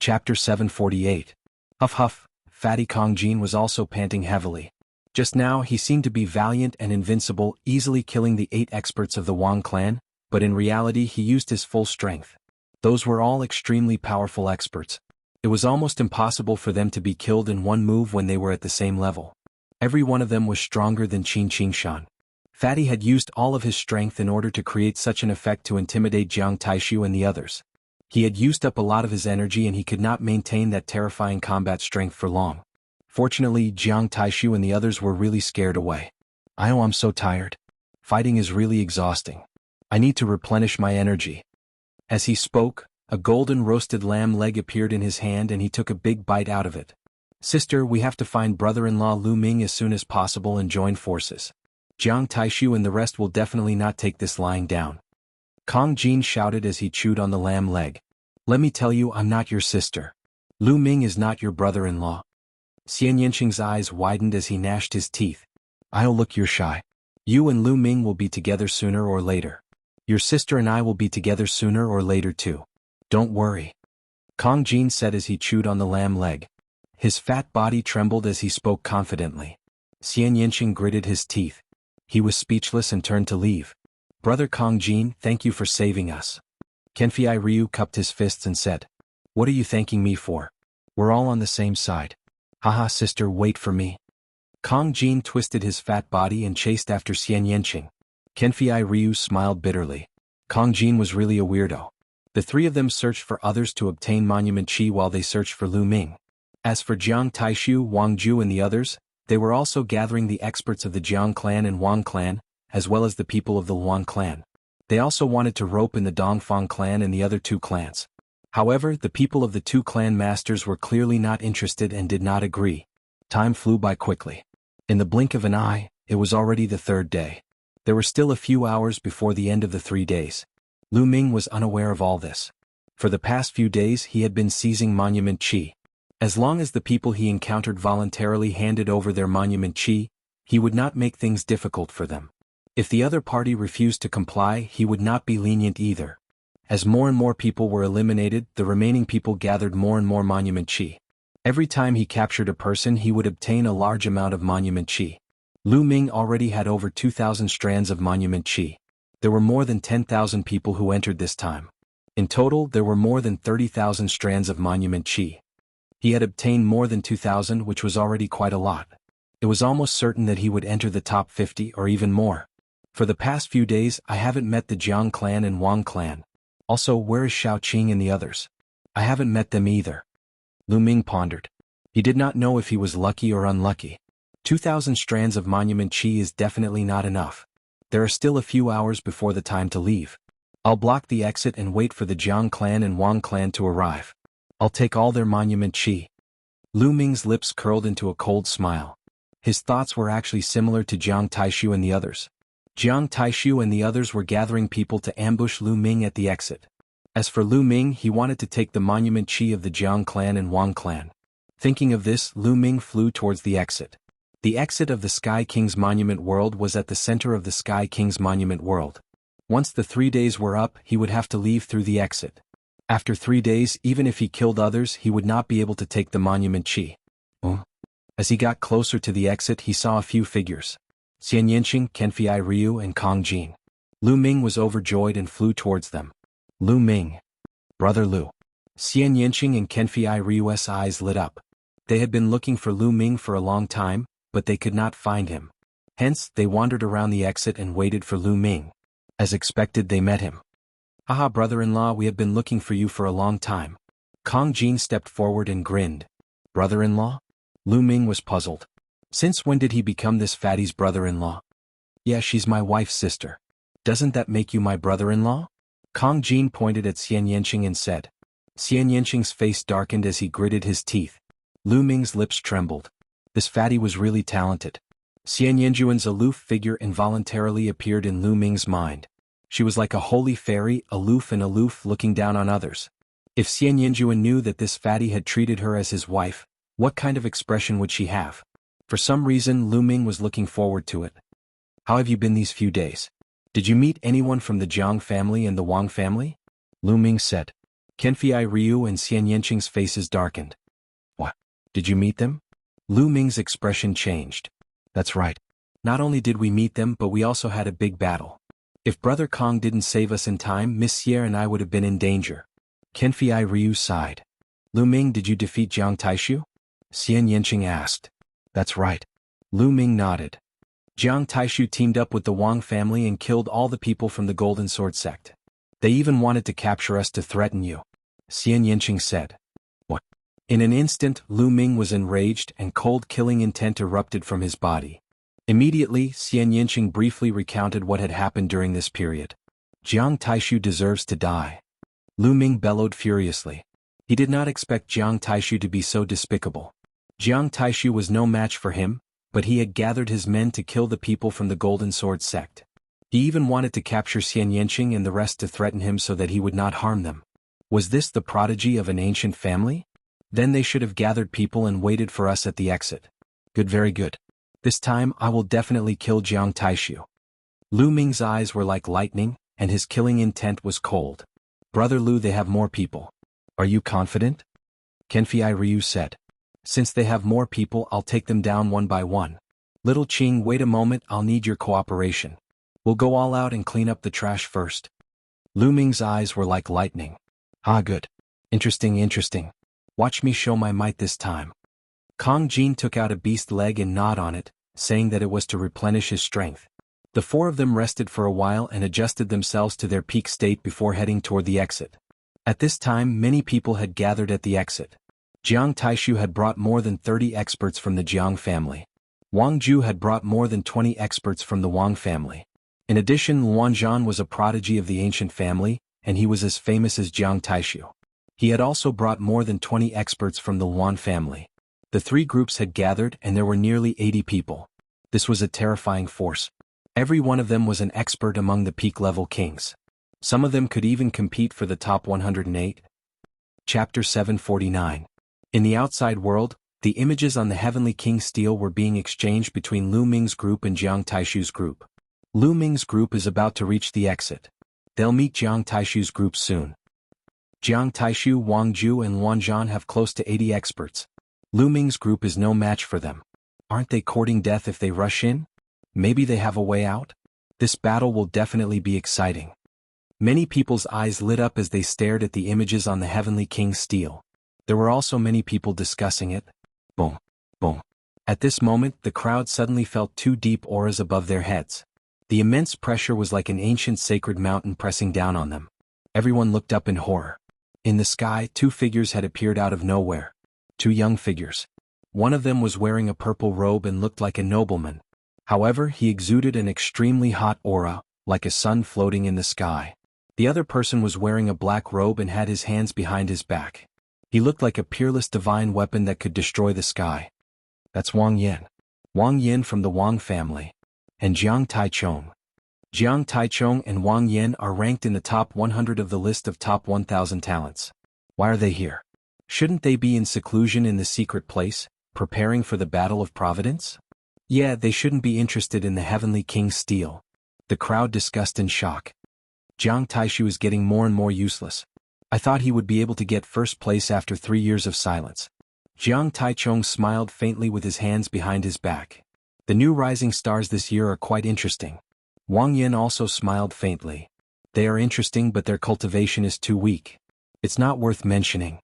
Chapter 748. Huff huff, fatty Kong Jin was also panting heavily. Just now he seemed to be valiant and invincible, easily killing the 8 experts of the Wang clan, but in reality he used his full strength. Those were all extremely powerful experts. It was almost impossible for them to be killed in one move when they were at the same level. Every one of them was stronger than Qin Qingshan. Fatty had used all of his strength in order to create such an effect to intimidate Jiang Taishu and the others. He had used up a lot of his energy and he could not maintain that terrifying combat strength for long. Fortunately, Jiang Taishu and the others were really scared away. I'm so tired. Fighting is really exhausting. I need to replenish my energy. As he spoke, a golden roasted lamb leg appeared in his hand and he took a big bite out of it. Sister, we have to find brother-in-law Lu Ming as soon as possible and join forces. Jiang Taishu and the rest will definitely not take this lying down. Kong Jin shouted as he chewed on the lamb leg. Let me tell you, I'm not your sister. Lu Ming is not your brother-in-law. Xian Yanqing's eyes widened as he gnashed his teeth. Look, you're shy. You and Lu Ming will be together sooner or later. Your sister and I will be together sooner or later too. Don't worry. Kong Jin said as he chewed on the lamb leg. His fat body trembled as he spoke confidently. Xian Yanqing gritted his teeth. He was speechless and turned to leave. Brother Kong Jin, thank you for saving us. Kenfei Ryu cupped his fists and said. What are you thanking me for? We're all on the same side. Haha, sister, wait for me. Kong Jin twisted his fat body and chased after Xian Yanqing. Kenfei Ryu smiled bitterly. Kong Jin was really a weirdo. The 3 of them searched for others to obtain Monument Qi while they searched for Lu Ming. As for Jiang Taishu, Wang Ju and the others, they were also gathering the experts of the Jiang clan and Wang clan, as well as the people of the Luan clan. They also wanted to rope in the Dongfang clan and the other 2 clans. However, the people of the 2 clan masters were clearly not interested and did not agree. Time flew by quickly. In the blink of an eye, it was already the 3rd day. There were still a few hours before the end of the 3 days. Lu Ming was unaware of all this. For the past few days he had been seizing Monument Qi. As long as the people he encountered voluntarily handed over their Monument Qi, he would not make things difficult for them. If the other party refused to comply, he would not be lenient either. As more and more people were eliminated, the remaining people gathered more and more Monument Qi. Every time he captured a person he would obtain a large amount of Monument Qi. Lu Ming already had over 2,000 strands of Monument Qi. There were more than 10,000 people who entered this time. In total, there were more than 30,000 strands of Monument Qi. He had obtained more than 2,000, which was already quite a lot. It was almost certain that he would enter the top 50 or even more. For the past few days I haven't met the Jiang clan and Wang clan. Also, where is Shao Qing and the others? I haven't met them either. Lu Ming pondered. He did not know if he was lucky or unlucky. 2,000 strands of Monument Qi is definitely not enough. There are still a few hours before the time to leave. I'll block the exit and wait for the Jiang clan and Wang clan to arrive. I'll take all their Monument Qi. Lu Ming's lips curled into a cold smile. His thoughts were actually similar to Jiang Taishu and the others. Jiang Taishu and the others were gathering people to ambush Lu Ming at the exit. As for Lu Ming, he wanted to take the Monument Qi of the Jiang clan and Wang clan. Thinking of this, Lu Ming flew towards the exit. The exit of the Sky King's Monument World was at the center of the Sky King's Monument World. Once the 3 days were up, he would have to leave through the exit. After 3 days, even if he killed others, he would not be able to take the Monument Qi. As he got closer to the exit, he saw a few figures. Xian Yanqing, Kenfei Ryu and Kong Jin. Lu Ming was overjoyed and flew towards them. Lu Ming. Brother Lu. Xian Yanqing and Kenfei Ryu's eyes lit up. They had been looking for Lu Ming for a long time, but they could not find him. Hence, they wandered around the exit and waited for Lu Ming. As expected, they met him. Haha, brother-in-law, we have been looking for you for a long time. Kong Jin stepped forward and grinned. Brother-in-law? Lu Ming was puzzled. Since when did he become this fatty's brother-in-law? Yeah, she's my wife's sister. Doesn't that make you my brother-in-law? Kong Jin pointed at Xian Yanqing and said. Xian Yanqing's face darkened as he gritted his teeth. Lu Ming's lips trembled. This fatty was really talented. Xian Yanjuan's aloof figure involuntarily appeared in Lu Ming's mind. She was like a holy fairy, aloof looking down on others. If Xian Yanjuan knew that this fatty had treated her as his wife, what kind of expression would she have? For some reason, Lu Ming was looking forward to it. How have you been these few days? Did you meet anyone from the Jiang family and the Wang family? Lu Ming said. Kenfei Ryu and Xian Yanqing's faces darkened. What? Did you meet them? Lu Ming's expression changed. That's right. Not only did we meet them but we also had a big battle. If Brother Kong didn't save us in time, Miss Sierra and I would have been in danger. Kenfei Ryu sighed. Lu Ming, did you defeat Jiang Taishu? Xian Yanqing asked. That's right. Lu Ming nodded. Jiang Taishu teamed up with the Wang family and killed all the people from the Golden Sword sect. They even wanted to capture us to threaten you. Xian Yanqing said. What? In an instant, Lu Ming was enraged and cold killing intent erupted from his body. Immediately, Xian Yanqing briefly recounted what had happened during this period. Jiang Taishu deserves to die. Lu Ming bellowed furiously. He did not expect Jiang Taishu to be so despicable. Jiang Taishu was no match for him, but he had gathered his men to kill the people from the Golden Sword sect. He even wanted to capture Xian Yanqing and the rest to threaten him so that he would not harm them. Was this the prodigy of an ancient family? Then they should have gathered people and waited for us at the exit. Good, very good. This time I will definitely kill Jiang Taishu. Lu Ming's eyes were like lightning, and his killing intent was cold. Brother Lu, they have more people. Are you confident? Kenfei Ryu said. Since they have more people, I'll take them down one by one. Little Qing, wait a moment, I'll need your cooperation. We'll go all out and clean up the trash first. Lu Ming's eyes were like lightning. Ah, good. Interesting. Watch me show my might this time. Kong Jin took out a beast leg and gnawed on it, saying that it was to replenish his strength. The four of them rested for a while and adjusted themselves to their peak state before heading toward the exit. At this time, many people had gathered at the exit. Jiang Taishu had brought more than 30 experts from the Jiang family. Wang Ju had brought more than 20 experts from the Wang family. In addition, Luan Zhan was a prodigy of the ancient family, and he was as famous as Jiang Taishu. He had also brought more than 20 experts from the Luan family. The three groups had gathered and there were nearly 80 people. This was a terrifying force. Every one of them was an expert among the peak-level kings. Some of them could even compete for the top 108. Chapter 749. In the outside world, the images on the Heavenly King stele were being exchanged between Lu Ming's group and Jiang Taishu's group. Lu Ming's group is about to reach the exit. They'll meet Jiang Taishu's group soon. Jiang Taishu, Wang Ju and Luan Zhan have close to 80 experts. Lu Ming's group is no match for them. Aren't they courting death if they rush in? Maybe they have a way out? This battle will definitely be exciting. Many people's eyes lit up as they stared at the images on the Heavenly King's stele. There were also many people discussing it. Boom, boom. At this moment, the crowd suddenly felt two deep auras above their heads. The immense pressure was like an ancient sacred mountain pressing down on them. Everyone looked up in horror. In the sky, two figures had appeared out of nowhere. Two young figures. One of them was wearing a purple robe and looked like a nobleman. However, he exuded an extremely hot aura, like a sun floating in the sky. The other person was wearing a black robe and had his hands behind his back. He looked like a peerless divine weapon that could destroy the sky. That's Wang Yan. Wang Yan from the Wang family. And Jiang Taichong. Jiang Taichong and Wang Yan are ranked in the top 100 of the list of top 1,000 talents. Why are they here? Shouldn't they be in seclusion in the secret place, preparing for the Battle of Providence? Yeah, they shouldn't be interested in the Heavenly King's stele. The crowd discussed in shock. Jiang Taishu is getting more and more useless. I thought he would be able to get first place after 3 years of silence. Jiang Taichong smiled faintly with his hands behind his back. The new rising stars this year are quite interesting. Wang Yan also smiled faintly. They are interesting but their cultivation is too weak. It's not worth mentioning.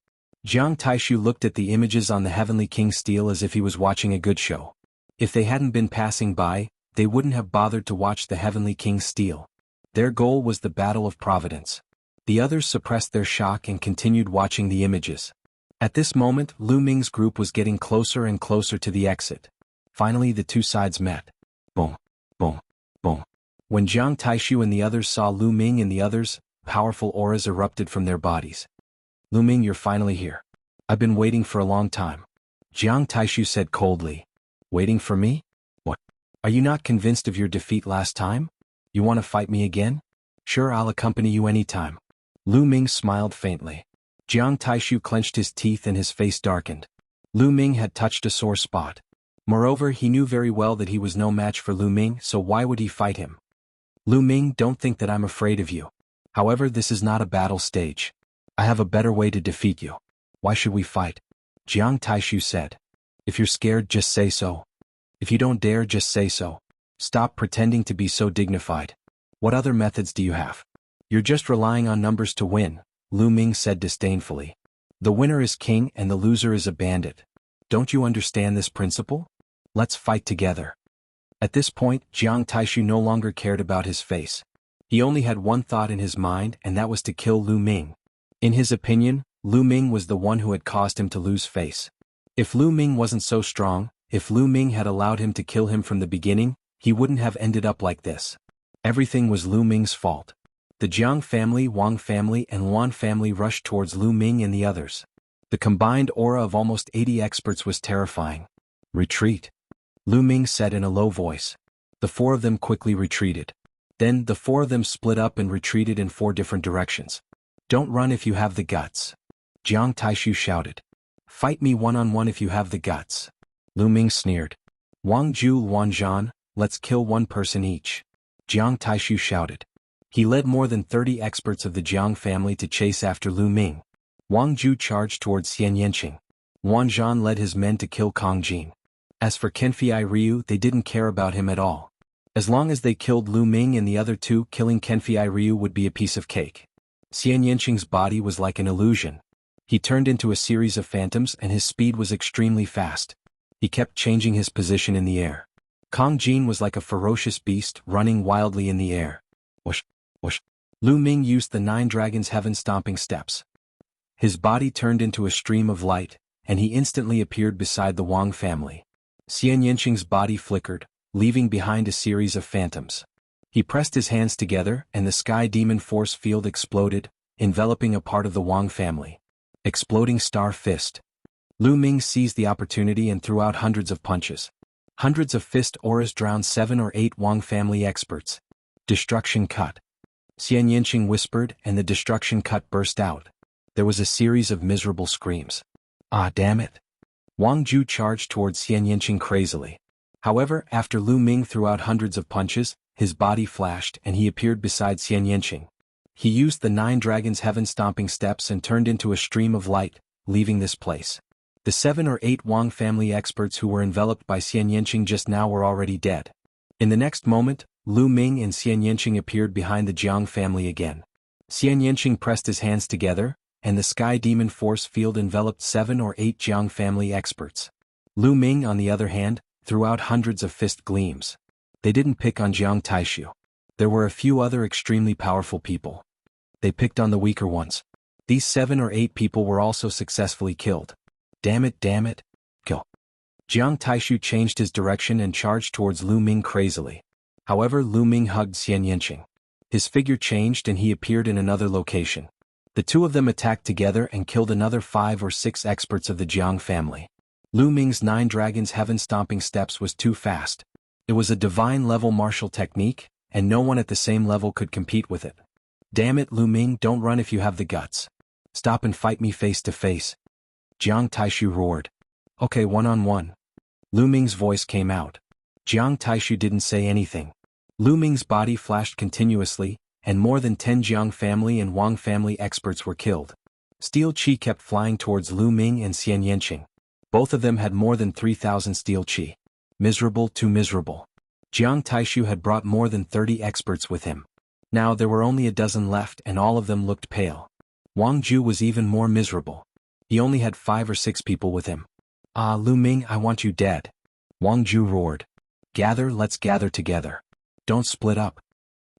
Jiang Taishu looked at the images on the Heavenly King's stele as if he was watching a good show. If they hadn't been passing by, they wouldn't have bothered to watch the Heavenly King's stele. Their goal was the Battle of Providence. The others suppressed their shock and continued watching the images. At this moment, Lu Ming's group was getting closer and closer to the exit. Finally, the two sides met. Boom, boom, boom. When Jiang Taishu and the others saw Lu Ming and the others, powerful auras erupted from their bodies. Lu Ming, you're finally here. I've been waiting for a long time. Jiang Taishu said coldly. Waiting for me? What? Are you not convinced of your defeat last time? You want to fight me again? Sure, I'll accompany you anytime. Lu Ming smiled faintly. Jiang Taishu clenched his teeth and his face darkened. Lu Ming had touched a sore spot. Moreover, he knew very well that he was no match for Lu Ming, so why would he fight him? Lu Ming, don't think that I'm afraid of you. However, this is not a battle stage. I have a better way to defeat you. Why should we fight? Jiang Taishu said. If you're scared, just say so. If you don't dare, just say so. Stop pretending to be so dignified. What other methods do you have? You're just relying on numbers to win, Lu Ming said disdainfully. The winner is king and the loser is a bandit. Don't you understand this principle? Let's fight together. At this point, Jiang Taishu no longer cared about his face. He only had one thought in his mind, and that was to kill Lu Ming. In his opinion, Lu Ming was the one who had caused him to lose face. If Lu Ming wasn't so strong, if Lu Ming had allowed him to kill him from the beginning, he wouldn't have ended up like this. Everything was Lu Ming's fault. The Jiang family, Wang family, and Wan family rushed towards Lu Ming and the others. The combined aura of almost 80 experts was terrifying. Retreat, Lu Ming said in a low voice. The four of them quickly retreated. Then the four of them split up and retreated in 4 different directions. Don't run if you have the guts, Jiang Taishu shouted. Fight me one-on-one if you have the guts. Lu Ming sneered. Wang Ju, Wan Zhan, let's kill one person each, Jiang Taishu shouted. He led more than 30 experts of the Jiang family to chase after Lu Ming. Wang Ju charged towards Xian Yanqing. Wan Zhan led his men to kill Kong Jin. As for Kenfei Ryu, they didn't care about him at all. As long as they killed Lu Ming and the other two, killing Kenfei Ryu would be a piece of cake. Xian Yanqing's body was like an illusion. He turned into a series of phantoms and his speed was extremely fast. He kept changing his position in the air. Kong Jin was like a ferocious beast running wildly in the air. Whoosh, whoosh. Lu Ming used the 9 dragons' heaven-stomping steps. His body turned into a stream of light, and he instantly appeared beside the Wang family. Xian Yanqing's body flickered, leaving behind a series of phantoms. He pressed his hands together and the sky demon force field exploded, enveloping a part of the Wang family. Exploding star fist. Lu Ming seized the opportunity and threw out hundreds of punches. Hundreds of fist auras drowned 7 or 8 Wang family experts. Destruction cut. Xian Yanqing whispered and the destruction cut burst out. There was a series of miserable screams. Ah, damn it. Wang Ju charged towards Xian Yanqing crazily. However, after Lu Ming threw out hundreds of punches, his body flashed and he appeared beside Xian Yanqing. He used the 9 dragons' heaven-stomping steps and turned into a stream of light, leaving this place. The 7 or 8 Wang family experts who were enveloped by Xian Yanqing just now were already dead. In the next moment, Lu Ming and Xian Yanqing appeared behind the Jiang family again. Xian Yanqing pressed his hands together, and the sky demon force field enveloped 7 or 8 Jiang family experts. Lu Ming, on the other hand, threw out hundreds of fist gleams. They didn't pick on Jiang Taishu. There were a few other extremely powerful people. They picked on the weaker ones. These 7 or 8 people were also successfully killed. Damn it, kill. Jiang Taishu changed his direction and charged towards Lu Ming crazily. However, Lu Ming hugged Xian Yanqing. His figure changed and he appeared in another location. The two of them attacked together and killed another 5 or 6 experts of the Jiang family. Lu Ming's 9 dragons' heaven-stomping steps was too fast. It was a divine-level martial technique, and no one at the same level could compete with it. Damn it, Lu Ming, don't run if you have the guts. Stop and fight me face to face. Jiang Taishu roared. Okay, one-on-one. Lu Ming's voice came out. Jiang Taishu didn't say anything. Lu Ming's body flashed continuously, and more than 10 Jiang family and Wang family experts were killed. Steel Qi kept flying towards Lu Ming and Xian Yanqing. Both of them had more than 3,000 steel Qi. Miserable, too miserable. Jiang Taishu had brought more than 30 experts with him. Now there were only a dozen left and all of them looked pale. Wang Ju was even more miserable. He only had 5 or 6 people with him. Ah, Lu Ming, I want you dead. Wang Ju roared. Gather, let's gather together. Don't split up.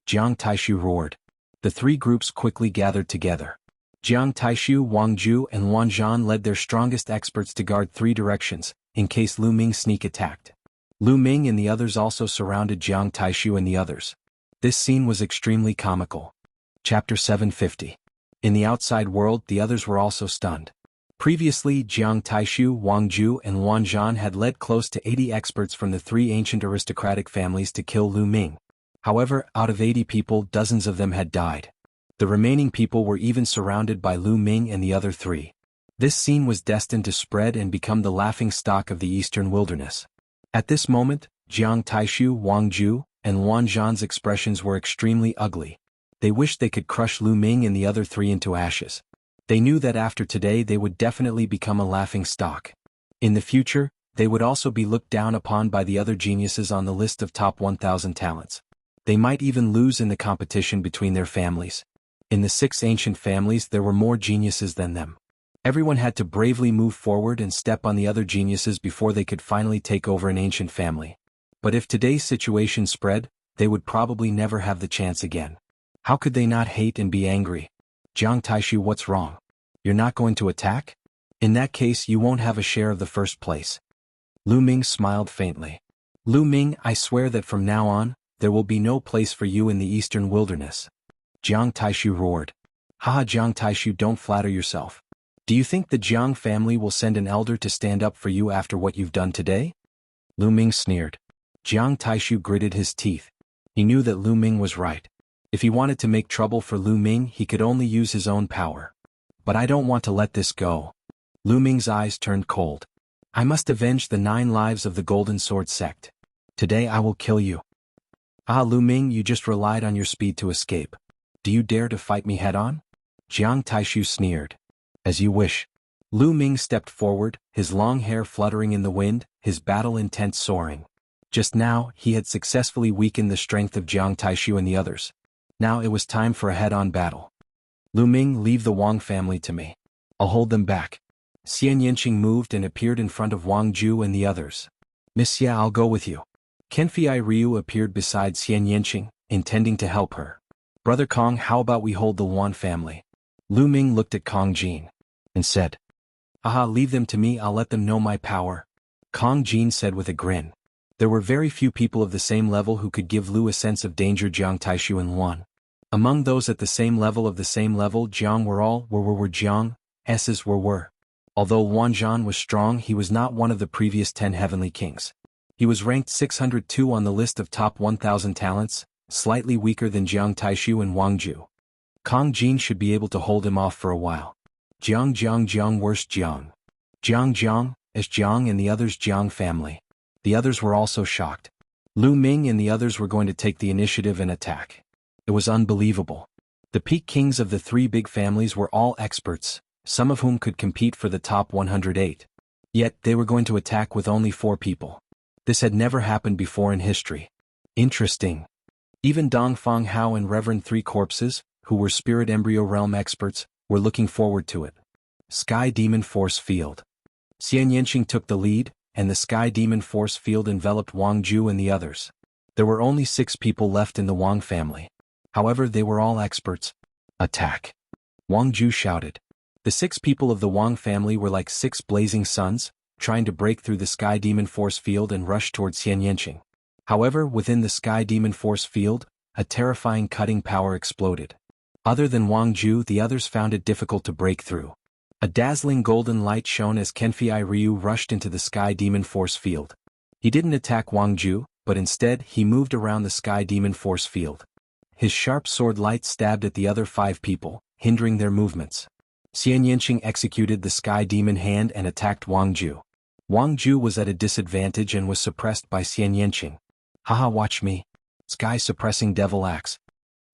Jiang Taishu roared. The 3 groups quickly gathered together. Jiang Taishu, Wang Ju, and Wan Zhan led their strongest experts to guard 3 directions, in case Lu Ming sneak attacked. Lu Ming and the others also surrounded Jiang Taishu and the others. This scene was extremely comical. Chapter 750. In the outside world, the others were also stunned. Previously, Jiang Taishu, Wang Ju, and Wan Zhan had led close to 80 experts from the 3 ancient aristocratic families to kill Lu Ming. However, out of 80 people, dozens of them had died. The remaining people were even surrounded by Lu Ming and the other 3. This scene was destined to spread and become the laughing stock of the eastern wilderness. At this moment, Jiang Taishu, Wang Ju, and Wan Zhan's expressions were extremely ugly. They wished they could crush Lu Ming and the other 3 into ashes. They knew that after today they would definitely become a laughing stock. In the future, they would also be looked down upon by the other geniuses on the list of top 1,000 talents. They might even lose in the competition between their families. In the 6 ancient families there were more geniuses than them. Everyone had to bravely move forward and step on the other geniuses before they could finally take over an ancient family. But if today's situation spread, they would probably never have the chance again. How could they not hate and be angry? Jiang Taishu, what's wrong? You're not going to attack? In that case you won't have a share of the first place. Lu Ming smiled faintly. Lu Ming, I swear that from now on, there will be no place for you in the eastern wilderness. Jiang Taishu roared. Haha, Jiang Taishu, don't flatter yourself. Do you think the Jiang family will send an elder to stand up for you after what you've done today? Lu Ming sneered. Jiang Taishu gritted his teeth. He knew that Lu Ming was right. If he wanted to make trouble for Lu Ming, he could only use his own power. But I don't want to let this go. Lu Ming's eyes turned cold. I must avenge the 9 lives of the Golden Sword sect. Today I will kill you. Ah, Lu Ming, you just relied on your speed to escape. Do you dare to fight me head-on? Jiang Taishu sneered. As you wish. Lu Ming stepped forward, his long hair fluttering in the wind, his battle intent soaring. Just now, he had successfully weakened the strength of Jiang Taishu and the others. Now it was time for a head-on battle. Lu Ming, leave the Wang family to me. I'll hold them back. Xian Yanqing moved and appeared in front of Wang Ju and the others. Miss Xia, I'll go with you. Kenfei Ryu appeared beside Xian Yanqing, intending to help her. Brother Kong, how about we hold the Wan family? Lu Ming looked at Kong Jin and said, Aha, leave them to me, I'll let them know my power. Kong Jin said with a grin. There were very few people of the same level who could give Lu a sense of danger. Jiang Taishu and Wan. Among those at the same level Jiang were Jiang, S's were. Although Wan Zhan was strong, he was not one of the previous 10 heavenly kings. He was ranked 602 on the list of top 1,000 talents, slightly weaker than Jiang Taishu and Wang Ju. Kong Jin should be able to hold him off for a while. Jiang, worst Jiang. Jiang, as Jiang and the others Jiang family. The others were also shocked. Lu Ming and the others were going to take the initiative and attack. It was unbelievable. The peak kings of the 3 big families were all experts, some of whom could compete for the top 108. Yet, they were going to attack with only 4 people. This had never happened before in history. Interesting. Even Dongfang Hao and Reverend 3 Corpses, who were Spirit Embryo Realm experts, were looking forward to it. Sky Demon Force Field. Xian Yanqing took the lead, and the Sky Demon Force Field enveloped Wang Ju and the others. There were only 6 people left in the Wang family. However, they were all experts. Attack! Wang Ju shouted. The 6 people of the Wang family were like 6 blazing suns, trying to break through the Sky Demon Force Field and rush towards Xian Yanqing. However, within the Sky Demon Force Field, a terrifying cutting power exploded. Other than Wang Ju, the others found it difficult to break through. A dazzling golden light shone as Kenfei Ryu rushed into the Sky Demon Force Field. He didn't attack Wang Ju, but instead he moved around the Sky Demon Force Field. His sharp sword light stabbed at the other 5 people, hindering their movements. Xian Yanqing executed the Sky Demon Hand and attacked Wang Ju. Wang Ju was at a disadvantage and was suppressed by Xian Yanqing. Haha, watch me. Sky Suppressing Devil Axe.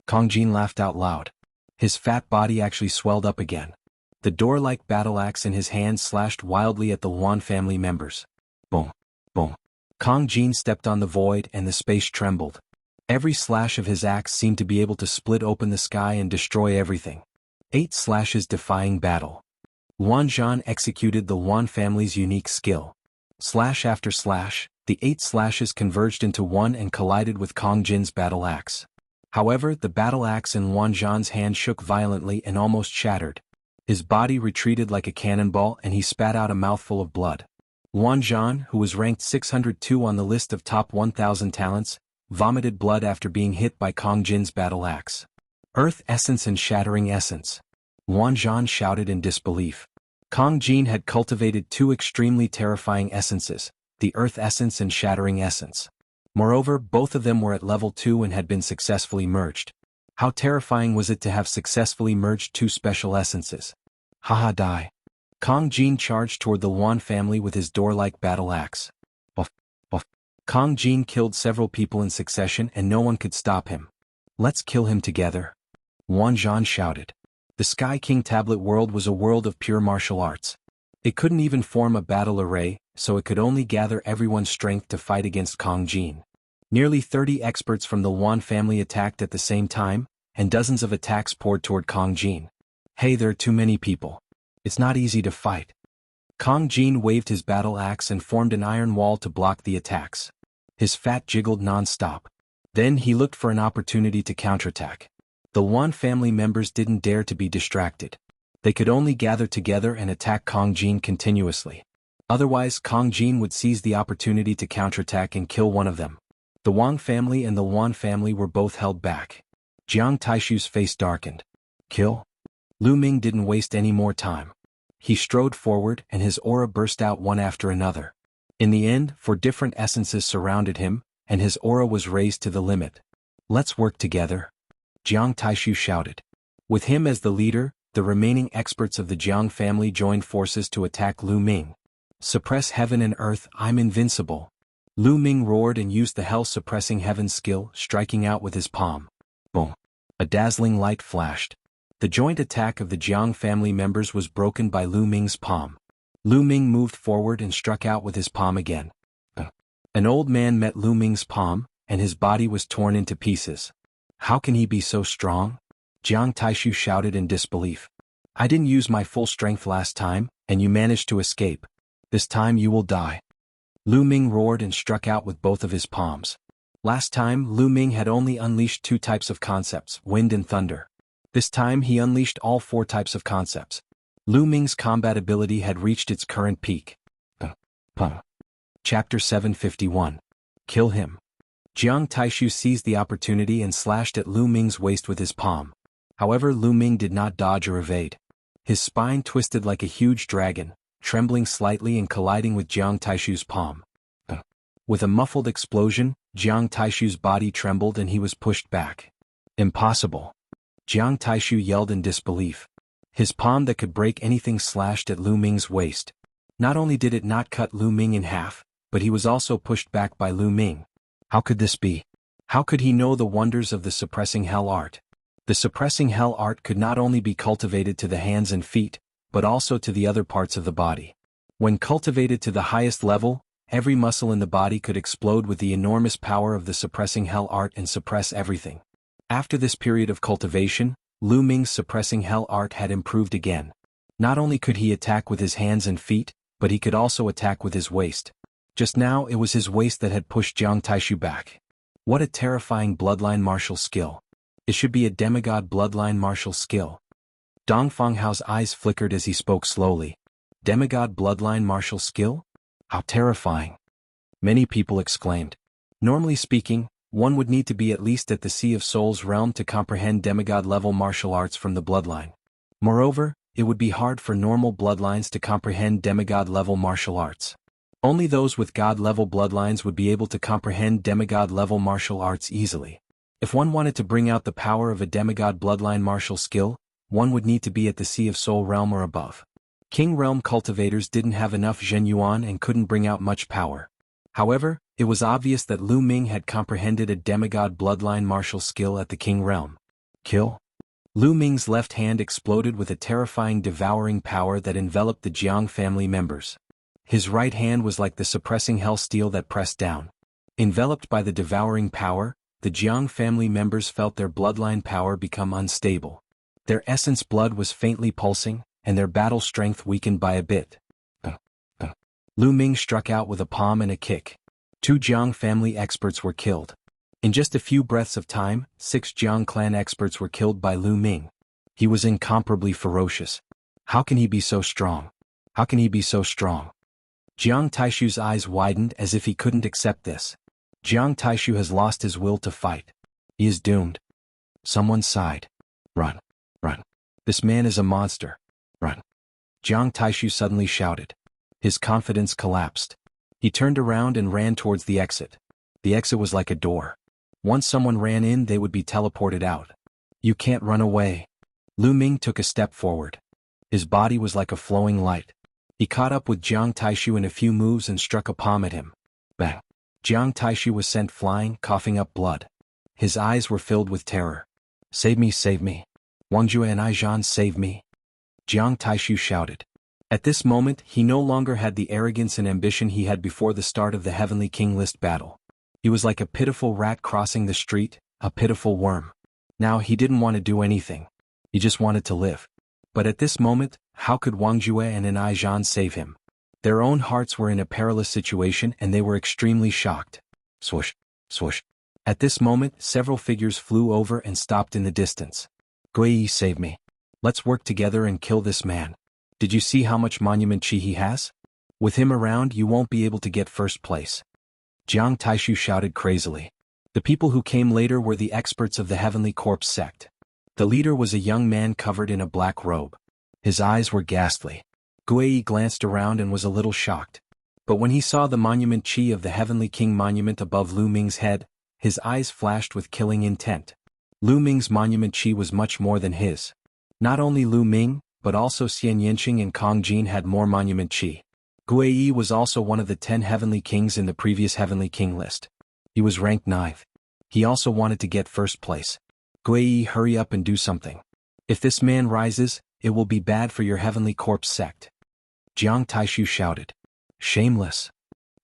Kong Jin laughed out loud. His fat body actually swelled up again. The door-like battle axe in his hand slashed wildly at the Wan family members. Boom, boom. Kong Jin stepped on the void and the space trembled. Every slash of his axe seemed to be able to split open the sky and destroy everything. 8 slashes defying battle. Wan Zhan executed the Wan family's unique skill. Slash after slash, the 8 slashes converged into one and collided with Kong Jin's battle axe. However, the battle axe in Wan Zhan's hand shook violently and almost shattered. His body retreated like a cannonball and he spat out a mouthful of blood. Wan Zhan, who was ranked 602 on the list of top 1,000 talents, vomited blood after being hit by Kong Jin's battle axe. Earth Essence and Shattering Essence. Wan Zhan shouted in disbelief. Kong Jin had cultivated 2 extremely terrifying essences, the Earth Essence and Shattering Essence. Moreover, both of them were at level 2 and had been successfully merged. How terrifying was it to have successfully merged 2 special essences? Haha, die. Kong Jin charged toward the Wan family with his door-like battle axe. Buff, buff. Kong Jin killed several people in succession and no one could stop him. Let's kill him together. Wan Zhan shouted. The Sky King tablet world was a world of pure martial arts. It couldn't even form a battle array, so it could only gather everyone's strength to fight against Kong Jin. Nearly 30 experts from the Wan family attacked at the same time, and dozens of attacks poured toward Kong Jin. Hey, there are too many people. It's not easy to fight. Kong Jin waved his battle axe and formed an iron wall to block the attacks. His fat jiggled non-stop. Then he looked for an opportunity to counterattack. The Wan family members didn't dare to be distracted. They could only gather together and attack Kong Jin continuously. Otherwise, Kong Jin would seize the opportunity to counterattack and kill one of them. The Wang family and the Wan family were both held back. Jiang Taishu's face darkened. Kill? Lu Ming didn't waste any more time. He strode forward and his aura burst out one after another. In the end, 4 different essences surrounded him, and his aura was raised to the limit. Let's work together. Jiang Taishu shouted. With him as the leader, the remaining experts of the Jiang family joined forces to attack Lu Ming. Suppress heaven and earth, I'm invincible. Lu Ming roared and used the hell-suppressing heaven skill, striking out with his palm. Boom. A dazzling light flashed. The joint attack of the Jiang family members was broken by Lu Ming's palm. Lu Ming moved forward and struck out with his palm again. An old man met Lu Ming's palm, and his body was torn into pieces. How can he be so strong? Jiang Taishu shouted in disbelief. I didn't use my full strength last time, and you managed to escape. This time you will die. Lu Ming roared and struck out with both of his palms. Last time, Lu Ming had only unleashed 2 types of concepts, wind and thunder. This time he unleashed all 4 types of concepts. Lu Ming's combat ability had reached its current peak. Chapter 751. Kill him. Jiang Taishu seized the opportunity and slashed at Lu Ming's waist with his palm. However, Lu Ming did not dodge or evade. His spine twisted like a huge dragon, trembling slightly and colliding with Jiang Taishu's palm. With a muffled explosion, Jiang Taishu's body trembled and he was pushed back. Impossible. Jiang Taishu yelled in disbelief. His palm that could break anything slashed at Lu Ming's waist. Not only did it not cut Lu Ming in half, but he was also pushed back by Lu Ming. How could this be? How could he know the wonders of the suppressing hell art? The suppressing hell art could not only be cultivated to the hands and feet, but also to the other parts of the body. When cultivated to the highest level, every muscle in the body could explode with the enormous power of the suppressing hell art and suppress everything. After this period of cultivation, Lu Ming's suppressing hell art had improved again. Not only could he attack with his hands and feet, but he could also attack with his waist. Just now it was his waist that had pushed Jiang Taishu back. What a terrifying bloodline martial skill. It should be a demigod bloodline martial skill. Dong Fenghao's eyes flickered as he spoke slowly. Demigod bloodline martial skill? How terrifying. Many people exclaimed. Normally speaking, one would need to be at least at the Sea of Souls realm to comprehend demigod-level martial arts from the bloodline. Moreover, it would be hard for normal bloodlines to comprehend demigod-level martial arts. Only those with god-level bloodlines would be able to comprehend demigod-level martial arts easily. If one wanted to bring out the power of a demigod bloodline martial skill, one would need to be at the Sea of Soul realm or above. King realm cultivators didn't have enough Zhen Yuan and couldn't bring out much power. However, it was obvious that Lu Ming had comprehended a demigod bloodline martial skill at the King realm. Kill? Lu Ming's left hand exploded with a terrifying devouring power that enveloped the Jiang family members. His right hand was like the suppressing hell steel that pressed down. Enveloped by the devouring power, the Jiang family members felt their bloodline power become unstable. Their essence blood was faintly pulsing, and their battle strength weakened by a bit. Lu Ming struck out with a palm and a kick. 2 Jiang family experts were killed. In just a few breaths of time, 6 Jiang clan experts were killed by Lu Ming. He was incomparably ferocious. How can he be so strong? How can he be so strong? Jiang Taishu's eyes widened as if he couldn't accept this. Jiang Taishu has lost his will to fight. He is doomed. Someone sighed. Run. Run. This man is a monster. Run. Jiang Taishu suddenly shouted. His confidence collapsed. He turned around and ran towards the exit. The exit was like a door. Once someone ran in, they would be teleported out. You can't run away. Lu Ming took a step forward. His body was like a flowing light. He caught up with Jiang Taishu in a few moves and struck a palm at him. Bang! Jiang Taishu was sent flying, coughing up blood. His eyes were filled with terror. Save me, save me. Wang Jue and I Zhan save me. Jiang Taishu shouted. At this moment he no longer had the arrogance and ambition he had before the start of the Heavenly King list battle. He was like a pitiful rat crossing the street, a pitiful worm. Now he didn't want to do anything. He just wanted to live. But at this moment, how could Wang Jue and Anai Zhan save him? Their own hearts were in a perilous situation and they were extremely shocked. Swoosh, swoosh. At this moment, several figures flew over and stopped in the distance. Gui, save me. Let's work together and kill this man. Did you see how much monument chi he has? With him around, you won't be able to get first place. Jiang Taishu shouted crazily. The people who came later were the experts of the Heavenly Corpse sect. The leader was a young man covered in a black robe. His eyes were ghastly. Gui glanced around and was a little shocked. But when he saw the monument chi of the Heavenly King monument above Lu Ming's head, his eyes flashed with killing intent. Lu Ming's monument chi was much more than his. Not only Lu Ming, but also Xian Yanqing and Kong Jin had more monument chi. Gui was also one of the 10 Heavenly Kings in the previous Heavenly King list. He was ranked 9th. He also wanted to get first place. Gui, hurry up and do something. If this man rises, it will be bad for your Heavenly Corpse sect. Jiang Taishu shouted. Shameless.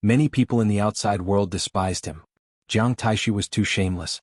Many people in the outside world despised him. Jiang Taishu was too shameless.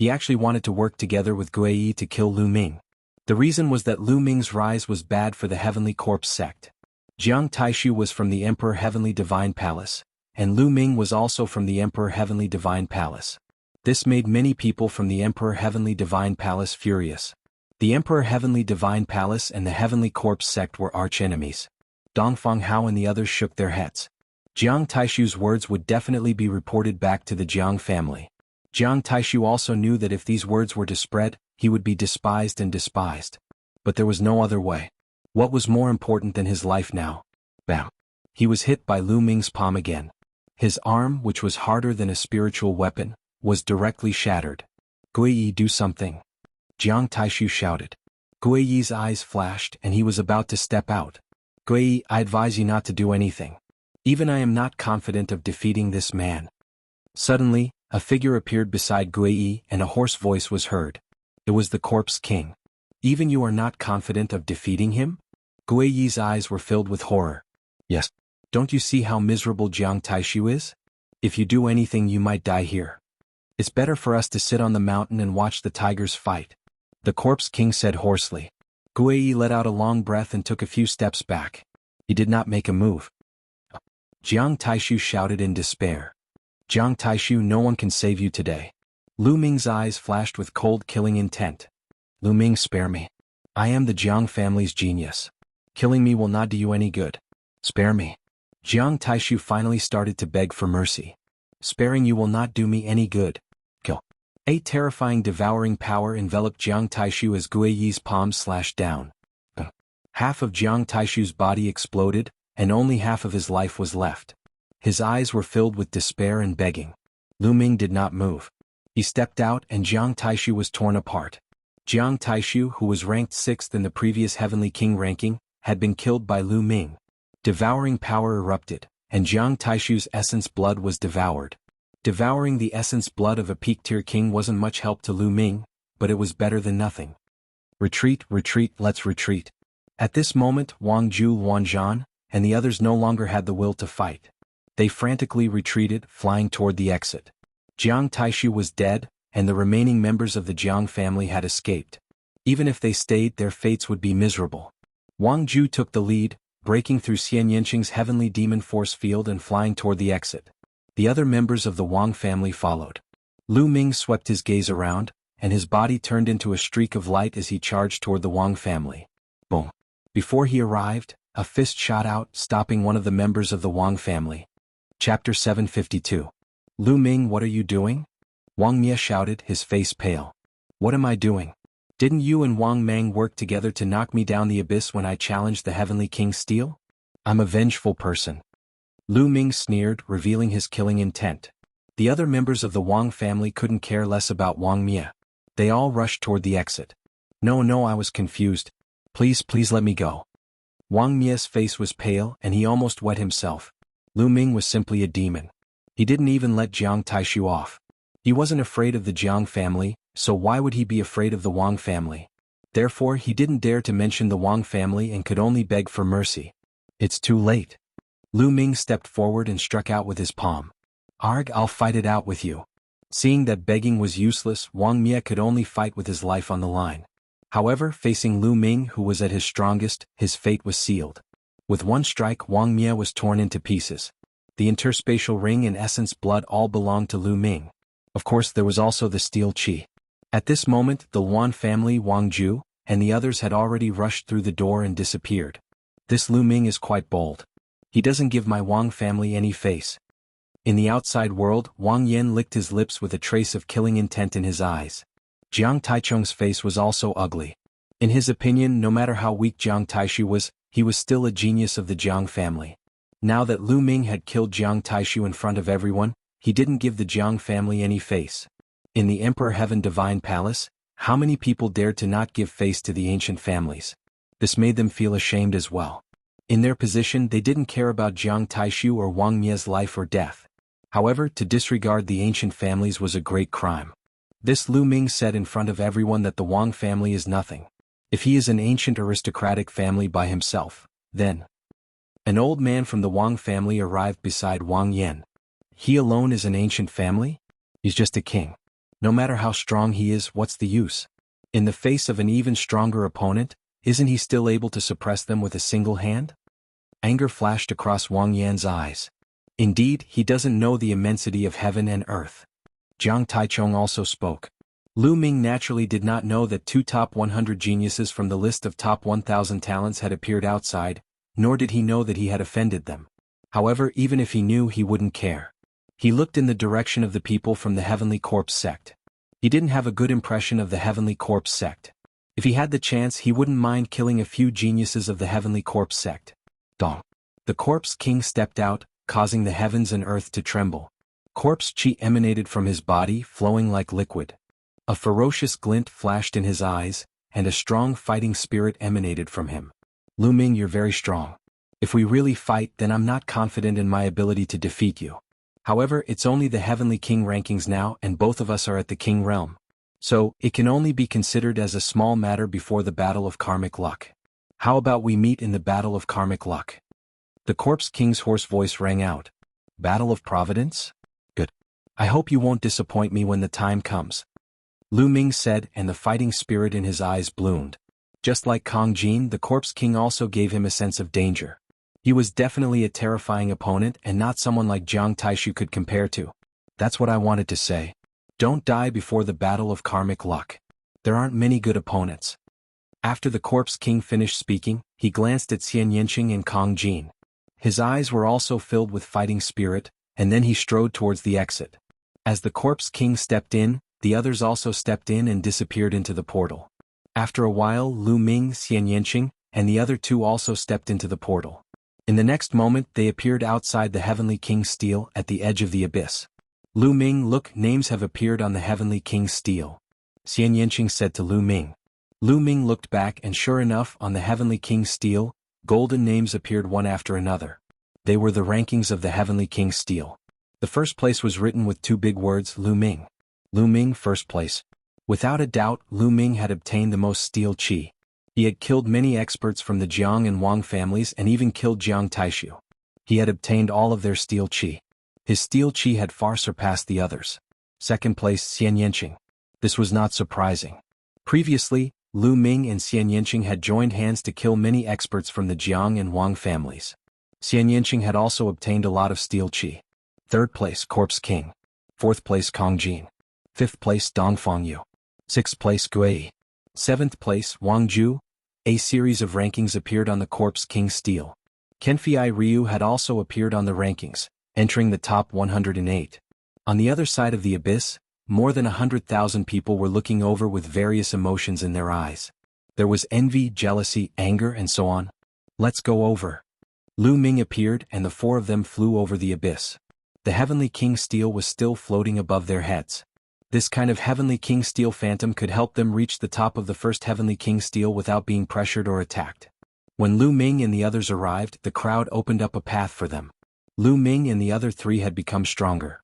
He actually wanted to work together with Gui to kill Lu Ming. The reason was that Lu Ming's rise was bad for the Heavenly Corpse sect. Jiang Taishu was from the Emperor Heavenly Divine Palace, and Lu Ming was also from the Emperor Heavenly Divine Palace. This made many people from the Emperor Heavenly Divine Palace furious. The Emperor Heavenly Divine Palace and the Heavenly Corpse sect were arch-enemies. Dongfang Hao and the others shook their heads. Jiang Taishu's words would definitely be reported back to the Jiang family. Jiang Taishu also knew that if these words were to spread, he would be despised and despised. But there was no other way. What was more important than his life now? Bam! He was hit by Lu Ming's palm again. His arm, which was harder than a spiritual weapon, was directly shattered. Gui, do something. Jiang Taishu shouted. Gui's eyes flashed and he was about to step out. Gui, I advise you not to do anything. Even I am not confident of defeating this man. Suddenly, a figure appeared beside Gui and a hoarse voice was heard. It was the Corpse King. Even you are not confident of defeating him? Gui's eyes were filled with horror. Yes. Don't you see how miserable Jiang Taishu is? If you do anything you might die here. It's better for us to sit on the mountain and watch the tigers fight. The Corpse King said hoarsely. Gui let out a long breath and took a few steps back. He did not make a move. Jiang Taishu shouted in despair. Jiang Taishu, no one can save you today. Lu Ming's eyes flashed with cold killing intent. Lu Ming, spare me. I am the Jiang family's genius. Killing me will not do you any good. Spare me. Jiang Taishu finally started to beg for mercy. Sparing you will not do me any good. Kill. A terrifying devouring power enveloped Jiang Taishu as Gui's palms slashed down. Half of Jiang Taishu's body exploded, and only half of his life was left. His eyes were filled with despair and begging. Lu Ming did not move. He stepped out and Jiang Taishu was torn apart. Jiang Taishu, who was ranked 6th in the previous Heavenly King ranking, had been killed by Lu Ming. Devouring power erupted, and Jiang Taishu's essence blood was devoured. Devouring the essence blood of a peak-tier king wasn't much help to Lu Ming, but it was better than nothing. Retreat, retreat, let's retreat. At this moment, Wang Ju, Luan Zhan, and the others no longer had the will to fight. They frantically retreated, flying toward the exit. Jiang Taishu was dead, and the remaining members of the Jiang family had escaped. Even if they stayed, their fates would be miserable. Wang Ju took the lead, breaking through Xian Yanqing's heavenly demon force field and flying toward the exit. The other members of the Wang family followed. Lu Ming swept his gaze around, and his body turned into a streak of light as he charged toward the Wang family. Boom! Before he arrived, a fist shot out, stopping one of the members of the Wang family. Chapter 752. Lu Ming, what are you doing? Wang Mia shouted, his face pale. What am I doing? Didn't you and Wang Mang work together to knock me down the abyss when I challenged the Heavenly King's steel? I'm a vengeful person. Lu Ming sneered, revealing his killing intent. The other members of the Wang family couldn't care less about Wang Mia. They all rushed toward the exit. No, I was confused. Please let me go. Wang Mia's face was pale and he almost wet himself. Lu Ming was simply a demon. He didn't even let Jiang Taishu off. He wasn't afraid of the Jiang family, so why would he be afraid of the Wang family? Therefore he didn't dare to mention the Wang family and could only beg for mercy. It's too late. Lu Ming stepped forward and struck out with his palm. Arg, I'll fight it out with you. Seeing that begging was useless, Wang Mie could only fight with his life on the line. However, facing Lu Ming, who was at his strongest, his fate was sealed. With one strike, Wang Mie was torn into pieces. The interspatial ring and essence blood all belonged to Lu Ming. Of course, there was also the steel qi. At this moment, the Luan family, Wang Ju, and the others had already rushed through the door and disappeared. This Lu Ming is quite bold. He doesn't give my Wang family any face. In the outside world, Wang Yan licked his lips with a trace of killing intent in his eyes. Jiang Taichung's face was also ugly. In his opinion, no matter how weak Jiang Taishu was, he was still a genius of the Jiang family. Now that Lu Ming had killed Jiang Taishu in front of everyone, he didn't give the Jiang family any face. In the Emperor Heaven Divine Palace, how many people dared to not give face to the ancient families? This made them feel ashamed as well. In their position, they didn't care about Jiang Taishu or Wang Mie's life or death. However, to disregard the ancient families was a great crime. This Lu Ming said in front of everyone that the Wang family is nothing. If he is an ancient aristocratic family by himself, then an old man from the Wang family arrived beside Wang Yan. He alone is an ancient family? He's just a king. No matter how strong he is, what's the use? In the face of an even stronger opponent, isn't he still able to suppress them with a single hand? Anger flashed across Wang Yan's eyes. Indeed, he doesn't know the immensity of heaven and earth. Jiang Taichung also spoke. Lu Ming naturally did not know that 2 top 100 geniuses from the list of top 1,000 talents had appeared outside, nor did he know that he had offended them. However, even if he knew, he wouldn't care. He looked in the direction of the people from the Heavenly Corpse sect. He didn't have a good impression of the Heavenly Corpse sect. If he had the chance, he wouldn't mind killing a few geniuses of the Heavenly Corpse sect. Dong. The Corpse King stepped out, causing the heavens and earth to tremble. Corpse chi emanated from his body, flowing like liquid. A ferocious glint flashed in his eyes, and a strong fighting spirit emanated from him. Lu Ming, you're very strong. If we really fight, then I'm not confident in my ability to defeat you. However, it's only the Heavenly King rankings now, and both of us are at the King realm. So, it can only be considered as a small matter before the Battle of Karmic Luck. How about we meet in the Battle of Karmic Luck? The Corpse King's hoarse voice rang out. Battle of Providence? Good. I hope you won't disappoint me when the time comes. Lu Ming said, and the fighting spirit in his eyes bloomed. Just like Kong Jin, the Corpse King also gave him a sense of danger. He was definitely a terrifying opponent and not someone like Jiang Taishu could compare to. That's what I wanted to say. Don't die before the Battle of Karmic Luck. There aren't many good opponents. After the Corpse King finished speaking, he glanced at Xian Yanqing and Kong Jin. His eyes were also filled with fighting spirit, and then he strode towards the exit. As the Corpse King stepped in, the others also stepped in and disappeared into the portal. After a while, Lu Ming, Xian Yanqing, and the other 2 also stepped into the portal. In the next moment, they appeared outside the Heavenly King's steel at the edge of the abyss. Lu Ming, look, names have appeared on the Heavenly King's steel. Xian Yanqing said to Lu Ming. Lu Ming looked back, and sure enough, on the Heavenly King's steel, golden names appeared one after another. They were the rankings of the Heavenly King's steel. The first place was written with 2 big words, Lu Ming. Lu Ming, first place. Without a doubt, Lu Ming had obtained the most steel qi. He had killed many experts from the Jiang and Wang families and even killed Jiang Taishu. He had obtained all of their steel qi. His steel qi had far surpassed the others. Second place, Xian Yanqing. This was not surprising. Previously, Lu Ming and Xian Yanqing had joined hands to kill many experts from the Jiang and Wang families. Xian Yanqing had also obtained a lot of steel qi. Third place, Corpse King. Fourth place, Kong Jin. Fifth place, Dongfang Yu. Sixth place, Gui. Seventh place, Wang Ju. A series of rankings appeared on the Corpse King's steel. Kenfei Ryu had also appeared on the rankings, entering the top 108. On the other side of the abyss, more than 100,000 people were looking over with various emotions in their eyes. There was envy, jealousy, anger, and so on. Let's go over. Lu Ming appeared, and the 4 of them flew over the abyss. The Heavenly King steel was still floating above their heads. This kind of Heavenly King steel phantom could help them reach the top of the first Heavenly King steel without being pressured or attacked. When Lu Ming and the others arrived, the crowd opened up a path for them. Lu Ming and the other 3 had become stronger.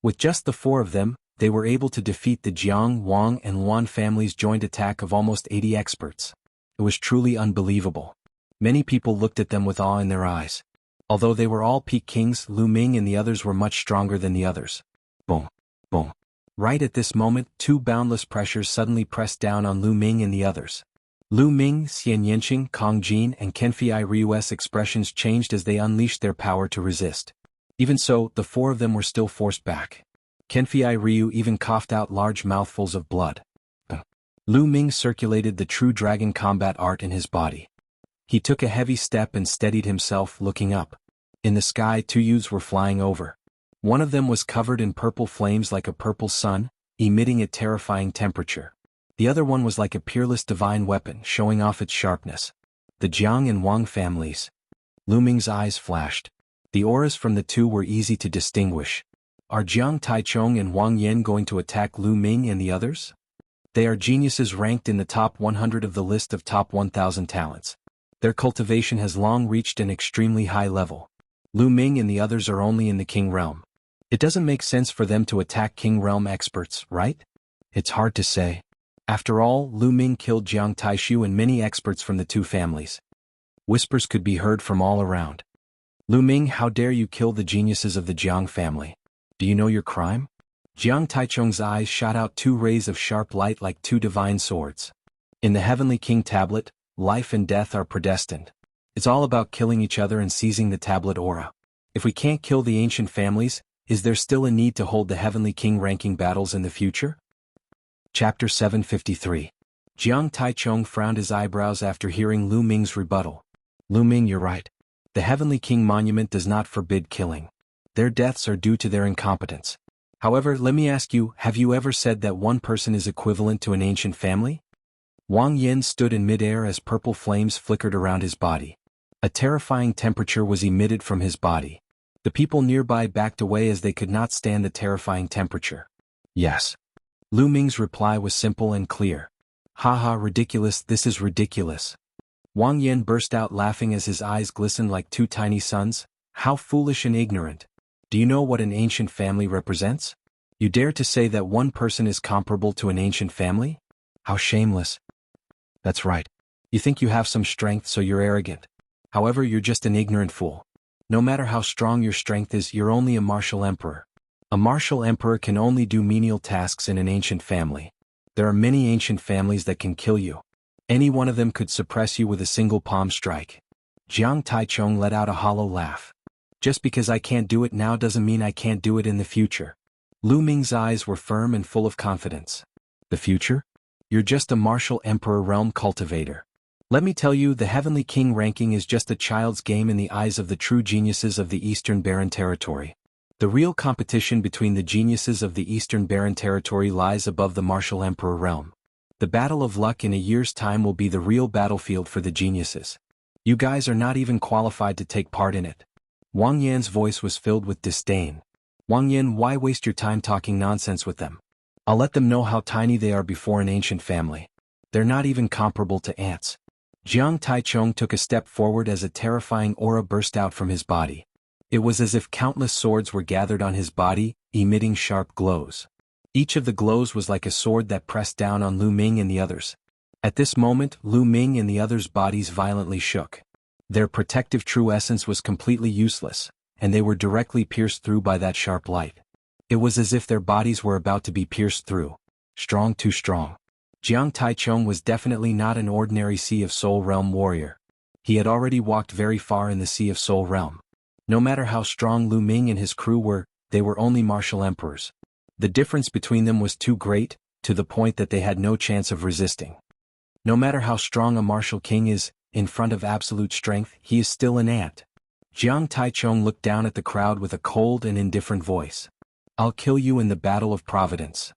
With just the 4 of them, they were able to defeat the Jiang, Wang and Luan families' joint attack of almost 80 experts. It was truly unbelievable. Many people looked at them with awe in their eyes. Although they were all peak kings, Lu Ming and the others were much stronger than the others. Boom. Boom. Right at this moment, two boundless pressures suddenly pressed down on Lu Ming and the others. Lu Ming, Xian Yanqing, Kong Jin and Kenfei Ryu's expressions changed as they unleashed their power to resist. Even so, the four of them were still forced back. Kenfei Ryu even coughed out large mouthfuls of blood. Lu Ming circulated the true dragon combat art in his body. He took a heavy step and steadied himself, looking up. In the sky, two youths were flying over. One of them was covered in purple flames like a purple sun, emitting a terrifying temperature. The other one was like a peerless divine weapon, showing off its sharpness. The Jiang and Wang families. Lu Ming's eyes flashed. The auras from the two were easy to distinguish. Are Jiang Taichong and Wang Yan going to attack Lu Ming and the others? They are geniuses ranked in the top 100 of the list of top 1,000 talents. Their cultivation has long reached an extremely high level. Lu Ming and the others are only in the King Realm. It doesn't make sense for them to attack King Realm experts, right? It's hard to say. After all, Lu Ming killed Jiang Taishu and many experts from the two families. Whispers could be heard from all around. Lu Ming, how dare you kill the geniuses of the Jiang family? Do you know your crime? Jiang Taichong's eyes shot out two rays of sharp light like two divine swords. In the Heavenly King tablet, life and death are predestined. It's all about killing each other and seizing the tablet aura. If we can't kill the ancient families, is there still a need to hold the Heavenly King ranking battles in the future? Chapter 753. Jiang Taichong frowned his eyebrows after hearing Lu Ming's rebuttal. Lu Ming, you're right. The Heavenly King monument does not forbid killing. Their deaths are due to their incompetence. However, let me ask you, have you ever said that one person is equivalent to an ancient family? Wang Yin stood in midair as purple flames flickered around his body. A terrifying temperature was emitted from his body. The people nearby backed away as they could not stand the terrifying temperature. Yes. Lu Ming's reply was simple and clear. Haha, ridiculous, this is ridiculous. Wang Yin burst out laughing as his eyes glistened like two tiny suns. How foolish and ignorant. Do you know what an ancient family represents? You dare to say that one person is comparable to an ancient family? How shameless. That's right. You think you have some strength, so you're arrogant. However, you're just an ignorant fool. No matter how strong your strength is, you're only a martial emperor. A martial emperor can only do menial tasks in an ancient family. There are many ancient families that can kill you. Any one of them could suppress you with a single palm strike. Jiang Taichong let out a hollow laugh. Just because I can't do it now doesn't mean I can't do it in the future. Lu Ming's eyes were firm and full of confidence. The future? You're just a martial emperor realm cultivator. Let me tell you, the Heavenly King ranking is just a child's game in the eyes of the true geniuses of the Eastern Barren Territory. The real competition between the geniuses of the Eastern Barren Territory lies above the martial emperor realm. The battle of luck in a year's time will be the real battlefield for the geniuses. You guys are not even qualified to take part in it. Wang Yan's voice was filled with disdain. Wang Yan, why waste your time talking nonsense with them? I'll let them know how tiny they are before an ancient family. They're not even comparable to ants. Jiang Taichong took a step forward as a terrifying aura burst out from his body. It was as if countless swords were gathered on his body, emitting sharp glows. Each of the glows was like a sword that pressed down on Lu Ming and the others. At this moment, Lu Ming and the others' bodies violently shook. Their protective true essence was completely useless, and they were directly pierced through by that sharp light. It was as if their bodies were about to be pierced through. Strong, too strong. Jiang Taichong was definitely not an ordinary Sea of Soul Realm warrior. He had already walked very far in the Sea of Soul Realm. No matter how strong Lu Ming and his crew were, they were only martial emperors. The difference between them was too great, to the point that they had no chance of resisting. No matter how strong a martial king is, in front of absolute strength, he is still an ant. Jiang Taichong looked down at the crowd with a cold and indifferent voice. I'll kill you in the battle of Providence.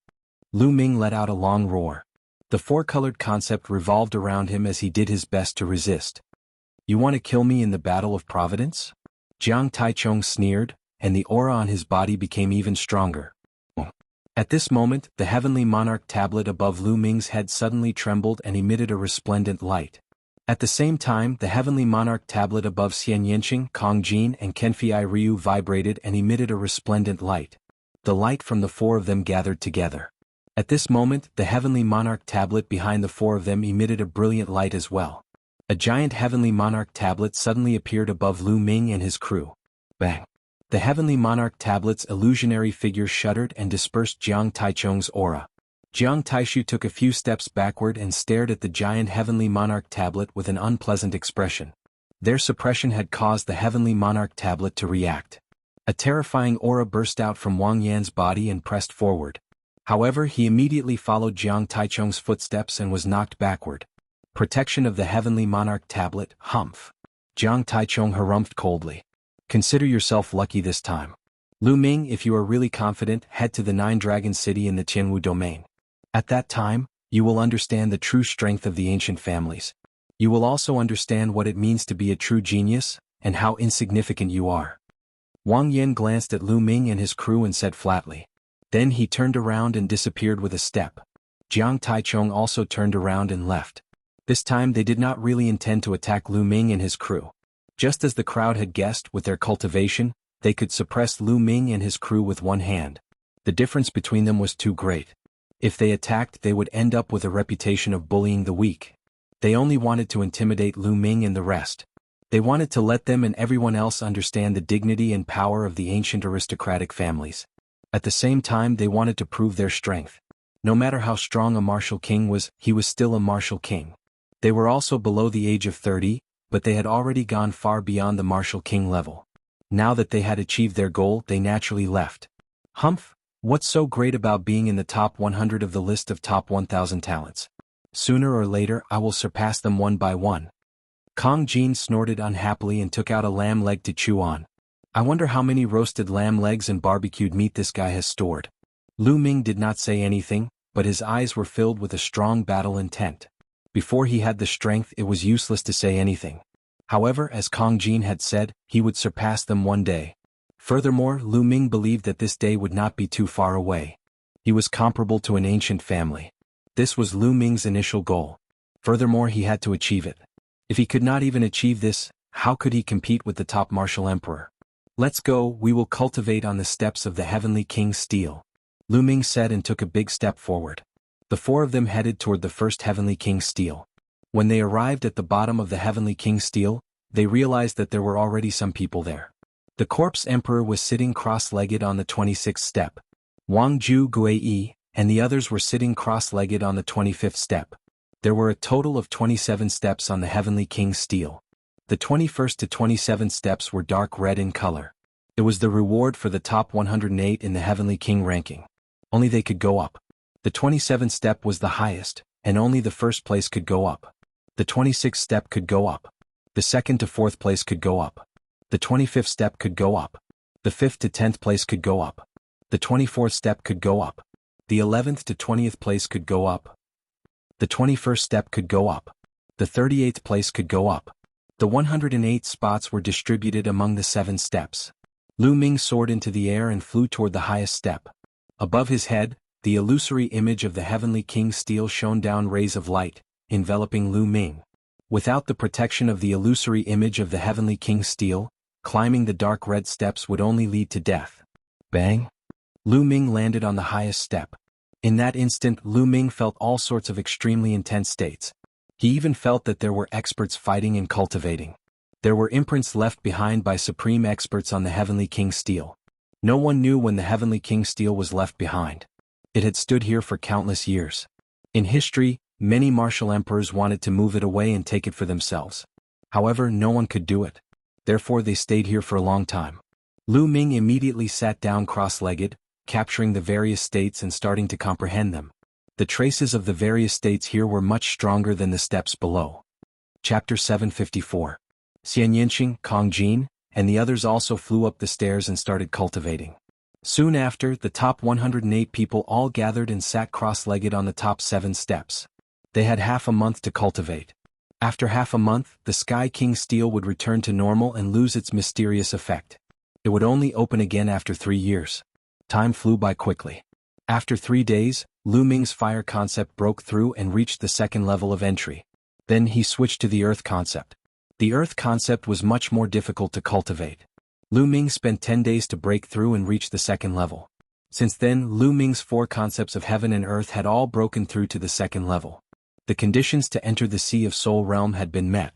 Lu Ming let out a long roar. The four-colored concept revolved around him as he did his best to resist. You want to kill me in the battle of Providence? Jiang Taichong sneered, and the aura on his body became even stronger. At this moment, the Heavenly Monarch tablet above Lu Ming's head suddenly trembled and emitted a resplendent light. At the same time, the Heavenly Monarch tablet above Xian Yanqing, Kong Jin and Kenfei Ryu vibrated and emitted a resplendent light. the light from the four of them gathered together. At this moment, the heavenly monarch tablet behind the four of them emitted a brilliant light as well. A giant heavenly monarch tablet suddenly appeared above Lu Ming and his crew. Bang! The heavenly monarch tablet's illusionary figure shuddered and dispersed Jiang Taichung's aura. Jiang Taishu took a few steps backward and stared at the giant heavenly monarch tablet with an unpleasant expression. Their suppression had caused the heavenly monarch tablet to react. A terrifying aura burst out from Wang Yan's body and pressed forward. However, he immediately followed Jiang Taichung's footsteps and was knocked backward. Protection of the heavenly monarch tablet, humph. Jiang Taichung harumphed coldly. Consider yourself lucky this time. Lu Ming, if you are really confident, head to the Nine Dragon City in the Tianwu domain. At that time, you will understand the true strength of the ancient families. You will also understand what it means to be a true genius, and how insignificant you are. Wang Yan glanced at Lu Ming and his crew and said flatly. Then he turned around and disappeared with a step. Jiang Taichung also turned around and left. This time they did not really intend to attack Lu Ming and his crew. Just as the crowd had guessed, with their cultivation, they could suppress Lu Ming and his crew with one hand. The difference between them was too great. If they attacked, they would end up with a reputation of bullying the weak. They only wanted to intimidate Lu Ming and the rest. They wanted to let them and everyone else understand the dignity and power of the ancient aristocratic families. At the same time, they wanted to prove their strength. No matter how strong a martial king was, he was still a martial king. They were also below the age of 30, but they had already gone far beyond the martial king level. Now that they had achieved their goal, they naturally left. Humph, what's so great about being in the top 100 of the list of top 1,000 talents? Sooner or later, I will surpass them one by one. Kong Jin snorted unhappily and took out a lamb leg to chew on. I wonder how many roasted lamb legs and barbecued meat this guy has stored. Lu Ming did not say anything, but his eyes were filled with a strong battle intent. Before he had the strength, it was useless to say anything. However, as Kong Jin had said, he would surpass them one day. Furthermore, Lu Ming believed that this day would not be too far away. He was comparable to an ancient family. This was Lu Ming's initial goal. Furthermore, he had to achieve it. If he could not even achieve this, how could he compete with the top martial emperor? Let's go, we will cultivate on the steps of the Heavenly King's steel. Lu Ming said and took a big step forward. The four of them headed toward the first Heavenly King's steel. When they arrived at the bottom of the Heavenly King's steel, they realized that there were already some people there. The corpse emperor was sitting cross-legged on the 26th step. Wang Ju Guiyi and the others were sitting cross-legged on the 25th step. There were a total of 27 steps on the Heavenly King's steel. The 21st to 27th steps were dark red in color. It was the reward for the top 108 in the Heavenly King ranking. Only they could go up. The 27th step was the highest, and only the first place could go up. The 26th step could go up. The second to fourth place could go up. The 25th step could go up. The 5th to 10th place could go up. The 24th step could go up. The 11th to 20th place could go up. The 21st step could go up. The 38th place could go up. The 108 spots were distributed among the 7 steps. Lu Ming soared into the air and flew toward the highest step. Above his head, the illusory image of the Heavenly King's steel shone down rays of light, enveloping Lu Ming. Without the protection of the illusory image of the Heavenly King's steel, climbing the dark red steps would only lead to death. Bang! Lu Ming landed on the highest step. In that instant, Lu Ming felt all sorts of extremely intense states. He even felt that there were experts fighting and cultivating. There were imprints left behind by supreme experts on the Heavenly King's steel. No one knew when the Heavenly King's steel was left behind. It had stood here for countless years. In history, many martial emperors wanted to move it away and take it for themselves. However, no one could do it. Therefore they stayed here for a long time. Lu Ming immediately sat down cross-legged, capturing the various states and starting to comprehend them. The traces of the various states here were much stronger than the steps below. Chapter 754. Xian Yinqing, Kong Jin, and the others also flew up the stairs and started cultivating. Soon after, the top 108 people all gathered and sat cross-legged on the top 7 steps. They had half a month to cultivate. After half a month, the Sky King's steel would return to normal and lose its mysterious effect. It would only open again after 3 years. Time flew by quickly. After 3 days, Lu Ming's fire concept broke through and reached the second level of entry. Then he switched to the earth concept. The earth concept was much more difficult to cultivate. Lu Ming spent 10 days to break through and reach the second level. Since then, Lu Ming's 4 concepts of heaven and earth had all broken through to the second level. The conditions to enter the Sea of Soul realm had been met.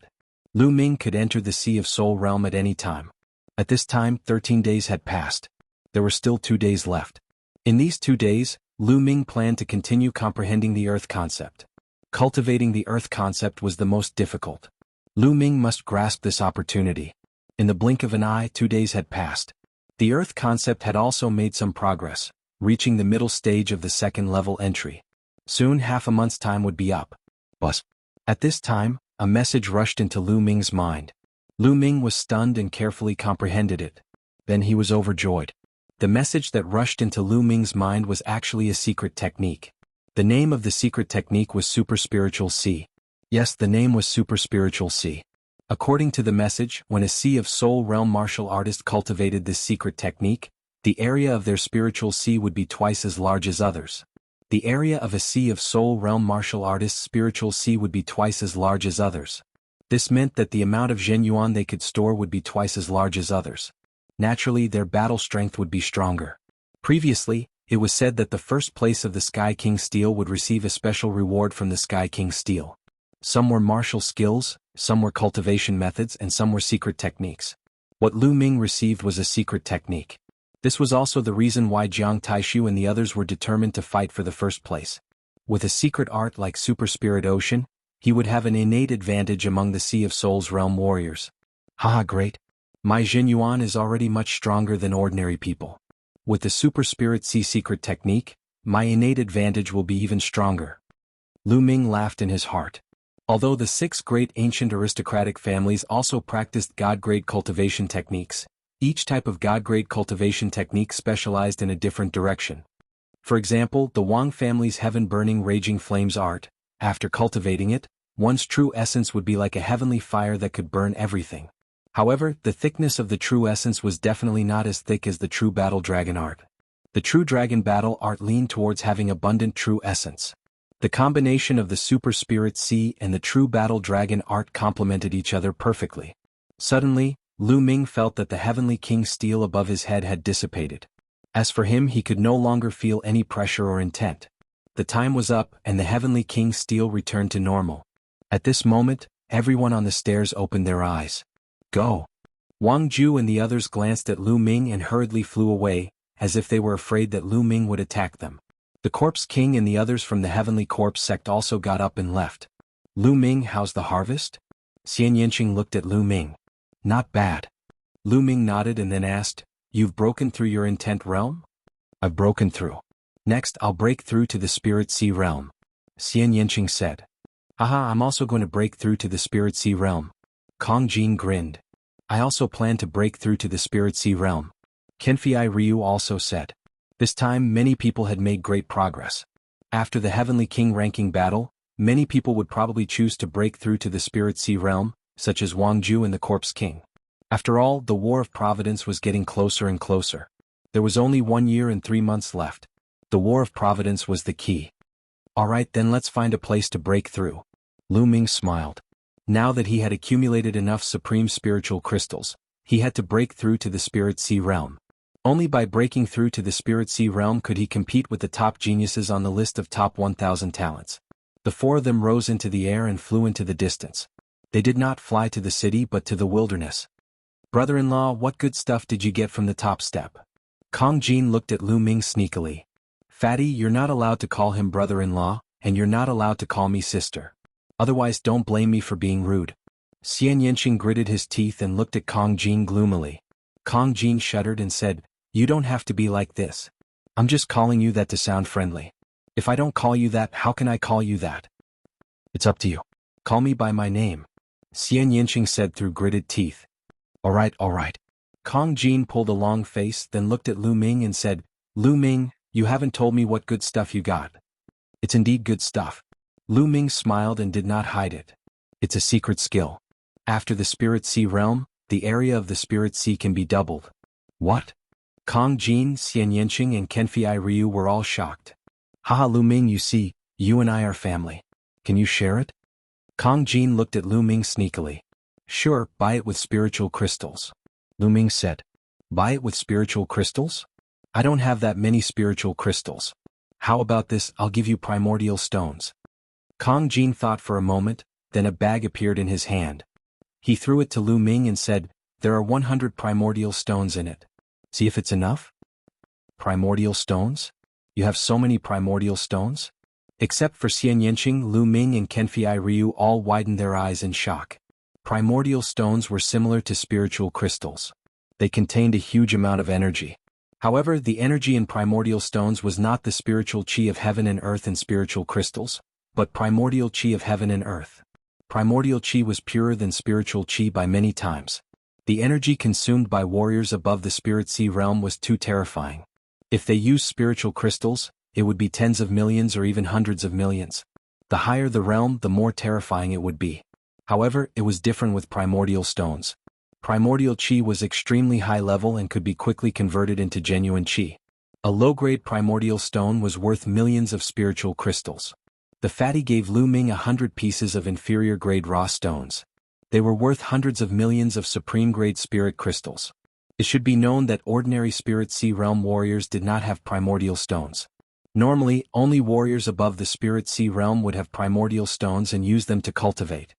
Lu Ming could enter the Sea of Soul realm at any time. At this time, 13 days had passed. There were still 2 days left. In these 2 days, Lu Ming planned to continue comprehending the earth concept. Cultivating the earth concept was the most difficult. Lu Ming must grasp this opportunity. In the blink of an eye, 2 days had passed. The earth concept had also made some progress, reaching the middle stage of the second level entry. Soon half a month's time would be up. But at this time, a message rushed into Lu Ming's mind. Lu Ming was stunned and carefully comprehended it. Then he was overjoyed. The message that rushed into Lu Ming's mind was actually a secret technique. The name of the secret technique was Super Spiritual Sea. Yes, the name was Super Spiritual Sea. According to the message, when a Sea of Soul realm martial artist cultivated this secret technique, the area of their spiritual sea would be twice as large as others. The area of a Sea of Soul realm martial artist's spiritual sea would be twice as large as others. This meant that the amount of Zhenyuan they could store would be twice as large as others. Naturally, their battle strength would be stronger. Previously, it was said that the first place of the Sky King Steel would receive a special reward from the Sky King Steel. Some were martial skills, some were cultivation methods, and some were secret techniques. What Lu Ming received was a secret technique. This was also the reason why Jiang Taishu and the others were determined to fight for the first place. With a secret art like Super Spirit Ocean, he would have an innate advantage among the Sea of Souls realm warriors. Haha, great. My Zhenyuan is already much stronger than ordinary people. With the Super Spirit Sea secret technique, my innate advantage will be even stronger. Lu Ming laughed in his heart. Although the 6 great ancient aristocratic families also practiced God-grade cultivation techniques, each type of God-grade cultivation technique specialized in a different direction. For example, the Wang family's heaven-burning raging flames art, after cultivating it, one's true essence would be like a heavenly fire that could burn everything. However, the thickness of the true essence was definitely not as thick as the true battle dragon art. The true dragon battle art leaned towards having abundant true essence. The combination of the Super Spirit Sea and the true battle dragon art complemented each other perfectly. Suddenly, Lu Ming felt that the heavenly king steel above his head had dissipated. As for him, he could no longer feel any pressure or intent. The time was up and the heavenly king steel returned to normal. At this moment, everyone on the stairs opened their eyes. Go! Wang Ju and the others glanced at Lu Ming and hurriedly flew away, as if they were afraid that Lu Ming would attack them. The Corpse King and the others from the Heavenly Corpse sect also got up and left. Lu Ming, how's the harvest? Xian Yanqing looked at Lu Ming. Not bad. Lu Ming nodded and then asked, You've broken through your intent realm? I've broken through. Next I'll break through to the Spirit Sea realm. Xian Yanqing said. Haha, I'm also going to break through to the Spirit Sea realm. Kong Jin grinned. I also plan to break through to the Spirit Sea realm. Kenfei Ryu also said. This time many people had made great progress. After the Heavenly King ranking battle, many people would probably choose to break through to the Spirit Sea realm, such as Wang Ju and the Corpse King. After all, the War of Providence was getting closer and closer. There was only 1 year and 3 months left. The War of Providence was the key. Alright, then let's find a place to break through. Lu Ming smiled. Now that he had accumulated enough supreme spiritual crystals, he had to break through to the Spirit Sea realm. Only by breaking through to the Spirit Sea realm could he compete with the top geniuses on the list of top 1,000 talents. The 4 of them rose into the air and flew into the distance. They did not fly to the city but to the wilderness. Brother-in-law, what good stuff did you get from the top step? Kong Jin looked at Lu Ming sneakily. Fatty, you're not allowed to call him brother-in-law, and you're not allowed to call me sister. Otherwise don't blame me for being rude. Xian Yanqing gritted his teeth and looked at Kong Jin gloomily. Kong Jin shuddered and said, You don't have to be like this. I'm just calling you that to sound friendly. If I don't call you that, how can I call you that? It's up to you. Call me by my name. Xian Yanqing said through gritted teeth. Alright. Kong Jin pulled a long face, then looked at Lu Ming and said, Lu Ming, you haven't told me what good stuff you got. It's indeed good stuff. Lu Ming smiled and did not hide it. It's a secret skill. After the Spirit Sea realm, the area of the Spirit Sea can be doubled. What? Kong Jin, Xian Yanqing and Kenfei Ryu were all shocked. Haha, Lu Ming, you see, you and I are family. Can you share it? Kong Jin looked at Lu Ming sneakily. Sure, buy it with spiritual crystals. Lu Ming said. Buy it with spiritual crystals? I don't have that many spiritual crystals. How about this, I'll give you primordial stones. Kong Jin thought for a moment, then a bag appeared in his hand. He threw it to Lu Ming and said, there are 100 primordial stones in it. See if it's enough? Primordial stones? You have so many primordial stones? Except for Xian Yanqing, Lu Ming and Kenfei Ryu all widened their eyes in shock. Primordial stones were similar to spiritual crystals. They contained a huge amount of energy. However, the energy in primordial stones was not the spiritual chi of heaven and earth in spiritual crystals, but primordial chi of heaven and earth. Primordial chi was purer than spiritual chi by many times. The energy consumed by warriors above the spirit sea realm was too terrifying. If they used spiritual crystals, it would be tens of millions or even hundreds of millions. The higher the realm, the more terrifying it would be. However, it was different with primordial stones. Primordial chi was extremely high level and could be quickly converted into genuine chi. A low-grade primordial stone was worth millions of spiritual crystals. The fatty gave Lu Ming 100 pieces of inferior-grade raw stones. They were worth hundreds of millions of supreme-grade spirit crystals. It should be known that ordinary spirit sea realm warriors did not have primordial stones. Normally, only warriors above the spirit sea realm would have primordial stones and use them to cultivate.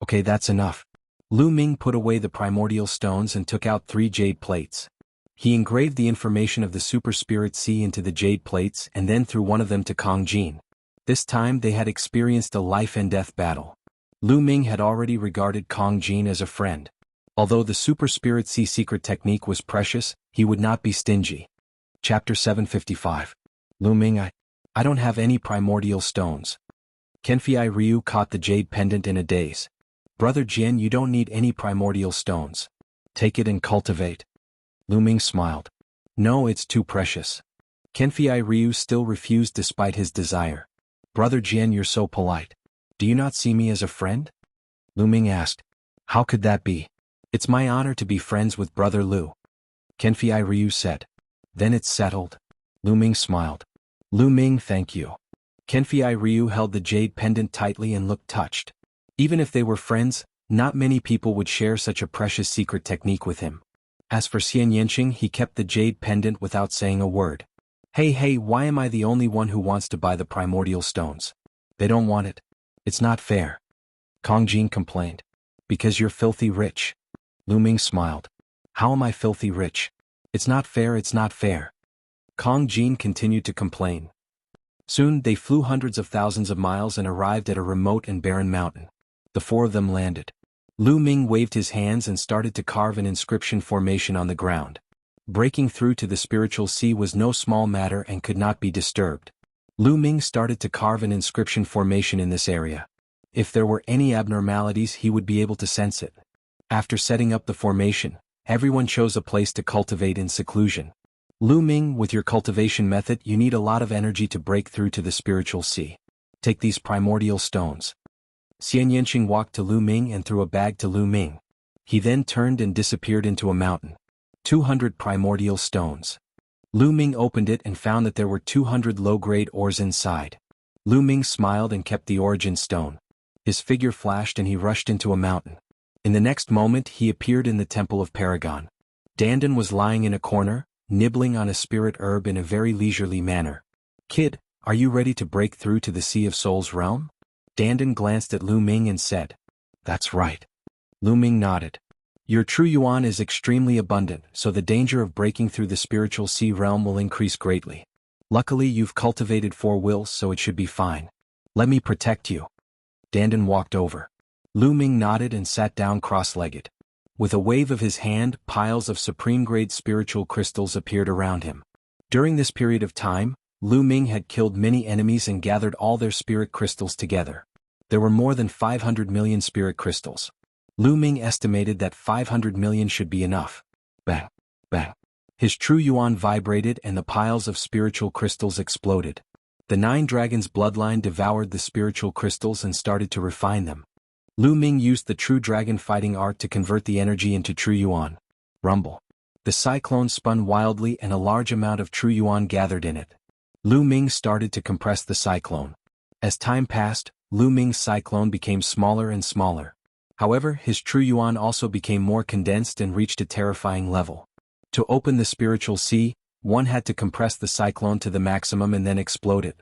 Okay, that's enough. Lu Ming put away the primordial stones and took out 3 jade plates. He engraved the information of the super spirit sea into the jade plates and then threw one of them to Kong Jin. This time they had experienced a life and death battle. Lu Ming had already regarded Kong Jin as a friend. Although the super spirit sea secret technique was precious, he would not be stingy. Chapter 755. Lu Ming, I don't have any primordial stones. Kenfei Ryu caught the jade pendant in a daze. Brother Jian, you don't need any primordial stones. Take it and cultivate. Lu Ming smiled. No, it's too precious. Kenfei Ryu still refused despite his desire. Brother Jian, you're so polite. Do you not see me as a friend? Lu Ming asked. How could that be? It's my honor to be friends with Brother Lu. Kenfei Ryu said. Then it's settled. Lu Ming smiled. Lu Ming, thank you. Kenfei Ryu held the jade pendant tightly and looked touched. Even if they were friends, not many people would share such a precious secret technique with him. As for Xian Yanqing, he kept the jade pendant without saying a word. Hey, why am I the only one who wants to buy the primordial stones? They don't want it. It's not fair. Kong Jin complained. Because you're filthy rich. Lu Ming smiled. How am I filthy rich? It's not fair, it's not fair. Kong Jin continued to complain. Soon they flew hundreds of thousands of miles and arrived at a remote and barren mountain. The 4 of them landed. Lu Ming waved his hands and started to carve an inscription formation on the ground. Breaking through to the spiritual sea was no small matter and could not be disturbed. Lu Ming started to carve an inscription formation in this area. If there were any abnormalities, he would be able to sense it. After setting up the formation, everyone chose a place to cultivate in seclusion. Lu Ming, with your cultivation method, you need a lot of energy to break through to the spiritual sea. Take these primordial stones. Xian Yanqing walked to Lu Ming and threw a bag to Lu Ming. He then turned and disappeared into a mountain. 200 primordial stones. Lu Ming opened it and found that there were 200 low-grade ores inside. Lu Ming smiled and kept the origin stone. His figure flashed and he rushed into a mountain. In the next moment he appeared in the Temple of Paragon. Dandan was lying in a corner, nibbling on a spirit herb in a very leisurely manner. Kid, are you ready to break through to the Sea of Souls realm? Dandan glanced at Lu Ming and said. That's right. Lu Ming nodded. Your true yuan is extremely abundant, so the danger of breaking through the spiritual sea realm will increase greatly. Luckily you've cultivated 4 wills, so it should be fine. Let me protect you. Dandan walked over. Lu Ming nodded and sat down cross-legged. With a wave of his hand, piles of supreme-grade spiritual crystals appeared around him. During this period of time, Lu Ming had killed many enemies and gathered all their spirit crystals together. There were more than 500 million spirit crystals. Lu Ming estimated that 500 million should be enough. Bang, bang. His true yuan vibrated and the piles of spiritual crystals exploded. The 9 dragons' bloodline devoured the spiritual crystals and started to refine them. Lu Ming used the true dragon fighting art to convert the energy into true yuan. Rumble. The cyclone spun wildly and a large amount of true yuan gathered in it. Lu Ming started to compress the cyclone. As time passed, Lu Ming's cyclone became smaller and smaller. However, his true yuan also became more condensed and reached a terrifying level. To open the spiritual sea, one had to compress the cyclone to the maximum and then explode it.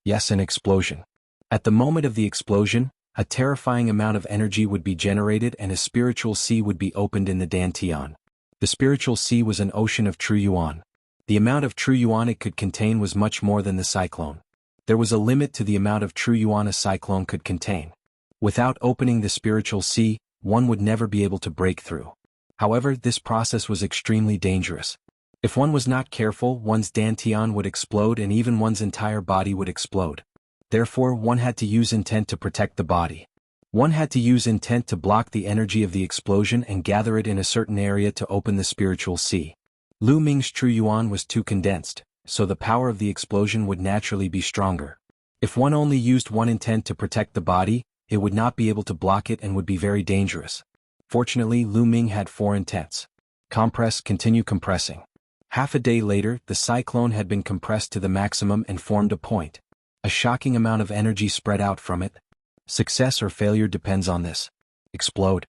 Yes, an explosion. At the moment of the explosion, a terrifying amount of energy would be generated and a spiritual sea would be opened in the Dantian. The spiritual sea was an ocean of true yuan. The amount of true yuan it could contain was much more than the cyclone. There was a limit to the amount of true yuan a cyclone could contain. Without opening the spiritual sea, one would never be able to break through. However, this process was extremely dangerous. If one was not careful, one's Dantian would explode and even one's entire body would explode. Therefore, one had to use intent to protect the body. One had to use intent to block the energy of the explosion and gather it in a certain area to open the spiritual sea. Lu Ming's true yuan was too condensed, so the power of the explosion would naturally be stronger. If one only used one intent to protect the body, it would not be able to block it and would be very dangerous. Fortunately, Lu Ming had 4 intents. Compress, continue compressing. Half a day later, the cyclone had been compressed to the maximum and formed a point. A shocking amount of energy spread out from it. Success or failure depends on this. Explode.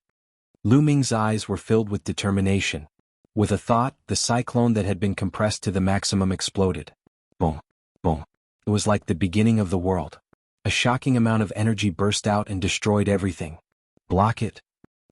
Lu Ming's eyes were filled with determination. With a thought, the cyclone that had been compressed to the maximum exploded. Boom. Boom. It was like the beginning of the world. A shocking amount of energy burst out and destroyed everything. Block it.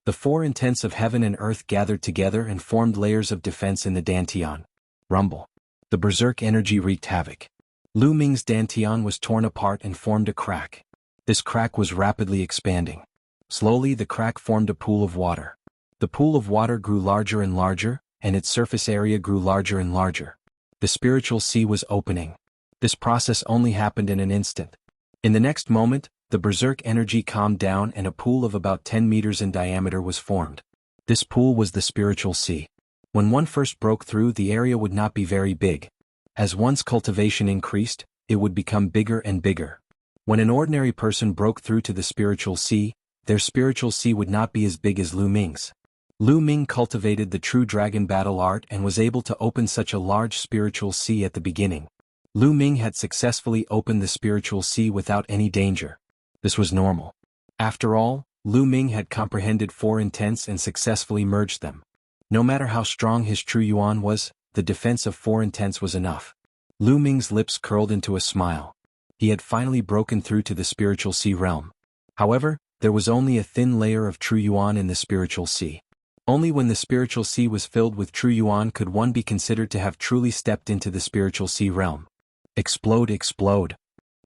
The 4 intents of heaven and earth gathered together and formed layers of defense in the Dantian. Rumble. The berserk energy wreaked havoc. Lu Ming's Dantian was torn apart and formed a crack. This crack was rapidly expanding. Slowly the crack formed a pool of water. The pool of water grew larger and larger, and its surface area grew larger and larger. The spiritual sea was opening. This process only happened in an instant. In the next moment, the berserk energy calmed down and a pool of about 10 meters in diameter was formed. This pool was the spiritual sea. When one first broke through, the area would not be very big. As one's cultivation increased, it would become bigger and bigger. When an ordinary person broke through to the spiritual sea, their spiritual sea would not be as big as Lu Ming's. Lu Ming cultivated the true dragon battle art and was able to open such a large spiritual sea at the beginning. Lu Ming had successfully opened the spiritual sea without any danger. This was normal. After all, Lu Ming had comprehended 4 intents and successfully merged them. No matter how strong his true yuan was, the defense of 4 intents was enough. Lu Ming's lips curled into a smile. He had finally broken through to the spiritual sea realm. However, there was only a thin layer of true yuan in the spiritual sea. Only when the spiritual sea was filled with true yuan could one be considered to have truly stepped into the spiritual sea realm. Explode, explode.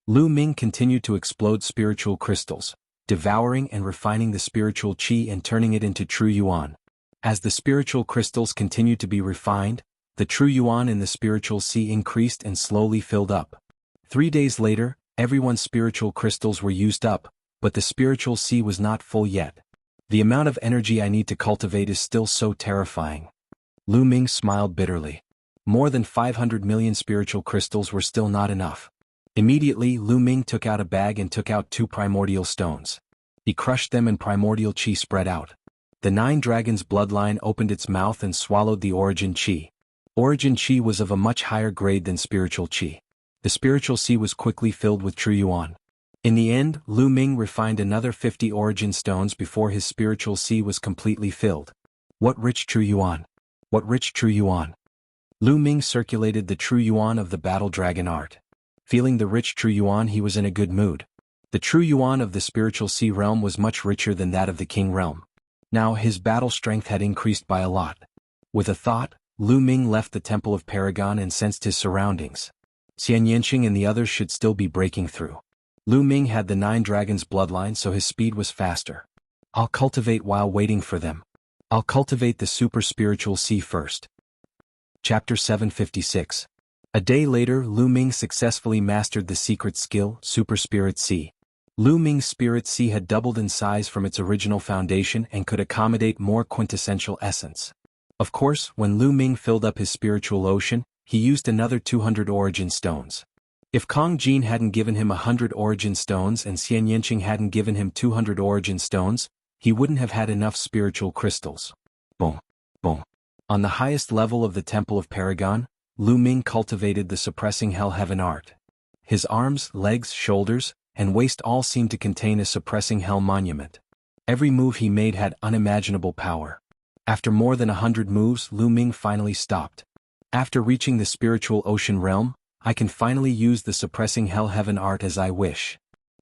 Lu Ming continued to explode spiritual crystals, devouring and refining the spiritual qi and turning it into true yuan. As the spiritual crystals continued to be refined, the true yuan in the spiritual sea increased and slowly filled up. 3 days later, everyone's spiritual crystals were used up, but the spiritual sea was not full yet. The amount of energy I need to cultivate is still so terrifying. Lu Ming smiled bitterly. More than 500 million spiritual crystals were still not enough. Immediately, Lu Ming took out a bag and took out 2 primordial stones. He crushed them and primordial qi spread out. The 9 dragons' bloodline opened its mouth and swallowed the origin qi. Origin qi was of a much higher grade than spiritual qi. The spiritual sea was quickly filled with true yuan. In the end, Lu Ming refined another 50 origin stones before his spiritual sea was completely filled. What rich true yuan! What rich true yuan! Lu Ming circulated the true yuan of the battle dragon art. Feeling the rich true yuan, he was in a good mood. The true yuan of the spiritual sea realm was much richer than that of the king realm. Now his battle strength had increased by a lot. With a thought, Lu Ming left the Temple of Paragon and sensed his surroundings. Xian Yanqing and the others should still be breaking through. Lu Ming had the 9 dragons' bloodline, so his speed was faster. I'll cultivate while waiting for them. I'll cultivate the super spiritual sea first. Chapter 756. A day later, Lu Ming successfully mastered the secret skill, Super Spirit Sea. Lu Ming's Spirit Sea had doubled in size from its original foundation and could accommodate more quintessential essence. Of course, when Lu Ming filled up his spiritual ocean, he used another 200 origin stones. If Kong Jin hadn't given him 100 origin stones and Xian Yanqing hadn't given him 200 origin stones, he wouldn't have had enough spiritual crystals. Boom. Boom. On the highest level of the Temple of Paragon, Lu Ming cultivated the suppressing hell heaven art. His arms, legs, shoulders, and waist all seemed to contain a suppressing hell monument. Every move he made had unimaginable power. After more than 100 moves, Lu Ming finally stopped. After reaching the spiritual ocean realm, I can finally use the suppressing hell-heaven art as I wish.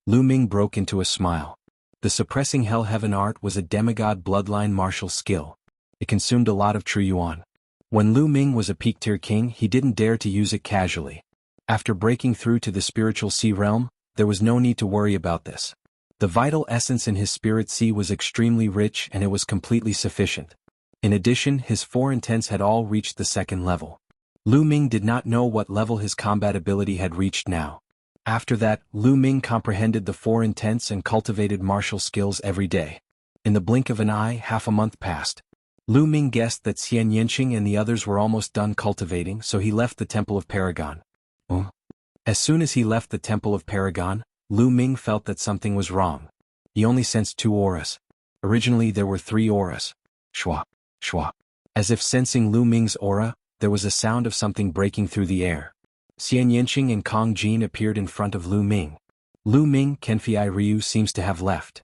Lu Ming broke into a smile. The suppressing hell-heaven art was a demigod bloodline martial skill. It consumed a lot of true yuan. When Lu Ming was a peak-tier king, he didn't dare to use it casually. After breaking through to the spiritual sea realm, there was no need to worry about this. The vital essence in his spirit sea was extremely rich and it was completely sufficient. In addition, his four intents had all reached the second level. Lu Ming did not know what level his combat ability had reached now. After that, Lu Ming comprehended the four intents and cultivated martial skills every day. In the blink of an eye, half a month passed. Lu Ming guessed that Xian Yinqing and the others were almost done cultivating, so he left the Temple of Paragon. As soon as he left the Temple of Paragon, Lu Ming felt that something was wrong. He only sensed 2 auras. Originally there were 3 auras. Shwa, shwa. As if sensing Lu Ming's aura, there was a sound of something breaking through the air. Xian Yinqing and Kong Jin appeared in front of Lu Ming. Lu Ming, Kenfei Ryu seems to have left.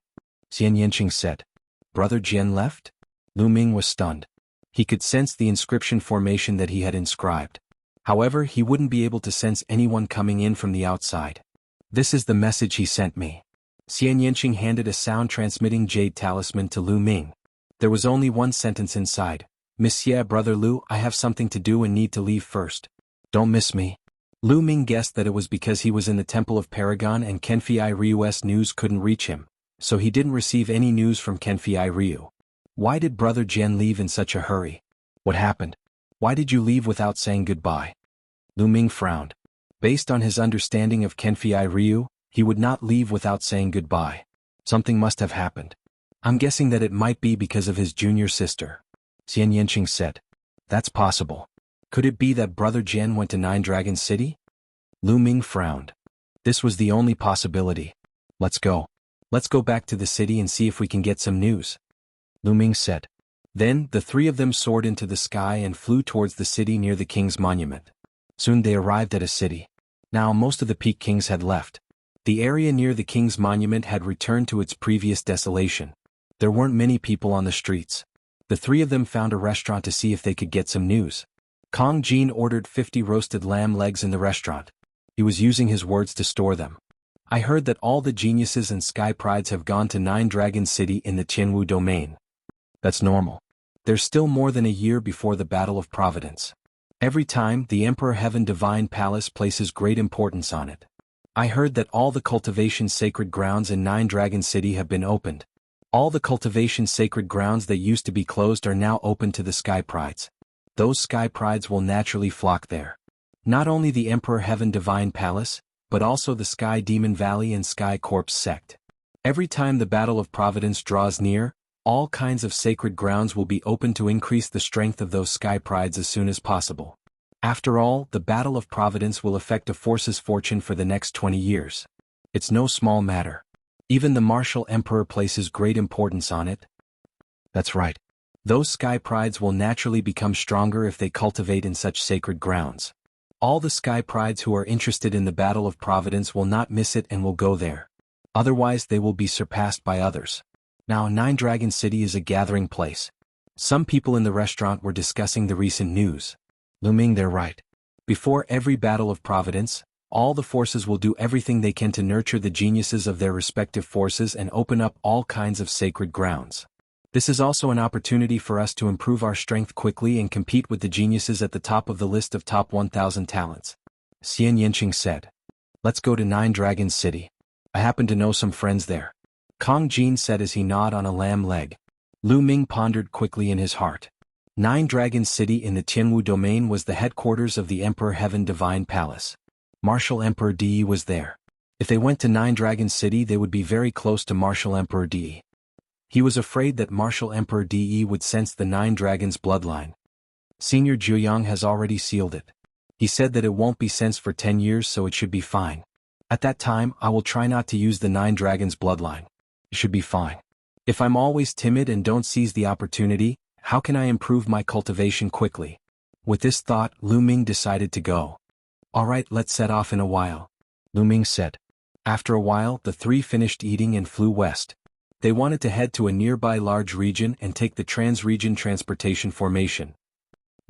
Xian Yinqing said. Brother Jian left? Lu Ming was stunned. He could sense the inscription formation that he had inscribed. However, he wouldn't be able to sense anyone coming in from the outside. This is the message he sent me. Xian Yinqing handed a sound-transmitting jade talisman to Lu Ming. There was only one sentence inside. Monsieur Brother Lu, I have something to do and need to leave first. Don't miss me. Lu Ming guessed that it was because he was in the Temple of Paragon and Kenfei Ryu's news couldn't reach him, so he didn't receive any news from Kenfei Ryu. Why did Brother Jian leave in such a hurry? What happened? Why did you leave without saying goodbye? Lu Ming frowned. Based on his understanding of Kenfei Ryu, he would not leave without saying goodbye. Something must have happened. I'm guessing that it might be because of his junior sister. Xian Yinqing said. That's possible. Could it be that Brother Jian went to Nine Dragon City? Lu Ming frowned. This was the only possibility. Let's go. Let's go back to the city and see if we can get some news. Lu Ming said. Then, the 3 of them soared into the sky and flew towards the city near the king's monument. Soon they arrived at a city. Now most of the peak kings had left. The area near the king's monument had returned to its previous desolation. There weren't many people on the streets. The 3 of them found a restaurant to see if they could get some news. Kong Jin ordered 50 roasted lamb legs in the restaurant. He was using his words to store them. I heard that all the geniuses and sky prides have gone to Nine Dragon City in the Tianwu domain. That's normal. There's still more than a year before the Battle of Providence. Every time, the Emperor Heaven Divine Palace places great importance on it. I heard that all the cultivation sacred grounds in Nine Dragon City have been opened. All the cultivation sacred grounds that used to be closed are now open to the sky prides. Those sky prides will naturally flock there. Not only the Emperor Heaven Divine Palace, but also the Sky Demon Valley and Sky Corpse sect. Every time the Battle of Providence draws near, all kinds of sacred grounds will be open to increase the strength of those sky prides as soon as possible. After all, the Battle of Providence will affect a force's fortune for the next 20 years. It's no small matter. Even the martial emperor places great importance on it. That's right. Those sky prides will naturally become stronger if they cultivate in such sacred grounds. All the sky prides who are interested in the Battle of Providence will not miss it and will go there. Otherwise they will be surpassed by others. Now Nine Dragon City is a gathering place. Some people in the restaurant were discussing the recent news. Lu Ming, they're right. Before every Battle of Providence, all the forces will do everything they can to nurture the geniuses of their respective forces and open up all kinds of sacred grounds. This is also an opportunity for us to improve our strength quickly and compete with the geniuses at the top of the list of top 1,000 talents. Xian Yinqing said. Let's go to Nine Dragon City. I happen to know some friends there. Kong Jin said as he gnawed on a lamb leg. Lu Ming pondered quickly in his heart. Nine Dragon City in the Tianwu domain was the headquarters of the Emperor Heaven Divine Palace. Martial Emperor Di was there. If they went to Nine Dragon City they would be very close to Martial Emperor Di. He was afraid that Martial Emperor Di would sense the Nine Dragons' bloodline. Senior Jiuyang has already sealed it. He said that it won't be sensed for 10 years so it should be fine. At that time I will try not to use the Nine Dragons' bloodline. It should be fine. If I'm always timid and don't seize the opportunity, how can I improve my cultivation quickly? With this thought, Lu Ming decided to go. Alright, let's set off in a while, Lu Ming said. After a while, the 3 finished eating and flew west. They wanted to head to a nearby large region and take the trans-region transportation formation.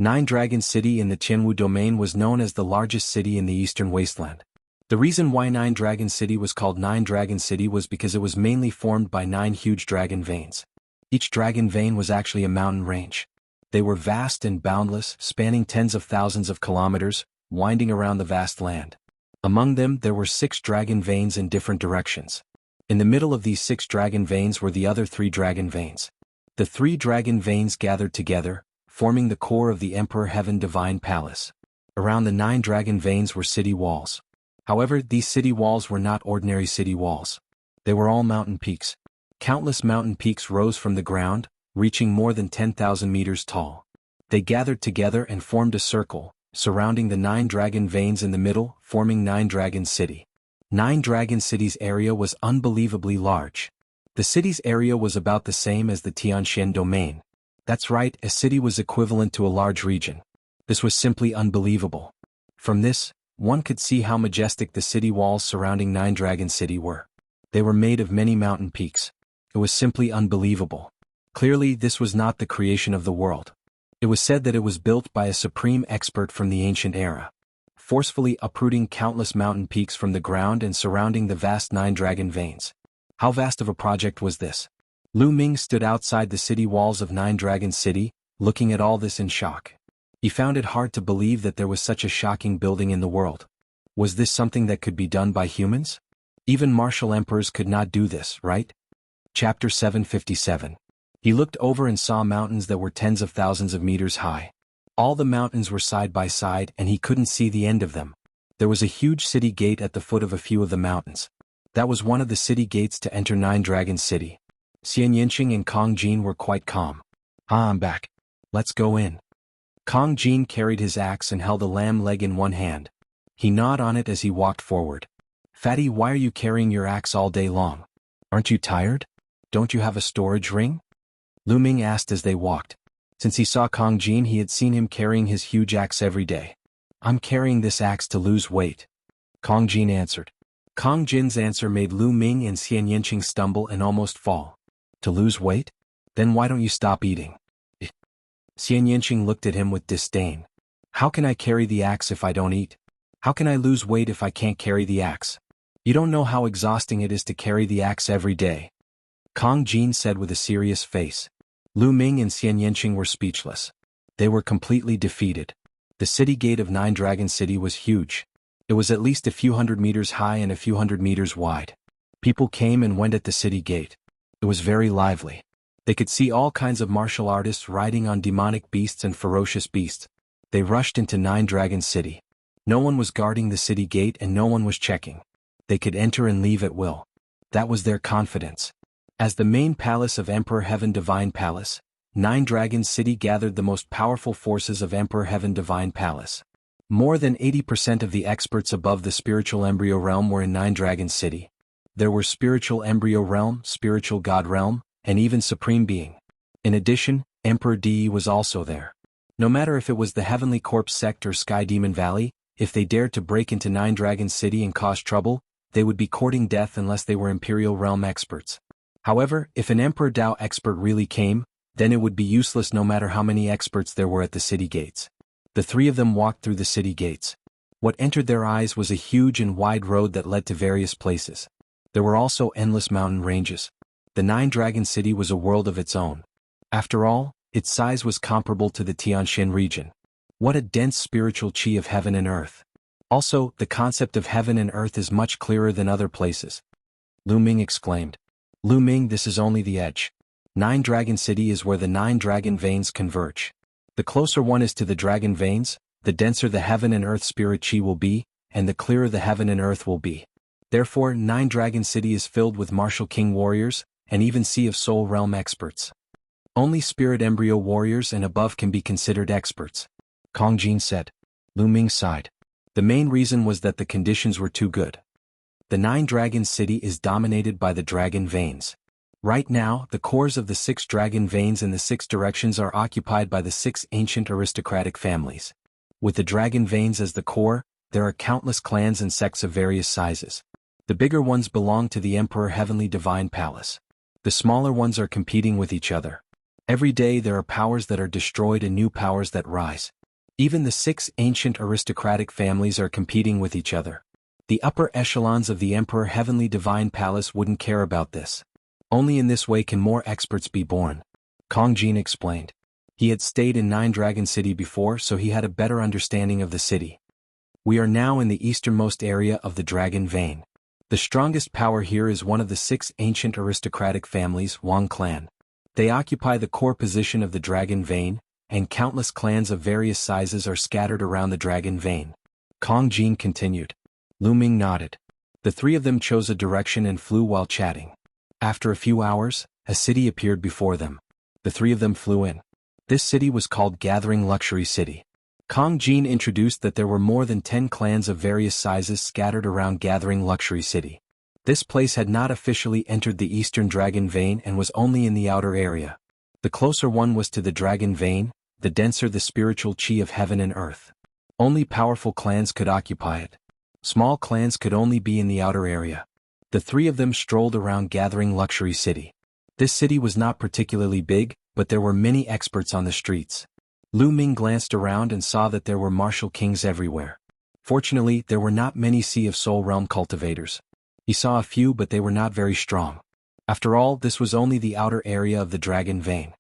Nine Dragon City in the Tianwu domain was known as the largest city in the eastern wasteland. The reason why Nine Dragon City was called Nine Dragon City was because it was mainly formed by 9 huge dragon veins. Each dragon vein was actually a mountain range. They were vast and boundless, spanning tens of thousands of kilometers, winding around the vast land. Among them there were 6 dragon veins in different directions. In the middle of these 6 dragon veins were the other 3 dragon veins. The 3 dragon veins gathered together, forming the core of the Emperor Heaven Divine Palace. Around the 9 dragon veins were city walls. However, these city walls were not ordinary city walls. They were all mountain peaks. Countless mountain peaks rose from the ground, reaching more than 10,000 meters tall. They gathered together and formed a circle, surrounding the 9 dragon veins in the middle, forming Nine Dragon City. Nine Dragon City's area was unbelievably large. The city's area was about the same as the Tianxian domain. That's right, a city was equivalent to a large region. This was simply unbelievable. From this, one could see how majestic the city walls surrounding Nine Dragon City were. They were made of many mountain peaks. It was simply unbelievable. Clearly, this was not the creation of the world. It was said that it was built by a supreme expert from the ancient era, forcefully uprooting countless mountain peaks from the ground and surrounding the vast 9 dragon veins. How vast of a project was this? Lu Ming stood outside the city walls of Nine Dragon City, looking at all this in shock. He found it hard to believe that there was such a shocking building in the world. Was this something that could be done by humans? Even martial emperors could not do this, right? Chapter 757. He looked over and saw mountains that were tens of thousands of meters high. All the mountains were side by side and he couldn't see the end of them. There was a huge city gate at the foot of a few of the mountains. That was one of the city gates to enter Nine Dragon City. Xian Yinqing and Kong Jin were quite calm. I'm back. Let's go in. Kong Jin carried his axe and held a lamb leg in one hand. He gnawed on it as he walked forward. Fatty, why are you carrying your axe all day long? Aren't you tired? Don't you have a storage ring? Lu Ming asked as they walked. Since he saw Kong Jin, he had seen him carrying his huge axe every day. I'm carrying this axe to lose weight, Kong Jin answered. Kong Jin's answer made Lu Ming and Xian Yinqing stumble and almost fall. To lose weight? Then why don't you stop eating? Xian Yinqing looked at him with disdain. How can I carry the axe if I don't eat? How can I lose weight if I can't carry the axe? You don't know how exhausting it is to carry the axe every day, Kong Jin said with a serious face. Lu Ming and Xian Yinqing were speechless. They were completely defeated. The city gate of Nine Dragon City was huge. It was at least a few hundred meters high and a few hundred meters wide. People came and went at the city gate. It was very lively. They could see all kinds of martial artists riding on demonic beasts and ferocious beasts. They rushed into Nine Dragon City. No one was guarding the city gate and no one was checking. They could enter and leave at will. That was their confidence. As the main palace of Emperor Heaven Divine Palace, Nine Dragon City gathered the most powerful forces of Emperor Heaven Divine Palace. More than 80% of the experts above the spiritual embryo realm were in Nine Dragon City. There were spiritual embryo realm, spiritual god realm, and even supreme being. In addition, Emperor Di was also there. No matter if it was the Heavenly Corpse sect or Sky Demon Valley, if they dared to break into Nine Dragon City and cause trouble, they would be courting death unless they were Imperial Realm experts. However, if an Emperor Dao expert really came, then it would be useless no matter how many experts there were at the city gates. The 3 of them walked through the city gates. What entered their eyes was a huge and wide road that led to various places. There were also endless mountain ranges. The Nine Dragon City was a world of its own. After all, its size was comparable to the Tianxian region. What a dense spiritual chi of heaven and earth. Also, the concept of heaven and earth is much clearer than other places. Lu Ming exclaimed. Lu Ming, this is only the edge. Nine Dragon City is where the 9 dragon veins converge. The closer one is to the dragon veins, the denser the heaven and earth spirit chi will be, and the clearer the heaven and earth will be. Therefore, Nine Dragon City is filled with martial king warriors, and even Sea of Soul realm experts. Only spirit embryo warriors and above can be considered experts, Kong Jin said. Lu Ming sighed. The main reason was that the conditions were too good. The Nine Dragon City is dominated by the dragon veins. Right now, the cores of the 6 dragon veins in the 6 directions are occupied by the 6 ancient aristocratic families. With the dragon veins as the core, there are countless clans and sects of various sizes. The bigger ones belong to the Emperor Heavenly Divine Palace. The smaller ones are competing with each other. Every day there are powers that are destroyed and new powers that rise. Even the 6 ancient aristocratic families are competing with each other. The upper echelons of the Emperor Heavenly Divine Palace wouldn't care about this. Only in this way can more experts be born. Kong Jin explained. He had stayed in Nine Dragon City before, so he had a better understanding of the city. We are now in the easternmost area of the Dragon Vein. The strongest power here is one of the 6 ancient aristocratic families, Wang clan. They occupy the core position of the Dragon Vein, and countless clans of various sizes are scattered around the Dragon Vein. Kong Jin continued. Lu Ming nodded. The 3 of them chose a direction and flew while chatting. After a few hours, a city appeared before them. The 3 of them flew in. This city was called Gathering Luxury City. Kong Jin introduced that there were more than 10 clans of various sizes scattered around Gathering Luxury City. This place had not officially entered the Eastern Dragon Vein and was only in the outer area. The closer one was to the Dragon Vein, the denser the spiritual chi of heaven and earth. Only powerful clans could occupy it. Small clans could only be in the outer area. The 3 of them strolled around Gathering Luxury City. This city was not particularly big, but there were many experts on the streets. Lu Ming glanced around and saw that there were martial kings everywhere. Fortunately, there were not many Sea of Soul Realm cultivators. He saw a few, but they were not very strong. After all, this was only the outer area of the Dragon Vein.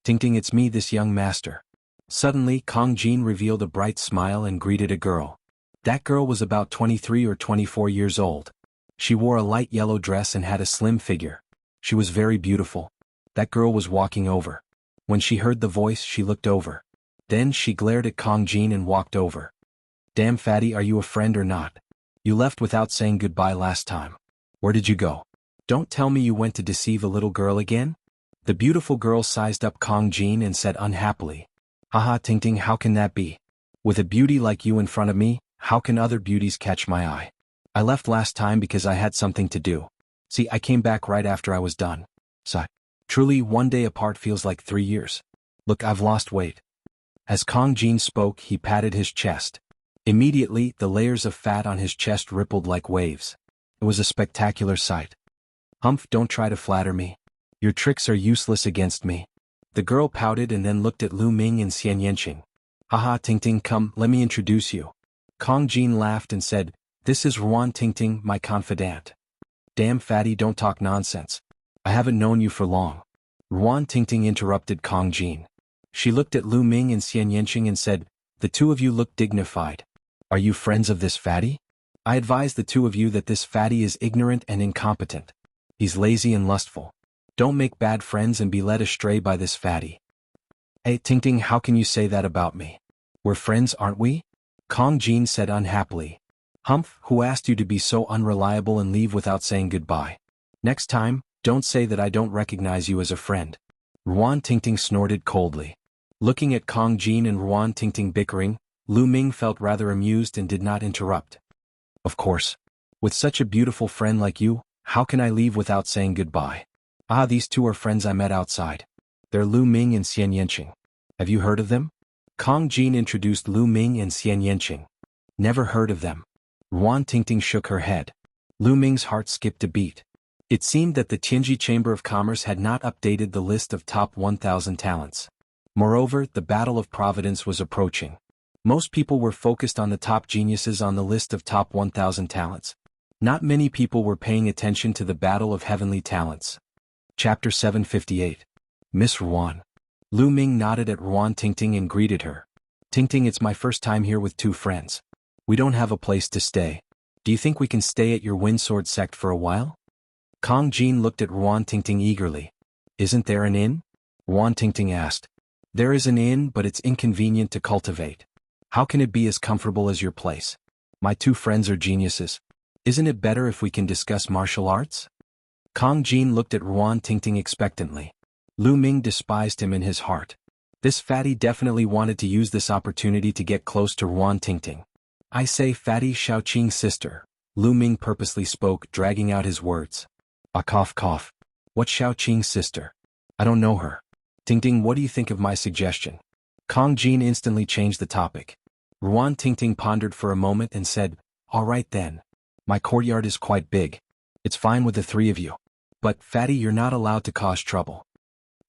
Ting Ting, it's me, this young master. Suddenly, Kong Jin revealed a bright smile and greeted a girl. That girl was about 23 or 24 years old. She wore a light yellow dress and had a slim figure. She was very beautiful. That girl was walking over. When she heard the voice, she looked over. Then she glared at Kong Jin and walked over. Damn fatty, are you a friend or not? You left without saying goodbye last time. Where did you go? Don't tell me you went to deceive a little girl again? The beautiful girl sized up Kong Jin and said unhappily. Haha, Ting Ting, how can that be? With a beauty like you in front of me, how can other beauties catch my eye? I left last time because I had something to do. See, I came back right after I was done. Sigh. Truly, one day apart feels like 3 years. Look, I've lost weight. As Kong Jin spoke, he patted his chest. Immediately, the layers of fat on his chest rippled like waves. It was a spectacular sight. Humph, don't try to flatter me. Your tricks are useless against me. The girl pouted and then looked at Lu Ming and Xian Yanqing. Haha, Ting Ting, come, let me introduce you. Kong Jin laughed and said, This is Ruan Ting Ting, my confidant. Damn fatty, don't talk nonsense. I haven't known you for long. Ruan Ting Ting interrupted Kong Jin. She looked at Lu Ming and Xian Yanqing and said, The 2 of you look dignified. Are you friends of this fatty? I advise the 2 of you that this fatty is ignorant and incompetent. He's lazy and lustful. Don't make bad friends and be led astray by this fatty. Hey, Ting Ting, how can you say that about me? We're friends, aren't we? Kong Jin said unhappily. Humph, who asked you to be so unreliable and leave without saying goodbye? Next time, don't say that I don't recognize you as a friend. Ruan Ting Ting snorted coldly. Looking at Kong Jin and Ruan Ting Ting bickering, Lu Ming felt rather amused and did not interrupt. Of course. With such a beautiful friend like you, how can I leave without saying goodbye? Ah, these 2 are friends I met outside. They're Lu Ming and Xian Yanqing. Have you heard of them? Kong Jin introduced Lu Ming and Xian Yanqing. Never heard of them. Ruan Ting Ting shook her head. Lu Ming's heart skipped a beat. It seemed that the Tianji Chamber of Commerce had not updated the list of top 1,000 talents. Moreover, the Battle of Providence was approaching. Most people were focused on the top geniuses on the list of top 1,000 talents. Not many people were paying attention to the Battle of Heavenly Talents. Chapter 758. Miss Ruan. Lu Ming nodded at Ruan Ting Ting and greeted her. Ting Ting, it's my first time here with 2 friends. We don't have a place to stay. Do you think we can stay at your Windsword sect for a while? Kong Jin looked at Ruan Ting Ting eagerly. Isn't there an inn? Ruan Ting Ting asked. There is an inn, but it's inconvenient to cultivate. How can it be as comfortable as your place? My 2 friends are geniuses. Isn't it better if we can discuss martial arts? Kong Jin looked at Ruan Ting Ting expectantly. Lu Ming despised him in his heart. This fatty definitely wanted to use this opportunity to get close to Ruan Ting Ting. I say, fatty Xiaoqing's sister. Lu Ming purposely spoke, dragging out his words. Ah, cough cough. What Xiaoqing's sister? I don't know her. Ting Ting, what do you think of my suggestion? Kong Jin instantly changed the topic. Ruan Ting Ting pondered for a moment and said, All right then. My courtyard is quite big. It's fine with the 3 of you. But, fatty, you're not allowed to cause trouble.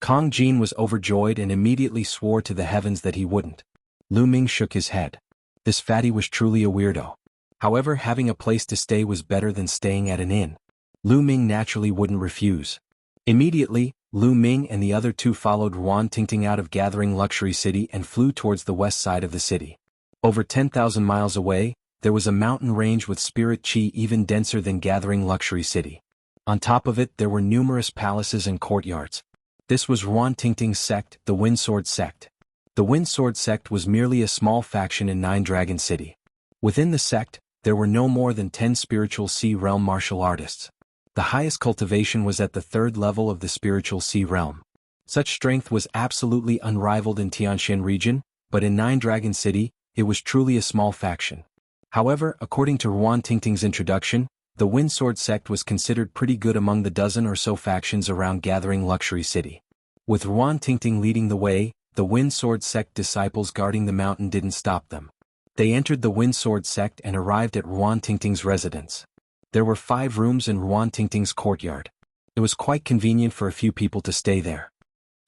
Kong Jin was overjoyed and immediately swore to the heavens that he wouldn't. Lu Ming shook his head. This fatty was truly a weirdo. However, having a place to stay was better than staying at an inn. Lu Ming naturally wouldn't refuse. Immediately, Lu Ming and the other two followed Ruan Tingting out of Gathering Luxury City and flew towards the west side of the city. Over 10,000 miles away, there was a mountain range with spirit chi even denser than Gathering Luxury City. On top of it there were numerous palaces and courtyards. This was Ruan Tingting's sect, the Windsword sect. The Windsword sect was merely a small faction in Nine Dragon City. Within the sect, there were no more than 10 spiritual sea realm martial artists. The highest cultivation was at the 3rd level of the spiritual sea realm. Such strength was absolutely unrivaled in Tianxian region, but in Nine Dragon City, it was truly a small faction. However, according to Ruan Tingting's introduction, the Windsword sect was considered pretty good among the dozen or so factions around Gathering Luxury City. With Ruan Tingting leading the way, the Windsword sect disciples guarding the mountain didn't stop them. They entered the Windsword sect and arrived at Ruan Tingting's residence. There were 5 rooms in Ruan Tingting's courtyard. It was quite convenient for a few people to stay there.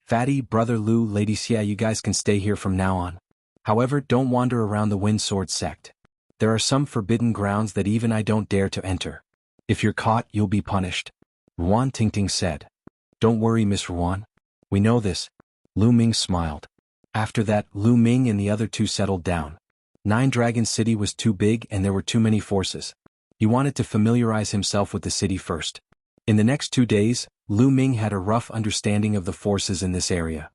Fatty, Brother Lu, Lady Xia, you guys can stay here from now on. However, don't wander around the Windsword sect. There are some forbidden grounds that even I don't dare to enter. If you're caught, you'll be punished. Ruan Tingting said. Don't worry, Miss Ruan. We know this. Lu Ming smiled. After that, Lu Ming and the other two settled down. Nine Dragon City was too big and there were too many forces. He wanted to familiarize himself with the city first. In the next 2 days, Lu Ming had a rough understanding of the forces in this area.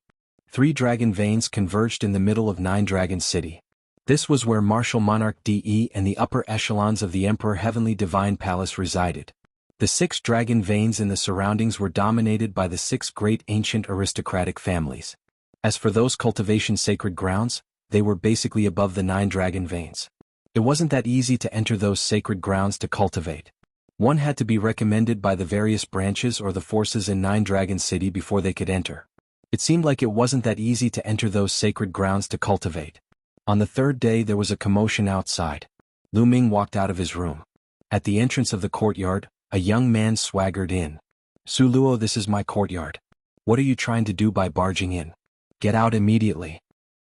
3 dragon veins converged in the middle of Nine Dragon City. This was where Martial Monarch De and the upper echelons of the Emperor Heavenly Divine Palace resided. The 6 dragon veins in the surroundings were dominated by the 6 great ancient aristocratic families. As for those cultivation sacred grounds, they were basically above the 9 dragon veins. It wasn't that easy to enter those sacred grounds to cultivate. One had to be recommended by the various branches or the forces in Nine Dragon City before they could enter. It seemed like it wasn't that easy to enter those sacred grounds to cultivate. On the 3rd day there was a commotion outside. Lu Ming walked out of his room. At the entrance of the courtyard, a young man swaggered in. Su Luo, this is my courtyard. What are you trying to do by barging in? Get out immediately.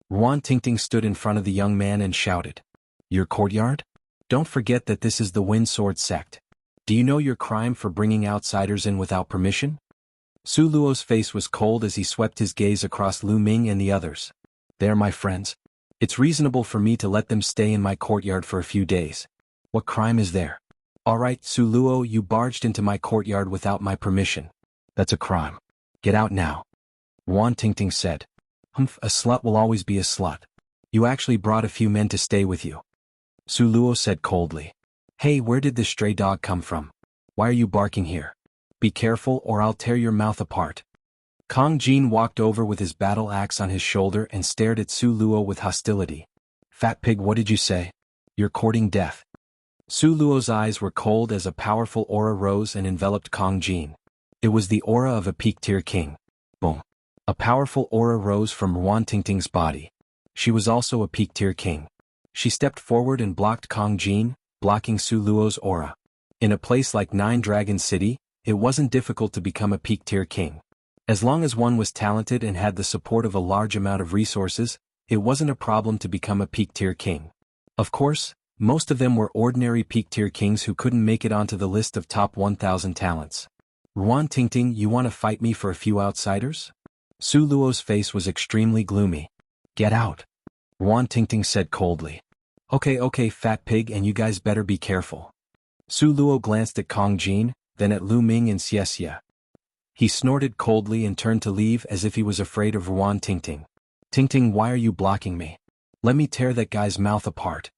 Ruan Tingting stood in front of the young man and shouted. Your courtyard? Don't forget that this is the Windsword sect. Do you know your crime for bringing outsiders in without permission? Su Luo's face was cold as he swept his gaze across Lu Ming and the others. They're my friends. It's reasonable for me to let them stay in my courtyard for a few days. What crime is there? Alright, Su Luo, you barged into my courtyard without my permission. That's a crime. Get out now. Ruan Tingting said. Humph, a slut will always be a slut. You actually brought a few men to stay with you. Su Luo said coldly. Hey, where did this stray dog come from? Why are you barking here? Be careful or I'll tear your mouth apart. Kong Jin walked over with his battle axe on his shoulder and stared at Su Luo with hostility. Fat pig, what did you say? You're courting death. Su Luo's eyes were cold as a powerful aura rose and enveloped Kong Jin. It was the aura of a peak-tier king. Boom. A powerful aura rose from Ruan Tingting's body. She was also a peak-tier king. She stepped forward and blocked Kong Jin, blocking Su Luo's aura. In a place like Nine Dragon City, it wasn't difficult to become a peak-tier king. As long as one was talented and had the support of a large amount of resources, it wasn't a problem to become a peak-tier king. Of course, most of them were ordinary peak-tier kings who couldn't make it onto the list of top 1,000 talents. Ruan Tingting, you want to fight me for a few outsiders? Su Luo's face was extremely gloomy. Get out. Ruan Tingting said coldly. Okay, fat pig, and you guys better be careful. Su Luo glanced at Kong Jin, then at Lu Ming and Xie Xie. He snorted coldly and turned to leave as if he was afraid of Ruan Tingting. Tingting, why are you blocking me? Let me tear that guy's mouth apart.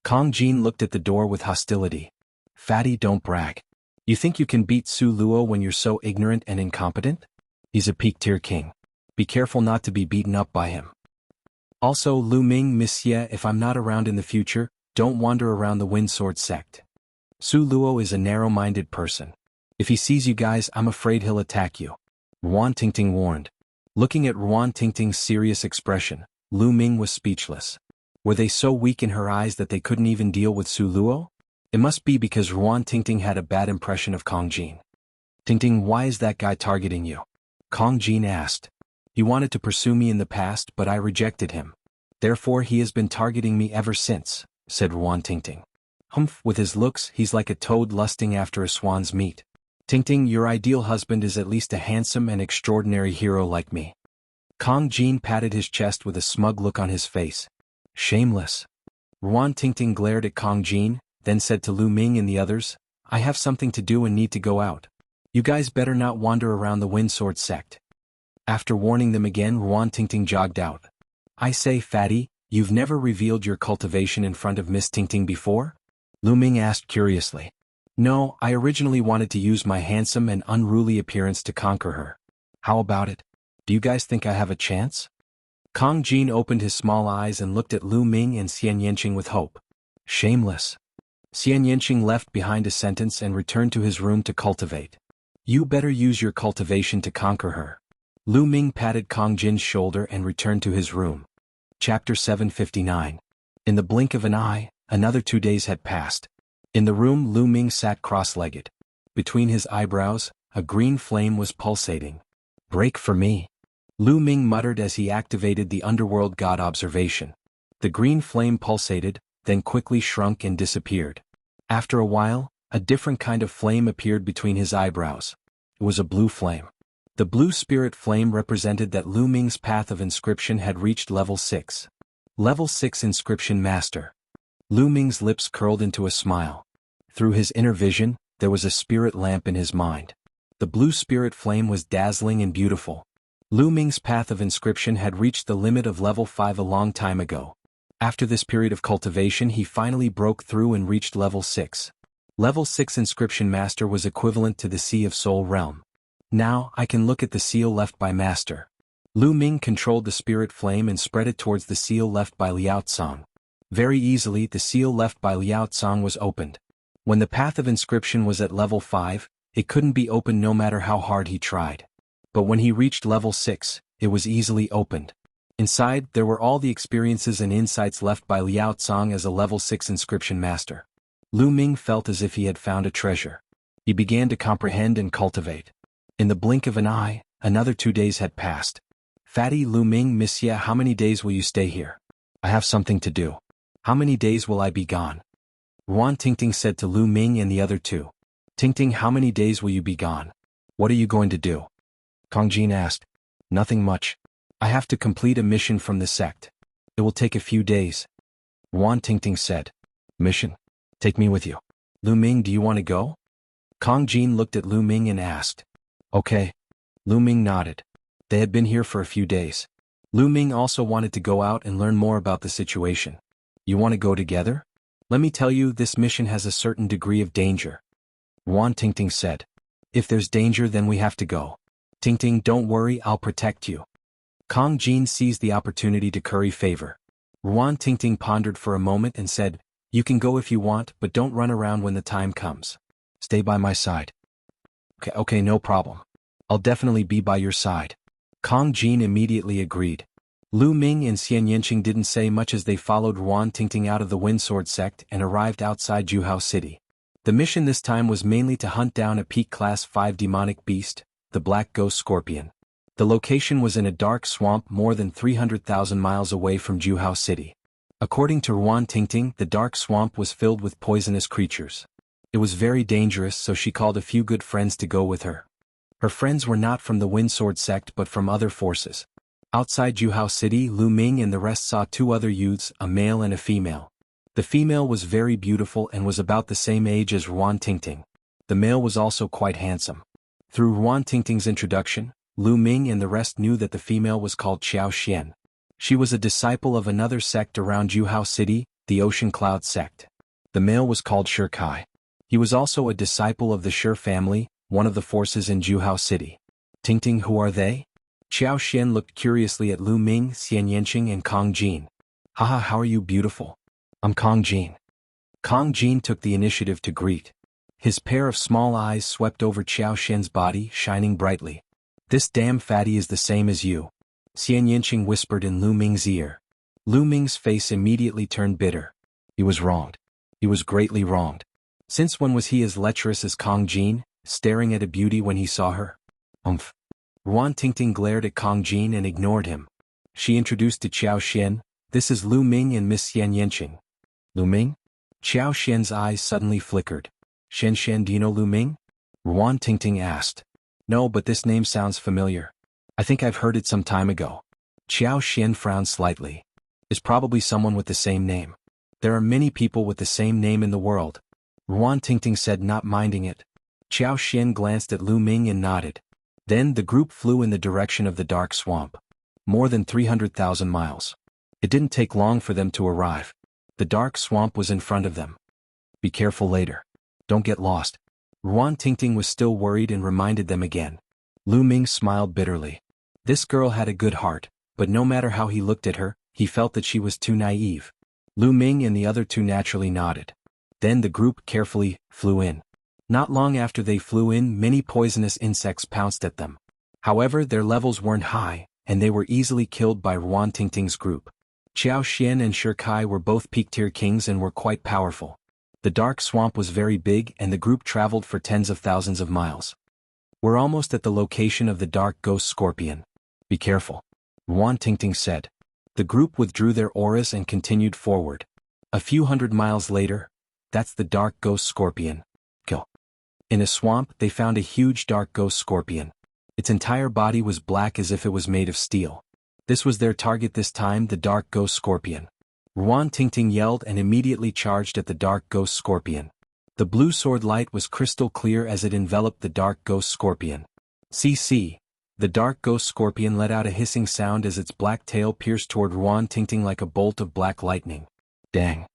Kong Jin looked at the door with hostility. Fatty, don't brag. You think you can beat Su Luo when you're so ignorant and incompetent? He's a peak-tier king. Be careful not to be beaten up by him. Also, Lu Ming, Miss Xie, if I'm not around in the future, don't wander around the Windsword sect. Su Luo is a narrow-minded person. If he sees you guys, I'm afraid he'll attack you. Ruan Tingting warned. Looking at Ruan Tingting's serious expression, Lu Ming was speechless. Were they so weak in her eyes that they couldn't even deal with Su Luo? It must be because Ruan Tingting had a bad impression of Kong Jin. Tingting, why is that guy targeting you? Kong Jin asked. He wanted to pursue me in the past but I rejected him. Therefore he has been targeting me ever since, said Ruan Tingting. Humph, with his looks he's like a toad lusting after a swan's meat. Tingting, your ideal husband is at least a handsome and extraordinary hero like me. Kong Jin patted his chest with a smug look on his face. Shameless. Ruan Tingting glared at Kong Jin, then said to Lu Ming and the others, I have something to do and need to go out. You guys better not wander around the Windsword sect. After warning them again, Ruan Tingting jogged out. I say, fatty, you've never revealed your cultivation in front of Miss Tingting before? Lu Ming asked curiously. No, I originally wanted to use my handsome and unruly appearance to conquer her. How about it? Do you guys think I have a chance? Kong Jin opened his small eyes and looked at Lu Ming and Xian Yanqing with hope. Shameless. Xian Yanqing left behind a sentence and returned to his room to cultivate. You better use your cultivation to conquer her. Lu Ming patted Kong Jin's shoulder and returned to his room. Chapter 759. In the blink of an eye, another 2 days had passed. In the room Lu Ming sat cross-legged. Between his eyebrows, a green flame was pulsating. Break for me. Lu Ming muttered as he activated the underworld god observation. The green flame pulsated, then quickly shrunk and disappeared. After a while, a different kind of flame appeared between his eyebrows. It was a blue flame. The blue spirit flame represented that Lu Ming's path of inscription had reached level 6. Level 6 Inscription Master. Lu Ming's lips curled into a smile. Through his inner vision, there was a spirit lamp in his mind. The blue spirit flame was dazzling and beautiful. Lu Ming's path of inscription had reached the limit of level 5 a long time ago. After this period of cultivation he finally broke through and reached level 6. Level 6 Inscription Master was equivalent to the Sea of Soul Realm. Now I can look at the seal left by Master. Lu Ming controlled the spirit flame and spread it towards the seal left by Liao Tsang. Very easily the seal left by Liao Tsang was opened. When the path of inscription was at level 5, it couldn't be opened no matter how hard he tried. But when he reached level 6, it was easily opened. Inside, there were all the experiences and insights left by Liao Tsang as a level 6 inscription master. Lu Ming felt as if he had found a treasure. He began to comprehend and cultivate. In the blink of an eye, another 2 days had passed. Fatty Lu Ming, Monsieur, how many days will you stay here? I have something to do. How many days will I be gone? Ruan Tingting said to Lu Ming and the other two. Tingting, how many days will you be gone? What are you going to do? Kong Jin asked. Nothing much. I have to complete a mission from the sect. It will take a few days. Ruan Tingting said. Mission? Take me with you. Lu Ming, do you want to go? Kong Jin looked at Lu Ming and asked. Okay. Lu Ming nodded. They had been here for a few days. Lu Ming also wanted to go out and learn more about the situation. You want to go together? Let me tell you, this mission has a certain degree of danger. Ruan Tingting said. If there's danger then we have to go. Tingting, don't worry, I'll protect you. Kong Jin seized the opportunity to curry favor. Ruan Tingting pondered for a moment and said, You can go if you want, but don't run around when the time comes. Stay by my side. Okay, no problem. I'll definitely be by your side. Kong Jin immediately agreed. Lu Ming and Xian Yanqing didn't say much as they followed Ruan Tingting out of the Windsword sect and arrived outside Juhao City. The mission this time was mainly to hunt down a peak class 5 demonic beast, the Black Ghost Scorpion. The location was in a dark swamp more than 300,000 miles away from Juhao City. According to Ruan Tingting, the dark swamp was filled with poisonous creatures. It was very dangerous, so she called a few good friends to go with her. Her friends were not from the Windsword sect but from other forces. Outside Juhao City, Lu Ming and the rest saw 2 other youths, a male and a female. The female was very beautiful and was about the same age as Ruan Tingting. The male was also quite handsome. Through Ruan Tingting's introduction, Lu Ming and the rest knew that the female was called Xiao Xian. She was a disciple of another sect around Juhao City, the Ocean Cloud sect. The male was called Shi Kai. He was also a disciple of the Shi family, one of the forces in Juhao City. Tingting, who are they? Xiao Xian looked curiously at Lu Ming, Xian Yanqing and Kong Jin. Haha, how are you beautiful? I'm Kong Jin. Kong Jin took the initiative to greet. His pair of small eyes swept over Xiao Xian's body, shining brightly. This damn fatty is the same as you. Xian Yanqing whispered in Lu Ming's ear. Lu Ming's face immediately turned bitter. He was wronged. He was greatly wronged. Since when was he as lecherous as Kong Jin, staring at a beauty when he saw her? Ruan Tingting glared at Kong Jin and ignored him. She introduced to Qiao Xian, "This is Lu Ming and Miss Xian Yanqing." "Lu Ming?" Qiao Xian's eyes suddenly flickered. "Shen, do you know Lu Ming?" Ruan Tingting asked. "No, but this name sounds familiar. I think I've heard it some time ago." Qiao Xian frowned slightly. "Is probably someone with the same name. There are many people with the same name in the world," Ruan Tingting said, not minding it. Qiao Xian glanced at Lu Ming and nodded. Then the group flew in the direction of the dark swamp. More than 300,000 miles. It didn't take long for them to arrive. The dark swamp was in front of them. "Be careful later. Don't get lost." Ruan Tingting was still worried and reminded them again. Lu Ming smiled bitterly. This girl had a good heart, but no matter how he looked at her, he felt that she was too naive. Lu Ming and the other two naturally nodded. Then the group carefully flew in. Not long after they flew in, many poisonous insects pounced at them. However, their levels weren't high, and they were easily killed by Ruan Tingting's group. Qiao Xian and Shi Kai were both peak-tier kings and were quite powerful. The dark swamp was very big and the group traveled for tens of thousands of miles. "We're almost at the location of the dark ghost scorpion. Be careful," Ruan Tingting said. The group withdrew their auras and continued forward. A few hundred miles later, "That's the dark ghost scorpion. Kill." In a swamp, they found a huge dark ghost scorpion. Its entire body was black as if it was made of steel. This was their target this time, the dark ghost scorpion. Ruan Tingting yelled and immediately charged at the dark ghost scorpion. The blue sword light was crystal clear as it enveloped the dark ghost scorpion. CC. The dark ghost scorpion let out a hissing sound as its black tail pierced toward Ruan Tingting like a bolt of black lightning. Dang.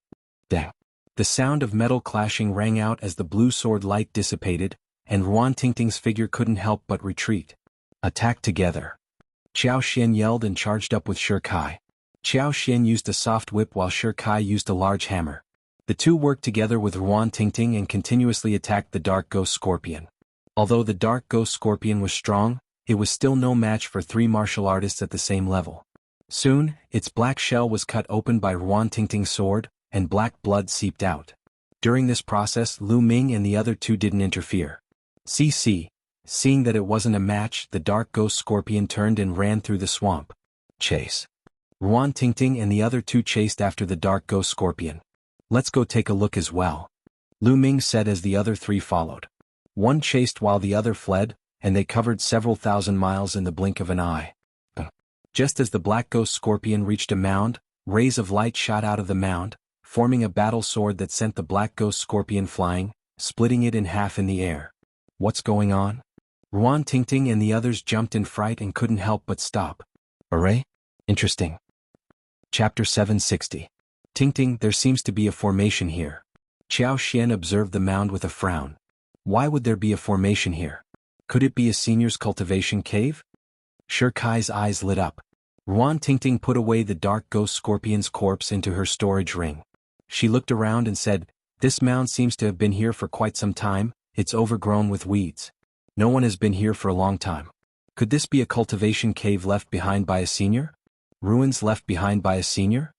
Dang. The sound of metal clashing rang out as the blue sword light dissipated, and Ruan Tingting's figure couldn't help but retreat. "Attack together." Qiao Xian yelled and charged up with Shi Kai. Qiao Xian used a soft whip while Shi Kai used a large hammer. The two worked together with Ruan Tingting and continuously attacked the dark ghost scorpion. Although the dark ghost scorpion was strong, it was still no match for three martial artists at the same level. Soon, its black shell was cut open by Ruan Tingting's sword, and black blood seeped out. During this process, Lu Ming and the other two didn't interfere. CC. Seeing that it wasn't a match, the dark ghost scorpion turned and ran through the swamp. Chase. Ruan Tingting and the other two chased after the dark ghost scorpion. "Let's go take a look as well," Lu Ming said as the other three followed. One chased while the other fled, and they covered several thousand miles in the blink of an eye. Just as the black ghost scorpion reached a mound, rays of light shot out of the mound, forming a battle sword that sent the black ghost scorpion flying, splitting it in half in the air. "What's going on?" Ruan Tingting and the others jumped in fright and couldn't help but stop. "Array? Interesting." Chapter 760. "Tingting, there seems to be a formation here." Qiao Xian observed the mound with a frown. "Why would there be a formation here? Could it be a senior's cultivation cave?" Shi Kai's eyes lit up. Ruan Tingting put away the dark ghost scorpion's corpse into her storage ring. She looked around and said, "This mound seems to have been here for quite some time. It's overgrown with weeds. No one has been here for a long time. Could this be a cultivation cave left behind by a senior? Ruins left behind by a senior?"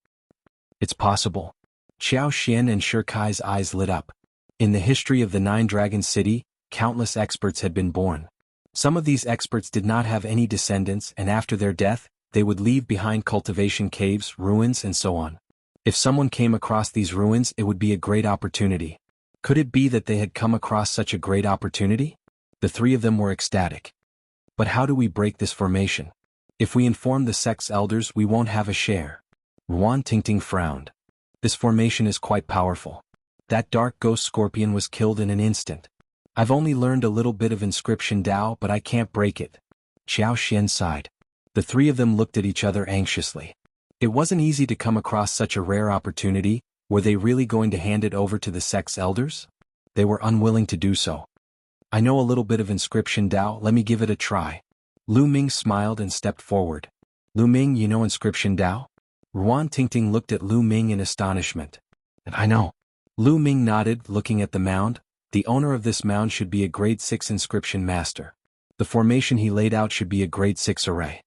"It's possible." Qiao Xian and Shi Kai's eyes lit up. In the history of the Nine Dragon City, countless experts had been born. Some of these experts did not have any descendants, and after their death, they would leave behind cultivation caves, ruins, and so on. If someone came across these ruins, it would be a great opportunity. Could it be that they had come across such a great opportunity? The three of them were ecstatic. "But how do we break this formation? If we inform the sect's elders, we won't have a share." Ruan Tingting frowned. "This formation is quite powerful. That dark ghost scorpion was killed in an instant. I've only learned a little bit of inscription Dao, but I can't break it." Qiao Xian sighed. The three of them looked at each other anxiously. It wasn't easy to come across such a rare opportunity. Were they really going to hand it over to the sect's elders? They were unwilling to do so. "I know a little bit of inscription Dao, let me give it a try." Lu Ming smiled and stepped forward. "Lu Ming, you know inscription Dao?" Ruan Tingting looked at Lu Ming in astonishment. "I know." Lu Ming nodded, looking at the mound. The owner of this mound should be a grade 6 inscription master. The formation he laid out should be a grade 6 array.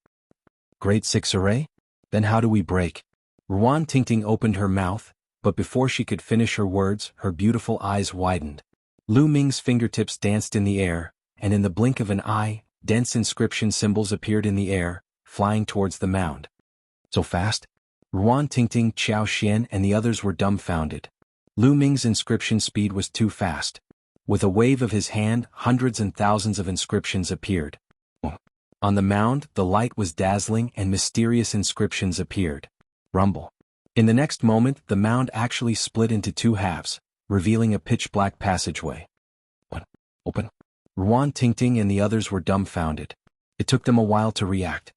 Grade 6 array? Then how do we break? Ruan Tingting opened her mouth, but before she could finish her words, her beautiful eyes widened. Lu Ming's fingertips danced in the air, and in the blink of an eye, Dense inscription symbols appeared in the air, flying towards the mound. So fast? Ruan Tingting, Qiao Xian and the others were dumbfounded. Lu Ming's inscription speed was too fast. With a wave of his hand, hundreds and thousands of inscriptions appeared. On the mound, the light was dazzling and mysterious inscriptions appeared. Rumble. In the next moment, the mound actually split into two halves, revealing a pitch-black passageway. Open. Ruan Tingting and the others were dumbfounded. It took them a while to react.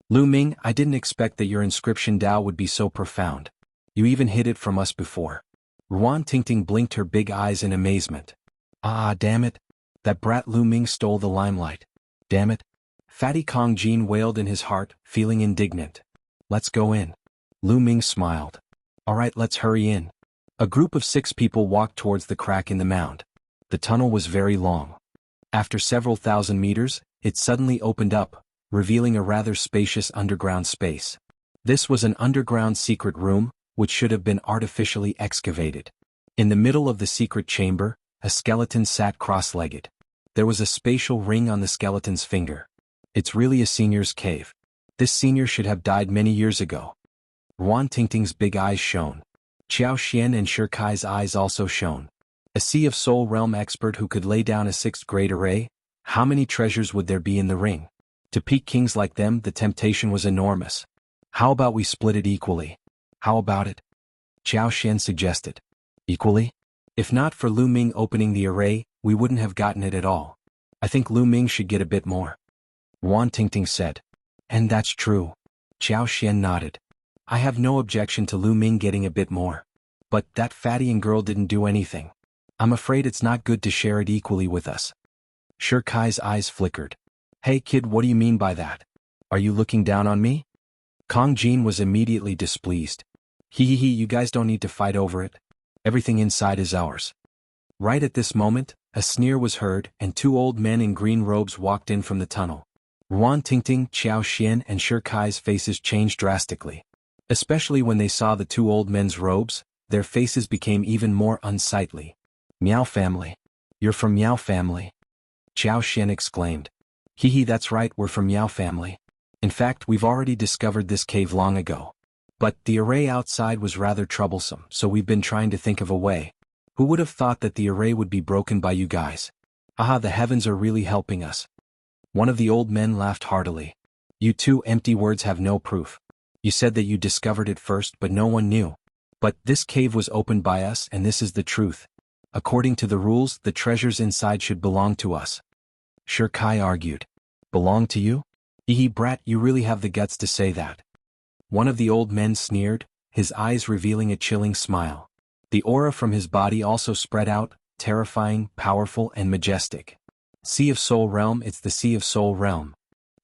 Lu Ming, I didn't expect that your inscription Dao would be so profound. You even hid it from us before. Ruan Tingting blinked her big eyes in amazement. Ah, damn it. That brat Lu Ming stole the limelight. Damn it. Fatty Kong Jin wailed in his heart, feeling indignant. Let's go in. Lu Ming smiled. Alright, let's hurry in. A group of 6 people walked towards the crack in the mound. The tunnel was very long. After several thousand meters, it suddenly opened up, revealing a rather spacious underground space. This was an underground secret room, which should have been artificially excavated. In the middle of the secret chamber, a skeleton sat cross-legged. There was a spatial ring on the skeleton's finger. It's really a senior's cave. This senior should have died many years ago. Ruan Tingting's big eyes shone. Qiao Xian and Shi Kai's eyes also shone. A Sea of Soul Realm expert who could lay down a 6th-grade array? How many treasures would there be in the ring? To peak kings like them, the temptation was enormous. How about we split it equally? How about it? Qiao Xian suggested. Equally? If not for Lu Ming opening the array, we wouldn't have gotten it at all. I think Lu Ming should get a bit more. Ruan Tingting said. And that's true. Qiao Xian nodded. I have no objection to Lu Ming getting a bit more. But that fatty and girl didn't do anything. I'm afraid it's not good to share it equally with us. Shi Kai's eyes flickered. Hey kid, what do you mean by that? Are you looking down on me? Kong Jin was immediately displeased. Hee, you guys don't need to fight over it. Everything inside is ours. Right at this moment, a sneer was heard and 2 old men in green robes walked in from the tunnel. Ruan Tingting, Qiao Xian and Shi Kai's faces changed drastically. Especially when they saw the 2 old men's robes, their faces became even more unsightly. Miao family. You're from Miao family. Qiao Xian exclaimed. Hee, that's right, we're from Miao family. In fact, we've already discovered this cave long ago. But the array outside was rather troublesome, so we've been trying to think of a way. Who would have thought that the array would be broken by you guys? Aha, the heavens are really helping us. One of the old men laughed heartily. You 2 empty words have no proof. You said that you discovered it first but no one knew. But this cave was opened by us and this is the truth. According to the rules, the treasures inside should belong to us. Shi Kai argued. Belong to you? Hee brat, you really have the guts to say that. One of the old men sneered, his eyes revealing a chilling smile. The aura from his body also spread out, terrifying, powerful and majestic. Sea of Soul Realm, it's the Sea of Soul Realm.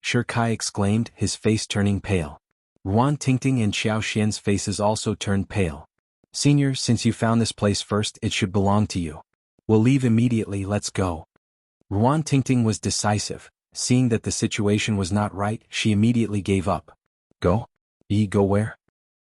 Shi Kai exclaimed, his face turning pale. Ruan Tingting and Qiao Xian's faces also turned pale. Senior, since you found this place first, it should belong to you. We'll leave immediately, let's go. Ruan Tingting was decisive. Seeing that the situation was not right, she immediately gave up. Go? Go where?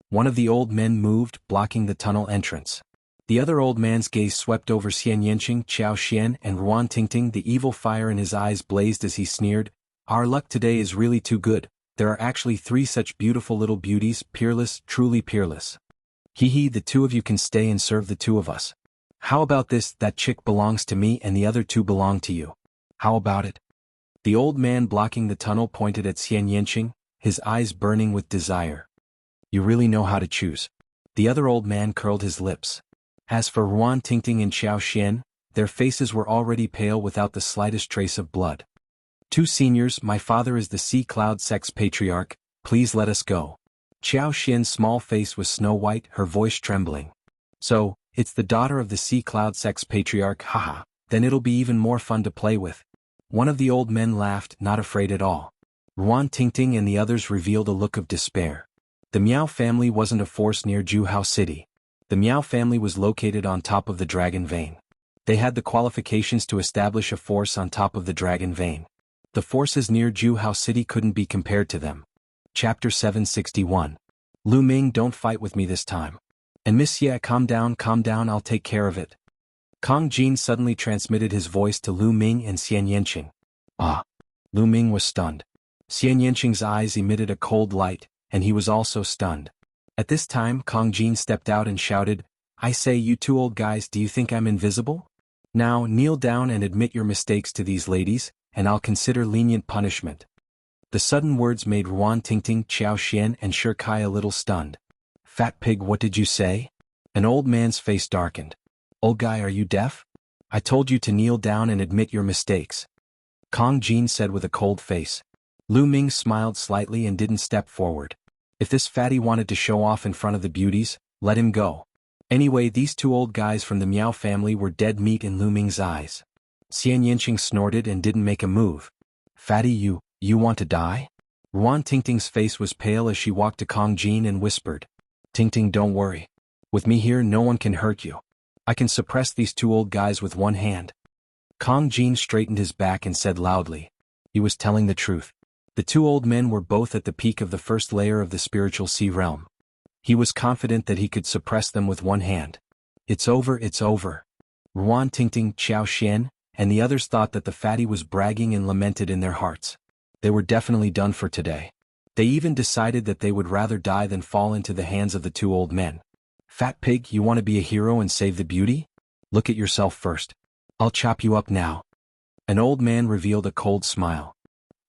One of the old men moved, blocking the tunnel entrance. The other old man's gaze swept over Xian Yanqing, Qiao Xian and Ruan Tingting. The evil fire in his eyes blazed as he sneered. Our luck today is really too good. There are actually 3 such beautiful little beauties, peerless, truly peerless. Hee, the 2 of you can stay and serve the 2 of us. How about this, that chick belongs to me and the other 2 belong to you. How about it? The old man blocking the tunnel pointed at Xian Yanqing, his eyes burning with desire. You really know how to choose. The other old man curled his lips. As for Ruan Tingting and Qiao Xian, their faces were already pale without the slightest trace of blood. 2 seniors, my father is the Sea Cloud Sex Patriarch, please let us go. Qiao Xian's small face was snow white, her voice trembling. So, it's the daughter of the Sea Cloud Sex Patriarch, haha, then it'll be even more fun to play with. One of the old men laughed, not afraid at all. Ruan Tingting and the others revealed a look of despair. The Miao family wasn't a force near Juhao City. The Miao family was located on top of the Dragon Vein. They had the qualifications to establish a force on top of the Dragon Vein. The forces near Juhao City couldn't be compared to them. Chapter 761. Lu Ming, don't fight with me this time. And Miss Ye, calm down, I'll take care of it. Kong Jin suddenly transmitted his voice to Lu Ming and Xian Yanqing. Ah. Lu Ming was stunned. Xian Yanqing's eyes emitted a cold light, and he was also stunned. At this time Kong Jin stepped out and shouted, "I say, you two old guys, do you think I'm invisible? Now kneel down and admit your mistakes to these ladies, and I'll consider lenient punishment." The sudden words made Ruan Tingting, Qiao Xian and Shi Kai a little stunned. "Fat pig, what did you say?" An old man's face darkened. "Old guy, are you deaf? I told you to kneel down and admit your mistakes," Kong Jin said with a cold face. Lu Ming smiled slightly and didn't step forward. If this fatty wanted to show off in front of the beauties, let him go. Anyway, these two old guys from the Miao family were dead meat in Lu Ming's eyes. Xian Yanqing snorted and didn't make a move. "Fatty, you want to die?" Ruan Tingting's face was pale as she walked to Kong Jin and whispered, "Tingting, don't worry. With me here no one can hurt you. I can suppress these two old guys with one hand." Kong Jin straightened his back and said loudly. He was telling the truth. The two old men were both at the peak of the first layer of the spiritual sea realm. He was confident that he could suppress them with one hand. "It's over, it's over." Ruan Tingting, Qiao Xian, and the others thought that the fatty was bragging and lamented in their hearts. They were definitely done for today. They even decided that they would rather die than fall into the hands of the two old men. "Fat pig, you want to be a hero and save the beauty? Look at yourself first. I'll chop you up now." An old man revealed a cold smile.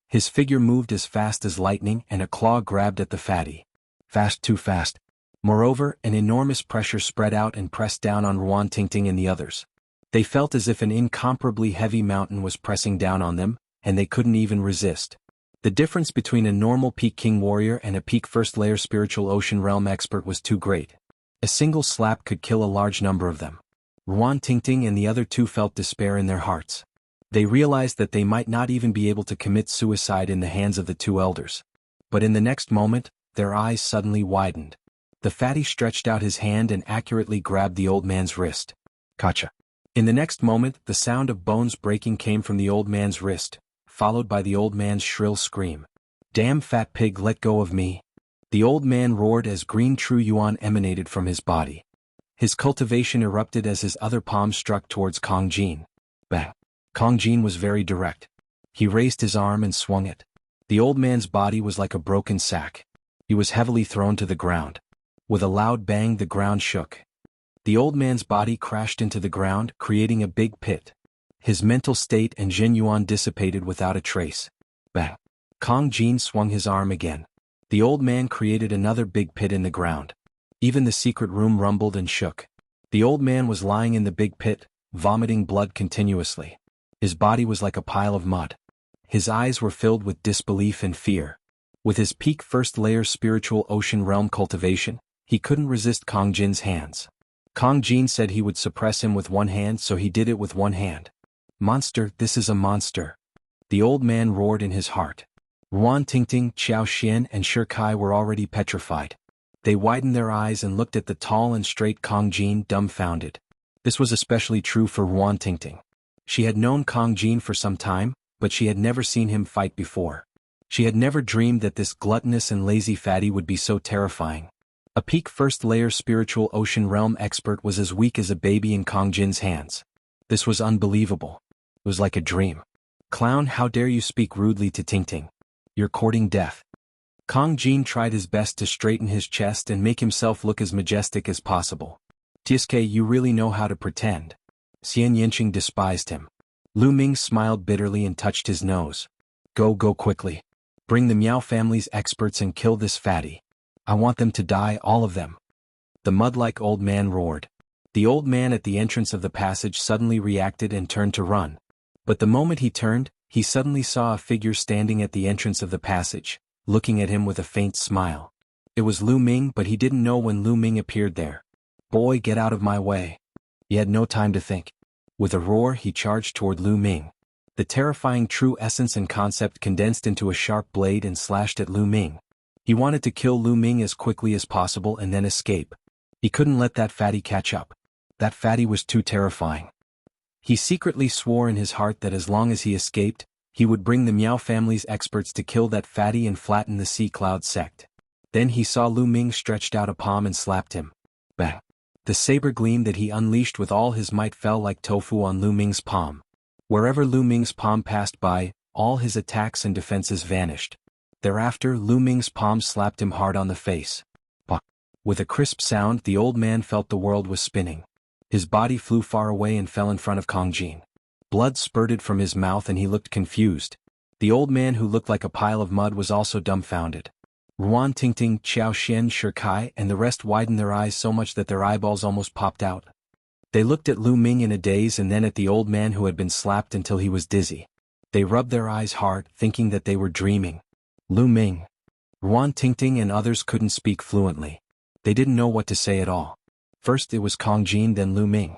His figure moved as fast as lightning and a claw grabbed at the fatty. Fast, too fast. Moreover, an enormous pressure spread out and pressed down on Ruan Tingting and the others. They felt as if an incomparably heavy mountain was pressing down on them, and they couldn't even resist. The difference between a normal peak king warrior and a peak first layer spiritual ocean realm expert was too great. A single slap could kill a large number of them. Ruan Tingting and the other two felt despair in their hearts. They realized that they might not even be able to commit suicide in the hands of the two elders. But in the next moment, their eyes suddenly widened. The fatty stretched out his hand and accurately grabbed the old man's wrist. Gotcha. In the next moment, the sound of bones breaking came from the old man's wrist, followed by the old man's shrill scream. "Damn fat pig, let go of me." The old man roared as green true yuan emanated from his body. His cultivation erupted as his other palm struck towards Kong Jin. Bang! Kong Jin was very direct. He raised his arm and swung it. The old man's body was like a broken sack. He was heavily thrown to the ground. With a loud bang, the ground shook. The old man's body crashed into the ground, creating a big pit. His mental state and Jin Yuan dissipated without a trace. Bang! Kong Jin swung his arm again. The old man created another big pit in the ground. Even the secret room rumbled and shook. The old man was lying in the big pit, vomiting blood continuously. His body was like a pile of mud. His eyes were filled with disbelief and fear. With his peak first layer spiritual ocean realm cultivation, he couldn't resist Kong Jin's hands. Kong Jin said he would suppress him with one hand, so he did it with one hand. "Monster, this is a monster." The old man roared in his heart. Ruan Tingting, Qiao Xian and Shi Kai were already petrified. They widened their eyes and looked at the tall and straight Kong Jin, dumbfounded. This was especially true for Ruan Tingting. She had known Kong Jin for some time, but she had never seen him fight before. She had never dreamed that this gluttonous and lazy fatty would be so terrifying. A peak first layer spiritual ocean realm expert was as weak as a baby in Kong Jin's hands. This was unbelievable. It was like a dream. "Clown, how dare you speak rudely to Tingting? You're courting death." Kong Jin tried his best to straighten his chest and make himself look as majestic as possible. "Tsk, you really know how to pretend." Xian Yanqing despised him. Lu Ming smiled bitterly and touched his nose. Go quickly. Bring the Miao family's experts and kill this fatty. I want them to die, all of them." The mud-like old man roared. The old man at the entrance of the passage suddenly reacted and turned to run. But the moment he turned, he suddenly saw a figure standing at the entrance of the passage, looking at him with a faint smile. It was Lu Ming, but he didn't know when Lu Ming appeared there. "Boy, get out of my way." He had no time to think. With a roar, he charged toward Lu Ming. The terrifying true essence and concept condensed into a sharp blade and slashed at Lu Ming. He wanted to kill Lu Ming as quickly as possible and then escape. He couldn't let that fatty catch up. That fatty was too terrifying. He secretly swore in his heart that as long as he escaped, he would bring the Miao family's experts to kill that fatty and flatten the Sea Cloud sect. Then he saw Lu Ming stretched out a palm and slapped him. Bang! The saber gleam that he unleashed with all his might fell like tofu on Lu Ming's palm. Wherever Lu Ming's palm passed by, all his attacks and defenses vanished. Thereafter Lu Ming's palm slapped him hard on the face. Pah! With a crisp sound, the old man felt the world was spinning. His body flew far away and fell in front of Kong Jin. Blood spurted from his mouth and he looked confused. The old man, who looked like a pile of mud, was also dumbfounded. Ruan Tingting, Qiao Xian, Shi Kai, and the rest widened their eyes so much that their eyeballs almost popped out. They looked at Lu Ming in a daze and then at the old man who had been slapped until he was dizzy. They rubbed their eyes hard, thinking that they were dreaming. Lu Ming, Ruan Tingting and others couldn't speak fluently. They didn't know what to say at all. First it was Kong Jin, then Lu Ming.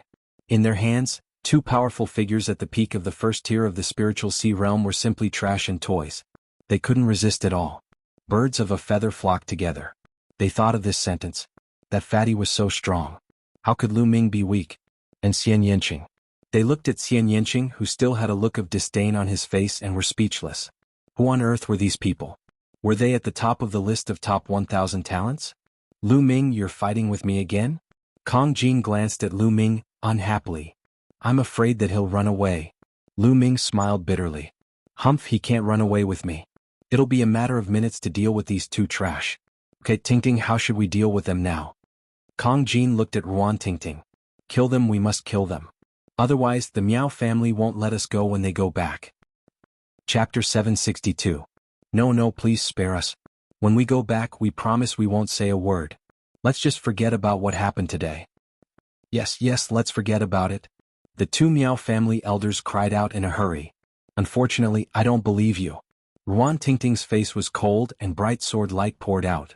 In their hands, two powerful figures at the peak of the first tier of the spiritual sea realm were simply trash and toys. They couldn't resist at all. Birds of a feather flocked together. They thought of this sentence. That fatty was so strong. How could Lu Ming be weak? And Xian Yanqing. They looked at Xian Yanqing, who still had a look of disdain on his face, and were speechless. Who on earth were these people? Were they at the top of the list of top 1,000 talents? Lu Ming, you're fighting with me again? Kong Jin glanced at Lu Ming, unhappily. I'm afraid that he'll run away. Lu Ming smiled bitterly. Humph, he can't run away with me. It'll be a matter of minutes to deal with these two trash. Okay, Tingting, how should we deal with them now? Kong Jin looked at Ruan Tingting. Kill them, we must kill them. Otherwise, the Miao family won't let us go when they go back. Chapter 762. No, please spare us. When we go back, we promise we won't say a word. Let's just forget about what happened today. Yes, let's forget about it. The two Miao family elders cried out in a hurry. Unfortunately, I don't believe you. Ruan Tingting's face was cold and bright sword light poured out.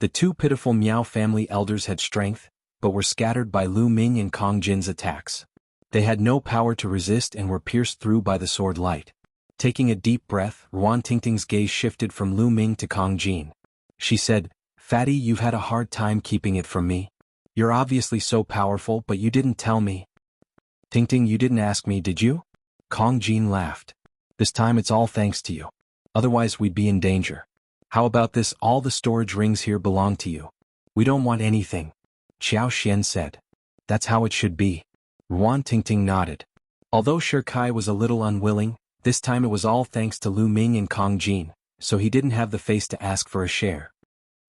The two pitiful Miao family elders had strength, but were scattered by Lu Ming and Kong Jin's attacks. They had no power to resist and were pierced through by the sword light. Taking a deep breath, Ruan Tingting's gaze shifted from Lu Ming to Kong Jin. She said, Fatty, you've had a hard time keeping it from me. You're obviously so powerful, but you didn't tell me. Tingting, you didn't ask me, did you? Kong Jin laughed. This time it's all thanks to you. Otherwise we'd be in danger. How about this, all the storage rings here belong to you. We don't want anything. Qiao Xian said. That's how it should be. Ruan Tingting nodded. Although Shi Kai was a little unwilling, this time it was all thanks to Lu Ming and Kong Jin, so he didn't have the face to ask for a share.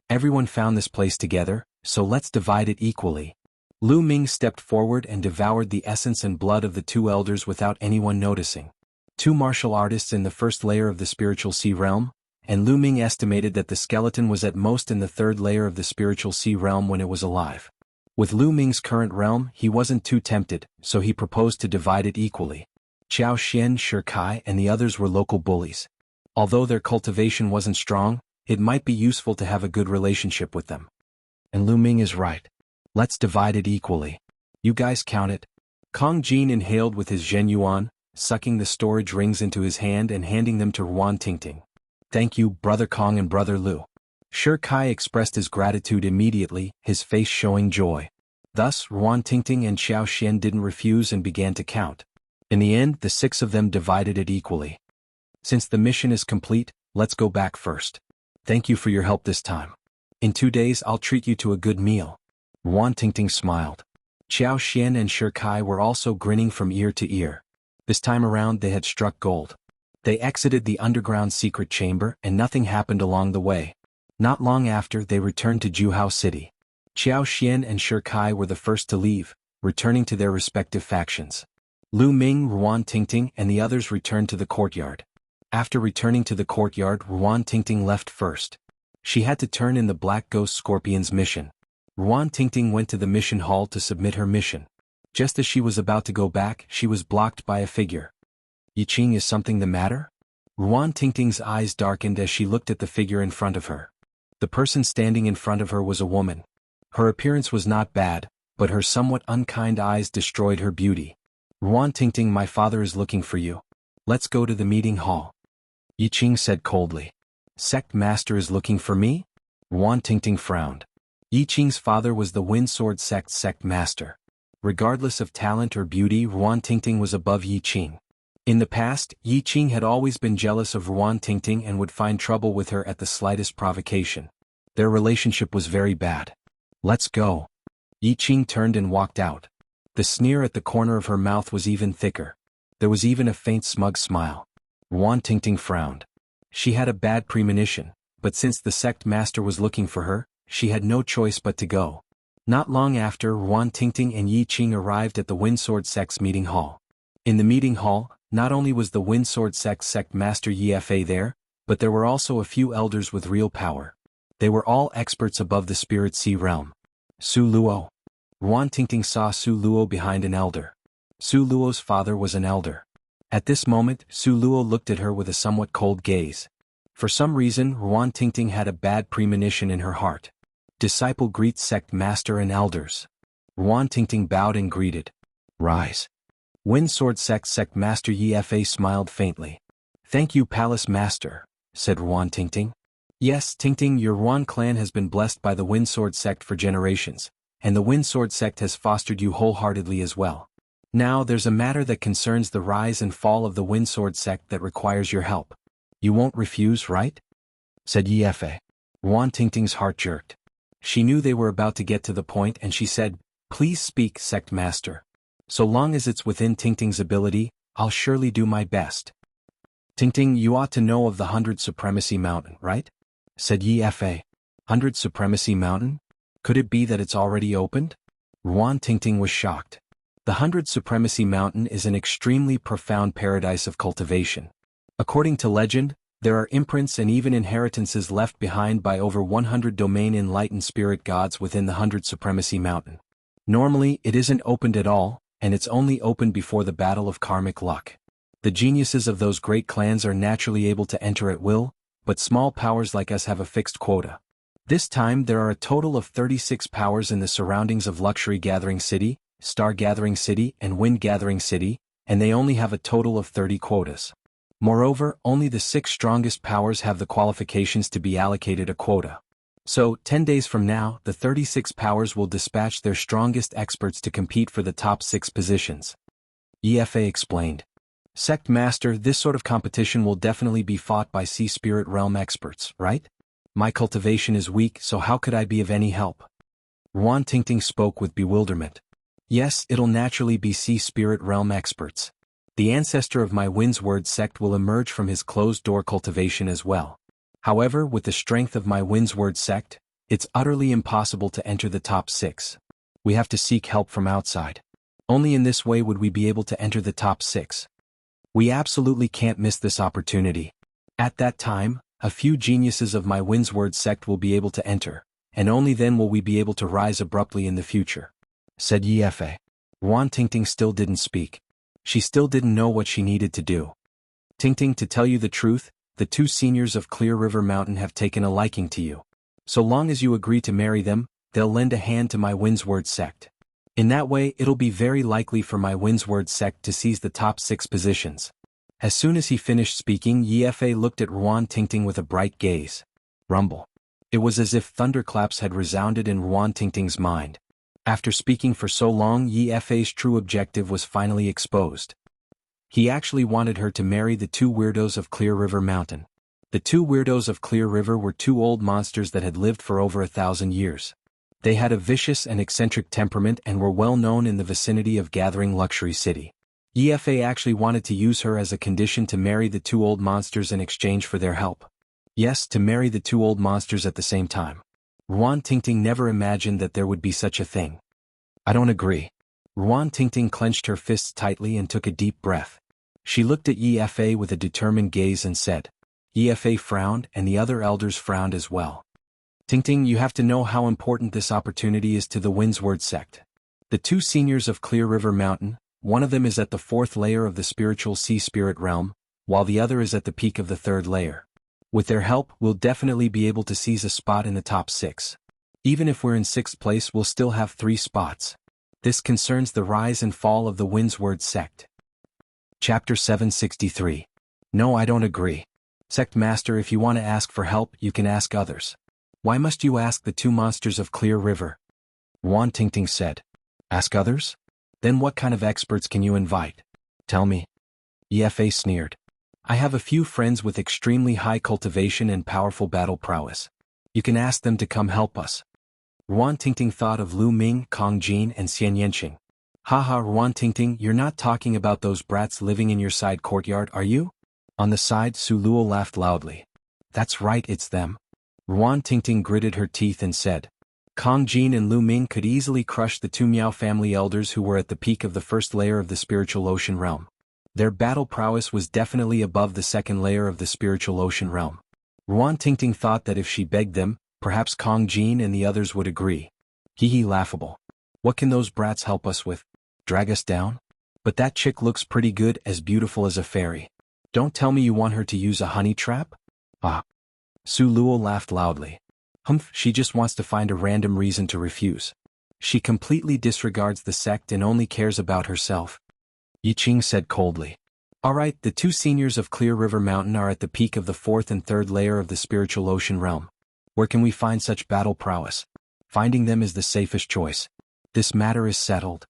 Everyone found this place together, so let's divide it equally. Lu Ming stepped forward and devoured the essence and blood of the two elders without anyone noticing. Two martial artists in the first layer of the spiritual sea realm, and Lu Ming estimated that the skeleton was at most in the third layer of the spiritual sea realm when it was alive. With Lu Ming's current realm, he wasn't too tempted, so he proposed to divide it equally. Qiao Xian, Shi Kai, and the others were local bullies. Although their cultivation wasn't strong, it might be useful to have a good relationship with them. And Lu Ming is right. Let's divide it equally. You guys count it. Kong Jin inhaled with his Zhen Yuan, sucking the storage rings into his hand and handing them to Ruan Tingting. Thank you, Brother Kong and Brother Lu. Shi Kai expressed his gratitude immediately, his face showing joy. Thus, Ruan Tingting and Qiao Xian didn't refuse and began to count. In the end, the six of them divided it equally. Since the mission is complete, let's go back first. Thank you for your help this time. In 2 days I'll treat you to a good meal. Ruan Tingting smiled. Qiao Xian and Shi Kai were also grinning from ear to ear. This time around they had struck gold. They exited the underground secret chamber and nothing happened along the way. Not long after, they returned to Juhao City. Qiao Xian and Shi Kai were the first to leave, returning to their respective factions. Lu Ming, Ruan Tingting, and the others returned to the courtyard. After returning to the courtyard, Ruan Tingting left first. She had to turn in the Black Ghost Scorpion's mission. Ruan Tingting went to the mission hall to submit her mission. Just as she was about to go back, she was blocked by a figure. Yiqing, is something the matter? Ruan Tingting's eyes darkened as she looked at the figure in front of her. The person standing in front of her was a woman. Her appearance was not bad, but her somewhat unkind eyes destroyed her beauty. Ruan Tingting, my father is looking for you. Let's go to the meeting hall. Yiqing said coldly. Sect Master is looking for me? Ruan Tingting frowned. Yiqing's father was the Windsword Sect's Sect Master. Regardless of talent or beauty, Ruan Tingting was above Yiqing. In the past, Yiqing had always been jealous of Ruan Tingting and would find trouble with her at the slightest provocation. Their relationship was very bad. Let's go. Yiqing turned and walked out. The sneer at the corner of her mouth was even thicker. There was even a faint smug smile. Ruan Tingting frowned. She had a bad premonition, but since the sect master was looking for her, she had no choice but to go. Not long after, Ruan Tingting and Yi Qing arrived at the Windsword Sect's meeting hall. In the meeting hall, not only was the Windsword Sect's sect master Yi Fa there, but there were also a few elders with real power. They were all experts above the Spirit Sea realm. Su Luo. Ruan Tingting saw Su Luo behind an elder. Su Luo's father was an elder. At this moment, Su Luo looked at her with a somewhat cold gaze. For some reason, Ruan Tingting had a bad premonition in her heart. Disciple greets sect master and elders. Ruan Tingting bowed and greeted. Rise. Windsword sect master Yi Fa smiled faintly. Thank you, palace master, said Ruan Tingting. Yes, Tingting, your Ruan clan has been blessed by the Windsword sect for generations, and the Windsword sect has fostered you wholeheartedly as well. Now there's a matter that concerns the rise and fall of the Windsword sect that requires your help. You won't refuse, right? Said Yi Fa. Ruan Tingting's heart jerked. She knew they were about to get to the point and she said, Please speak, sect master. So long as it's within Tingting's ability, I'll surely do my best. Tingting, you ought to know of the 100 Supremacy Mountain, right? Said Yi Fa. 100 Supremacy Mountain? Could it be that it's already opened? Ruan Tingting was shocked. The 100 Supremacy Mountain is an extremely profound paradise of cultivation. According to legend, there are imprints and even inheritances left behind by over 100 domain enlightened spirit gods within the 100 Supremacy Mountain. Normally, it isn't opened at all, and it's only opened before the battle of karmic luck. The geniuses of those great clans are naturally able to enter at will, but small powers like us have a fixed quota. This time there are a total of 36 powers in the surroundings of Luxury Gathering City, Star Gathering City and Wind Gathering City, and they only have a total of 30 quotas. Moreover, only the 6 strongest powers have the qualifications to be allocated a quota. So, 10 days from now, the 36 powers will dispatch their strongest experts to compete for the top 6 positions. Yi Fa explained. Sect Master, this sort of competition will definitely be fought by Sea Spirit Realm experts, right? My cultivation is weak, so how could I be of any help? Ruan Tingting spoke with bewilderment. Yes, it'll naturally be Sea Spirit Realm experts. The ancestor of my Windsword sect will emerge from his closed-door cultivation as well. However, with the strength of my Windsword sect, it's utterly impossible to enter the top 6. We have to seek help from outside. Only in this way would we be able to enter the top 6. We absolutely can't miss this opportunity. At that time, a few geniuses of my Windsword sect will be able to enter, and only then will we be able to rise abruptly in the future, said Yi Fa. Ruan Tingting still didn't speak. She still didn't know what she needed to do. Tingting, to tell you the truth, the 2 seniors of Clear River Mountain have taken a liking to you. So long as you agree to marry them, they'll lend a hand to my Windsword sect. In that way, it'll be very likely for my Windsword sect to seize the top 6 positions. As soon as he finished speaking, Yi Fa looked at Ruan Tingting with a bright gaze. Rumble. It was as if thunderclaps had resounded in Ruan Tingting's mind. After speaking for so long, Yi Fa's true objective was finally exposed. He actually wanted her to marry the 2 weirdos of Clear River Mountain. The 2 weirdos of Clear River were 2 old monsters that had lived for over 1,000 years. They had a vicious and eccentric temperament and were well known in the vicinity of Gathering Luxury City. Yi Fa actually wanted to use her as a condition to marry the 2 old monsters in exchange for their help. Yes, to marry the 2 old monsters at the same time. Ruan Tingting never imagined that there would be such a thing. I don't agree. Ruan Tingting clenched her fists tightly and took a deep breath. She looked at Yi Fa with a determined gaze and said. Yi Fa frowned and the other elders frowned as well. Tingting, you have to know how important this opportunity is to the Windsword sect. The 2 seniors of Clear River Mountain, one of them is at the 4th layer of the spiritual sea spirit realm, while the other is at the peak of the 3rd layer. With their help, we'll definitely be able to seize a spot in the top 6. Even if we're in 6th place, we'll still have 3 spots. This concerns the rise and fall of the Windsword sect. Chapter 763. No, I don't agree. Sect Master, if you want to ask for help, you can ask others. Why must you ask the 2 monsters of Clear River? Ruan Tingting said. Ask others? Then what kind of experts can you invite? Tell me. Yi Fa sneered. I have a few friends with extremely high cultivation and powerful battle prowess. You can ask them to come help us. Ruan Tingting thought of Lu Ming, Kong Jin and Xian Yanqing. Haha, Ruan Tingting, you're not talking about those brats living in your side courtyard, are you? On the side, Su Luo laughed loudly. That's right, it's them. Ruan Tingting gritted her teeth and said. Kong Jin and Lu Ming could easily crush the two Miao family elders who were at the peak of the first layer of the spiritual ocean realm. Their battle prowess was definitely above the second layer of the spiritual ocean realm. Ruan Tingting thought that if she begged them, perhaps Kong Jin and the others would agree. Hee laughable. What can those brats help us with? Drag us down? But that chick looks pretty good, as beautiful as a fairy. Don't tell me you want her to use a honey trap? Ah. Su Luo laughed loudly. Humph, she just wants to find a random reason to refuse. She completely disregards the sect and only cares about herself. Yi Qing said coldly. Alright, the two seniors of Clear River Mountain are at the peak of the fourth and third layer of the spiritual ocean realm. Where can we find such battle prowess? Finding them is the safest choice. This matter is settled.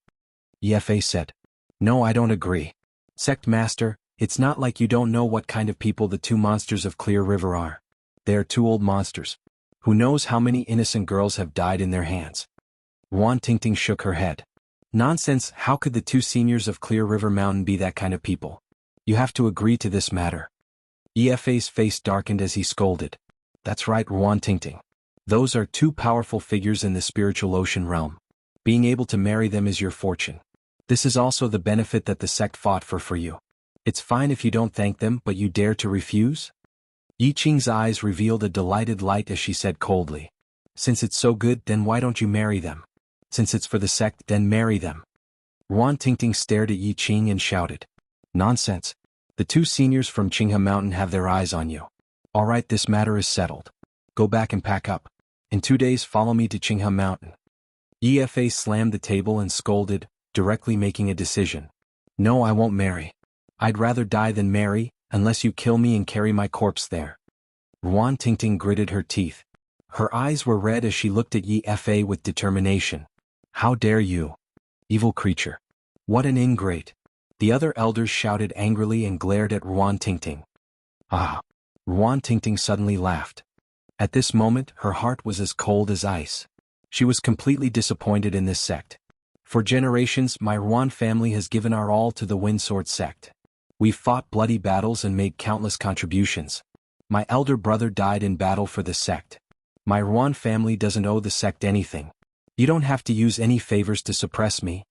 Yefe said. No, I don't agree. Sect Master, it's not like you don't know what kind of people the two monsters of Clear River are. They are two old monsters. Who knows how many innocent girls have died in their hands? Ruan Tingting shook her head. Nonsense, how could the two seniors of Clear River Mountain be that kind of people? You have to agree to this matter. Efe's face darkened as he scolded. That's right, Ruan Tingting. Those are two powerful figures in the spiritual ocean realm. Being able to marry them is your fortune. This is also the benefit that the sect fought for you. It's fine if you don't thank them, but you dare to refuse? Yi Qing's eyes revealed a delighted light as she said coldly. Since it's so good, then why don't you marry them? Since it's for the sect, then marry them. Ruan Tingting stared at Yi Qing and shouted. Nonsense. The two seniors from Qinghe Mountain have their eyes on you. Alright, this matter is settled. Go back and pack up. In 2 days follow me to Qinghe Mountain. Efa slammed the table and scolded, directly making a decision. No, I won't marry. I'd rather die than marry, unless you kill me and carry my corpse there. Ruan Tingting gritted her teeth. Her eyes were red as she looked at Efa with determination. How dare you? Evil creature. What an ingrate. The other elders shouted angrily and glared at Ruan Tingting. Ah. Ruan Tingting suddenly laughed. At this moment, her heart was as cold as ice. She was completely disappointed in this sect. For generations, my Ruan family has given our all to the Windsword sect. We've fought bloody battles and made countless contributions. My elder brother died in battle for the sect. My Ruan family doesn't owe the sect anything. You don't have to use any favors to suppress me.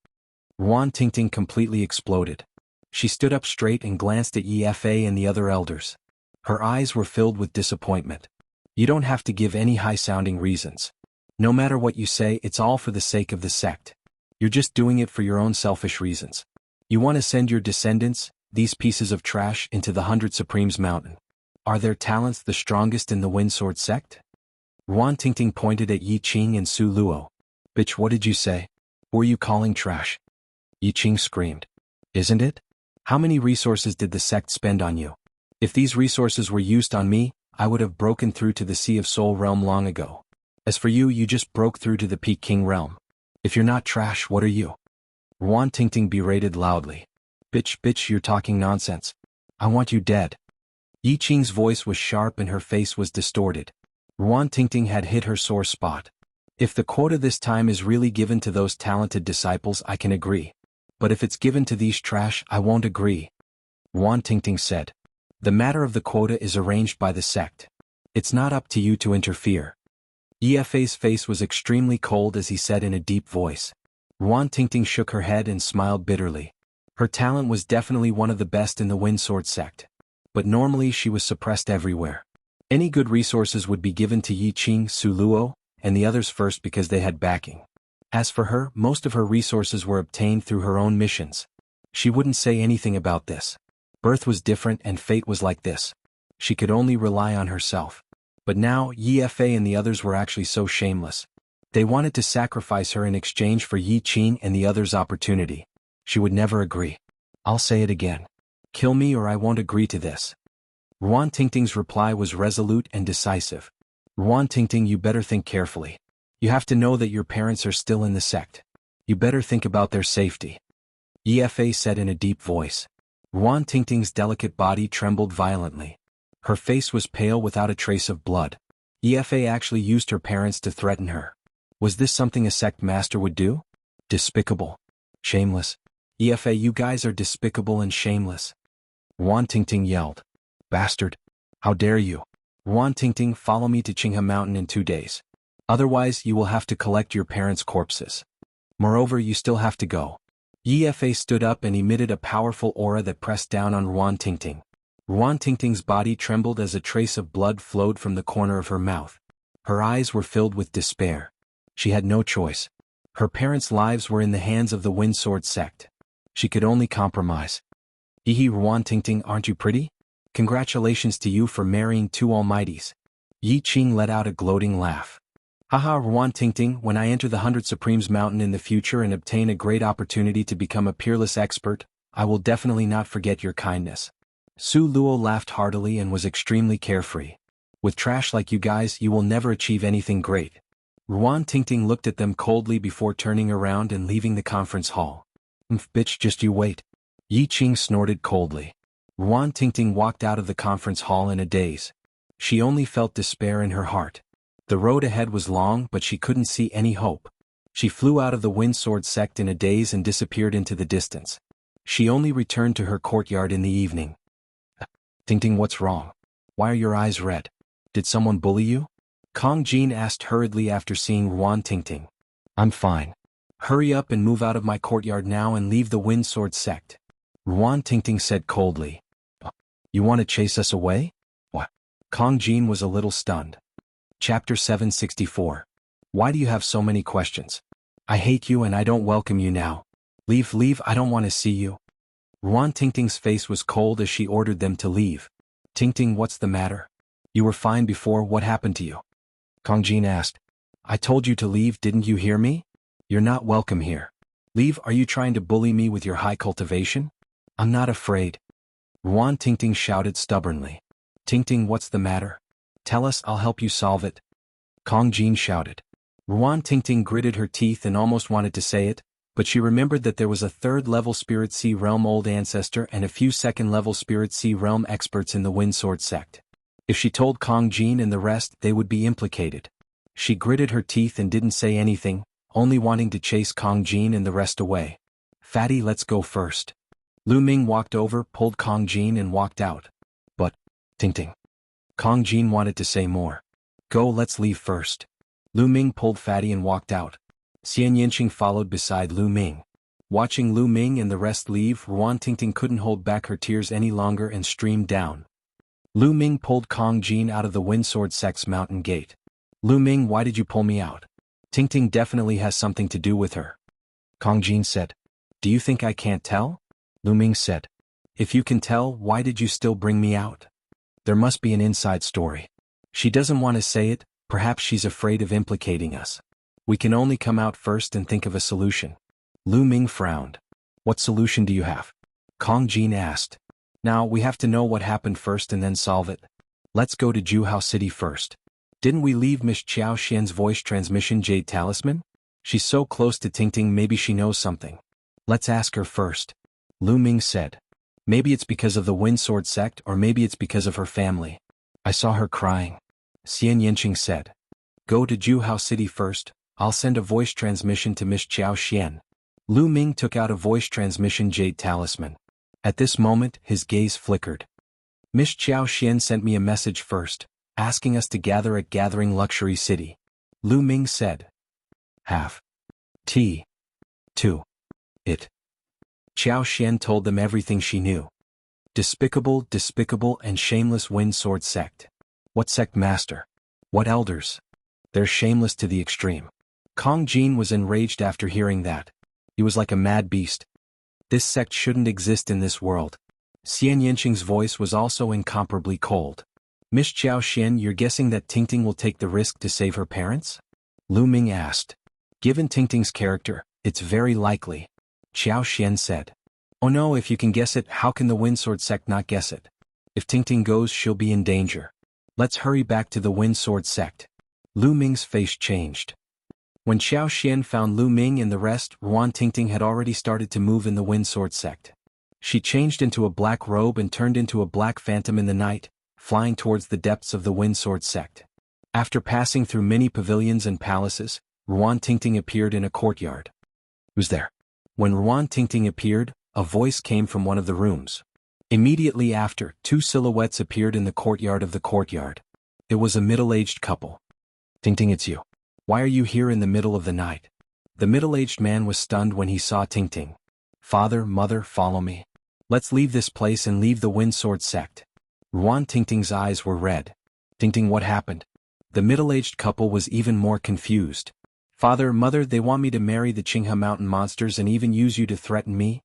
Ruan Tingting completely exploded. She stood up straight and glanced at Efa and the other elders. Her eyes were filled with disappointment. You don't have to give any high-sounding reasons. No matter what you say, it's all for the sake of the sect. You're just doing it for your own selfish reasons. You want to send your descendants, these pieces of trash, into the 100 Supremes Mountain. Are their talents the strongest in the Windsword sect? Ruan Tingting pointed at Yi Qing and Su Luo. Bitch, what did you say? Who are you calling trash? Yi Qing screamed. Isn't it? How many resources did the sect spend on you? If these resources were used on me, I would have broken through to the Sea of Soul realm long ago. As for you, you just broke through to the Peking realm. If you're not trash, what are you? Ruan Tingting berated loudly. Bitch, you're talking nonsense. I want you dead. Yi Qing's voice was sharp and her face was distorted. Ruan Tingting had hit her sore spot. If the quota this time is really given to those talented disciples, I can agree. But if it's given to these trash, I won't agree. Ruan Tingting said. The matter of the quota is arranged by the sect. It's not up to you to interfere. Efa's face was extremely cold as he said in a deep voice. Ruan Tingting shook her head and smiled bitterly. Her talent was definitely one of the best in the Windsword sect. But normally she was suppressed everywhere. Any good resources would be given to Yi Qing, Su Luo, and the others first because they had backing. As for her, most of her resources were obtained through her own missions. She wouldn't say anything about this. Birth was different and fate was like this. She could only rely on herself. But now, Efa and the others were actually so shameless. They wanted to sacrifice her in exchange for Yi Qing and the others' opportunity. She would never agree. I'll say it again. Kill me or I won't agree to this. Ruan Tingting's reply was resolute and decisive. Ruan Tingting, you better think carefully. You have to know that your parents are still in the sect. You better think about their safety. Efa said in a deep voice. Ruan Tingting's delicate body trembled violently. Her face was pale without a trace of blood. Efa actually used her parents to threaten her. Was this something a sect master would do? Despicable. Shameless. Efa, you guys are despicable and shameless. Ruan Tingting yelled. Bastard. How dare you? Ruan Tingting, follow me to Qinghe Mountain in 2 days. Otherwise you will have to collect your parents' corpses. Moreover, you still have to go. Yi Fei stood up and emitted a powerful aura that pressed down on Ruan Tingting. Ruan Tingting's body trembled as a trace of blood flowed from the corner of her mouth. Her eyes were filled with despair. She had no choice. Her parents' lives were in the hands of the Windsword sect. She could only compromise. Yi Ruan Tingting, aren't you pretty? Congratulations to you for marrying 2 almighties. Yi Qing let out a gloating laugh. Haha, Ruan Tingting, when I enter the 100 Supremes Mountain in the future and obtain a great opportunity to become a peerless expert, I will definitely not forget your kindness. Su Luo laughed heartily and was extremely carefree. With trash like you guys, you will never achieve anything great. Ruan Tingting looked at them coldly before turning around and leaving the conference hall. Bitch, just you wait. Yi Qing snorted coldly. Ruan Tingting walked out of the conference hall in a daze. She only felt despair in her heart. The road ahead was long, but she couldn't see any hope. She flew out of the Windsword sect in a daze and disappeared into the distance. She only returned to her courtyard in the evening. Tingting, what's wrong? Why are your eyes red? Did someone bully you? Kong Jin asked hurriedly after seeing Ruan Tingting. I'm fine. Hurry up and move out of my courtyard now and leave the Windsword sect. Ruan Tingting said coldly. You want to chase us away? What? Kong Jin was a little stunned. Chapter 764. Why do you have so many questions? I hate you and I don't welcome you now. Leave, I don't want to see you. Ruan Tingting's face was cold as she ordered them to leave. Tingting, what's the matter? You were fine before, what happened to you? Kong Jin asked. I told you to leave, didn't you hear me? You're not welcome here. Leave, are you trying to bully me with your high cultivation? I'm not afraid. Ruan Tingting shouted stubbornly. Tingting, what's the matter? Tell us, I'll help you solve it. Kong Jin shouted. Ruan Tingting gritted her teeth and almost wanted to say it, but she remembered that there was a 3rd-level Spirit Sea Realm Old Ancestor and a few 2nd-level Spirit Sea Realm experts in the Windsword sect. If she told Kong Jin and the rest, they would be implicated. She gritted her teeth and didn't say anything, only wanting to chase Kong Jin and the rest away. Fatty, let's go first. Lu Ming walked over, pulled Kong Jin and walked out. But, Tingting. Kong Jin wanted to say more. Go, let's leave first. Lu Ming pulled Fatty and walked out. Xian Yinqing followed beside Lu Ming. Watching Lu Ming and the rest leave, Ruan Tingting couldn't hold back her tears any longer and streamed down. Lu Ming pulled Kong Jin out of the Windsword sect's mountain gate. Lu Ming, why did you pull me out? Tingting definitely has something to do with her. Kong Jin said. Do you think I can't tell? Lu Ming said. If you can tell, why did you still bring me out? There must be an inside story. She doesn't want to say it, perhaps she's afraid of implicating us. We can only come out first and think of a solution. Lu Ming frowned. What solution do you have? Kong Jin asked. Now, we have to know what happened first and then solve it. Let's go to Juhao City first. Didn't we leave Miss Qiao Xian's voice transmission Jade Talisman? She's so close to Tingting, maybe she knows something. Let's ask her first. Lu Ming said. Maybe it's because of the Windsword sect or maybe it's because of her family. I saw her crying. Xian Yinqing said. Go to Juhao City first, I'll send a voice transmission to Miss Qiao Xian. Lu Ming took out a voice transmission Jade Talisman. At this moment, his gaze flickered. Miss Qiao Xian sent me a message first, asking us to gather at Gathering Luxury City. Lu Ming said. Have. T. 2. It. Qiao Xian told them everything she knew. Despicable, and shameless Windsword sect. What sect master? What elders? They're shameless to the extreme. Kong Jin was enraged after hearing that. He was like a mad beast. This sect shouldn't exist in this world. Xian Yinqing's voice was also incomparably cold. Miss Qiao Xian, you're guessing that Tingting will take the risk to save her parents? Lu Ming asked. Given Tingting's character, it's very likely. Qiao Xian said. Oh no, if you can guess it, how can the Windsword sect not guess it? If Tingting goes, she'll be in danger. Let's hurry back to the Windsword sect. Lu Ming's face changed. When Qiao Xian found Lu Ming and the rest, Ruan Tingting had already started to move in the Windsword sect. She changed into a black robe and turned into a black phantom in the night, flying towards the depths of the Windsword sect. After passing through many pavilions and palaces, Ruan Tingting appeared in a courtyard. Who's there? When Ruan Tingting appeared, a voice came from one of the rooms. Immediately after, two silhouettes appeared in the courtyard of the courtyard. It was a middle-aged couple. Ting, it's you. Why are you here in the middle of the night? The middle-aged man was stunned when he saw Ting. Father, mother, follow me. Let's leave this place and leave the Windsword sect. Ting's eyes were red. Ting, what happened? The middle-aged couple was even more confused. Father, mother, they want me to marry the Qinghe mountain monsters and even use you to threaten me?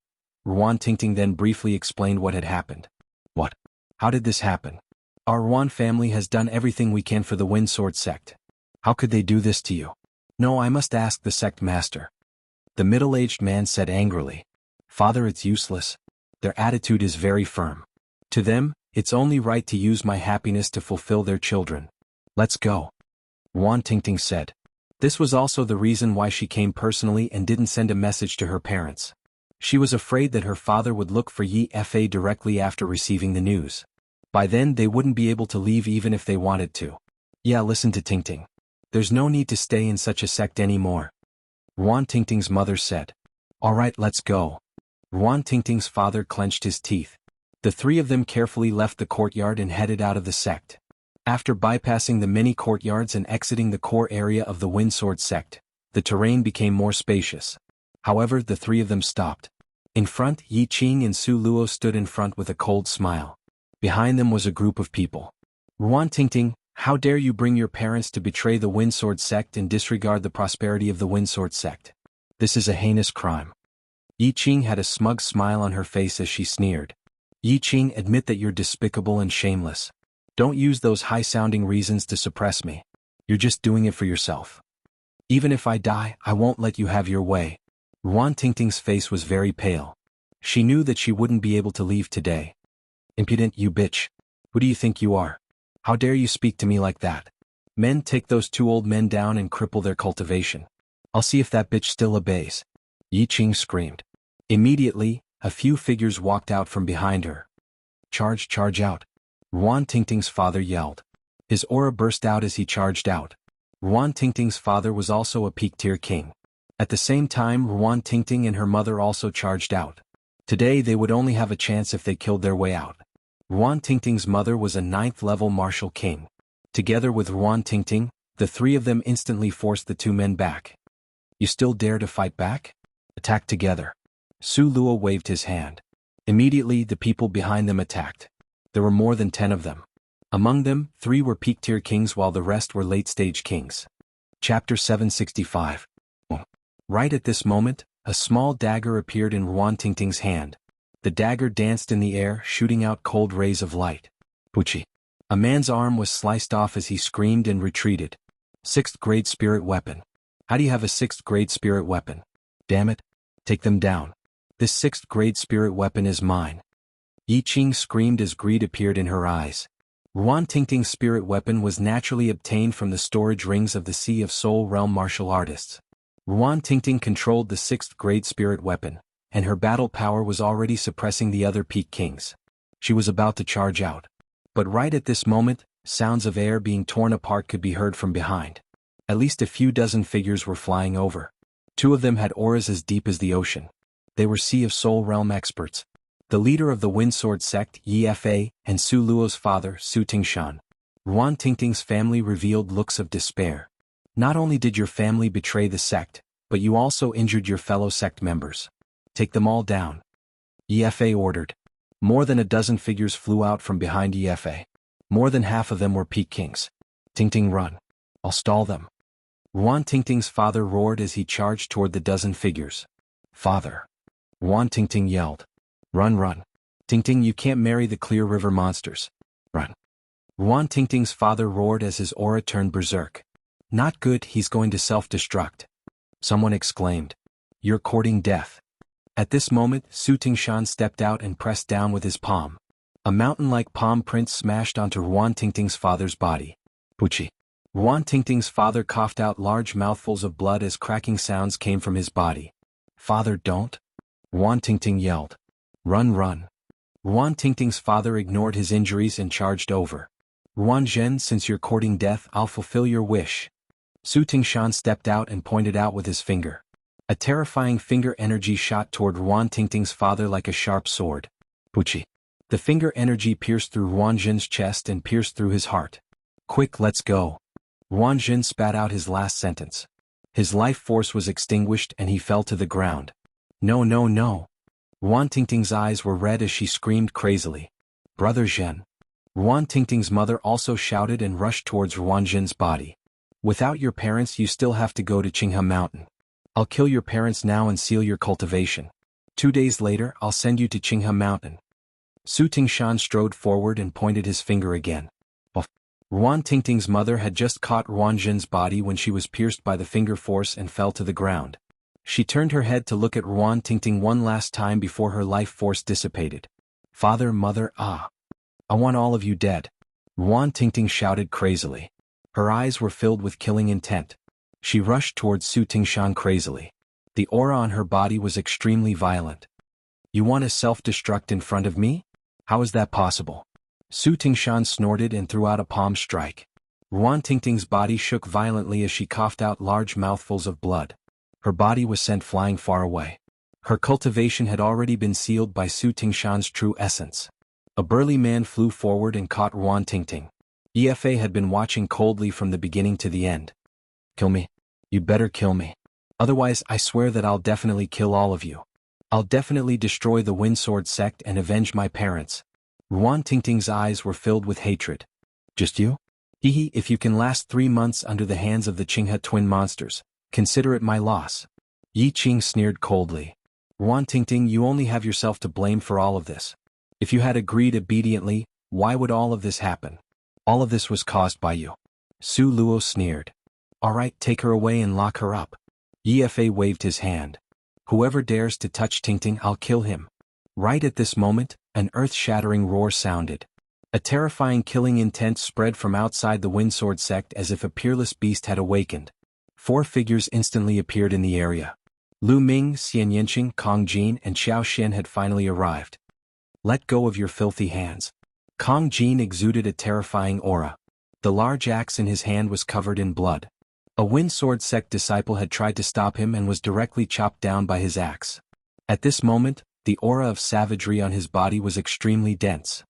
Ting then briefly explained what had happened. What? How did this happen? Our Ruan family has done everything we can for the Windsword sect. How could they do this to you? No, I must ask the sect master. The middle-aged man said angrily. Father, it's useless. Their attitude is very firm. To them, it's only right to use my happiness to fulfill their children. Let's go. Ting said. This was also the reason why she came personally and didn't send a message to her parents. She was afraid that her father would look for Yi Fa directly after receiving the news. By then they wouldn't be able to leave even if they wanted to. Yeah, listen to Ting. There's no need to stay in such a sect anymore. Ting's mother said. Alright, let's go. Ting's father clenched his teeth. The three of them carefully left the courtyard and headed out of the sect. After bypassing the many courtyards and exiting the core area of the Windsword sect, the terrain became more spacious. However, the three of them stopped. In front, Yi Qing and Su Luo stood in front with a cold smile. Behind them was a group of people. Ting, how dare you bring your parents to betray the Windsword sect and disregard the prosperity of the Windsword sect? This is a heinous crime. Yi Qing had a smug smile on her face as she sneered. Yi Qing, admit that you're despicable and shameless. Don't use those high-sounding reasons to suppress me. You're just doing it for yourself. Even if I die, I won't let you have your way. Ting's face was very pale. She knew that she wouldn't be able to leave today. Impudent, you bitch. Who do you think you are? How dare you speak to me like that? Men, take those two old men down and cripple their cultivation. I'll see if that bitch still obeys. Yi Qing screamed. Immediately, a few figures walked out from behind her. Charge out. Ting's father yelled. His aura burst out as he charged out. Ting's father was also a peak-tier king. At the same time, Ting and her mother also charged out. Today they would only have a chance if they killed their way out. Ting's mother was a 9th-level martial king. Together with Ting, the three of them instantly forced the two men back. You still dare to fight back? Attack together. Su Luo waved his hand. Immediately the people behind them attacked. There were more than 10 of them. Among them, 3 were peak-tier kings while the rest were late-stage kings. Chapter 765. Right at this moment, a small dagger appeared in Ting's hand. The dagger danced in the air, shooting out cold rays of light. Puchi. A man's arm was sliced off as he screamed and retreated. 6th grade spirit weapon. How do you have a 6th grade spirit weapon? Damn it. Take them down. This 6th grade spirit weapon is mine. Yi Qing screamed as greed appeared in her eyes. Ting's spirit weapon was naturally obtained from the storage rings of the Sea of Soul Realm martial artists. Ting controlled the 6th grade spirit weapon, and her battle power was already suppressing the other peak kings. She was about to charge out. But right at this moment, sounds of air being torn apart could be heard from behind. At least a few dozen figures were flying over. 2 of them had auras as deep as the ocean. They were Sea of Soul Realm experts. The leader of the Windsword sect, Yi Fa, and Su Luo's father, Su Tingshan. Ting's family revealed looks of despair. Not only did your family betray the sect, but you also injured your fellow sect members. Take them all down. Yi Fa ordered. More than a dozen figures flew out from behind Yi Fa. More than half of them were peak kings. Ting, run. I'll stall them. Ting's father roared as he charged toward the dozen figures. Father. Ting yelled. Run. Ting, you can't marry the Clear River monsters. Run. Ting's father roared as his aura turned berserk. Not good, he's going to self-destruct. Someone exclaimed. You're courting death. At this moment, Su Tingshan stepped out and pressed down with his palm. A mountain-like palm print smashed onto Ting's father's body. Puchi. Ting's father coughed out large mouthfuls of blood as cracking sounds came from his body. Father, don't. Ting yelled. Run. Ting's father ignored his injuries and charged over. Zhen, since you're courting death, I'll fulfill your wish. Su Tingshan stepped out and pointed out with his finger. A terrifying finger energy shot toward Ting's father like a sharp sword. Puchi. The finger energy pierced through Ruanjin's chest and pierced through his heart. Quick, let's go. Ruanjin spat out his last sentence. His life force was extinguished and he fell to the ground. No, no, no. Ruan Tingting's eyes were red as she screamed crazily. Brother Zhen. Ruan Tingting's mother also shouted and rushed towards Ruanjin's body. Without your parents you still have to go to Qinghe Mountain. I'll kill your parents now and seal your cultivation. 2 days later I'll send you to Qinghe Mountain. Su Tingshan strode forward and pointed his finger again. Ruan Tingting's mother had just caught Ruanjin's body when she was pierced by the finger force and fell to the ground. She turned her head to look at Ruan Tingting one last time before her life force dissipated. Father, mother, I want all of you dead. Ruan Tingting shouted crazily. Her eyes were filled with killing intent. She rushed towards Su Tingshan crazily. The aura on her body was extremely violent. You want to self-destruct in front of me? How is that possible? Su Tingshan snorted and threw out a palm strike. Ruan Tingting's body shook violently as she coughed out large mouthfuls of blood. Her body was sent flying far away. Her cultivation had already been sealed by Su Tingshan's true essence. A burly man flew forward and caught Ruan Tingting. EFA had been watching coldly from the beginning to the end. Kill me. You better kill me. Otherwise I swear that I'll definitely kill all of you. I'll definitely destroy the Windsword sect and avenge my parents. Ruan Tingting's eyes were filled with hatred. Just you? Hehe, if you can last 3 months under the hands of the Qinghe twin monsters, consider it my loss. Yi Qing sneered coldly. Ruan Tingting, you only have yourself to blame for all of this. If you had agreed obediently, why would all of this happen? All of this was caused by you. Su Luo sneered. Alright, take her away and lock her up. Yi Fei waved his hand. Whoever dares to touch Tingting, I'll kill him. Right at this moment, an earth-shattering roar sounded. A terrifying killing intent spread from outside the Windsword sect as if a peerless beast had awakened. 4 figures instantly appeared in the area. Lu Ming, Xian Yanqing, Kong Jin and Xiao Xian had finally arrived. Let go of your filthy hands. Kong Jin exuded a terrifying aura. The large axe in his hand was covered in blood. A Windsword sect disciple had tried to stop him and was directly chopped down by his axe. At this moment, the aura of savagery on his body was extremely dense.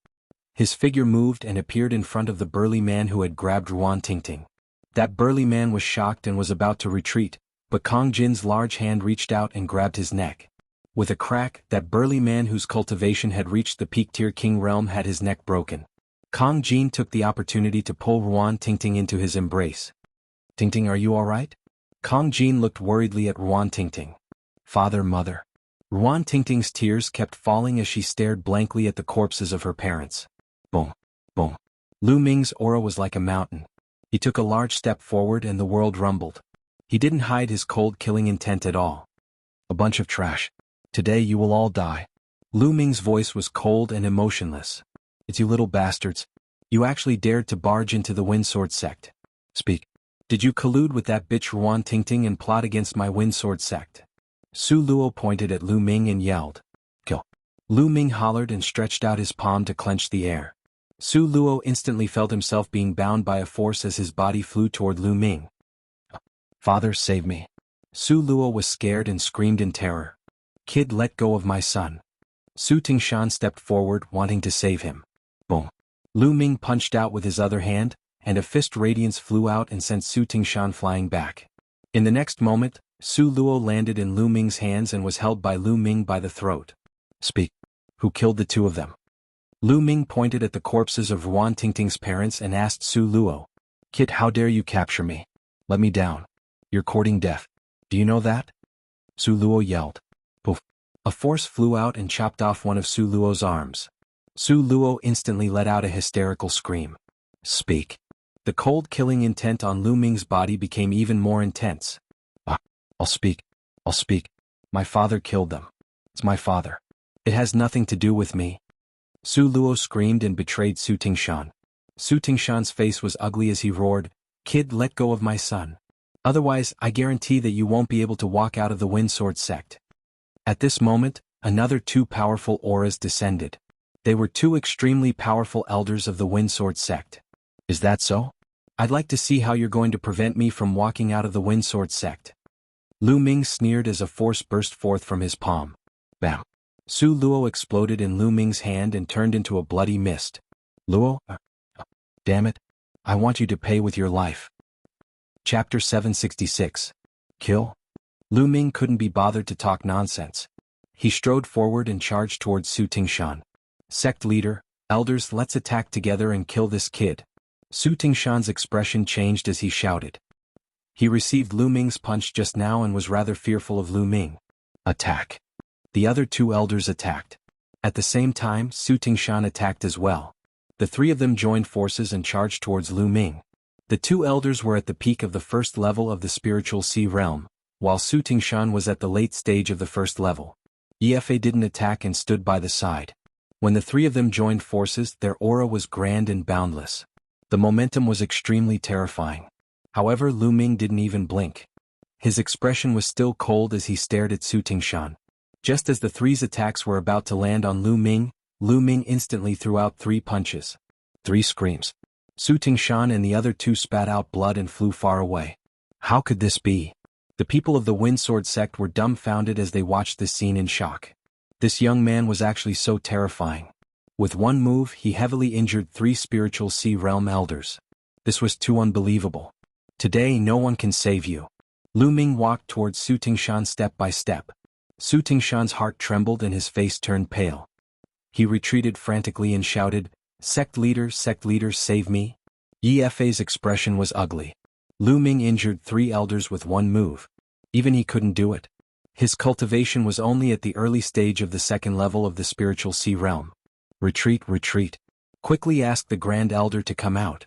His figure moved and appeared in front of the burly man who had grabbed Ruan Tingting. That burly man was shocked and was about to retreat, but Kong Jin's large hand reached out and grabbed his neck. With a crack, that burly man whose cultivation had reached the peak-tier king realm had his neck broken. Kong Jin took the opportunity to pull Ruan Tingting into his embrace. Tingting, are you alright? Kong Jin looked worriedly at Ruan Tingting. Father, mother. Ruan Tingting's tears kept falling as she stared blankly at the corpses of her parents. Boom, boom. Lu Ming's aura was like a mountain. He took a large step forward and the world rumbled. He didn't hide his cold killing intent at all. A bunch of trash. Today you will all die. Lu Ming's voice was cold and emotionless. It's you little bastards. You actually dared to barge into the Windsword sect. Speak. Did you collude with that bitch Ruan Tingting and plot against my Windsword sect? Su Luo pointed at Lu Ming and yelled. Kill. Lu Ming hollered and stretched out his palm to clench the air. Su Luo instantly felt himself being bound by a force as his body flew toward Lu Ming. Father, save me. Su Luo was scared and screamed in terror. Kid, let go of my son. Su Tingshan stepped forward, wanting to save him. Boom. Lu Ming punched out with his other hand, and a fist radiance flew out and sent Su Tingshan flying back. In the next moment, Su Luo landed in Lu Ming's hands and was held by Lu Ming by the throat. Speak. Who killed the 2 of them? Lu Ming pointed at the corpses of Ruan Tingting's parents and asked Su Luo. Kid, how dare you capture me? Let me down. You're courting death. Do you know that? Su Luo yelled. Poof. A force flew out and chopped off one of Su Luo's arms. Su Luo instantly let out a hysterical scream. Speak. The cold killing intent on Lu Ming's body became even more intense. I'll speak. I'll speak. My father killed them. It's my father. It has nothing to do with me. Su Luo screamed and betrayed Su Tingshan. Su Tingshan's face was ugly as he roared, Kid, let go of my son. Otherwise, I guarantee that you won't be able to walk out of the Windsword sect. At this moment, another 2 powerful auras descended. They were 2 extremely powerful elders of the Windsword sect. Is that so? I'd like to see how you're going to prevent me from walking out of the Windsword sect. Lu Ming sneered as a force burst forth from his palm. Bam. Su Luo exploded in Lu Ming's hand and turned into a bloody mist. Luo? Damn it. I want you to pay with your life. Chapter 766. Kill? Lu Ming couldn't be bothered to talk nonsense. He strode forward and charged towards Su Tingshan. Sect leader, elders, let's attack together and kill this kid. Su Tingshan's expression changed as he shouted. He received Lu Ming's punch just now and was rather fearful of Lu Ming. Attack. The other two elders attacked. At the same time, Su Tingshan attacked as well. The three of them joined forces and charged towards Lu Ming. The two elders were at the peak of the first level of the spiritual sea realm, while Su Tingshan was at the late stage of the first level. Efa didn't attack and stood by the side. When the three of them joined forces, their aura was grand and boundless. The momentum was extremely terrifying. However, Lu Ming didn't even blink. His expression was still cold as he stared at Su Tingshan. Just as the three's attacks were about to land on Lu Ming instantly threw out 3 punches. 3 screams. Su Tingshan and the other two spat out blood and flew far away. How could this be? The people of the Windsword sect were dumbfounded as they watched this scene in shock. This young man was actually so terrifying. With one move, he heavily injured 3 spiritual sea realm elders. This was too unbelievable. Today no one can save you. Lu Ming walked towards Su Tingshan step by step. Su Tingshan's heart trembled and his face turned pale. He retreated frantically and shouted, Sect leader, save me. Efa's expression was ugly. Lu Ming injured 3 elders with one move. Even he couldn't do it. His cultivation was only at the early stage of the second level of the spiritual sea realm. Retreat. Quickly ask the Grand Elder to come out.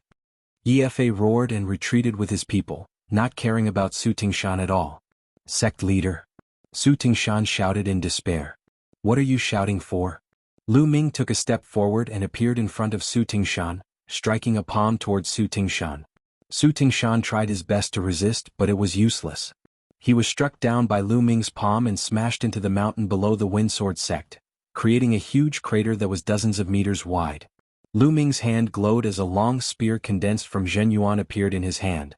Efa roared and retreated with his people, not caring about Su Tingshan at all. Sect leader. Su Tingshan shouted in despair. What are you shouting for? Lu Ming took a step forward and appeared in front of Su Tingshan, striking a palm towards Su Tingshan. Su Tingshan tried his best to resist, but it was useless. He was struck down by Lu Ming's palm and smashed into the mountain below the Windsword sect, creating a huge crater that was dozens of meters wide. Lu Ming's hand glowed as a long spear condensed from Zhenyuan appeared in his hand.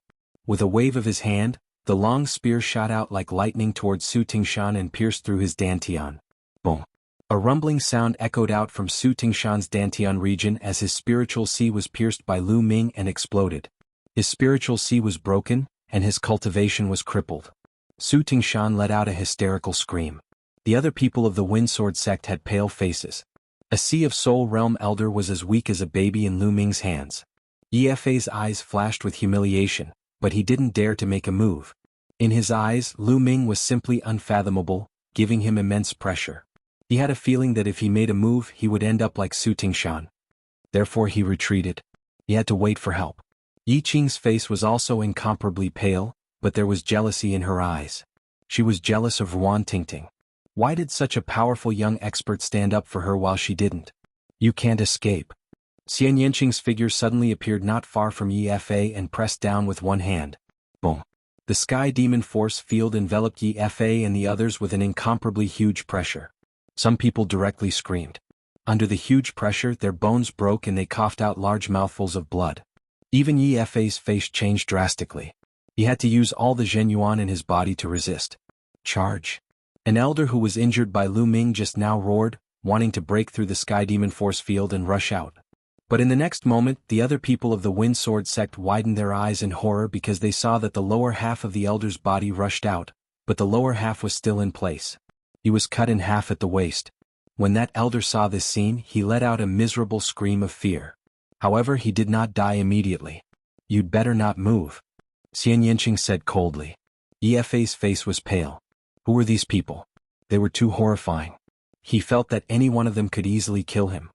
With a wave of his hand, the long spear shot out like lightning towards Su Tingshan and pierced through his dantian. Boom! A rumbling sound echoed out from Su Tingshan's dantian region as his spiritual sea was pierced by Lu Ming and exploded. His spiritual sea was broken, and his cultivation was crippled. Su Tingshan let out a hysterical scream. The other people of the Windsword sect had pale faces. A Sea of Soul Realm elder was as weak as a baby in Lu Ming's hands. Efa's eyes flashed with humiliation, but he didn't dare to make a move. In his eyes, Lu Ming was simply unfathomable, giving him immense pressure. He had a feeling that if he made a move he would end up like Su Tingshan. Therefore he retreated. He had to wait for help. Yi Qing's face was also incomparably pale, but there was jealousy in her eyes. She was jealous of Ruan Tingting. Why did such a powerful young expert stand up for her while she didn't? You can't escape. Xian Yanqing's figure suddenly appeared not far from Efa and pressed down with one hand. Boom. The Sky Demon Force field enveloped Efa and the others with an incomparably huge pressure. Some people directly screamed. Under the huge pressure, their bones broke and they coughed out large mouthfuls of blood. Even Efa's face changed drastically. He had to use all the Zhenyuan in his body to resist. Charge. An elder who was injured by Lu Ming just now roared, wanting to break through the Sky Demon Force field and rush out. But in the next moment, the other people of the Windsword sect widened their eyes in horror because they saw that the lower half of the elder's body rushed out, but the lower half was still in place. He was cut in half at the waist. When that elder saw this scene, he let out a miserable scream of fear. However, he did not die immediately. You'd better not move. Xian Yanqing said coldly. Efa's face was pale. Who were these people? They were too horrifying. He felt that any one of them could easily kill him.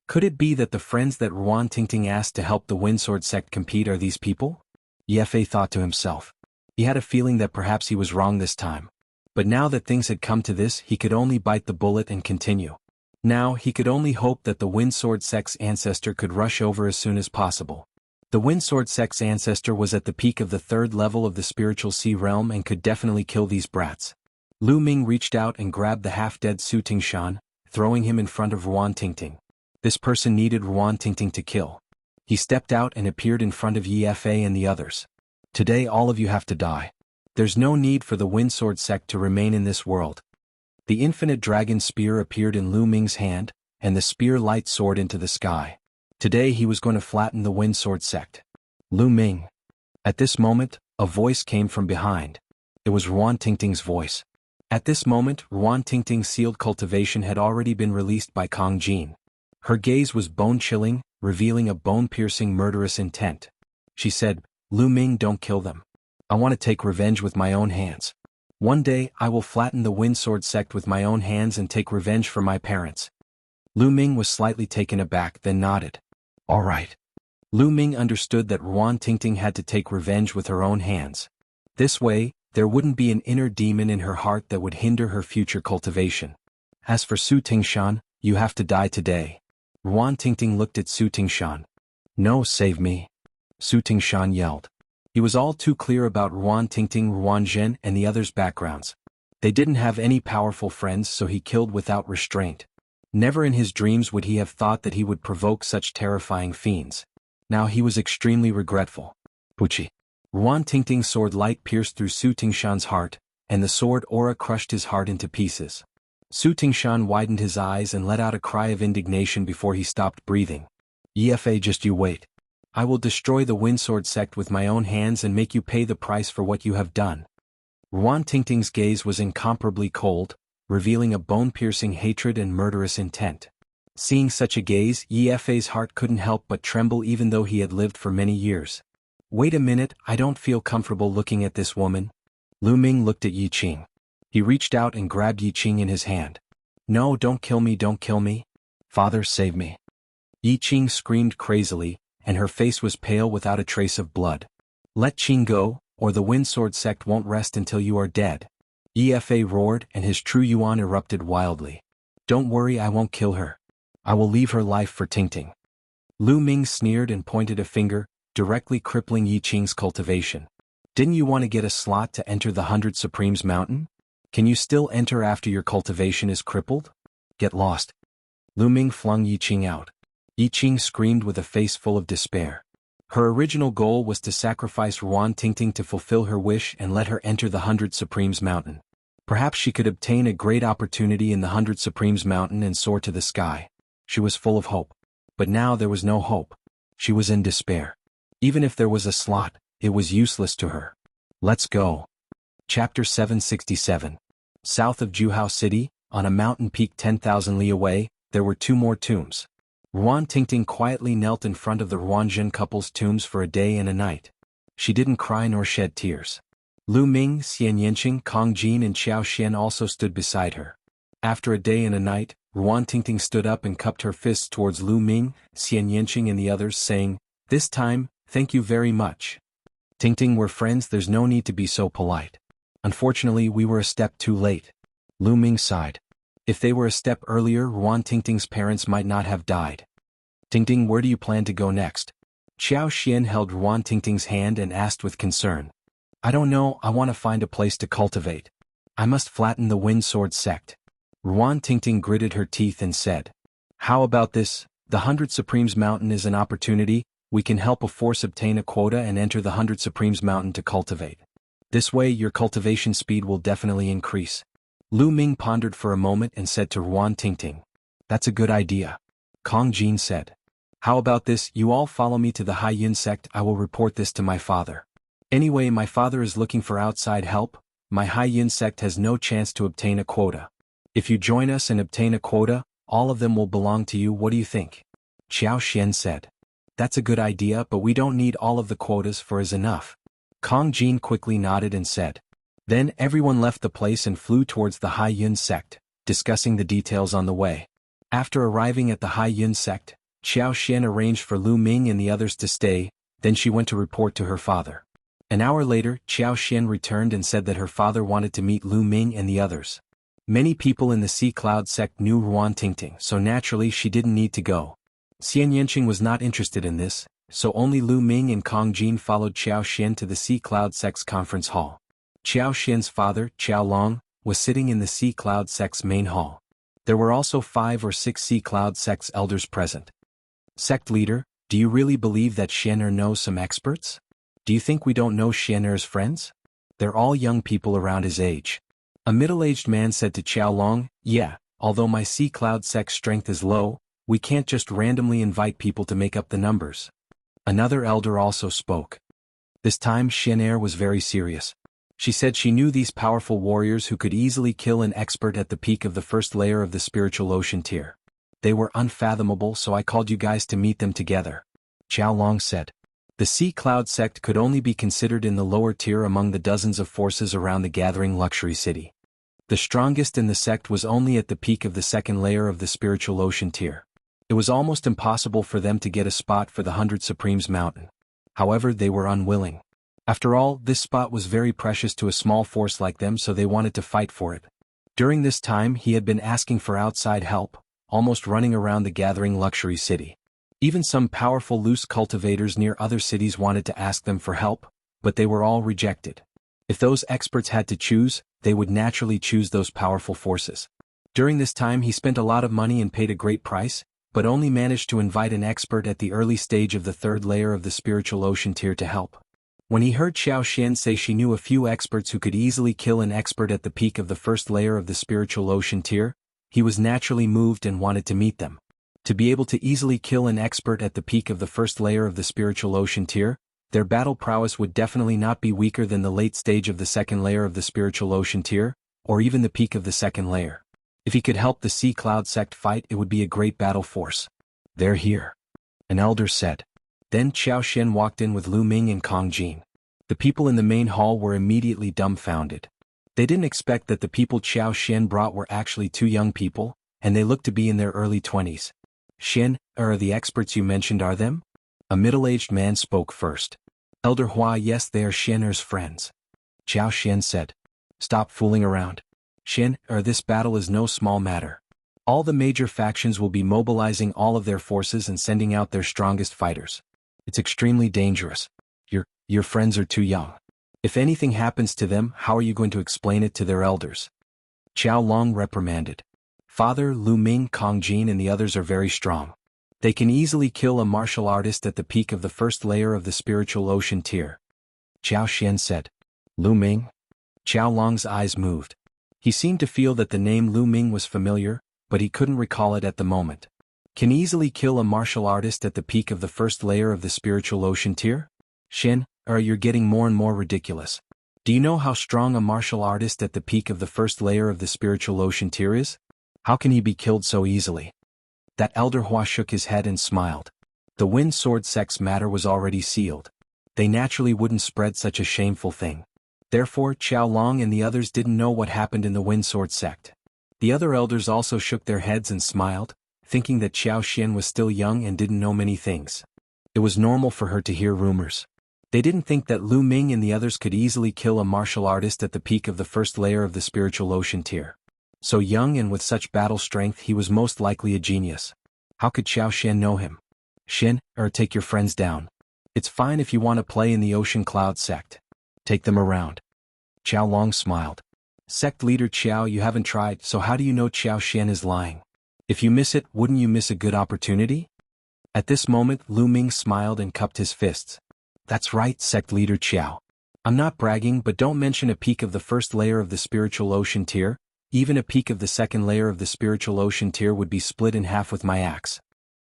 Could it be that the friends that Ruan Tingting asked to help the Windsword sect compete are these people? Efa thought to himself. He had a feeling that perhaps he was wrong this time. But now that things had come to this, he could only bite the bullet and continue. Now, he could only hope that the Windsword sect's ancestor could rush over as soon as possible. The Windsword sect's ancestor was at the peak of the 3rd level of the spiritual sea realm and could definitely kill these brats. Lu Ming reached out and grabbed the half-dead Su Tingshan, throwing him in front of Ruan Tingting. This person needed Ruan Tingting to kill. He stepped out and appeared in front of Efa and the others. Today all of you have to die. There's no need for the Windsword sect to remain in this world. The infinite dragon spear appeared in Lu Ming's hand, and the spear light soared into the sky. Today he was going to flatten the Wind Sword sect. Lu Ming. At this moment, a voice came from behind. It was Ruan Tingting's voice. At this moment, Ruan Tingting's sealed cultivation had already been released by Kong Jin. Her gaze was bone-chilling, revealing a bone-piercing murderous intent. She said, Lu Ming, don't kill them. I want to take revenge with my own hands. One day, I will flatten the Wind Sword sect with my own hands and take revenge for my parents. Lu Ming was slightly taken aback, then nodded. All right. Lu Ming understood that Ruan Tingting had to take revenge with her own hands. This way, there wouldn't be an inner demon in her heart that would hinder her future cultivation. As for Su Tingshan, you have to die today. Ruan Tingting looked at Su Tingshan. No, save me. Su Tingshan yelled. He was all too clear about Ruan Tingting, Ruan Zhen, and the others' backgrounds. They didn't have any powerful friends, so he killed without restraint. Never in his dreams would he have thought that he would provoke such terrifying fiends. Now he was extremely regretful. Puchi. Ruan Tingting's sword light pierced through Su Tingshan's heart, and the sword aura crushed his heart into pieces. Su Tingshan widened his eyes and let out a cry of indignation before he stopped breathing. Efa, just you wait. I will destroy the Wind Sword sect with my own hands and make you pay the price for what you have done. Ruan Tingting's gaze was incomparably cold, revealing a bone-piercing hatred and murderous intent. Seeing such a gaze, Efa's heart couldn't help but tremble even though he had lived for many years. Wait a minute, I don't feel comfortable looking at this woman. Lu Ming looked at Yi Qing. He reached out and grabbed Yi Qing in his hand. No, don't kill me, don't kill me. Father, save me. Yi Qing screamed crazily, and her face was pale without a trace of blood. Let Qing go, or the Wind Sword sect won't rest until you are dead. Efa roared and his true yuan erupted wildly. Don't worry, I won't kill her. I will leave her life for Tingting. Lu Ming sneered and pointed a finger, directly crippling Yi Qing's cultivation. Didn't you want to get a slot to enter the 100 Supremes Mountain? Can you still enter after your cultivation is crippled? Get lost. Lu Ming flung Yi Qing out. Yi Qing screamed with a face full of despair. Her original goal was to sacrifice Ruan Tingting to fulfill her wish and let her enter the 100 Supremes Mountain. Perhaps she could obtain a great opportunity in the 100 Supremes Mountain and soar to the sky. She was full of hope. But now there was no hope. She was in despair. Even if there was a slot, it was useless to her. Let's go. Chapter 767. South of Juhao City, on a mountain peak 10,000 li away, there were two more tombs. Ruan Tingting quietly knelt in front of the Ruanzhen couple's tombs for a day and a night. She didn't cry nor shed tears. Lu Ming, Xian Yanqing, Kong Jin and Xiao Xian also stood beside her. After a day and a night, Ruan Tingting stood up and cupped her fists towards Lu Ming, Xian Yanqing and the others, saying, This time, thank you very much. Tingting, we're friends, there's no need to be so polite. Unfortunately, we were a step too late. Lu Ming sighed. If they were a step earlier, Ruan Tingting's parents might not have died. Tingting, where do you plan to go next? Xiao Xian held Ruan Tingting's hand and asked with concern. I don't know, I want to find a place to cultivate. I must flatten the Wind Sword sect. Ruan Tingting gritted her teeth and said. How about this? The 100 Supremes Mountain is an opportunity. We can help a force obtain a quota and enter the 100 Supremes Mountain to cultivate. This way your cultivation speed will definitely increase. Lu Ming pondered for a moment and said to Ruan Tingting. That's a good idea. Kong Jin said. How about this, you all follow me to the Hai Yun sect, I will report this to my father. Anyway, my father is looking for outside help, my Hai Yun sect has no chance to obtain a quota. If you join us and obtain a quota, all of them will belong to you, what do you think? Xiao Xian said. That's a good idea, but we don't need all of the quotas for is enough. Kong Jin quickly nodded and said. Then everyone left the place and flew towards the Hai Yun sect, discussing the details on the way. After arriving at the Hai Yun sect, Xiao Xian arranged for Lu Ming and the others to stay, then she went to report to her father. An hour later, Xiao Xian returned and said that her father wanted to meet Lu Ming and the others. Many people in the Sea Cloud sect knew Ruan Tingting, so naturally she didn't need to go. Xian Yanqing was not interested in this, so only Lu Ming and Kong Jin followed Xiao Xian to the Sea Cloud sect's conference hall. Xiao Xian's father, Qiao Long, was sitting in the Sea Cloud sect's main hall. There were also 5 or 6 Sea Cloud sect's elders present. Sect leader, do you really believe that Xianer knows some experts? Do you think we don't know Xianer's friends? They're all young people around his age. A middle-aged man said to Qiao Long, "Yeah, although my sea cloud sect strength is low, we can't just randomly invite people to make up the numbers." Another elder also spoke. This time Shen Er was very serious. She said she knew these powerful warriors who could easily kill an expert at the peak of the first layer of the spiritual ocean tier. They were unfathomable, so I called you guys to meet them together. Qiao Long said. The Sea Cloud sect could only be considered in the lower tier among the dozens of forces around the gathering luxury city. The strongest in the sect was only at the peak of the second layer of the spiritual ocean tier. It was almost impossible for them to get a spot for the 100 Supremes mountain. However, they were unwilling. After all, this spot was very precious to a small force like them, so they wanted to fight for it. During this time he had been asking for outside help, almost running around the gathering luxury city. Even some powerful loose cultivators near other cities wanted to ask them for help, but they were all rejected. If those experts had to choose, they would naturally choose those powerful forces. During this time he spent a lot of money and paid a great price, but only managed to invite an expert at the early stage of the third layer of the spiritual ocean tier to help. When he heard Xiao Xian say she knew a few experts who could easily kill an expert at the peak of the first layer of the spiritual ocean tier, he was naturally moved and wanted to meet them. To be able to easily kill an expert at the peak of the first layer of the spiritual ocean tier, their battle prowess would definitely not be weaker than the late stage of the second layer of the spiritual ocean tier, or even the peak of the second layer. If he could help the Sea Cloud sect fight, it would be a great battle force. "They're here," an elder said. Then Qiao Xian walked in with Lu Ming and Kong Jin. The people in the main hall were immediately dumbfounded. They didn't expect that the people Qiao Xian brought were actually two young people, and they looked to be in their early 20s. "Xian, are the experts you mentioned are them?" A middle-aged man spoke first. "Elder Hua, yes, they are Xian Er's friends." Qiao Xian said. "Stop fooling around. Xian Er, this battle is no small matter. All the major factions will be mobilizing all of their forces and sending out their strongest fighters. It's extremely dangerous. Your friends are too young. If anything happens to them, how are you going to explain it to their elders?" Qiao Long reprimanded. "Father, Lu Ming, Kong Jin and the others are very strong. They can easily kill a martial artist at the peak of the first layer of the spiritual ocean tier." Qiao Xian said. "Lu Ming?" Qiao Long's eyes moved. He seemed to feel that the name Lu Ming was familiar, but he couldn't recall it at the moment. Can easily kill a martial artist at the peak of the first layer of the spiritual ocean tier? "Xian, you're getting more and more ridiculous. Do you know how strong a martial artist at the peak of the first layer of the spiritual ocean tier is? How can he be killed so easily?" That elder Hua shook his head and smiled. The Wind Sword sect's matter was already sealed. They naturally wouldn't spread such a shameful thing. Therefore Qiao Long and the others didn't know what happened in the Wind Sword sect. The other elders also shook their heads and smiled, thinking that Qiao Xian was still young and didn't know many things. It was normal for her to hear rumors. They didn't think that Lu Ming and the others could easily kill a martial artist at the peak of the first layer of the spiritual ocean tier. So young and with such battle strength, he was most likely a genius. How could Xiao Xian know him? "Xian, take your friends down. It's fine if you want to play in the Ocean Cloud sect. Take them around." Qiao Long smiled. "Sect leader Qiao, you haven't tried, so how do you know Xiao Xian is lying? If you miss it, wouldn't you miss a good opportunity?" At this moment Lu Ming smiled and cupped his fists. "That's right, sect leader Qiao. I'm not bragging, but don't mention a peak of the first layer of the spiritual ocean tier. Even a peak of the second layer of the spiritual ocean tier would be split in half with my axe."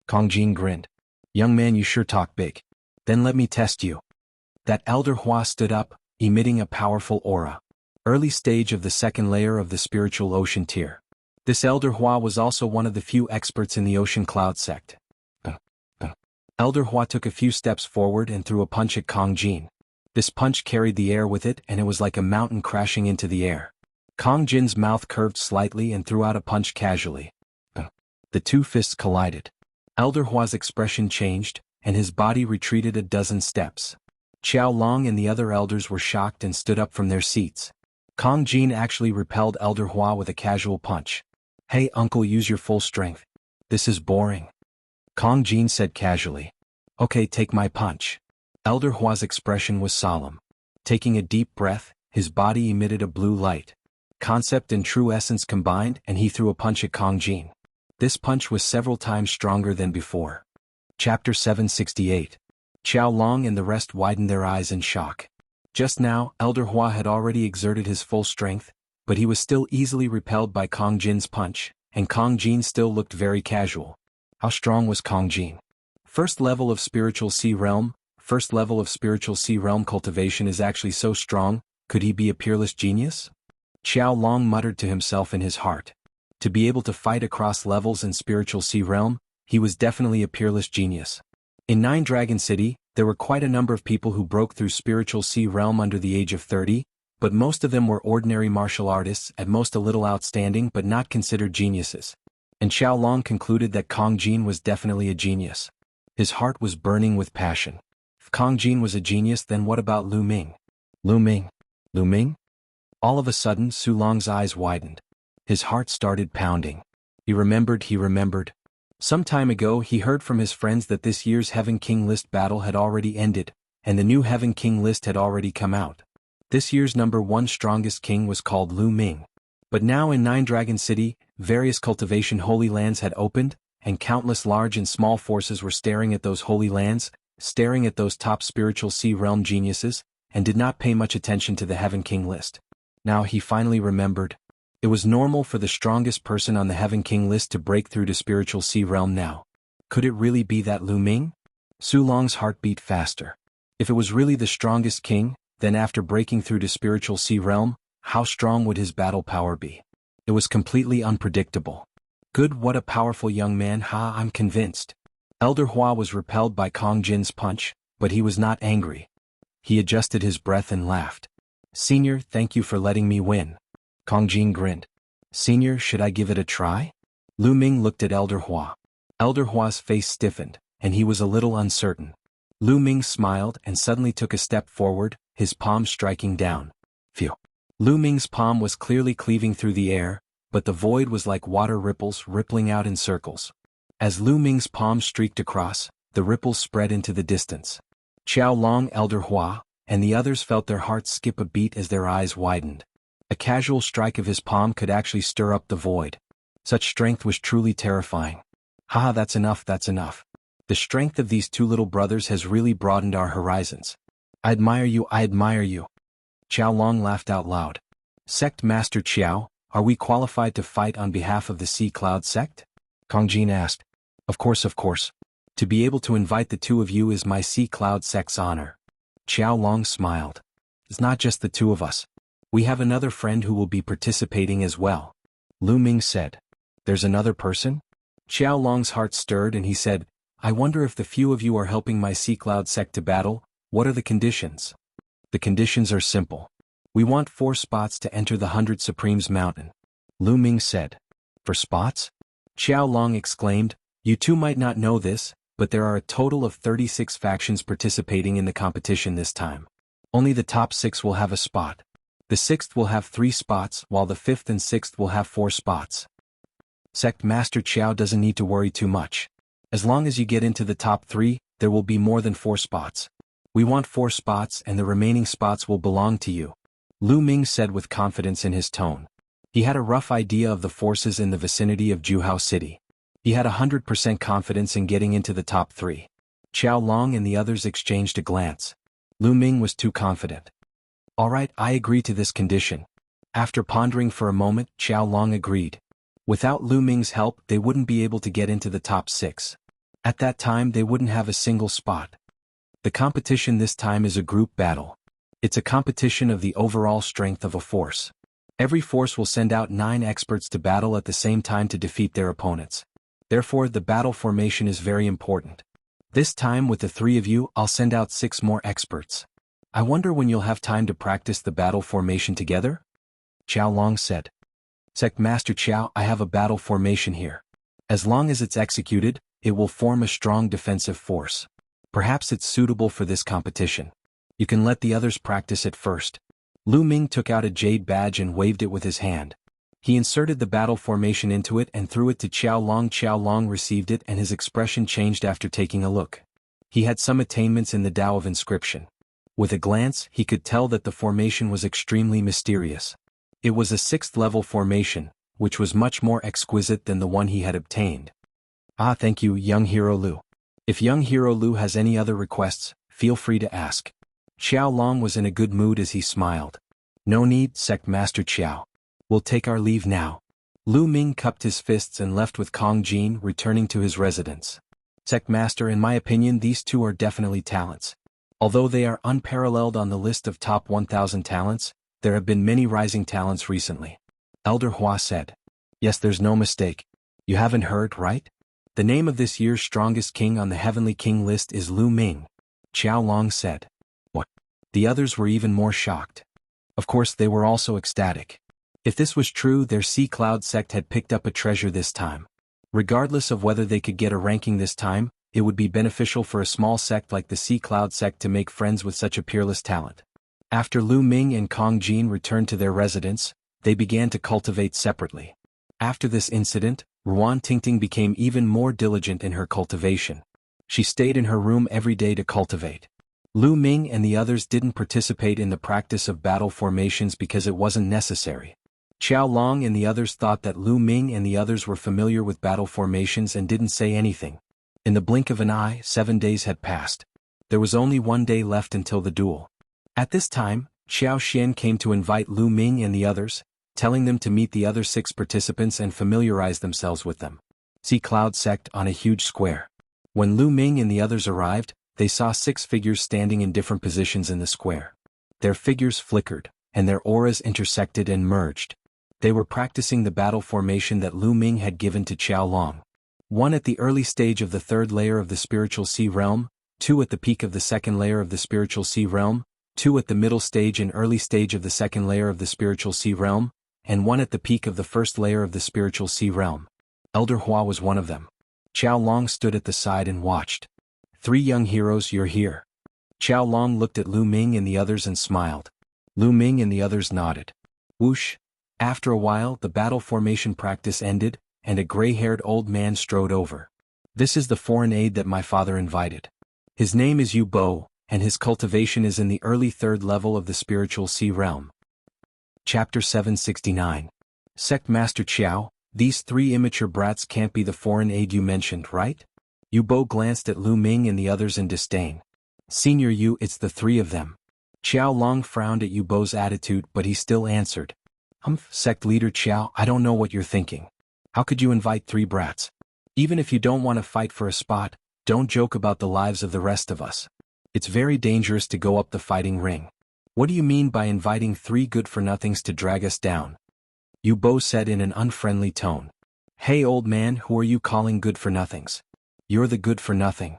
Kong Jin grinned. "Young man, you sure talk big. Then let me test you." That elder Hua stood up, emitting a powerful aura. Early stage of the second layer of the spiritual ocean tier. This elder Hua was also one of the few experts in the Ocean Cloud sect. Elder Hua took a few steps forward and threw a punch at Kong Jin. This punch carried the air with it, and it was like a mountain crashing into the air. Kong Jin's mouth curved slightly and threw out a punch casually. The two fists collided. Elder Hua's expression changed, and his body retreated a dozen steps. Qiao Long and the other elders were shocked and stood up from their seats. Kong Jin actually repelled Elder Hua with a casual punch. "Hey uncle, use your full strength. This is boring." Kong Jin said casually. "Okay, take my punch." Elder Hua's expression was solemn. Taking a deep breath, his body emitted a blue light. Concept and true essence combined, and he threw a punch at Kong Jin. This punch was several times stronger than before. Chapter 768. Qiao Long and the rest widened their eyes in shock. Just now, Elder Hua had already exerted his full strength, but he was still easily repelled by Kong Jin's punch, and Kong Jin still looked very casual. How strong was Kong Jin? First level of spiritual sea realm cultivation is actually so strong, could he be a peerless genius? Qiao Long muttered to himself in his heart. To be able to fight across levels in spiritual sea realm, he was definitely a peerless genius. In Nine Dragon City, there were quite a number of people who broke through spiritual sea realm under the age of 30, but most of them were ordinary martial artists, at most a little outstanding but not considered geniuses. And Qiao Long concluded that Kong Jin was definitely a genius. His heart was burning with passion. If Kong Jin was a genius, then what about Lu Ming? Lu Ming? Lu Ming? All of a sudden, Su Long's eyes widened. His heart started pounding. He remembered. Some time ago he heard from his friends that this year's Heaven King list battle had already ended, and the new Heaven King list had already come out. This year's number 1 strongest king was called Lu Ming. But now in Nine Dragon City, various cultivation holy lands had opened, and countless large and small forces were staring at those holy lands, staring at those top spiritual sea realm geniuses, and did not pay much attention to the Heaven King list. Now he finally remembered. It was normal for the strongest person on the Heaven King list to break through to spiritual sea realm now. Could it really be that Lu Ming? Su Long's heart beat faster. If it was really the strongest king, then after breaking through to spiritual sea realm, how strong would his battle power be? It was completely unpredictable. Good, what a powerful young man, I'm convinced. Elder Hua was repelled by Kong Jin's punch, but he was not angry. He adjusted his breath and laughed. Senior, thank you for letting me win. Kong Jin grinned. Senior, should I give it a try? Lu Ming looked at Elder Hua. Elder Hua's face stiffened, and he was a little uncertain. Lu Ming smiled and suddenly took a step forward, his palm striking down. Phew. Lu Ming's palm was clearly cleaving through the air, but the void was like water ripples rippling out in circles. As Lu Ming's palm streaked across, the ripples spread into the distance. Qiao Long, Elder Hua, and the others felt their hearts skip a beat as their eyes widened. A casual strike of his palm could actually stir up the void. Such strength was truly terrifying. That's enough. The strength of these two little brothers has really broadened our horizons. I admire you. Qiao Long laughed out loud. Sect Master Qiao, are we qualified to fight on behalf of the Sea Cloud sect? Kong Jin asked. Of course. To be able to invite the two of you is my Sea Cloud sect's honor. Qiao Long smiled. It's not just the two of us. We have another friend who will be participating as well. Lu Ming said. There's another person? Qiao Long's heart stirred and he said, I wonder if the few of you are helping my Sea Cloud sect to battle, what are the conditions? The conditions are simple. We want 4 spots to enter the 100 Supremes Mountain. Lu Ming said. 4 spots? Qiao Long exclaimed, you two might not know this, but there are a total of 36 factions participating in the competition this time. Only the top 6 will have a spot. The 6th will have 3 spots, while the 5th and 6th will have 4 spots. Sect Master Qiao doesn't need to worry too much. As long as you get into the top 3, there will be more than 4 spots. We want 4 spots and the remaining spots will belong to you. Lu Ming said with confidence in his tone. He had a rough idea of the forces in the vicinity of Juhao City. He had 100% confidence in getting into the top 3. Qiao Long and the others exchanged a glance. Lu Ming was too confident. All right, I agree to this condition. After pondering for a moment, Qiao Long agreed. Without Lu Ming's help, they wouldn't be able to get into the top 6. At that time, they wouldn't have a single spot. The competition this time is a group battle. It's a competition of the overall strength of a force. Every force will send out 9 experts to battle at the same time to defeat their opponents. Therefore, the battle formation is very important. This time with the 3 of you, I'll send out 6 more experts. I wonder when you'll have time to practice the battle formation together? Qiao Long said. Sect Master Qiao, I have a battle formation here. As long as it's executed, it will form a strong defensive force. Perhaps it's suitable for this competition. You can let the others practice it first. Lu Ming took out a jade badge and waved it with his hand. He inserted the battle formation into it and threw it to Qiao Long. Qiao Long received it and his expression changed after taking a look. He had some attainments in the Tao of Inscription. With a glance, he could tell that the formation was extremely mysterious. It was a 6th level formation, which was much more exquisite than the one he had obtained. Thank you, young Hero Lu. If young Hero Lu has any other requests, feel free to ask. Qiao Long was in a good mood as he smiled. No need, Sect Master Qiao. We'll take our leave now. Lu Ming cupped his fists and left with Kong Jin, returning to his residence. Sect Master, in my opinion, these two are definitely talents. Although they are unparalleled on the list of top 1,000 talents, there have been many rising talents recently. Elder Hua said. Yes, there's no mistake. You haven't heard, right? The name of this year's strongest king on the Heavenly King list is Lu Ming. Qiao Long said. What? The others were even more shocked. Of course, they were also ecstatic. If this was true, their Sea Cloud sect had picked up a treasure this time. Regardless of whether they could get a ranking this time, it would be beneficial for a small sect like the Sea Cloud sect to make friends with such a peerless talent. After Lu Ming and Kong Jin returned to their residence, they began to cultivate separately. After this incident, Ruan Tingting became even more diligent in her cultivation. She stayed in her room every day to cultivate. Lu Ming and the others didn't participate in the practice of battle formations because it wasn't necessary. Qiao Long and the others thought that Lu Ming and the others were familiar with battle formations and didn't say anything. In the blink of an eye, 7 days had passed. There was only 1 day left until the duel. At this time, Xiao Xian came to invite Lu Ming and the others, telling them to meet the other 6 participants and familiarize themselves with them. Sea Cloud sect on a huge square. When Lu Ming and the others arrived, they saw 6 figures standing in different positions in the square. Their figures flickered, and their auras intersected and merged. They were practicing the battle formation that Lu Ming had given to Qiao Long. 1 at the early stage of the 3rd layer of the spiritual sea realm, 2 at the peak of the 2nd layer of the spiritual sea realm, 2 at the middle stage and early stage of the 2nd layer of the spiritual sea realm, and 1 at the peak of the 1st layer of the spiritual sea realm. Elder Hua was one of them. Qiao Long stood at the side and watched. 3 young heroes, you're here. Qiao Long looked at Lu Ming and the others and smiled. Lu Ming and the others nodded. Whoosh! After a while, the battle formation practice ended, and a gray-haired old man strode over. This is the foreign aide that my father invited. His name is Yu Bo, and his cultivation is in the early 3rd level of the spiritual sea realm. Chapter 769. Sect Master Qiao, these 3 immature brats can't be the foreign aide you mentioned, right? Yu Bo glanced at Lu Ming and the others in disdain. Senior Yu, it's the 3 of them. Qiao Long frowned at Yu Bo's attitude, but he still answered. Sect leader Qiao, I don't know what you're thinking. How could you invite 3 brats? Even if you don't want to fight for a spot, don't joke about the lives of the rest of us. It's very dangerous to go up the fighting ring. What do you mean by inviting 3 good-for-nothings to drag us down? Yu Bo said in an unfriendly tone. Hey old man, who are you calling good-for-nothings? You're the good-for-nothing.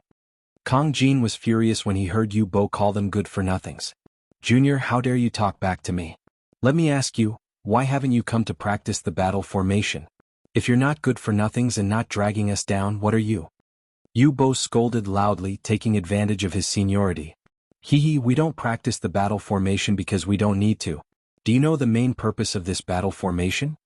Kong Jin was furious when he heard Yu Bo call them good-for-nothings. Junior, how dare you talk back to me? Let me ask you, why haven't you come to practice the battle formation? If you're not good-for-nothings and not dragging us down, what are you? Yu Bo scolded loudly, taking advantage of his seniority. Hee, we don't practice the battle formation because we don't need to. Do you know the main purpose of this battle formation?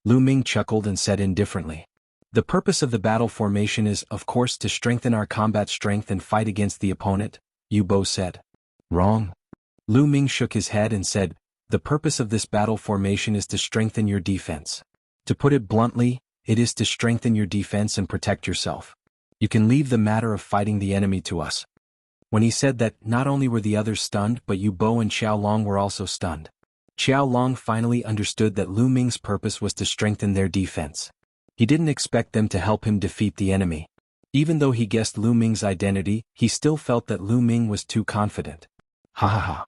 Lu Ming chuckled and said indifferently. The purpose of the battle formation is, of course, to strengthen our combat strength and fight against the opponent, Yu Bo said. Wrong. Lu Ming shook his head and said, the purpose of this battle formation is to strengthen your defense. To put it bluntly, it is to strengthen your defense and protect yourself. You can leave the matter of fighting the enemy to us. When he said that, not only were the others stunned, but Yu Bo and Qiao Long were also stunned. Qiao Long finally understood that Lu Ming's purpose was to strengthen their defense. He didn't expect them to help him defeat the enemy. Even though he guessed Lu Ming's identity, he still felt that Lu Ming was too confident. Ha ha ha.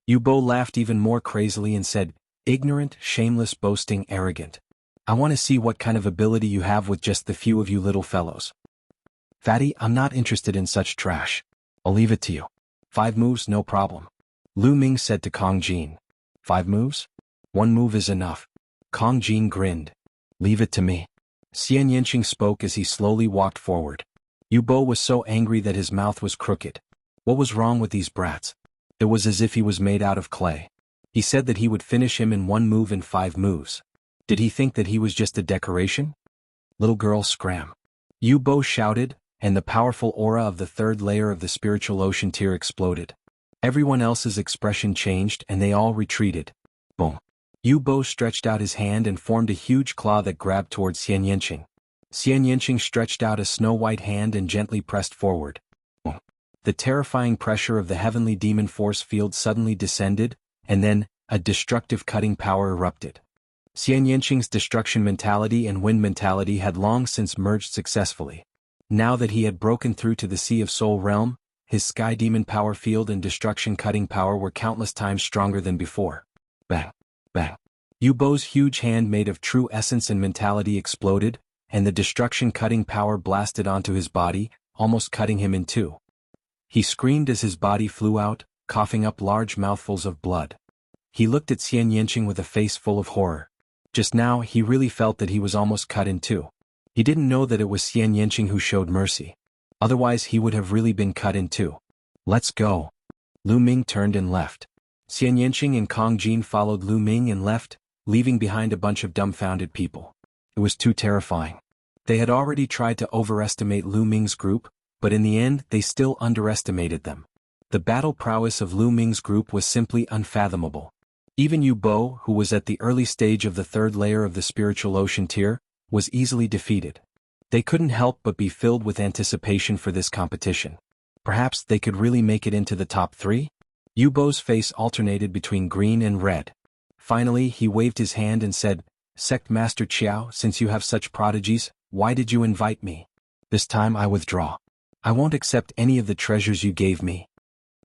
Yu Bo laughed even more crazily and said, ignorant, shameless, boasting, arrogant. I want to see what kind of ability you have with just the few of you little fellows. Fatty, I'm not interested in such trash. I'll leave it to you. 5 moves, no problem. Lu Ming said to Kong Jin. 5 moves? 1 move is enough. Kong Jin grinned. Leave it to me. Xian Yanqing spoke as he slowly walked forward. Yu Bo was so angry that his mouth was crooked. What was wrong with these brats? It was as if he was made out of clay. He said that he would finish him in 1 move in 5 moves. Did he think that he was just a decoration? Little girl, scram. Yu Bo shouted, and the powerful aura of the 3rd layer of the spiritual ocean tier exploded. Everyone else's expression changed and they all retreated. Boom. Yu Bo stretched out his hand and formed a huge claw that grabbed towards Xian Yanqing. Xian Yanqing stretched out a snow-white hand and gently pressed forward. Boom. The terrifying pressure of the heavenly demon force field suddenly descended, and then, a destructive cutting power erupted. Xian Yanqing's destruction mentality and wind mentality had long since merged successfully. Now that he had broken through to the Sea of Soul realm, his Sky Demon power field and destruction cutting power were countless times stronger than before. Bang! Bang! Yu Bo's huge hand made of true essence and mentality exploded, and the destruction cutting power blasted onto his body, almost cutting him in two. He screamed as his body flew out, coughing up large mouthfuls of blood. He looked at Xian Yanqing with a face full of horror. Just now he really felt that he was almost cut in two. He didn't know that it was Xian Yanqing who showed mercy. Otherwise he would have really been cut in two. Let's go. Lu Ming turned and left. Xian Yanqing and Kong Jin followed Lu Ming and left, leaving behind a bunch of dumbfounded people. It was too terrifying. They had already tried to overestimate Lu Ming's group, but in the end they still underestimated them. The battle prowess of Lu Ming's group was simply unfathomable. Even Yu Bo, who was at the early stage of the third layer of the spiritual ocean tier, was easily defeated. They couldn't help but be filled with anticipation for this competition. Perhaps they could really make it into the top three? Yu Bo's face alternated between green and red. Finally he waved his hand and said, "Sect Master Qiao, since you have such prodigies, why did you invite me? This time I withdraw. I won't accept any of the treasures you gave me."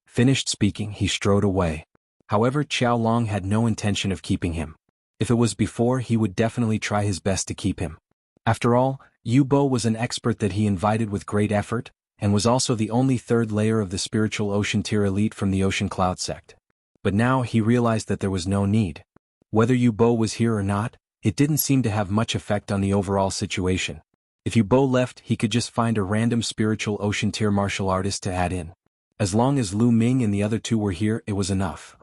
Finished speaking, he strode away. However, Qiao Long had no intention of keeping him. If it was before, he would definitely try his best to keep him. After all, Yu Bo was an expert that he invited with great effort, and was also the only third layer of the spiritual ocean tier elite from the Ocean Cloud sect. But now he realized that there was no need. Whether Yu Bo was here or not, it didn't seem to have much effect on the overall situation. If Yu Bo left, he could just find a random spiritual ocean tier martial artist to add in. As long as Lu Ming and the other two were here, it was enough.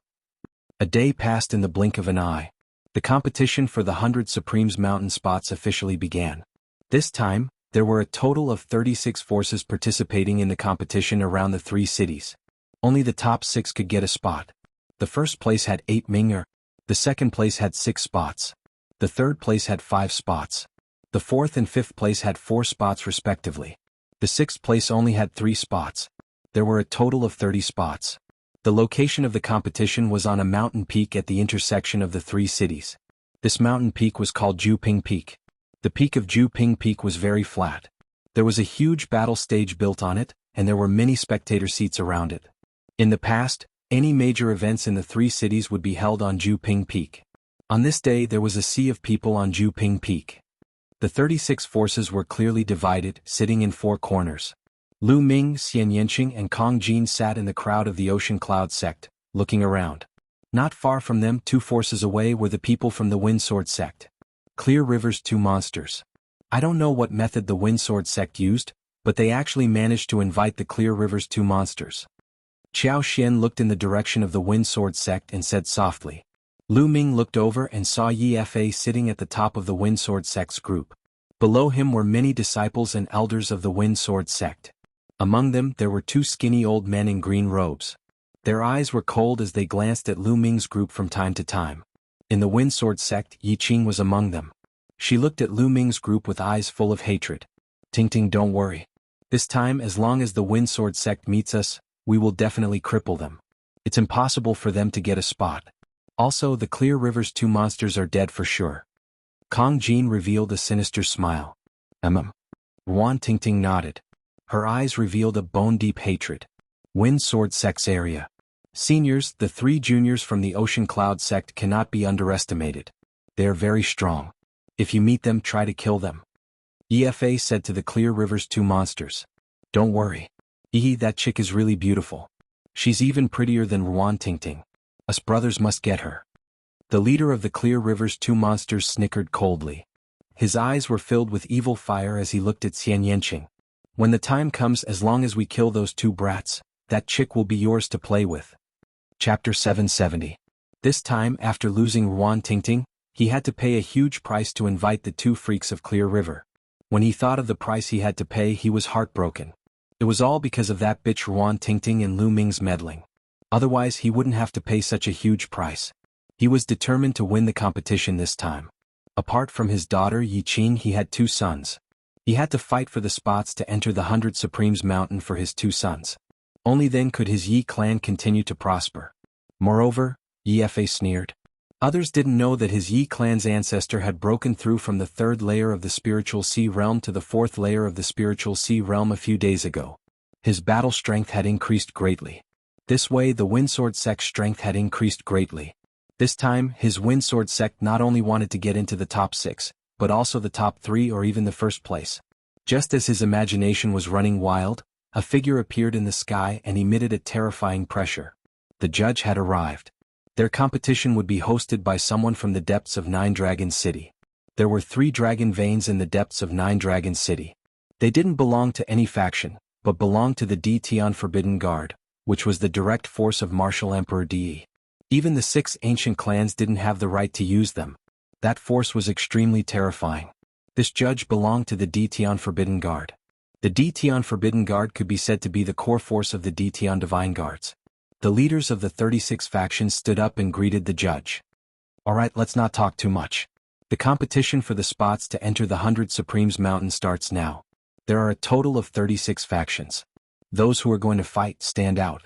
A day passed in the blink of an eye. The competition for the 100 Supremes mountain spots officially began. This time, there were a total of 36 forces participating in the competition around the three cities. Only the top 6 could get a spot. The first place had 8 Ming'er. The second place had 6 spots. The third place had 5 spots. The fourth and fifth place had 4 spots respectively. The sixth place only had 3 spots. There were a total of 30 spots. The location of the competition was on a mountain peak at the intersection of the three cities. This mountain peak was called Juping Peak. The peak of Juping Peak was very flat. There was a huge battle stage built on it, and there were many spectator seats around it. In the past, any major events in the three cities would be held on Juping Peak. On this day there was a sea of people on Juping Peak. The 36 forces were clearly divided, sitting in 4 corners. Lu Ming, Xian Yanqing and Kong Jin sat in the crowd of the Ocean Cloud sect, looking around. Not far from them, 2 forces away, were the people from the Windsword sect. Clear River's 2 monsters. I don't know what method the Windsword sect used, but they actually managed to invite the Clear River's 2 monsters. Qiao Xian looked in the direction of the Windsword sect and said softly. Lu Ming looked over and saw Yi Fa sitting at the top of the Windsword sect's group. Below him were many disciples and elders of the Windsword sect. Among them there were 2 skinny old men in green robes. Their eyes were cold as they glanced at Lu Ming's group from time to time. In the Windsword sect, Yi Qing was among them. She looked at Lu Ming's group with eyes full of hatred. "Ting, don't worry. This time, as long as the Windsword sect meets us, we will definitely cripple them. It's impossible for them to get a spot. Also, the Clear River's 2 monsters are dead for sure." Kong Jin revealed a sinister smile. Ruan Tingting nodded. Her eyes revealed a bone-deep hatred. Windsword sect's area. Seniors, the 3 juniors from the Ocean Cloud sect cannot be underestimated. They are very strong. If you meet them, try to kill them. EFA said to the Clear River's 2 monsters. "Don't worry. That chick is really beautiful. She's even prettier than Ruan Tingting. Us brothers must get her." The leader of the Clear River's 2 monsters snickered coldly. His eyes were filled with evil fire as he looked at Xian Yanqing. "When the time comes, as long as we kill those 2 brats, that chick will be yours to play with." Chapter 770. This time, after losing Ruan Tingting, he had to pay a huge price to invite the 2 freaks of Clear River. When he thought of the price he had to pay, he was heartbroken. It was all because of that bitch Ruan Tingting and Lu Ming's meddling. Otherwise he wouldn't have to pay such a huge price. He was determined to win the competition this time. Apart from his daughter Yi Qing, he had 2 sons. He had to fight for the spots to enter the 100 Supremes mountain for his 2 sons. Only then could his Yi clan continue to prosper. Moreover, Yi Fa sneered. Others didn't know that his Yi clan's ancestor had broken through from the third layer of the spiritual sea realm to the fourth layer of the spiritual sea realm a few days ago. His battle strength had increased greatly. This way the Windsword sect's strength had increased greatly. This time, his Windsword sect not only wanted to get into the top 6, but also the top 3 or even the first place. Just as his imagination was running wild, a figure appeared in the sky and emitted a terrifying pressure. The judge had arrived. Their competition would be hosted by someone from the depths of Nine Dragon City. There were 3 dragon veins in the depths of Nine Dragon City. They didn't belong to any faction, but belonged to the Tian Forbidden Guard, which was the direct force of Martial Emperor Di. Even the 6 ancient clans didn't have the right to use them. That force was extremely terrifying. This judge belonged to the Tian Forbidden Guard. The Tian Forbidden Guard could be said to be the core force of the Tian Divine Guards. The leaders of the 36 factions stood up and greeted the judge. Alright, let's not talk too much. The competition for the spots to enter the 100 Supremes Mountain starts now. There are a total of 36 factions. Those who are going to fight stand out.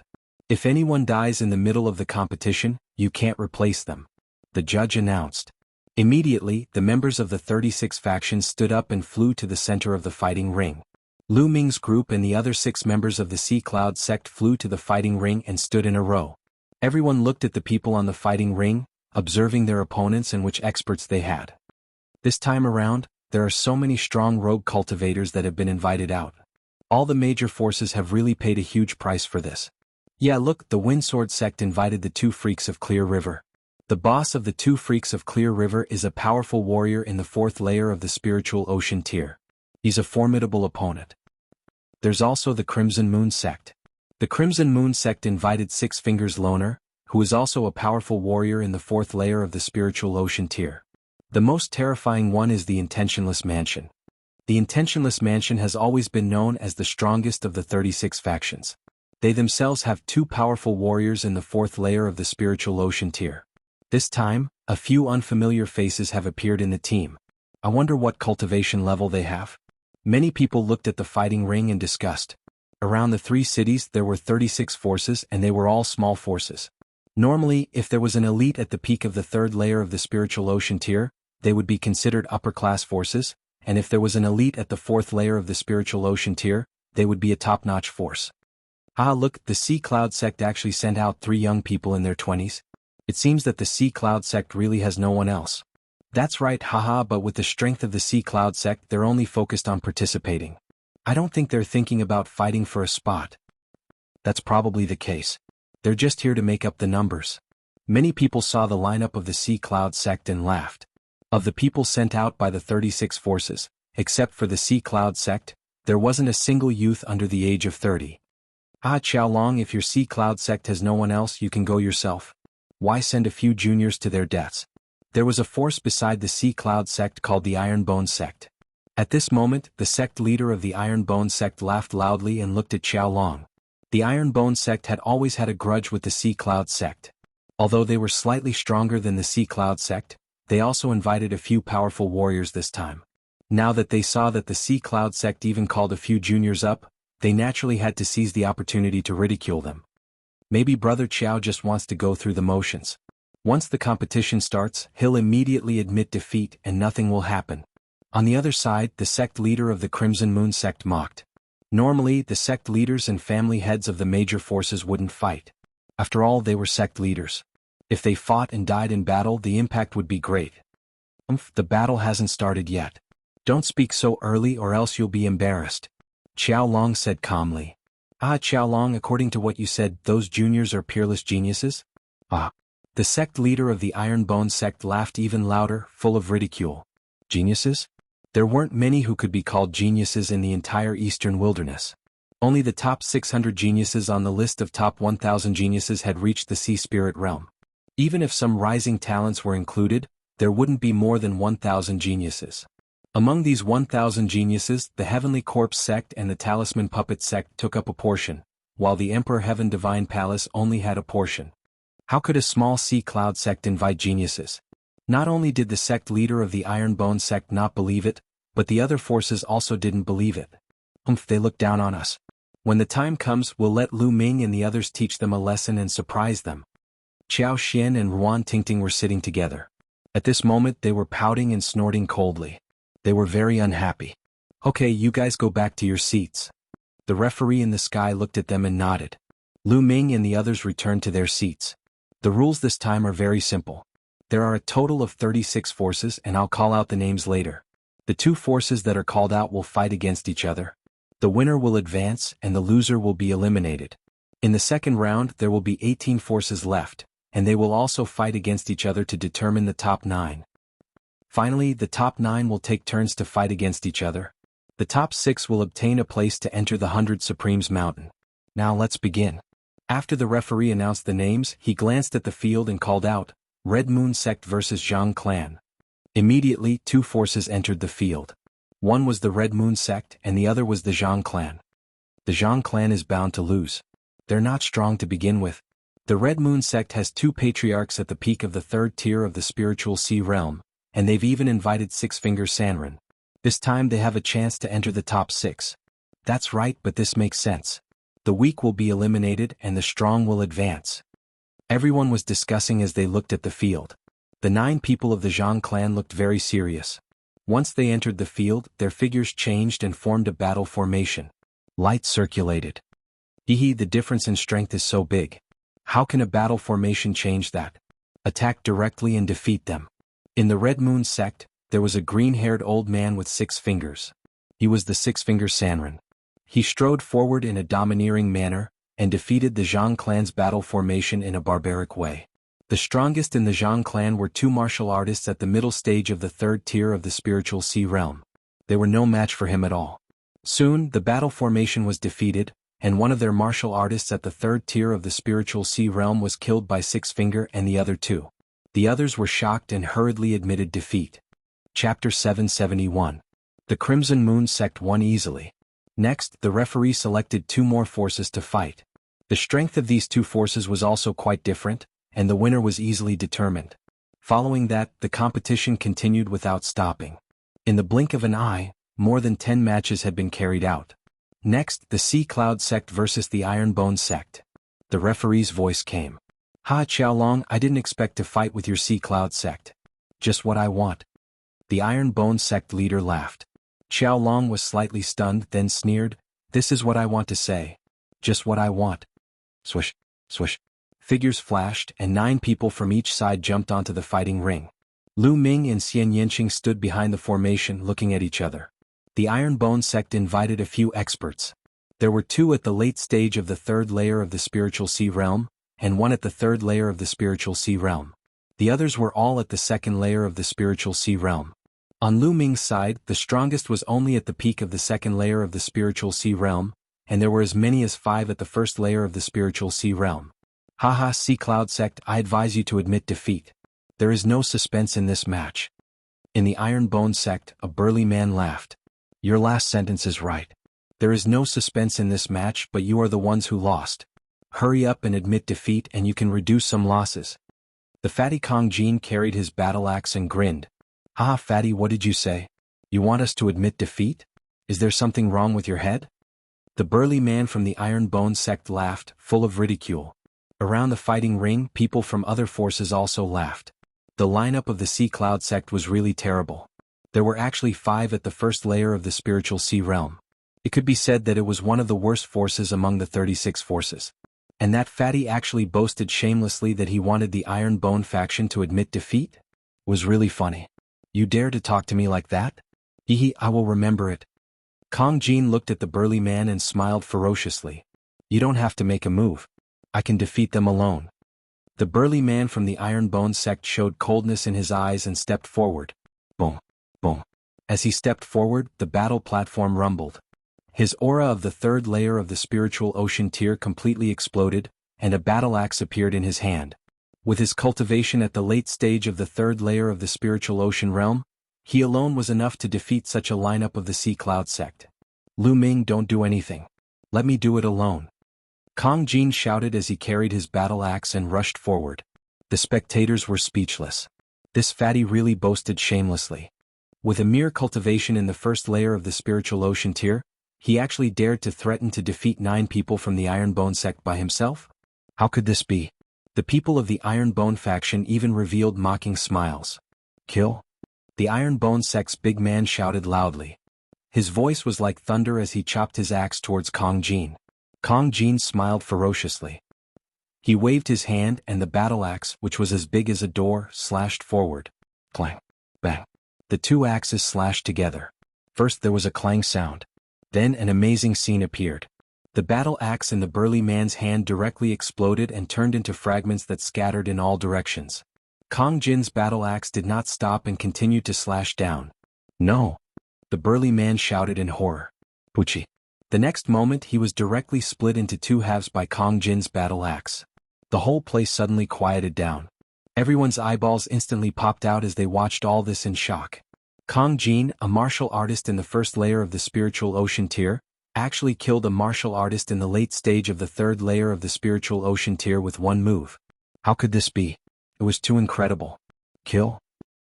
If anyone dies in the middle of the competition, you can't replace them. The judge announced. Immediately, the members of the 36 factions stood up and flew to the center of the fighting ring. Lu Ming's group and the other 6 members of the Sea Cloud sect flew to the fighting ring and stood in a row. Everyone looked at the people on the fighting ring, observing their opponents and which experts they had. This time around, there are so many strong rogue cultivators that have been invited out. All the major forces have really paid a huge price for this. Yeah, look, the Windsword sect invited the 2 freaks of Clear River. The boss of the 2 freaks of Clear River is a powerful warrior in the 4th layer of the spiritual ocean tier. He's a formidable opponent. There's also the Crimson Moon sect. The Crimson Moon sect invited 6 Fingers Loner, who is also a powerful warrior in the 4th layer of the spiritual ocean tier. The most terrifying one is the Intentionless Mansion. The Intentionless Mansion has always been known as the strongest of the 36 factions. They themselves have 2 powerful warriors in the 4th layer of the spiritual ocean tier. This time, a few unfamiliar faces have appeared in the team. I wonder what cultivation level they have. Many people looked at the fighting ring in disgust. Around the 3 cities there were 36 forces and they were all small forces. Normally, if there was an elite at the peak of the 3rd layer of the spiritual ocean tier, they would be considered upper-class forces, and if there was an elite at the 4th layer of the spiritual ocean tier, they would be a top-notch force. Ah look, the Sea Cloud sect actually sent out 3 young people in their 20s. It seems that the Sea Cloud sect really has no one else. That's right, haha, but with the strength of the Sea Cloud sect they're only focused on participating. I don't think they're thinking about fighting for a spot. That's probably the case. They're just here to make up the numbers. Many people saw the lineup of the Sea Cloud sect and laughed. Of the people sent out by the 36 forces, except for the Sea Cloud sect, there wasn't a single youth under the age of 30. Ah Qiaolong, if your Sea Cloud sect has no one else you can go yourself. Why send a few juniors to their deaths? There was a force beside the Sea Cloud sect called the Ironbone sect. At this moment, the sect leader of the Ironbone sect laughed loudly and looked at Qiaolong. The Ironbone sect had always had a grudge with the Sea Cloud sect. Although they were slightly stronger than the Sea Cloud sect, they also invited a few powerful warriors this time. Now that they saw that the Sea Cloud sect even called a few juniors up, they naturally had to seize the opportunity to ridicule them. Maybe Brother Qiao just wants to go through the motions. Once the competition starts, he'll immediately admit defeat and nothing will happen. On the other side, the sect leader of the Crimson Moon sect mocked. Normally, the sect leaders and family heads of the major forces wouldn't fight. After all, they were sect leaders. If they fought and died in battle, the impact would be great. The battle hasn't started yet. Don't speak so early or else you'll be embarrassed. Qiaolong said calmly. Ah Qiaolong, according to what you said, those juniors are peerless geniuses? Ah. The sect leader of the Ironbone sect laughed even louder, full of ridicule. Geniuses? There weren't many who could be called geniuses in the entire Eastern Wilderness. Only the top 600 geniuses on the list of top 1,000 geniuses had reached the Sea Spirit realm. Even if some rising talents were included, there wouldn't be more than 1,000 geniuses. Among these 1,000 geniuses, the Heavenly Corpse sect and the Talisman Puppet sect took up a portion, while the Emperor Heaven Divine Palace only had a portion. How could a small Sea Cloud sect invite geniuses? Not only did the sect leader of the Ironbone sect not believe it, but the other forces also didn't believe it. They look down on us. When the time comes, we'll let Lu Ming and the others teach them a lesson and surprise them. Qiao Xian and Ruan Tingting were sitting together. At this moment they were pouting and snorting coldly. They were very unhappy. Okay, you guys go back to your seats. The referee in the sky looked at them and nodded. Lu Ming and the others returned to their seats. The rules this time are very simple. There are a total of 36 forces and I'll call out the names later. The two forces that are called out will fight against each other. The winner will advance and the loser will be eliminated. In the second round there will be 18 forces left, and they will also fight against each other to determine the top 9. Finally, the top 9 will take turns to fight against each other. The top 6 will obtain a place to enter the 100 Supremes Mountain. Now let's begin. After the referee announced the names, he glanced at the field and called out, Red Moon Sect vs. Zhang Clan. Immediately, 2 forces entered the field. One was the Red Moon Sect and the other was the Zhang Clan. The Zhang Clan is bound to lose. They're not strong to begin with. The Red Moon Sect has 2 patriarchs at the peak of the 3rd tier of the spiritual sea realm, and they've even invited Six-Finger Sanren. This time they have a chance to enter the top 6. That's right, but this makes sense. The weak will be eliminated and the strong will advance. Everyone was discussing as they looked at the field. The 9 people of the Zhang clan looked very serious. Once they entered the field, their figures changed and formed a battle formation. Light circulated. The difference in strength is so big. How can a battle formation change that? Attack directly and defeat them. In the Red Moon Sect, there was a green-haired old man with 6 fingers. He was the Six-Finger Sanren. He strode forward in a domineering manner, and defeated the Zhang clan's battle formation in a barbaric way. The strongest in the Zhang clan were 2 martial artists at the middle stage of the 3rd tier of the spiritual sea realm. They were no match for him at all. Soon, the battle formation was defeated, and one of their martial artists at the 3rd tier of the spiritual sea realm was killed by Six-Finger and the other 2. The others were shocked and hurriedly admitted defeat. Chapter 771. The Crimson Moon Sect won easily. Next, the referee selected 2 more forces to fight. The strength of these 2 forces was also quite different, and the winner was easily determined. Following that, the competition continued without stopping. In the blink of an eye, more than 10 matches had been carried out. Next, the Sea Cloud Sect versus the Iron Bone Sect. The referee's voice came. Ha Qiaolong, I didn't expect to fight with your Sea Cloud Sect. Just what I want. The Iron Bone Sect leader laughed. Qiaolong was slightly stunned, then sneered, This is what I want to say. Just what I want. Swish, swish. Figures flashed, and 9 people from each side jumped onto the fighting ring. Lu Ming and Xian Yanqing stood behind the formation looking at each other. The Iron Bone Sect invited a few experts. There were 2 at the late stage of the 3rd layer of the spiritual sea realm, and 1 at the 3rd layer of the spiritual sea realm. The others were all at the 2nd layer of the spiritual sea realm. On Lu Ming's side, the strongest was only at the peak of the 2nd layer of the spiritual sea realm, and there were as many as 5 at the 1st layer of the spiritual sea realm. Haha, Sea Cloud Sect, I advise you to admit defeat. There is no suspense in this match. In the Iron Bone Sect, a burly man laughed. Your last sentence is right. There is no suspense in this match, but you are the ones who lost. Hurry up and admit defeat and you can reduce some losses. The fatty Kong Jin carried his battle axe and grinned. Haha, fatty, what did you say? You want us to admit defeat? Is there something wrong with your head? The burly man from the Iron Bone Sect laughed, full of ridicule. Around the fighting ring, people from other forces also laughed. The lineup of the Sea Cloud Sect was really terrible. There were actually 5 at the 1st layer of the spiritual sea realm. It could be said that it was one of the worst forces among the 36 forces. And that fatty actually boasted shamelessly that he wanted the Iron Bone faction to admit defeat? Was really funny. You dare to talk to me like that? Hehe, I will remember it. Kong Jin looked at the burly man and smiled ferociously. You don't have to make a move. I can defeat them alone. The burly man from the Iron Bone Sect showed coldness in his eyes and stepped forward. Boom, boom. As he stepped forward, the battle platform rumbled. His aura of the 3rd layer of the spiritual ocean tier completely exploded, and a battle axe appeared in his hand. With his cultivation at the late stage of the 3rd layer of the spiritual ocean realm, he alone was enough to defeat such a lineup of the Sea Cloud Sect. Lu Ming, don't do anything. Let me do it alone. Kong Jin shouted as he carried his battle axe and rushed forward. The spectators were speechless. This fatty really boasted shamelessly. With a mere cultivation in the 1st layer of the spiritual ocean tier, he actually dared to threaten to defeat 9 people from the Iron Bone Sect by himself? How could this be? The people of the Iron Bone faction even revealed mocking smiles. Kill? The Iron Bone sect's big man shouted loudly. His voice was like thunder as he chopped his axe towards Kong Jin. Kong Jin smiled ferociously. He waved his hand and the battle axe, which was as big as a door, slashed forward. Clang. Bang. The two axes slashed together. First there was a clang sound. Then an amazing scene appeared. The battle axe in the burly man's hand directly exploded and turned into fragments that scattered in all directions. Kong Jin's battle axe did not stop and continued to slash down. No! The burly man shouted in horror. Puchi. The next moment he was directly split into two halves by Kong Jin's battle axe. The whole place suddenly quieted down. Everyone's eyeballs instantly popped out as they watched all this in shock. Kong Jin, a martial artist in the first layer of the spiritual ocean tier, actually killed a martial artist in the late stage of the third layer of the spiritual ocean tier with one move. How could this be? It was too incredible. Kill?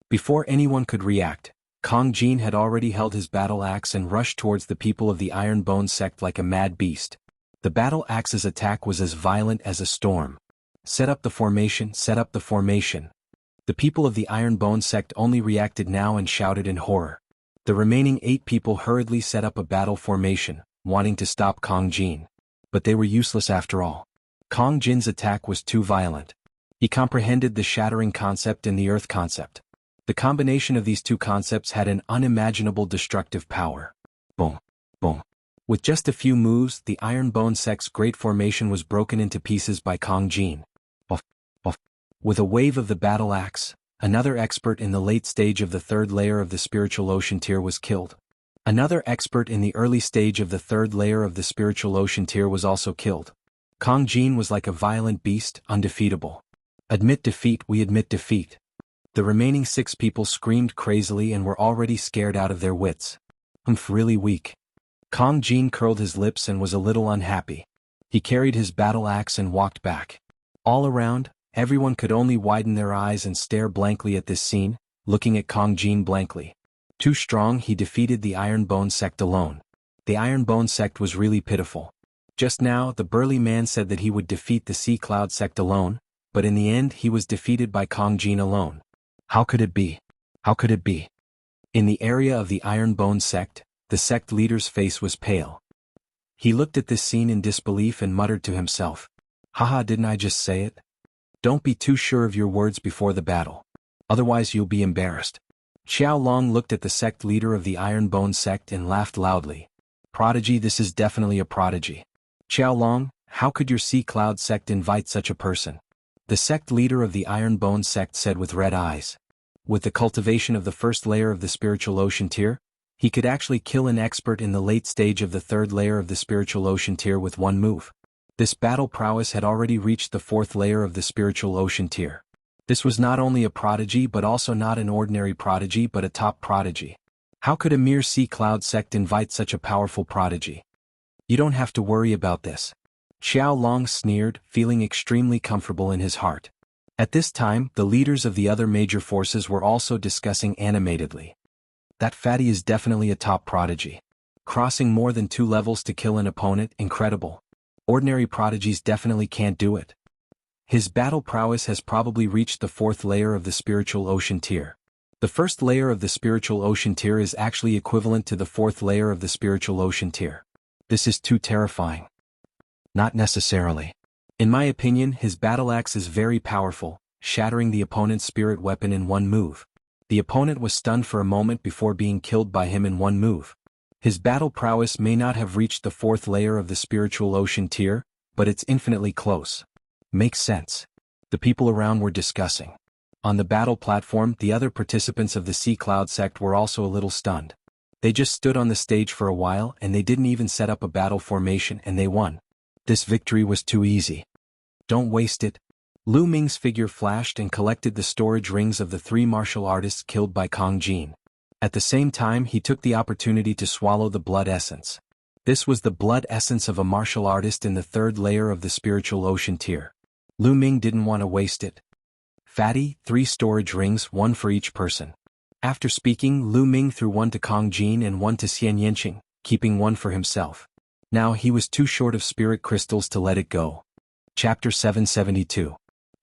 Before anyone could react, Kong Jin had already held his battle axe and rushed towards the people of the Iron Bone sect like a mad beast. The battle axe's attack was as violent as a storm. Set up the formation, set up the formation. The people of the Iron Bone sect only reacted now and shouted in horror. The remaining 8 people hurriedly set up a battle formation, wanting to stop Kong Jin. But they were useless after all. Kong Jin's attack was too violent. He comprehended the shattering concept and the earth concept. The combination of these two concepts had an unimaginable destructive power. Boom. Boom. With just a few moves, the Iron Bone sect's great formation was broken into pieces by Kong Jin. With a wave of the battle axe, another expert in the late stage of the third layer of the spiritual ocean tier was killed. Another expert in the early stage of the third layer of the spiritual ocean tier was also killed. Kong Jin was like a violent beast, undefeatable. Admit defeat, we admit defeat. The remaining 6 people screamed crazily and were already scared out of their wits. Really weak. Kong Jin curled his lips and was a little unhappy. He carried his battle axe and walked back. All around, everyone could only widen their eyes and stare blankly at this scene, looking at Kong Jin blankly. Too strong, he defeated the Iron Bone sect alone. The Iron Bone sect was really pitiful. Just now, the burly man said that he would defeat the Sea Cloud sect alone, but in the end he was defeated by Kong Jin alone. How could it be? How could it be? In the area of the Iron Bone sect, the sect leader's face was pale. He looked at this scene in disbelief and muttered to himself, "Haha, didn't I just say it? Don't be too sure of your words before the battle. Otherwise you'll be embarrassed." Xiao Long looked at the sect leader of the Iron Bone sect and laughed loudly. "Prodigy, this is definitely a prodigy. Xiao Long, how could your Sea Cloud sect invite such a person?" The sect leader of the Iron Bone sect said with red eyes. With the cultivation of the first layer of the spiritual ocean tier, he could actually kill an expert in the late stage of the third layer of the spiritual ocean tier with one move. This battle prowess had already reached the 4th layer of the spiritual ocean tier. This was not only a prodigy but also not an ordinary prodigy but a top prodigy. How could a mere Sea Cloud sect invite such a powerful prodigy? "You don't have to worry about this." Xiao Long sneered, feeling extremely comfortable in his heart. At this time, the leaders of the other major forces were also discussing animatedly. "That fatty is definitely a top prodigy. Crossing more than 2 levels to kill an opponent, incredible. Ordinary prodigies definitely can't do it. His battle prowess has probably reached the 4th layer of the spiritual ocean tier. The first layer of the spiritual ocean tier is actually equivalent to the 4th layer of the spiritual ocean tier. This is too terrifying." "Not necessarily. In my opinion, his battle axe is very powerful, shattering the opponent's spirit weapon in one move. The opponent was stunned for a moment before being killed by him in one move. His battle prowess may not have reached the 4th layer of the spiritual ocean tier, but it's infinitely close." "Makes sense." The people around were discussing. On the battle platform, the other participants of the Sea Cloud sect were also a little stunned. They just stood on the stage for a while and they didn't even set up a battle formation and they won. This victory was too easy. "Don't waste it." Lu Ming's figure flashed and collected the storage rings of the 3 martial artists killed by Kong Jin. At the same time, he took the opportunity to swallow the blood essence. This was the blood essence of a martial artist in the 3rd layer of the spiritual ocean tier. Lu Ming didn't want to waste it. "Fatty, 3 storage rings, 1 for each person." After speaking, Lu Ming threw 1 to Kong Jin and 1 to Xian Yanqing, keeping 1 for himself. Now he was too short of spirit crystals to let it go. Chapter 772.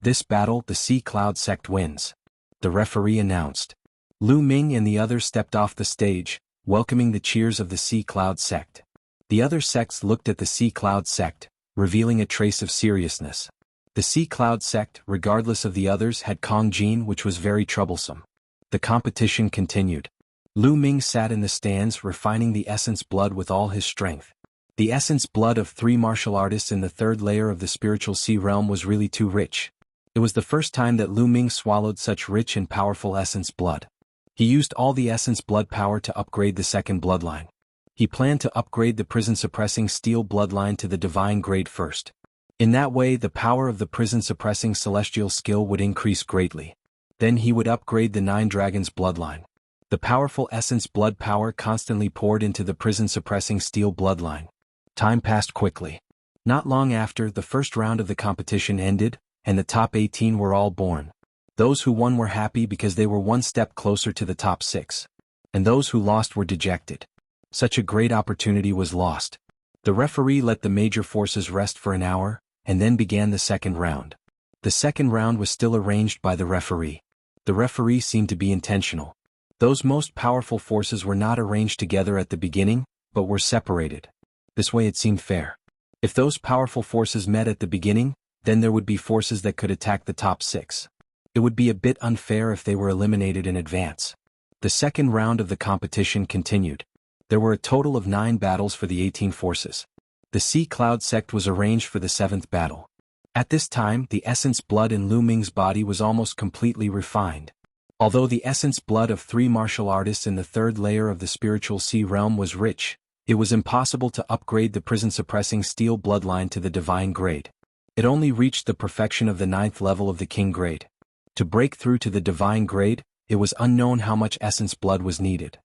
This battle the Sea Cloud sect wins. The referee announced. Lu Ming and the others stepped off the stage, welcoming the cheers of the Sea Cloud sect. The other sects looked at the Sea Cloud sect, revealing a trace of seriousness. The Sea Cloud sect, regardless of the others, had Kong Jin, which was very troublesome. The competition continued. Lu Ming sat in the stands refining the essence blood with all his strength. The essence blood of 3 martial artists in the 3rd layer of the spiritual sea realm was really too rich. It was the first time that Lu Ming swallowed such rich and powerful essence blood. He used all the essence blood power to upgrade the 2nd bloodline. He planned to upgrade the prison-suppressing steel bloodline to the divine grade first. In that way the power of the prison-suppressing celestial skill would increase greatly. Then he would upgrade the 9 dragons bloodline. The powerful essence blood power constantly poured into the prison-suppressing steel bloodline. Time passed quickly. Not long after, the first round of the competition ended, and the top 18 were all born. Those who won were happy because they were one step closer to the top 6. And those who lost were dejected. Such a great opportunity was lost. The referee let the major forces rest for an hour, and then began the 2nd round. The 2nd round was still arranged by the referee. The referee seemed to be intentional. Those most powerful forces were not arranged together at the beginning, but were separated. This way it seemed fair. If those powerful forces met at the beginning, then there would be forces that could attack the top 6. It would be a bit unfair if they were eliminated in advance. The 2nd round of the competition continued. There were a total of 9 battles for the 18 forces. The Sea Cloud sect was arranged for the 7th battle. At this time, the essence blood in Lu Ming's body was almost completely refined. Although the essence blood of 3 martial artists in the 3rd layer of the spiritual sea realm was rich, it was impossible to upgrade the prison-suppressing steel bloodline to the divine grade. It only reached the perfection of the 9th level of the king grade. To break through to the divine grade, it was unknown how much essence blood was needed.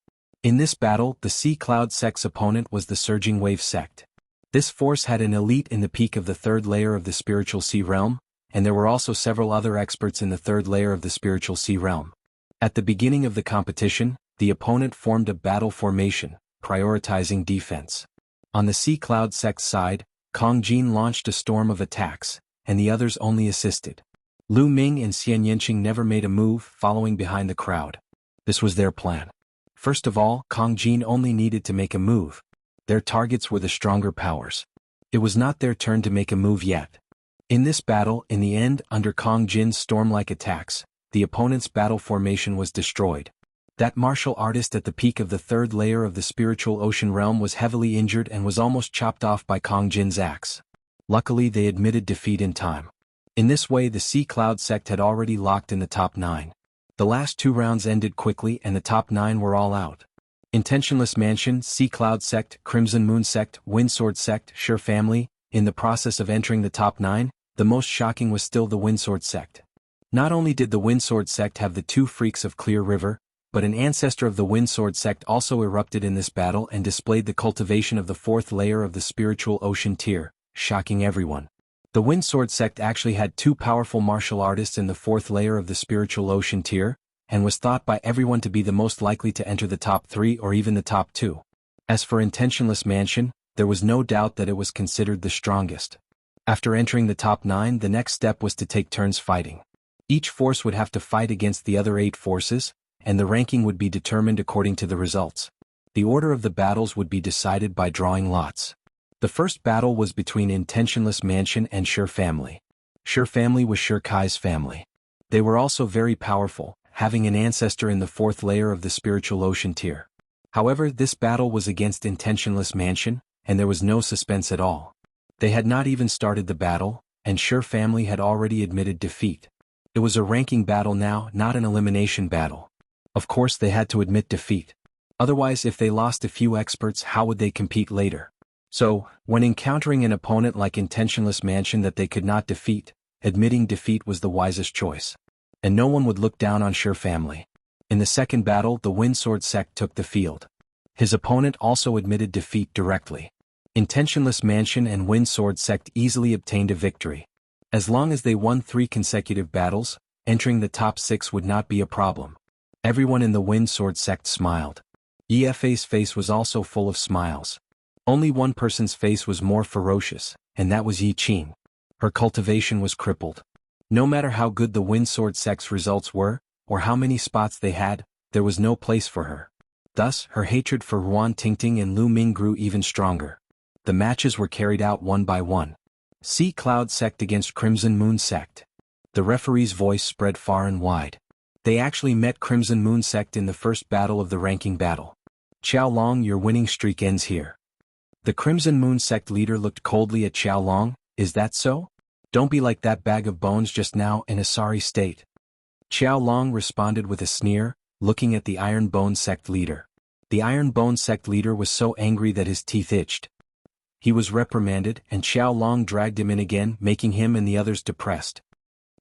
In this battle, the Sea Cloud sect's opponent was the Surging Wave sect. This force had an elite in the peak of the 3rd layer of the spiritual sea realm, and there were also several other experts in the 3rd layer of the spiritual sea realm. At the beginning of the competition, the opponent formed a battle formation, prioritizing defense. On the Sea Cloud sect's side, Kong Jin launched a storm of attacks, and the others only assisted. Lu Ming and Xian Yanqing never made a move, following behind the crowd. This was their plan. First of all, Kong Jin only needed to make a move. Their targets were the stronger powers. It was not their turn to make a move yet. In this battle, in the end, under Kong Jin's storm-like attacks, the opponent's battle formation was destroyed. That martial artist at the peak of the 3rd layer of the spiritual ocean realm was heavily injured and was almost chopped off by Kong Jin's axe. Luckily they admitted defeat in time. In this way the Sea Cloud sect had already locked in the top 9. The last 2 rounds ended quickly and the top 9 were all out. Intentionless Mansion, Sea Cloud sect, Crimson Moon sect, Windsword sect, Sure family. In the process of entering the top 9, the most shocking was still the Windsword sect. Not only did the Windsword sect have the 2 freaks of Clear River, but an ancestor of the Windsword sect also erupted in this battle and displayed the cultivation of the 4th layer of the spiritual ocean tier, shocking everyone. The Windsword sect actually had 2 powerful martial artists in the 4th layer of the spiritual ocean tier, and was thought by everyone to be the most likely to enter the top 3 or even the top 2. As for Intentionless Mansion, there was no doubt that it was considered the strongest. After entering the top 9, the next step was to take turns fighting. Each force would have to fight against the other 8 forces, and the ranking would be determined according to the results. The order of the battles would be decided by drawing lots. The first battle was between Intentionless Mansion and Sure family. Sure family was Sure Kai's family. They were also very powerful, having an ancestor in the 4th layer of the spiritual ocean tier. However, this battle was against Intentionless Mansion, and there was no suspense at all. They had not even started the battle, and Sure family had already admitted defeat. It was a ranking battle now, not an elimination battle. Of course they had to admit defeat. Otherwise, if they lost a few experts, how would they compete later? So, when encountering an opponent like Intentionless Mansion that they could not defeat, admitting defeat was the wisest choice. And no one would look down on Sure family. In the second battle, the Windsword sect took the field. His opponent also admitted defeat directly. Intentionless Mansion and Windsword sect easily obtained a victory. As long as they won 3 consecutive battles, entering the top 6 would not be a problem. Everyone in the Windsword sect smiled. Yefa's face was also full of smiles. Only one person's face was more ferocious, and that was Yi Qing. Her cultivation was crippled. No matter how good the Wind Sword sect's results were, or how many spots they had, there was no place for her. Thus, her hatred for Ruan Tingting and Lu Ming grew even stronger. The matches were carried out one by one. Sea Cloud sect against Crimson Moon sect. The referee's voice spread far and wide. They actually met Crimson Moon sect in the first battle of the ranking battle. Xiao Long, your winning streak ends here. The Crimson Moon sect leader looked coldly at Xiao Long. Is that so? Don't be like that bag of bones just now in a sorry state. Xiao Long responded with a sneer, looking at the Iron Bone sect leader. The Iron Bone sect leader was so angry that his teeth itched. He was reprimanded, and Xiao Long dragged him in again, making him and the others depressed.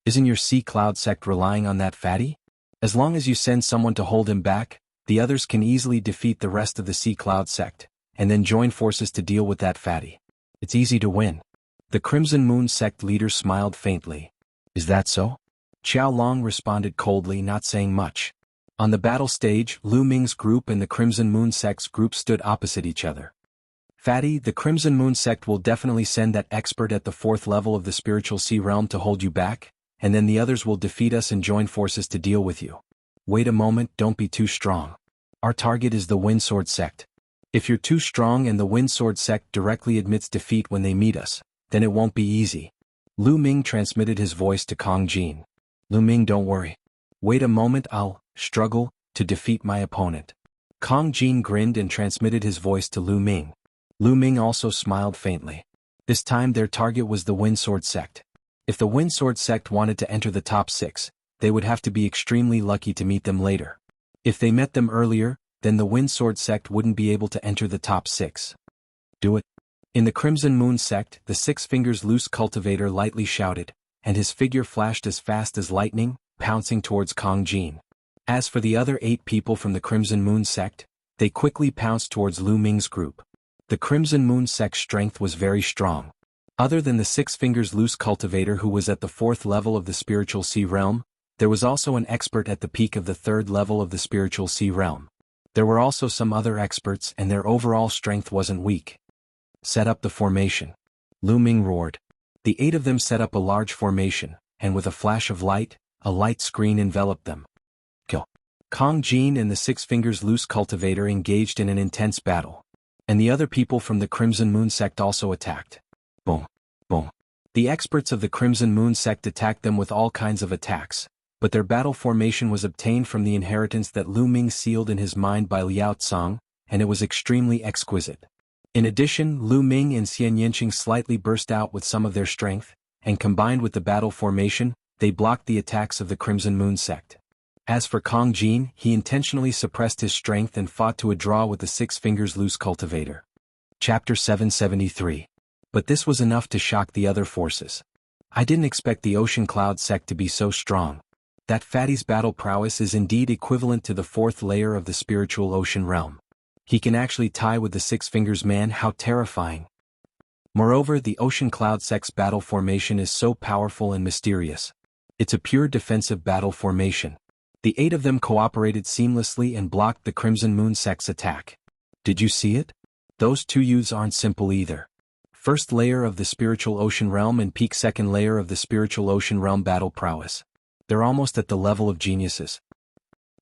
Isn't your Sea Cloud sect relying on that fatty? As long as you send someone to hold him back, the others can easily defeat the rest of the Sea Cloud sect, and then join forces to deal with that fatty. It's easy to win. The Crimson Moon sect leader smiled faintly. Is that so? Xiao Long responded coldly, not saying much. On the battle stage, Lu Ming's group and the Crimson Moon sect's group stood opposite each other. Fatty, the Crimson Moon sect will definitely send that expert at the 4th level of the Spiritual Sea Realm to hold you back, and then the others will defeat us and join forces to deal with you. Wait a moment, don't be too strong. Our target is the Wind Sword sect. If you're too strong and the Wind Sword sect directly admits defeat when they meet us, then it won't be easy. Lu Ming transmitted his voice to Kong Jin. Lu Ming, don't worry. Wait a moment, I'll struggle to defeat my opponent. Kong Jin grinned and transmitted his voice to Lu Ming. Lu Ming also smiled faintly. This time their target was the Wind Sword sect. If the Wind Sword sect wanted to enter the top 6, they would have to be extremely lucky to meet them later. If they met them earlier, then the Wind Sword sect wouldn't be able to enter the top 6. Do it. In the Crimson Moon sect, the Six Fingers Loose cultivator lightly shouted, and his figure flashed as fast as lightning, pouncing towards Kong Jin. As for the other 8 people from the Crimson Moon sect, they quickly pounced towards Lu Ming's group. The Crimson Moon sect's strength was very strong. Other than the Six Fingers Loose cultivator who was at the 4th level of the Spiritual Sea Realm, there was also an expert at the peak of the 3rd level of the Spiritual Sea Realm. There were also some other experts and their overall strength wasn't weak. Set up the formation. Lu Ming roared. The 8 of them set up a large formation, and with a flash of light, a light screen enveloped them. Kill. Kong Jin and the Six Fingers Loose cultivator engaged in an intense battle. And the other people from the Crimson Moon sect also attacked. Boom. Boom. The experts of the Crimson Moon sect attacked them with all kinds of attacks, but their battle formation was obtained from the inheritance that Lu Ming sealed in his mind by Liao Tsang, and it was extremely exquisite. In addition, Lu Ming and Xian Yanqing slightly burst out with some of their strength, and combined with the battle formation, they blocked the attacks of the Crimson Moon sect. As for Kong Jin, he intentionally suppressed his strength and fought to a draw with the Six Fingers Loose cultivator. Chapter 773. But this was enough to shock the other forces. I didn't expect the Ocean Cloud sect to be so strong. That fatty's battle prowess is indeed equivalent to the 4th layer of the Spiritual Ocean Realm. He can actually tie with the Six Fingers Man, how terrifying. Moreover, the Ocean Cloud sect's battle formation is so powerful and mysterious. It's a pure defensive battle formation. The 8 of them cooperated seamlessly and blocked the Crimson Moon sect's attack. Did you see it? Those 2 youths aren't simple either. 1st layer of the Spiritual Ocean Realm and peak 2nd layer of the Spiritual Ocean Realm battle prowess. They're almost at the level of geniuses.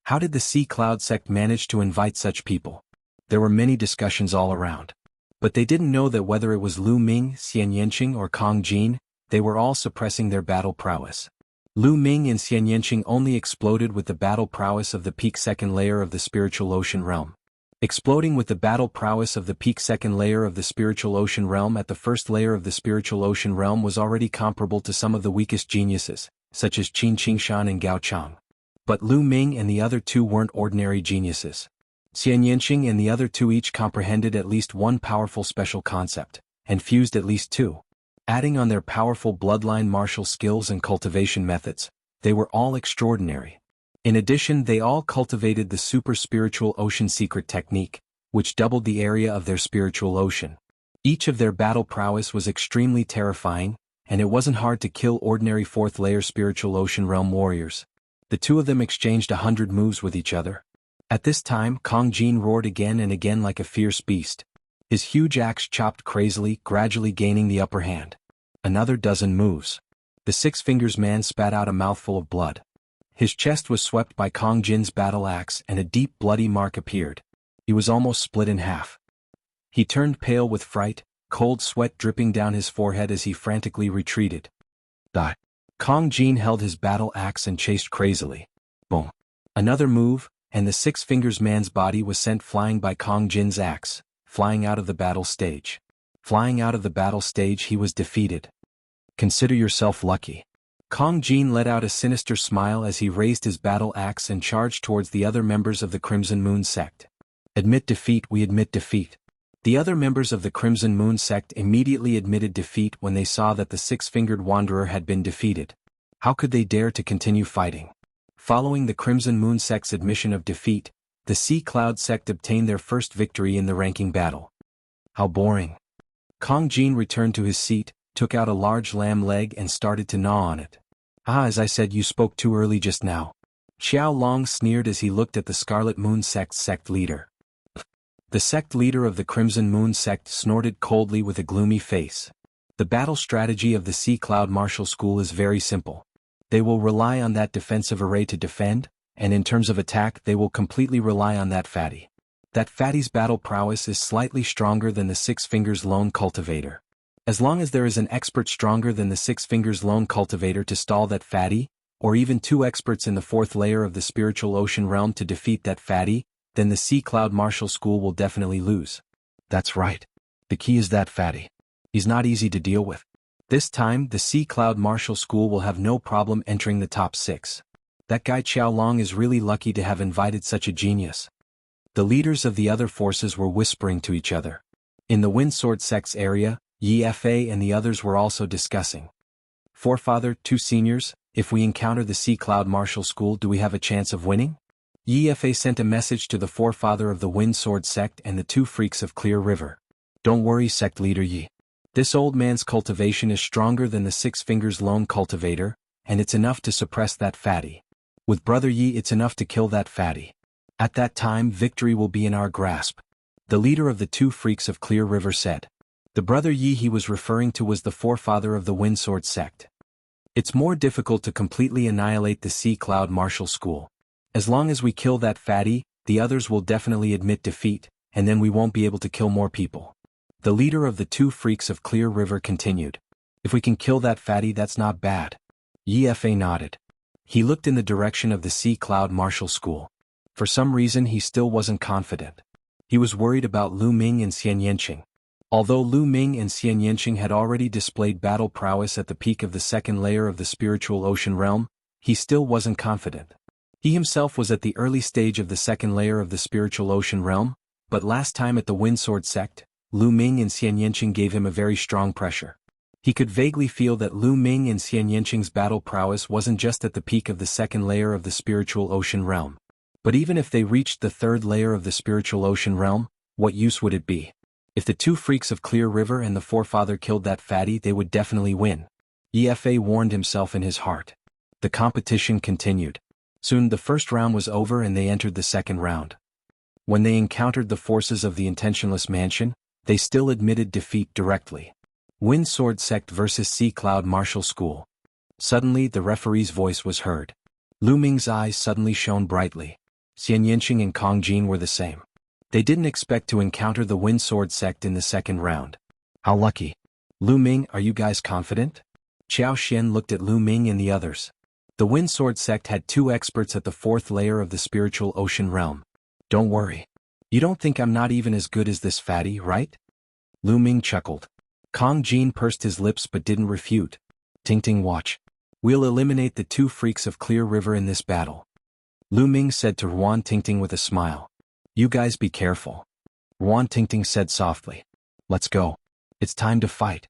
How did the Sea Cloud sect manage to invite such people? There were many discussions all around. But they didn't know that whether it was Lu Ming, Xian Yanqing or Kong Jin, they were all suppressing their battle prowess. Lu Ming and Xian Yanqing only exploded with the battle prowess of the peak 2nd layer of the Spiritual Ocean Realm. Exploding with the battle prowess of the peak 2nd layer of the Spiritual Ocean Realm at the 1st layer of the Spiritual Ocean Realm was already comparable to some of the weakest geniuses, such as Qin Qingshan and Gao Chang. But Lu Ming and the other 2 weren't ordinary geniuses. Xian Yanqing and the other 2 each comprehended at least one powerful special concept, and fused at least 2. Adding on their powerful bloodline martial skills and cultivation methods, they were all extraordinary. In addition, they all cultivated the super spiritual ocean secret technique, which doubled the area of their spiritual ocean. Each of their battle prowess was extremely terrifying, and it wasn't hard to kill ordinary 4th layer spiritual ocean realm warriors. The 2 of them exchanged 100 moves with each other. At this time, Kong Jin roared again and again like a fierce beast. His huge axe chopped crazily, gradually gaining the upper hand. Another dozen moves. The Six Fingers man spat out a mouthful of blood. His chest was swept by Kong Jin's battle axe and a deep bloody mark appeared. He was almost split in half. He turned pale with fright, cold sweat dripping down his forehead as he frantically retreated. Die. Kong Jin held his battle axe and chased crazily. Boom. Another move, and the Six Fingers man's body was sent flying by Kong Jin's axe, flying out of the battle stage. Flying out of the battle stage, he was defeated. Consider yourself lucky. Kong Jin let out a sinister smile as he raised his battle axe and charged towards the other members of the Crimson Moon sect. Admit defeat, we admit defeat. The other members of the Crimson Moon sect immediately admitted defeat when they saw that the Six-Fingered Wanderer had been defeated. How could they dare to continue fighting? Following the Crimson Moon sect's admission of defeat, the Sea Cloud sect obtained their first victory in the ranking battle. How boring. Kong Jin returned to his seat, took out a large lamb leg and started to gnaw on it. Ah, as I said, you spoke too early just now. Xiao Long sneered as he looked at the Scarlet Moon sect's sect leader. The sect leader of the Crimson Moon sect snorted coldly with a gloomy face. The battle strategy of the Sea Cloud Martial School is very simple. They will rely on that defensive array to defend, and in terms of attack they will completely rely on that fatty. That fatty's battle prowess is slightly stronger than the Six Fingers Lone Cultivator. As long as there is an expert stronger than the Six Fingers Lone Cultivator to stall that fatty, or even two experts in the fourth layer of the spiritual ocean realm to defeat that fatty, then the Sea Cloud Martial School will definitely lose. That's right. The key is that fatty. He's not easy to deal with. This time, the Sea Cloud Martial School will have no problem entering the top 6. That guy Xiao Long is really lucky to have invited such a genius. The leaders of the other forces were whispering to each other. In the Windsword sect's area, Yi Fa and the others were also discussing. Forefather, 2 seniors, if we encounter the Sea Cloud Martial School, do we have a chance of winning? Yi Fa sent a message to the forefather of the Windsword sect and the 2 freaks of Clear River. Don't worry, sect leader Yi. This old man's cultivation is stronger than the Six Fingers Lone Cultivator, and it's enough to suppress that fatty. With Brother Yi, it's enough to kill that fatty. At that time, victory will be in our grasp. The leader of the 2 freaks of Clear River said. The Brother Yi he was referring to was the forefather of the Windsword sect. It's more difficult to completely annihilate the Sea Cloud Martial School. As long as we kill that fatty, the others will definitely admit defeat, and then we won't be able to kill more people. The leader of the 2 freaks of Clear River continued. If we can kill that fatty, that's not bad. Yi Fa nodded. He looked in the direction of the Sea Cloud Martial School. For some reason he still wasn't confident. He was worried about Lu Ming and Xian Yanqing. Although Lu Ming and Xian Yanqing had already displayed battle prowess at the peak of the 2nd layer of the spiritual ocean realm, he still wasn't confident. He himself was at the early stage of the 2nd layer of the spiritual ocean realm, but last time at the Windsword sect, Lu Ming and Xian Yanqing gave him a very strong pressure. He could vaguely feel that Lu Ming and Xian Yanqing's battle prowess wasn't just at the peak of the 2nd layer of the spiritual ocean realm. But even if they reached the 3rd layer of the spiritual ocean realm, what use would it be? If the 2 freaks of Clear River and the forefather killed that fatty, they would definitely win. Yi Fa warned himself in his heart. The competition continued. Soon the first round was over and they entered the 2nd round. When they encountered the forces of the Intentionless Mansion, they still admitted defeat directly. Windsword Sect versus Sea Cloud Martial School. Suddenly the referee's voice was heard. Lu Ming's eyes suddenly shone brightly. Xian Yanqing and Kong Jin were the same. They didn't expect to encounter the Windsword Sect in the 2nd round. How lucky. Lu Ming, are you guys confident? Xiao Xian looked at Lu Ming and the others. The Windsword Sect had 2 experts at the 4th layer of the spiritual ocean realm. Don't worry. You don't think I'm not even as good as this fatty, right? Lu Ming chuckled. Kong Jin pursed his lips but didn't refute. Ting Ting, watch. We'll eliminate the 2 freaks of Clear River in this battle. Lu Ming said to Ruan Tingting with a smile. You guys be careful. Ruan Tingting said softly. Let's go. It's time to fight.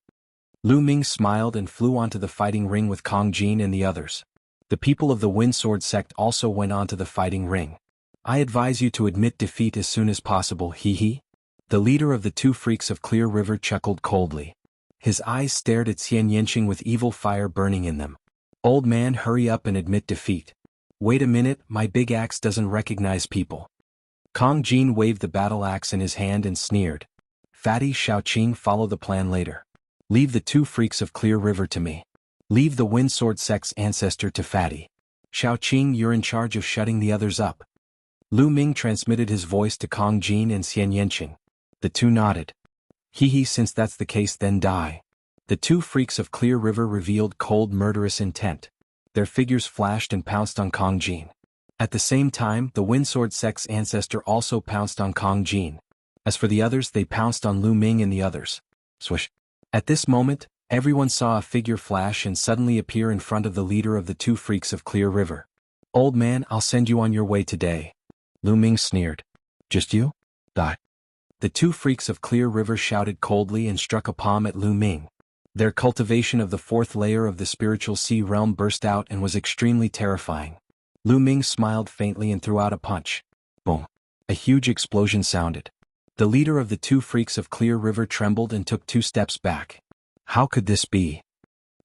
Lu Ming smiled and flew onto the fighting ring with Kong Jin and the others. The people of the Windsword Sect also went onto the fighting ring. I advise you to admit defeat as soon as possible, hee. The leader of the 2 freaks of Clear River chuckled coldly. His eyes stared at Xian Yanqing with evil fire burning in them. Old man, hurry up and admit defeat. Wait a minute, my big axe doesn't recognize people. Kong Jin waved the battle axe in his hand and sneered. Fatty, Xiao Qing, follow the plan later. Leave the 2 freaks of Clear River to me. Leave the Wind Sword Sect's ancestor to Fatty. Xiao Qing, you're in charge of shutting the others up. Lu Ming transmitted his voice to Kong Jin and Xian Yanqing. The two nodded. Hee, since that's the case, then die. The two freaks of Clear River revealed cold, murderous intent. Their figures flashed and pounced on Kong Jin. At the same time, the Wind Sword Sect's ancestor also pounced on Kong Jin. As for the others, they pounced on Lu Ming and the others. Swish. At this moment, everyone saw a figure flash and suddenly appear in front of the leader of the two freaks of Clear River. Old man, I'll send you on your way today. Lu Ming sneered. Just you? Die. The two freaks of Clear River shouted coldly and struck a palm at Lu Ming. Their cultivation of the fourth layer of the spiritual sea realm burst out and was extremely terrifying. Lu Ming smiled faintly and threw out a punch. Boom. A huge explosion sounded. The leader of the two freaks of Clear River trembled and took 2 steps back. How could this be?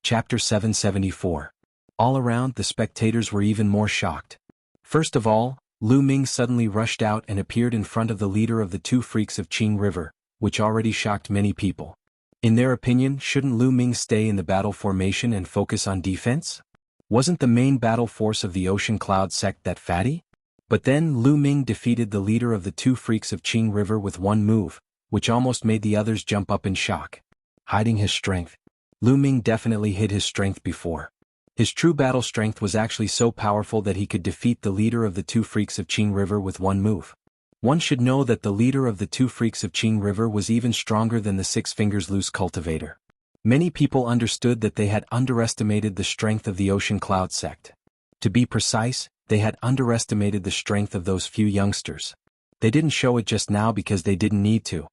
Chapter 774. All around, the spectators were even more shocked. First of all, Lu Ming suddenly rushed out and appeared in front of the leader of the two freaks of Qing River, which already shocked many people. In their opinion, shouldn't Lu Ming stay in the battle formation and focus on defense? Wasn't the main battle force of the Ocean Cloud sect that fatty? But then Lu Ming defeated the leader of the two freaks of Qing River with one move, which almost made the others jump up in shock. Hiding his strength. Lu Ming definitely hid his strength before. His true battle strength was actually so powerful that he could defeat the leader of the two freaks of Qing River with one move. One should know that the leader of the two freaks of Qing River was even stronger than the Six Fingers Loose cultivator. Many people understood that they had underestimated the strength of the Ocean Cloud sect. To be precise, they had underestimated the strength of those few youngsters. They didn't show it just now because they didn't need to.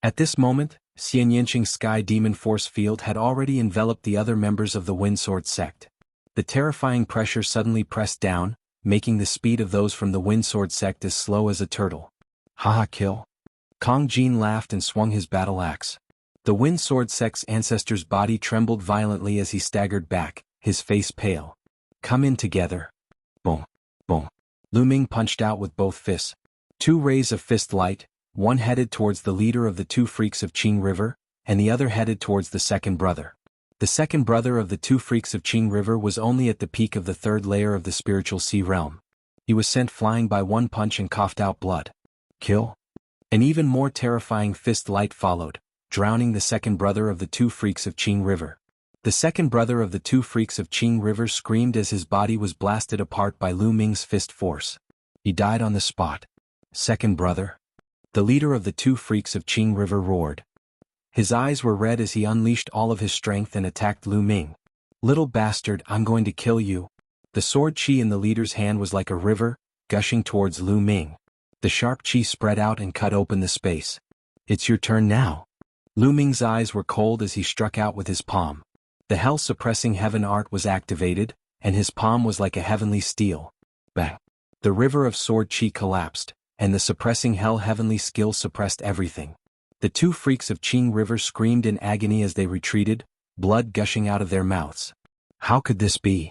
At this moment, Xian Yanqing's Sky Demon Force Field had already enveloped the other members of the Wind Sword sect. The terrifying pressure suddenly pressed down, making the speed of those from the Wind Sword sect as slow as a turtle. Haha, kill. Kong Jin laughed and swung his battle axe. The Wind Sword sect's ancestor's body trembled violently as he staggered back, his face pale. Come in together. Boom. Boom. Lu Ming punched out with both fists. 2 rays of fist light, one headed towards the leader of the two freaks of Qing River, and the other headed towards the second brother. The second brother of the two freaks of Qing River was only at the peak of the 3rd layer of the spiritual sea realm. He was sent flying by one punch and coughed out blood. Kill. An even more terrifying fist light followed, drowning the second brother of the two freaks of Qing River. The second brother of the two freaks of Qing River screamed as his body was blasted apart by Lu Ming's fist force. He died on the spot. Second brother? The leader of the two freaks of Qing River roared. His eyes were red as he unleashed all of his strength and attacked Lu Ming. Little bastard, I'm going to kill you. The sword chi in the leader's hand was like a river, gushing towards Lu Ming. The sharp chi spread out and cut open the space. It's your turn now. Lu Ming's eyes were cold as he struck out with his palm. The hell-suppressing heaven art was activated, and his palm was like a heavenly steel. Bang! The river of sword chi collapsed, and the suppressing hell heavenly skill suppressed everything. The two freaks of Qing River screamed in agony as they retreated, blood gushing out of their mouths. How could this be?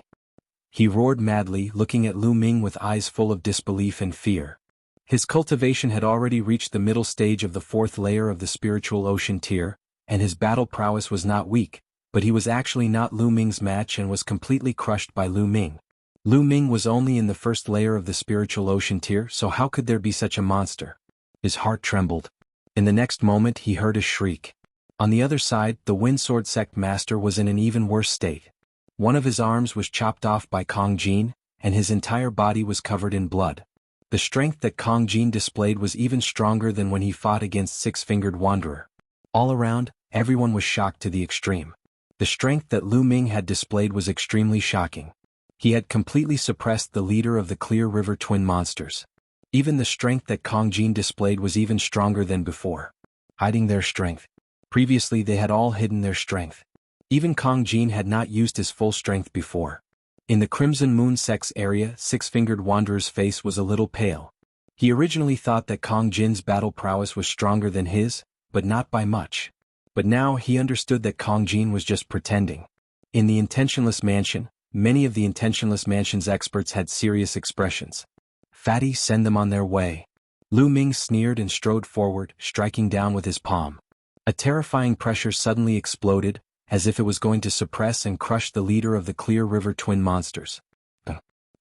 He roared madly, looking at Lu Ming with eyes full of disbelief and fear. His cultivation had already reached the middle stage of the 4th layer of the spiritual ocean tier, and his battle prowess was not weak, but he was actually not Lu Ming's match and was completely crushed by Lu Ming. Lu Ming was only in the 1st layer of the spiritual ocean tier, so how could there be such a monster? His heart trembled. In the next moment he heard a shriek. On the other side, the Wind Sword sect master was in an even worse state. One of his arms was chopped off by Kong Jin, and his entire body was covered in blood. The strength that Kong Jin displayed was even stronger than when he fought against Six-Fingered Wanderer. All around, everyone was shocked to the extreme. The strength that Lu Ming had displayed was extremely shocking. He had completely suppressed the leader of the Clear River twin monsters. Even the strength that Kong Jin displayed was even stronger than before. Hiding their strength. Previously they had all hidden their strength. Even Kong Jin had not used his full strength before. In the Crimson Moon Sect's area, Six-Fingered Wanderer's face was a little pale. He originally thought that Kong Jin's battle prowess was stronger than his, but not by much. But now he understood that Kong Jin was just pretending. In the Intentionless Mansion, many of the Intentionless Mansion's experts had serious expressions. Fatty, send them on their way. Lu Ming sneered and strode forward, striking down with his palm. A terrifying pressure suddenly exploded, as if it was going to suppress and crush the leader of the Clear River Twin Monsters.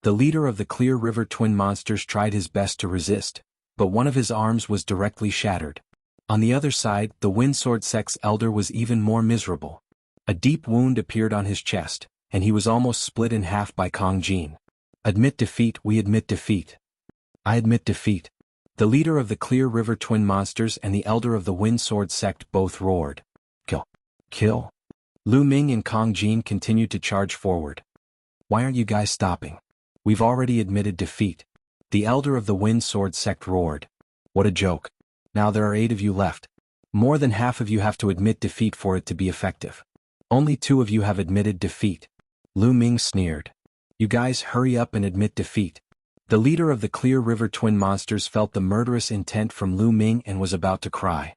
The leader of the Clear River Twin Monsters tried his best to resist, but one of his arms was directly shattered. On the other side, the Windsword Sect's elder was even more miserable. A deep wound appeared on his chest, and he was almost split in half by Kong Jin. Admit defeat, we admit defeat. I admit defeat. The leader of the Clear River Twin Monsters and the elder of the Windsword Sect both roared. Kill. Kill. Lu Ming and Kong Jin continued to charge forward. Why aren't you guys stopping? We've already admitted defeat. The elder of the Windsword Sect roared. What a joke. Now there are 8 of you left. More than half of you have to admit defeat for it to be effective. Only 2 of you have admitted defeat. Lu Ming sneered. You guys hurry up and admit defeat. The leader of the Clear River Twin Monsters felt the murderous intent from Lu Ming and was about to cry.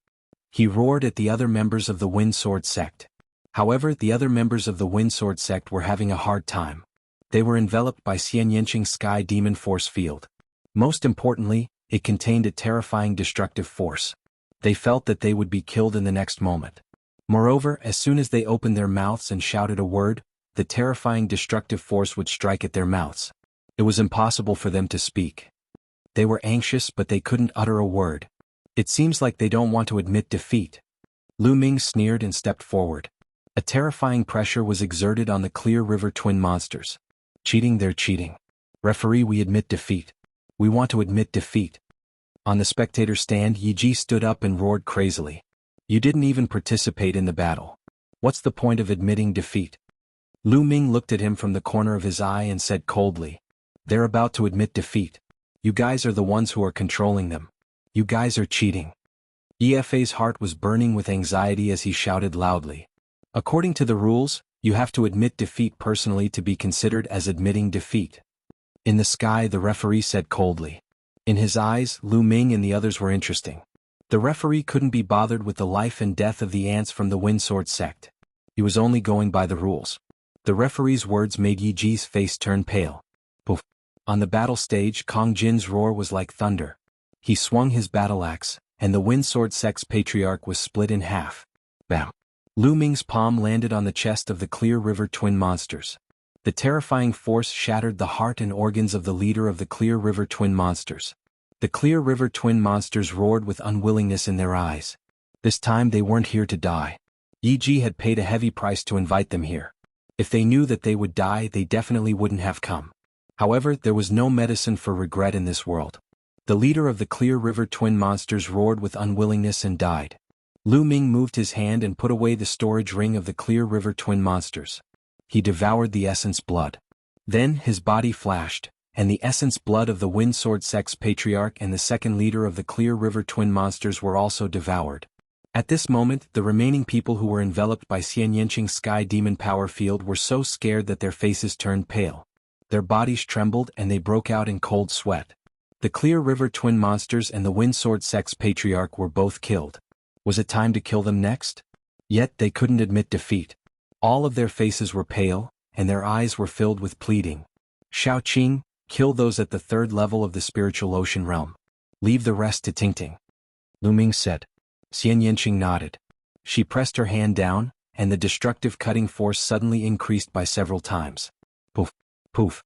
He roared at the other members of the Windsword Sect. However, the other members of the Windsword Sect were having a hard time. They were enveloped by Xianyanqing's Sky Demon Force Field. Most importantly, it contained a terrifying destructive force. They felt that they would be killed in the next moment. Moreover, as soon as they opened their mouths and shouted a word, the terrifying destructive force would strike at their mouths. It was impossible for them to speak. They were anxious but they couldn't utter a word. It seems like they don't want to admit defeat. Lu Ming sneered and stepped forward. A terrifying pressure was exerted on the Clear River Twin Monsters. Cheating, they're cheating. Referee, we admit defeat. We want to admit defeat. On the spectator stand, Yi Ji stood up and roared crazily. You didn't even participate in the battle. What's the point of admitting defeat? Lu Ming looked at him from the corner of his eye and said coldly. They're about to admit defeat. You guys are the ones who are controlling them. You guys are cheating. EFA's heart was burning with anxiety as he shouted loudly. According to the rules, you have to admit defeat personally to be considered as admitting defeat. In the sky, the referee said coldly. In his eyes, Lu Ming and the others were interesting. The referee couldn't be bothered with the life and death of the ants from the Windsword Sect. He was only going by the rules. The referee's words made Yi Ji's face turn pale. Poof. On the battle stage, Kong Jin's roar was like thunder. He swung his battle axe, and the Windsword Sect's patriarch was split in half. Bam. Lu Ming's palm landed on the chest of the Clear River Twin Monsters. The terrifying force shattered the heart and organs of the leader of the Clear River Twin Monsters. The Clear River Twin Monsters roared with unwillingness in their eyes. This time they weren't here to die. Yi Ji had paid a heavy price to invite them here. If they knew that they would die, they definitely wouldn't have come. However, there was no medicine for regret in this world. The leader of the Clear River Twin Monsters roared with unwillingness and died. Lu Ming moved his hand and put away the storage ring of the Clear River Twin Monsters. He devoured the essence blood. Then his body flashed, and the essence blood of the Windsword Sect's patriarch and the second leader of the Clear River Twin Monsters were also devoured. At this moment, the remaining people who were enveloped by Xianyanqing's Sky Demon Power Field were so scared that their faces turned pale. Their bodies trembled and they broke out in cold sweat. The Clear River Twin Monsters and the Windsword Sect's patriarch were both killed. Was it time to kill them next? Yet they couldn't admit defeat. All of their faces were pale, and their eyes were filled with pleading. Shaoqing, kill those at the 3rd level of the spiritual ocean realm. Leave the rest to Tingting. Lu Ming said. Xianyanqing nodded. She pressed her hand down, and the destructive cutting force suddenly increased by several times. Poof. Poof.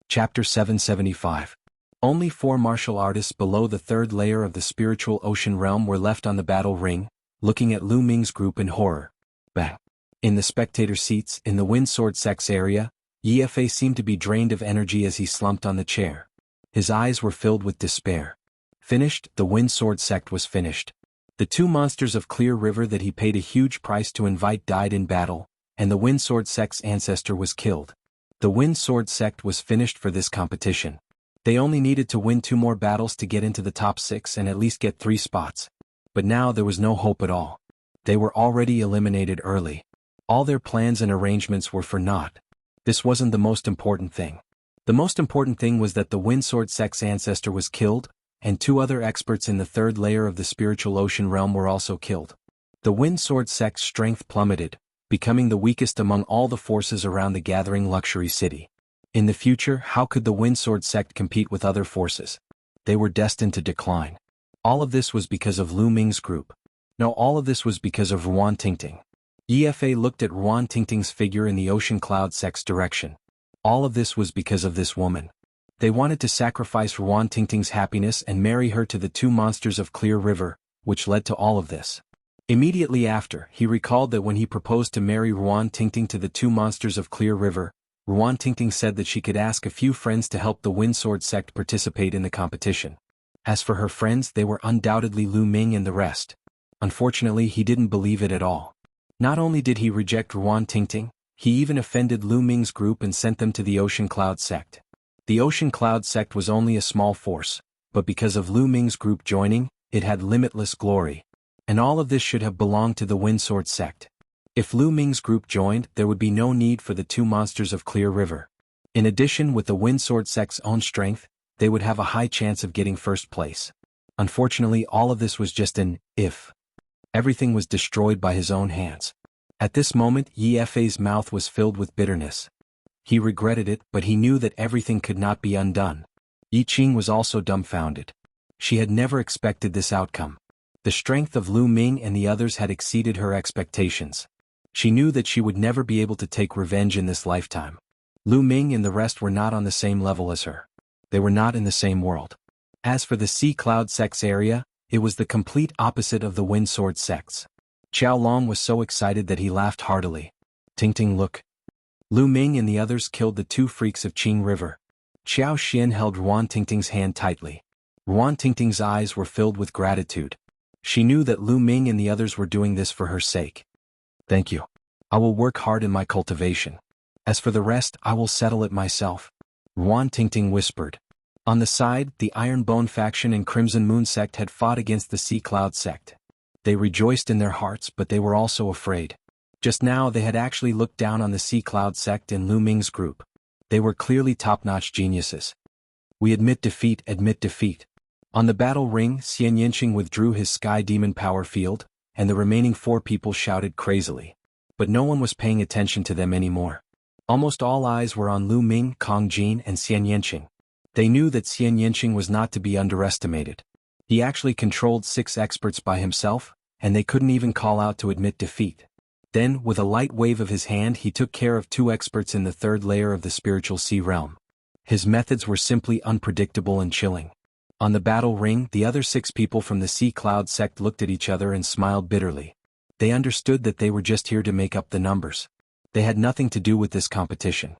Chapter 775. Only 4 martial artists below the 3rd layer of the spiritual ocean realm were left on the battle ring, looking at Lu Ming's group in horror. Bang. In the spectator seats in the Windsword Sect's area, Yife seemed to be drained of energy as he slumped on the chair. His eyes were filled with despair. Finished, the Windsword Sect was finished. The 2 monsters of Clear River that he paid a huge price to invite died in battle, and the Windsword Sect's ancestor was killed. The Windsword Sect was finished for this competition. They only needed to win 2 more battles to get into the top 6 and at least get 3 spots. But now there was no hope at all. They were already eliminated early. All their plans and arrangements were for naught. This wasn't the most important thing. The most important thing was that the Windsword Sect's ancestor was killed, and 2 other experts in the 3rd layer of the spiritual ocean realm were also killed. The Windsword Sect's strength plummeted, becoming the weakest among all the forces around the gathering luxury city. In the future, how could the Windsword Sect compete with other forces? They were destined to decline. All of this was because of Lu Ming's group. No, all of this was because of Ruan Tingting. Yi looked at Ruan Tingting's figure in the ocean cloud sect's direction. All of this was because of this woman. They wanted to sacrifice Ruan Tingting's happiness and marry her to the two monsters of Clear River, which led to all of this. Immediately after, he recalled that when he proposed to marry Ruan Tingting to the two monsters of Clear River, Ruan Tingting said that she could ask a few friends to help the Windsword sect participate in the competition. As for her friends, they were undoubtedly Lu Ming and the rest. Unfortunately, he didn't believe it at all. Not only did he reject Ruan Tingting, he even offended Lu Ming's group and sent them to the Ocean Cloud sect. The Ocean Cloud sect was only a small force, but because of Lu Ming's group joining, it had limitless glory. And all of this should have belonged to the Windsword sect. If Lu Ming's group joined, there would be no need for the two monsters of Clear River. In addition, with the Windsword sect's own strength, they would have a high chance of getting first place. Unfortunately, all of this was just an if. Everything was destroyed by his own hands. At this moment, Yi-Fei's mouth was filled with bitterness. He regretted it, but he knew that everything could not be undone. Yi Qing was also dumbfounded. She had never expected this outcome. The strength of Lu Ming and the others had exceeded her expectations. She knew that she would never be able to take revenge in this lifetime. Lu Ming and the rest were not on the same level as her. They were not in the same world. As for the Sea Cloud sect's area, it was the complete opposite of the Windsword sect's. Qiao Long was so excited that he laughed heartily. Tingting, look. Lu Ming and the others killed the two freaks of Qing River. Qiao Xian held Ruan Tingting's hand tightly. Ruan Tingting's eyes were filled with gratitude. She knew that Lu Ming and the others were doing this for her sake. Thank you. I will work hard in my cultivation. As for the rest, I will settle it myself. Ruan Tingting whispered. On the side, the Iron Bone faction and Crimson Moon sect had fought against the Sea Cloud sect. They rejoiced in their hearts, but they were also afraid. Just now they had actually looked down on the Sea Cloud sect and Lu Ming's group. They were clearly top-notch geniuses. We admit defeat, admit defeat. On the battle ring, Xian Yinqing withdrew his Sky Demon power field, and the remaining four people shouted crazily. But no one was paying attention to them anymore. Almost all eyes were on Lu Ming, Kong Jin, and Xian Yinqing. They knew that Xian Yinqing was not to be underestimated. He actually controlled 6 experts by himself, and they couldn't even call out to admit defeat. Then, with a light wave of his hand, he took care of 2 experts in the 3rd layer of the spiritual sea realm. His methods were simply unpredictable and chilling. On the battle ring, the other 6 people from the Sea Cloud sect looked at each other and smiled bitterly. They understood that they were just here to make up the numbers. They had nothing to do with this competition.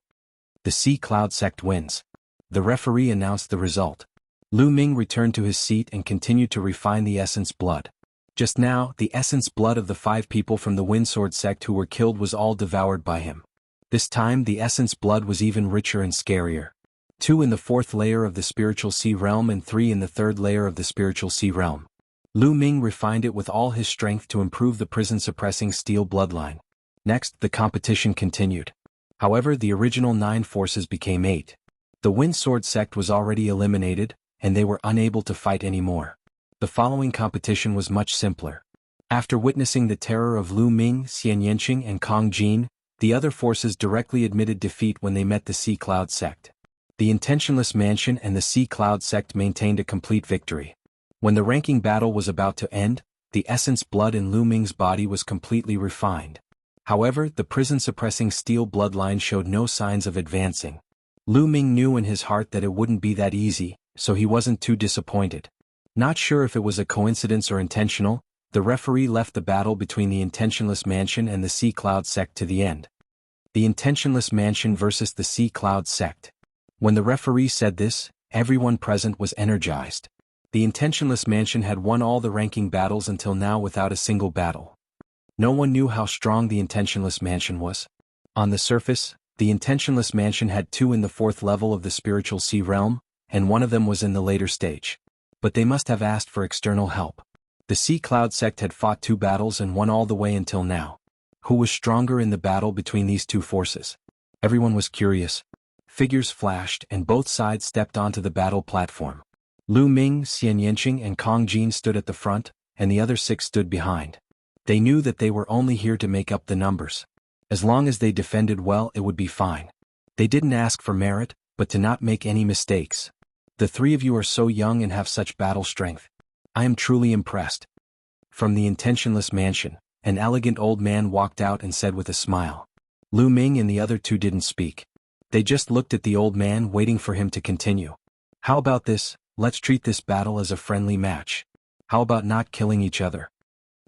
The Sea Cloud sect wins. The referee announced the result. Lu Ming returned to his seat and continued to refine the essence blood. Just now, the essence blood of the 5 people from the Windsword sect who were killed was all devoured by him. This time, the essence blood was even richer and scarier. 2 in the 4th layer of the spiritual sea realm and 3 in the 3rd layer of the spiritual sea realm. Lu Ming refined it with all his strength to improve the prison-suppressing steel bloodline. Next, the competition continued. However, the original 9 forces became 8. The Windsword sect was already eliminated, and they were unable to fight anymore. The following competition was much simpler. After witnessing the terror of Lu Ming, Xian Yinqing, and Kong Jin, the other forces directly admitted defeat when they met the Sea Cloud sect. The Intentionless Mansion and the Sea Cloud sect maintained a complete victory. When the ranking battle was about to end, the essence blood in Lu Ming's body was completely refined. However, the prison-suppressing steel bloodline showed no signs of advancing. Lu Ming knew in his heart that it wouldn't be that easy, so he wasn't too disappointed. Not sure if it was a coincidence or intentional, the referee left the battle between the Intentionless Mansion and the Sea Cloud sect to the end. The Intentionless Mansion versus the Sea Cloud sect. When the referee said this, everyone present was energized. The Intentionless Mansion had won all the ranking battles until now without a single battle. No one knew how strong the Intentionless Mansion was. On the surface, the Intentionless Mansion had 2 in the 4th level of the spiritual sea realm, and one of them was in the later stage. But they must have asked for external help. The Sea Cloud sect had fought 2 battles and won all the way until now. Who was stronger in the battle between these 2 forces? Everyone was curious. Figures flashed and both sides stepped onto the battle platform. Lu Ming, Xian Yinqing, and Kong Jin stood at the front, and the other 6 stood behind. They knew that they were only here to make up the numbers. As long as they defended well, it would be fine. They didn't ask for merit, but to not make any mistakes. The 3 of you are so young and have such battle strength. I am truly impressed. From the Intentionless Mansion, an elegant old man walked out and said with a smile. Lu Ming and the other two didn't speak. They just looked at the old man waiting for him to continue. How about this? Let's treat this battle as a friendly match. How about not killing each other?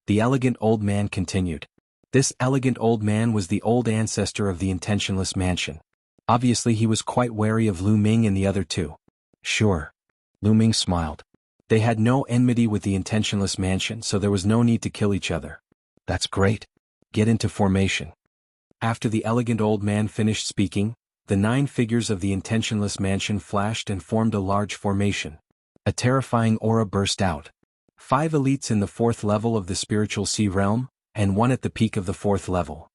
The elegant old man continued. This elegant old man was the old ancestor of the intentionless mansion. Obviously he was quite wary of Lu Ming and the other two. Sure. Lu Ming smiled. They had no enmity with the intentionless mansion, so there was no need to kill each other. That's great. Get into formation. After the elegant old man finished speaking, the 9 figures of the intentionless mansion flashed and formed a large formation. A terrifying aura burst out. 5 elites in the 4th level of the spiritual sea realm, and 1 at the peak of the 4th level.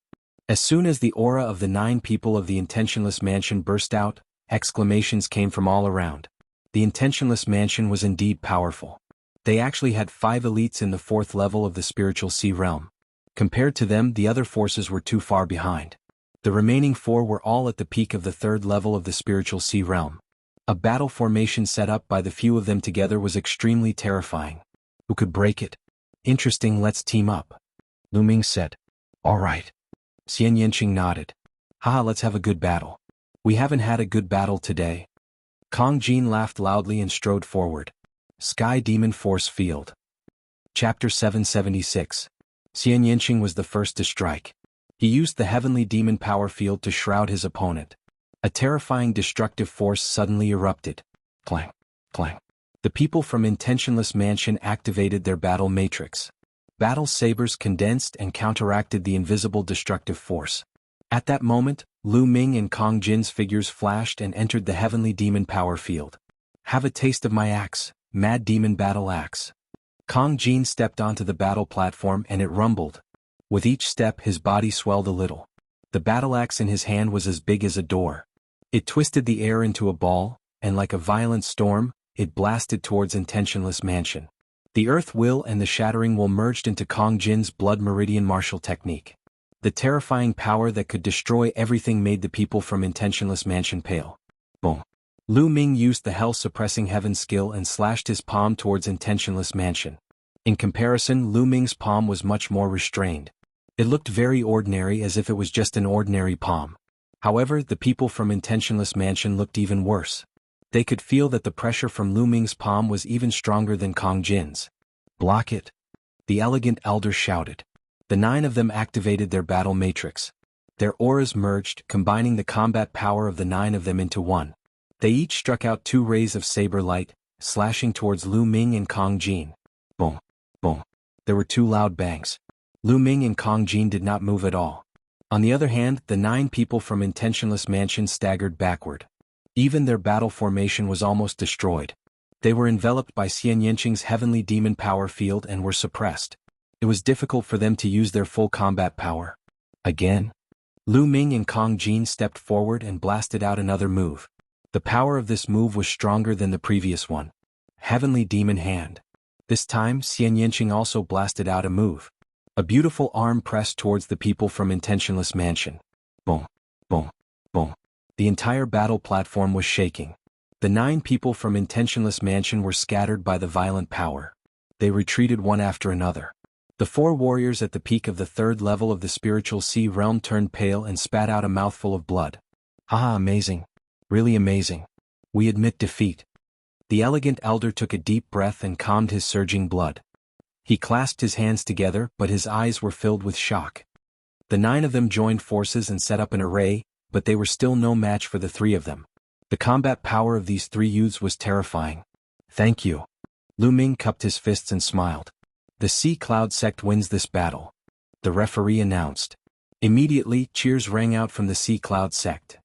As soon as the aura of the 9 people of the intentionless mansion burst out, exclamations came from all around. The intentionless mansion was indeed powerful. They actually had 5 elites in the 4th level of the spiritual sea realm. Compared to them, the other forces were too far behind. The remaining 4 were all at the peak of the 3rd level of the spiritual sea realm. A battle formation set up by the few of them together was extremely terrifying. Who could break it? Interesting, let's team up. Lu Ming said. All right. Xian Yanqing nodded. Haha, let's have a good battle. We haven't had a good battle today. Kong Jin laughed loudly and strode forward. Sky Demon Force Field. Chapter 776. Xian Yanqing was the first to strike. He used the heavenly demon power field to shroud his opponent. A terrifying destructive force suddenly erupted. Clang, clang. The people from Intentionless Mansion activated their battle matrix. Battle sabers condensed and counteracted the invisible destructive force. At that moment, Lu Ming and Kong Jin's figures flashed and entered the heavenly demon power field. Have a taste of my axe, Mad Demon Battle Axe. Kong Jin stepped onto the battle platform and it rumbled. With each step his body swelled a little. The battle axe in his hand was as big as a door. It twisted the air into a ball, and like a violent storm, it blasted towards Intentionless Mansion. The earth will and the shattering will merged into Kong Jin's blood meridian martial technique. The terrifying power that could destroy everything made the people from Intentionless Mansion pale. Boom. Lu Ming used the hell-suppressing heaven skill and slashed his palm towards Intentionless Mansion. In comparison, Lu Ming's palm was much more restrained. It looked very ordinary, as if it was just an ordinary palm. However, the people from Intentionless Mansion looked even worse. They could feel that the pressure from Lu Ming's palm was even stronger than Kong Jin's. Block it. The elegant elder shouted. The 9 of them activated their battle matrix. Their auras merged, combining the combat power of the 9 of them into one. They each struck out 2 rays of saber light, slashing towards Lu Ming and Kong Jin. Boom, boom. There were 2 loud bangs. Lu Ming and Kong Jin did not move at all. On the other hand, the 9 people from Intentionless Mansion staggered backward. Even their battle formation was almost destroyed. They were enveloped by Xian Yanqing's heavenly demon power field and were suppressed. It was difficult for them to use their full combat power. Again? Lu Ming and Kong Jin stepped forward and blasted out another move. The power of this move was stronger than the previous one. Heavenly Demon Hand. This time, Xian Yanqing also blasted out a move. A beautiful arm pressed towards the people from Intentionless Mansion. Boom, boom, boom. The entire battle platform was shaking. The 9 people from Intentionless Mansion were scattered by the violent power. They retreated one after another. The 4 warriors at the peak of the 3rd level of the spiritual sea realm turned pale and spat out a mouthful of blood. Haha, amazing. Really amazing. We admit defeat. The elegant elder took a deep breath and calmed his surging blood. He clasped his hands together, but his eyes were filled with shock. The 9 of them joined forces and set up an array, but they were still no match for the 3 of them. The combat power of these 3 youths was terrifying. Thank you. Lu Ming cupped his fists and smiled. The Sea Cloud sect wins this battle. The referee announced. Immediately, cheers rang out from the Sea Cloud sect.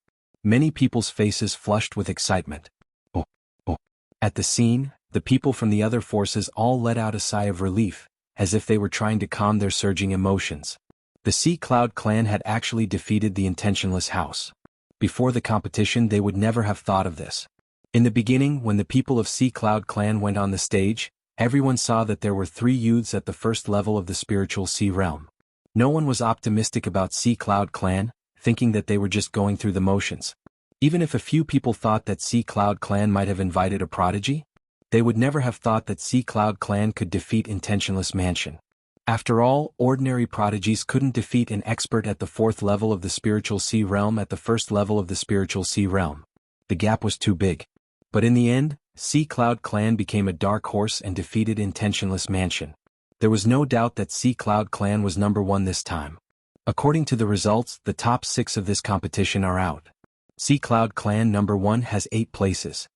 Many people's faces flushed with excitement. Oh, oh. At the scene, the people from the other forces all let out a sigh of relief, as if they were trying to calm their surging emotions. The Sea Cloud clan had actually defeated the Intentionless House. Before the competition, they would never have thought of this. In the beginning, when the people of Sea Cloud clan went on the stage, everyone saw that there were 3 youths at the 1st level of the spiritual sea realm. No one was optimistic about Sea Cloud clan, thinking that they were just going through the motions. Even if a few people thought that Sea Cloud clan might have invited a prodigy, they would never have thought that Sea Cloud clan could defeat Intentionless Mansion. After all, ordinary prodigies couldn't defeat an expert at the 4th level of the spiritual sea realm at the 1st level of the spiritual sea realm. The gap was too big. But in the end, Sea Cloud Clan became a dark horse and defeated Intentionless Mansion. There was no doubt that Sea Cloud Clan was number 1 this time. According to the results, the top 6 of this competition are out. Sea Cloud Clan number 1 has 8 places.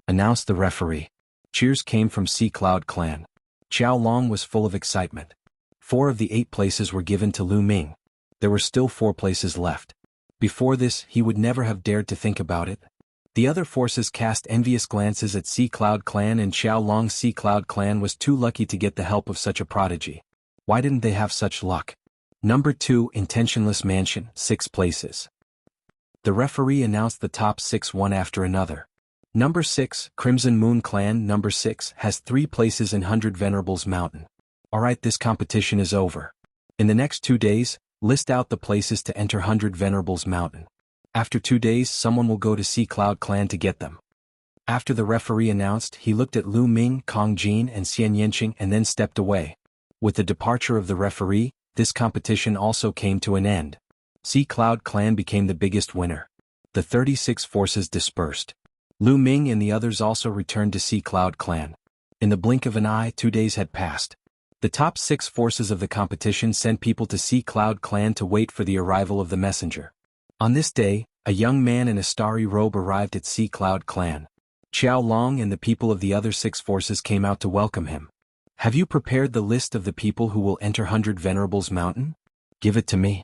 Announced the referee. Cheers came from Sea Cloud Clan. Xiao Long was full of excitement. 4 of the 8 places were given to Lu Ming. There were still 4 places left. Before this, he would never have dared to think about it. The other forces cast envious glances at Sea Cloud Clan, and Xiao Long's Sea Cloud Clan was too lucky to get the help of such a prodigy. Why didn't they have such luck? Number 2, Intentionless Mansion, 6 places. The referee announced the top 6 one after another. Number 6, Crimson Moon Clan number 6 has 3 places in 100 Venerables Mountain. Alright, this competition is over. In the next 2 days, list out the places to enter 100 Venerables Mountain. After 2 days, someone will go to Sea Cloud Clan to get them. After the referee announced, he looked at Lu Ming, Kong Jin and Xian Yanqing and then stepped away. With the departure of the referee, this competition also came to an end. Sea Cloud Clan became the biggest winner. The 36 forces dispersed. Lu Ming and the others also returned to Sea Cloud Clan. In the blink of an eye, 2 days had passed. The top 6 forces of the competition sent people to Sea Cloud Clan to wait for the arrival of the messenger. On this day, a young man in a starry robe arrived at Sea Cloud Clan. Xiao Long and the people of the other 6 forces came out to welcome him. Have you prepared the list of the people who will enter 100 Venerables Mountain? Give it to me.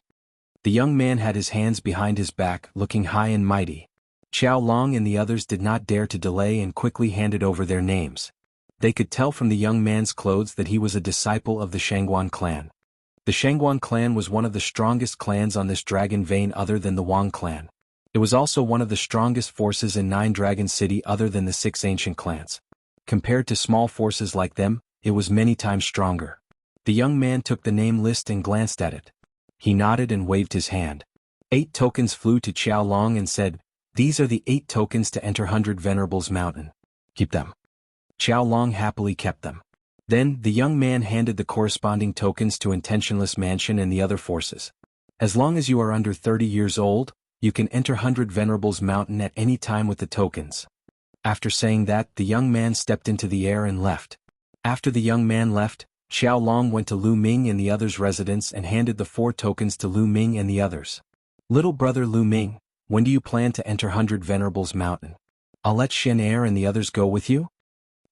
The young man had his hands behind his back, looking high and mighty. Xiao Long and the others did not dare to delay and quickly handed over their names. They could tell from the young man's clothes that he was a disciple of the Shangguan clan. The Shangguan clan was one of the strongest clans on this dragon vein other than the Wang clan. It was also one of the strongest forces in 9 Dragon City other than the 6 ancient clans. Compared to small forces like them, it was many times stronger. The young man took the name list and glanced at it. He nodded and waved his hand. 8 tokens flew to Xiao Long and said, "These are the 8 tokens to enter 100 Venerables Mountain. Keep them." Xiao Long happily kept them. Then, the young man handed the corresponding tokens to Intentionless Mansion and the other forces. As long as you are under 30 years old, you can enter 100 Venerables Mountain at any time with the tokens. After saying that, the young man stepped into the air and left. After the young man left, Xiao Long went to Lu Ming and the others' residence and handed the 4 tokens to Lu Ming and the others. "Little brother Lu Ming, when do you plan to enter 100 Venerables Mountain? I'll let Shen Er and the others go with you?"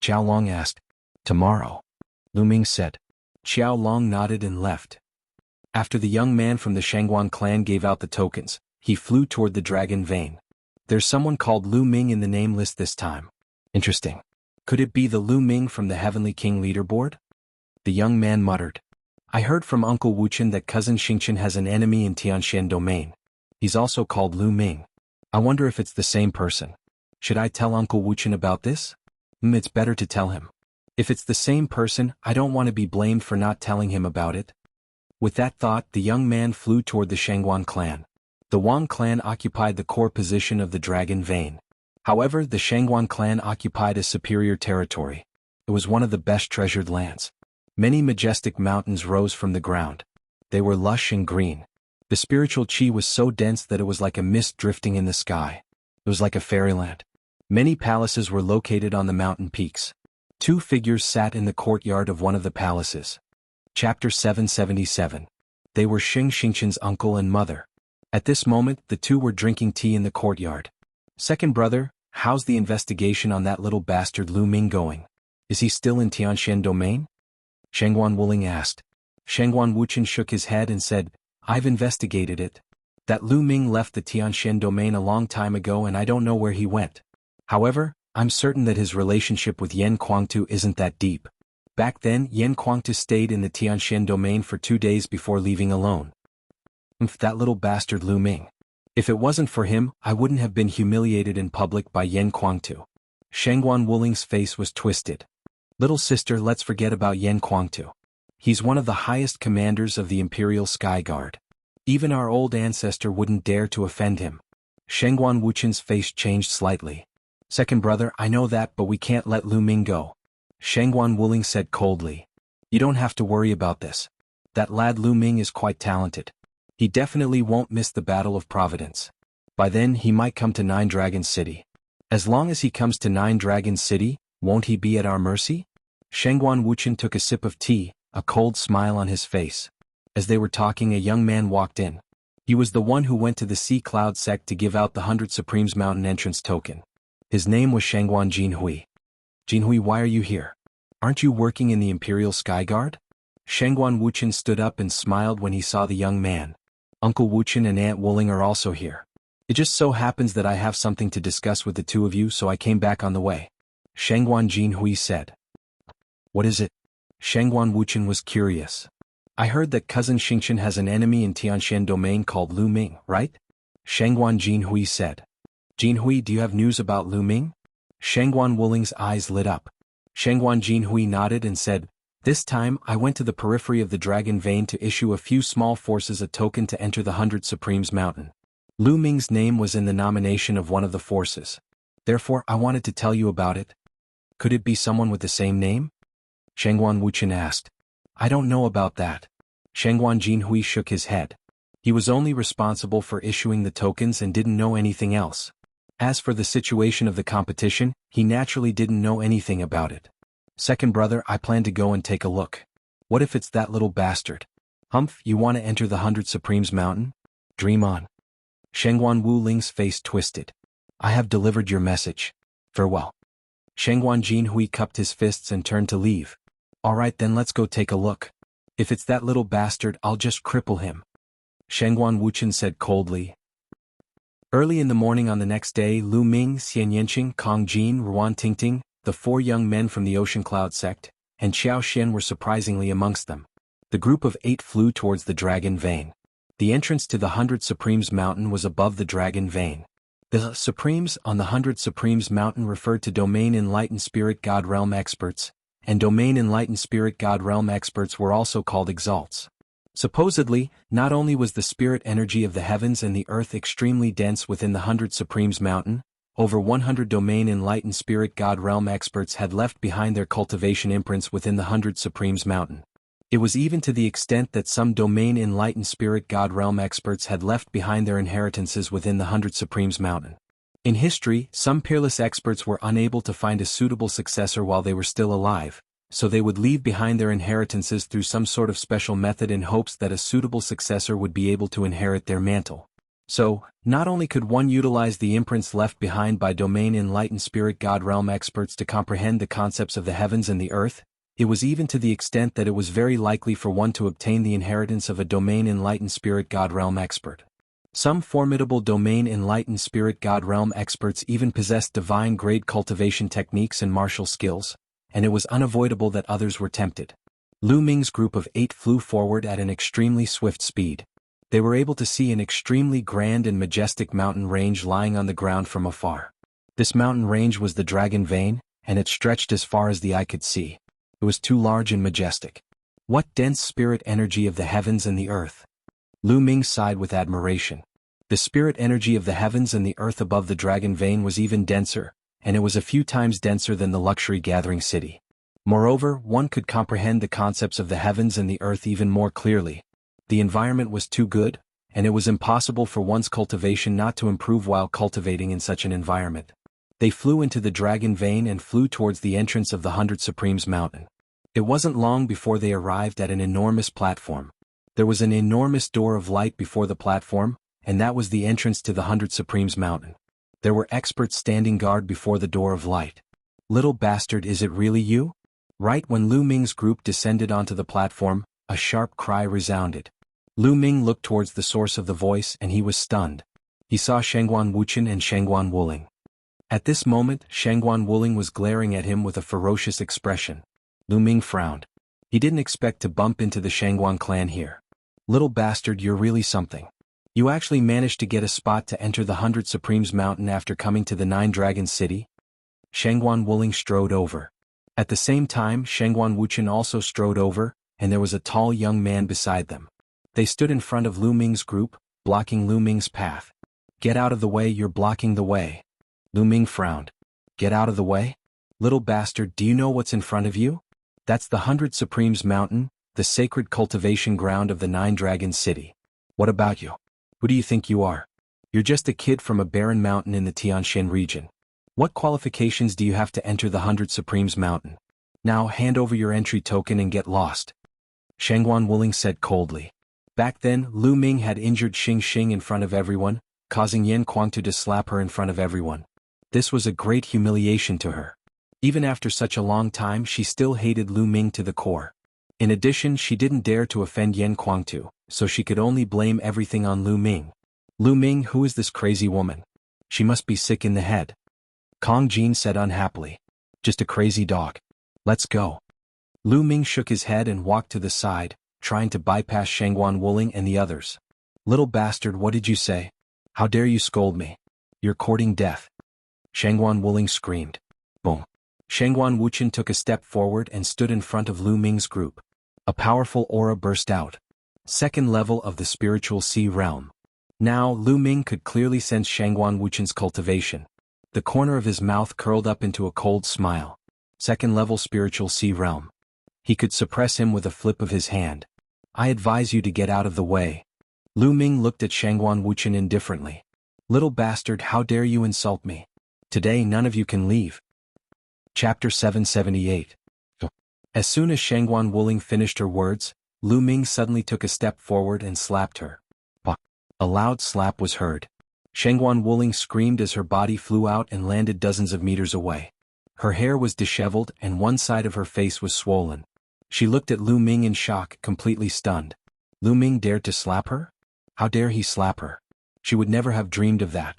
Xiao Long asked. "Tomorrow," Lu Ming said. Xiao Long nodded and left. After the young man from the Shangguan clan gave out the tokens, he flew toward the dragon vein. There's someone called Lu Ming in the name list this time. Interesting. Could it be the Lu Ming from the Heavenly King leaderboard? The young man muttered. I heard from Uncle Wuchen that cousin Xingchen has an enemy in Tianshan domain. He's also called Lu Ming. I wonder if it's the same person. Should I tell Uncle Wuchen about this? It's better to tell him. If it's the same person, I don't want to be blamed for not telling him about it. With that thought, the young man flew toward the Shangguan clan. The Wang clan occupied the core position of the dragon vein. However, the Shangguan clan occupied a superior territory. It was one of the best treasured lands. Many majestic mountains rose from the ground. They were lush and green. The spiritual chi was so dense that it was like a mist drifting in the sky. It was like a fairyland. Many palaces were located on the mountain peaks. 2 figures sat in the courtyard of one of the palaces. Chapter 777. They were Xingchen's uncle and mother. At this moment, the 2 were drinking tea in the courtyard. Second brother, how's the investigation on that little bastard Lu Ming going? Is he still in Tianshan domain? Shangguan Wuling asked. Shangguan Wuchen shook his head and said, I've investigated it. That Lu Ming left the Tianshan domain a long time ago and I don't know where he went. However, I'm certain that his relationship with Yan Kuangtu isn't that deep. Back then, Yan Kuangtu stayed in the Tianshan domain for 2 days before leaving alone. That little bastard Lu Ming. If it wasn't for him, I wouldn't have been humiliated in public by Yan Kuangtu. Shangguan Wuling's face was twisted. Little sister, let's forget about Yan Kuangtu. He's one of the highest commanders of the Imperial Sky Guard. Even our old ancestor wouldn't dare to offend him. Shangguan Wuchen's face changed slightly. Second brother, I know that, but we can't let Lu Ming go. Shangguan Wuling said coldly. You don't have to worry about this. That lad Lu Ming is quite talented. He definitely won't miss the Battle of Providence. By then he might come to Nine Dragons City. As long as he comes to Nine Dragons City, won't he be at our mercy? Shangguan Wuchen took a sip of tea, a cold smile on his face. As they were talking, a young man walked in. He was the one who went to the Sea Cloud sect to give out the 100 Supremes Mountain entrance token. His name was Shangguan Jinhui. Jinhui, why are you here? Aren't you working in the Imperial Sky Guard? Shangguan Wuchen stood up and smiled when he saw the young man. Uncle Wuchen and Aunt Wuling are also here. It just so happens that I have something to discuss with the two of you, so I came back on the way. Shangguan Jinhui said. What is it? Shangguan Wuchen was curious. I heard that cousin Xingchen has an enemy in Tianxian domain called Lu Ming, right? Shangguan Jinhui said. Jinhui, do you have news about Lu Ming? Shangguan Wuling's eyes lit up. Shangguan Jinhui nodded and said, This time I went to the periphery of the Dragon Vein to issue a few small forces a token to enter the 100 Supremes Mountain. Lu Ming's name was in the nomination of one of the forces. Therefore, I wanted to tell you about it. Could it be someone with the same name? Shangguan Wuchen asked. I don't know about that. Shangguan Jinhui shook his head. He was only responsible for issuing the tokens and didn't know anything else. As for the situation of the competition, he naturally didn't know anything about it. Second brother, I plan to go and take a look. What if it's that little bastard? Humph, you want to enter the 100 Supremes Mountain? Dream on. Shangguan Wuling's face twisted. I have delivered your message. Farewell. Shangguan Jinhui cupped his fists and turned to leave. Alright then, let's go take a look. If it's that little bastard, I'll just cripple him. Shangguan Wuchen said coldly. Early in the morning on the next day, Lu Ming, Xian Yanqing, Kong Jin, Ruan Tingting, the 4 young men from the Ocean Cloud sect, and Xiao Xian were surprisingly amongst them. The group of 8 flew towards the Dragon Vein. The entrance to the 100 Supremes Mountain was above the Dragon Vein. The Supremes on the 100 Supremes Mountain referred to Domain Enlightened Spirit God Realm experts, and Domain Enlightened Spirit God Realm experts were also called exalts. Supposedly, not only was the spirit energy of the heavens and the earth extremely dense within the 100 Supremes Mountain, over 100 Domain Enlightened Spirit God Realm experts had left behind their cultivation imprints within the 100 Supremes Mountain. It was even to the extent that some Domain Enlightened Spirit God Realm experts had left behind their inheritances within the 100 Supremes Mountain. In history, some peerless experts were unable to find a suitable successor while they were still alive, so they would leave behind their inheritances through some sort of special method in hopes that a suitable successor would be able to inherit their mantle. So, not only could one utilize the imprints left behind by Domain Enlightened Spirit God Realm experts to comprehend the concepts of the heavens and the earth, it was even to the extent that it was very likely for one to obtain the inheritance of a Domain Enlightened Spirit God Realm expert. Some formidable Domain Enlightened Spirit God Realm experts even possessed divine-grade cultivation techniques and martial skills, and it was unavoidable that others were tempted. Lu Ming's group of 8 flew forward at an extremely swift speed. They were able to see an extremely grand and majestic mountain range lying on the ground from afar. This mountain range was the Dragon Vein, and it stretched as far as the eye could see. It was too large and majestic. What dense spirit energy of the heavens and the earth! Lu Ming sighed with admiration. The spirit energy of the heavens and the earth above the Dragon Vein was even denser, and it was a few times denser than the luxury gathering city. Moreover, one could comprehend the concepts of the heavens and the earth even more clearly. The environment was too good, and it was impossible for one's cultivation not to improve while cultivating in such an environment. They flew into the Dragon Vein and flew towards the entrance of the 100 Supremes Mountain. It wasn't long before they arrived at an enormous platform. There was an enormous door of light before the platform, and that was the entrance to the 100 Supremes Mountain. There were experts standing guard before the door of light. Little bastard, is it really you? Right when Lu Ming's group descended onto the platform, a sharp cry resounded. Lu Ming looked towards the source of the voice and he was stunned. He saw Shangguan Wuchen and Shangguan Wuling. At this moment, Shangguan Wuling was glaring at him with a ferocious expression. Lu Ming frowned. He didn't expect to bump into the Shangguan clan here. Little bastard, you're really something. You actually managed to get a spot to enter the 100 Supremes Mountain after coming to the 9 Dragons City? Shangguan Wuling strode over. At the same time, Shangguan Wuchen also strode over, and there was a tall young man beside them. They stood in front of Lu Ming's group, blocking Lu Ming's path. Get out of the way, you're blocking the way. Lu Ming frowned. Get out of the way? Little bastard, do you know what's in front of you? That's the 100 Supremes Mountain, the sacred cultivation ground of the Nine Dragons City. What about you? Who do you think you are? You're just a kid from a barren mountain in the Tianshan region. What qualifications do you have to enter the 100 Supremes Mountain? Now hand over your entry token and get lost. Shangguan Wuling said coldly. Back then, Lu Ming had injured Xing Xing in front of everyone, causing Yan Kuangtu to slap her in front of everyone. This was a great humiliation to her. Even after such a long time, she still hated Lu Ming to the core. In addition, she didn't dare to offend Yan Kuangtu, so she could only blame everything on Lu Ming. Lu Ming, who is this crazy woman? She must be sick in the head. Kong Jin said unhappily. Just a crazy dog. Let's go. Lu Ming shook his head and walked to the side, trying to bypass Shangguan Wuling and the others. Little bastard, what did you say? How dare you scold me? You're courting death. Shangguan Wuling screamed. Boom. Shangguan Wuchen took a step forward and stood in front of Lu Ming's group. A powerful aura burst out. Second level of the spiritual sea realm. Now, Lu Ming could clearly sense Shangguan Wuchen's cultivation. The corner of his mouth curled up into a cold smile. Second level spiritual sea realm. He could suppress him with a flip of his hand. I advise you to get out of the way. Lu Ming looked at Shangguan Wuchen indifferently. Little bastard, how dare you insult me? Today none of you can leave. Chapter 778. As soon as Shangguan Wuling finished her words, Lu Ming suddenly took a step forward and slapped her. A loud slap was heard. Shangguan Wuling screamed as her body flew out and landed dozens of meters away. Her hair was disheveled and one side of her face was swollen. She looked at Lu Ming in shock, completely stunned. Lu Ming dared to slap her? How dare he slap her? She would never have dreamed of that.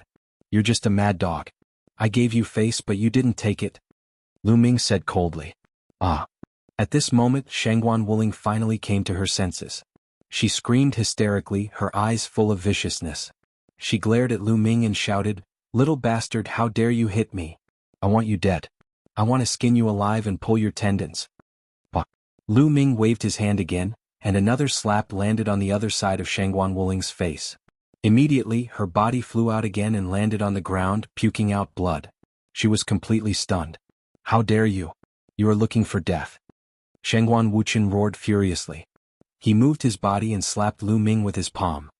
You're just a mad dog. I gave you face but you didn't take it. Lu Ming said coldly. Ah. At this moment, Shangguan Wuling finally came to her senses. She screamed hysterically, her eyes full of viciousness. She glared at Lu Ming and shouted, Little bastard, how dare you hit me? I want you dead. I want to skin you alive and pull your tendons. Lu Ming waved his hand again, and another slap landed on the other side of Shangguan Wuling's face. Immediately, her body flew out again and landed on the ground, puking out blood. She was completely stunned. How dare you? You are looking for death. Shangguan Wuchen roared furiously. He moved his body and slapped Lu Ming with his palm.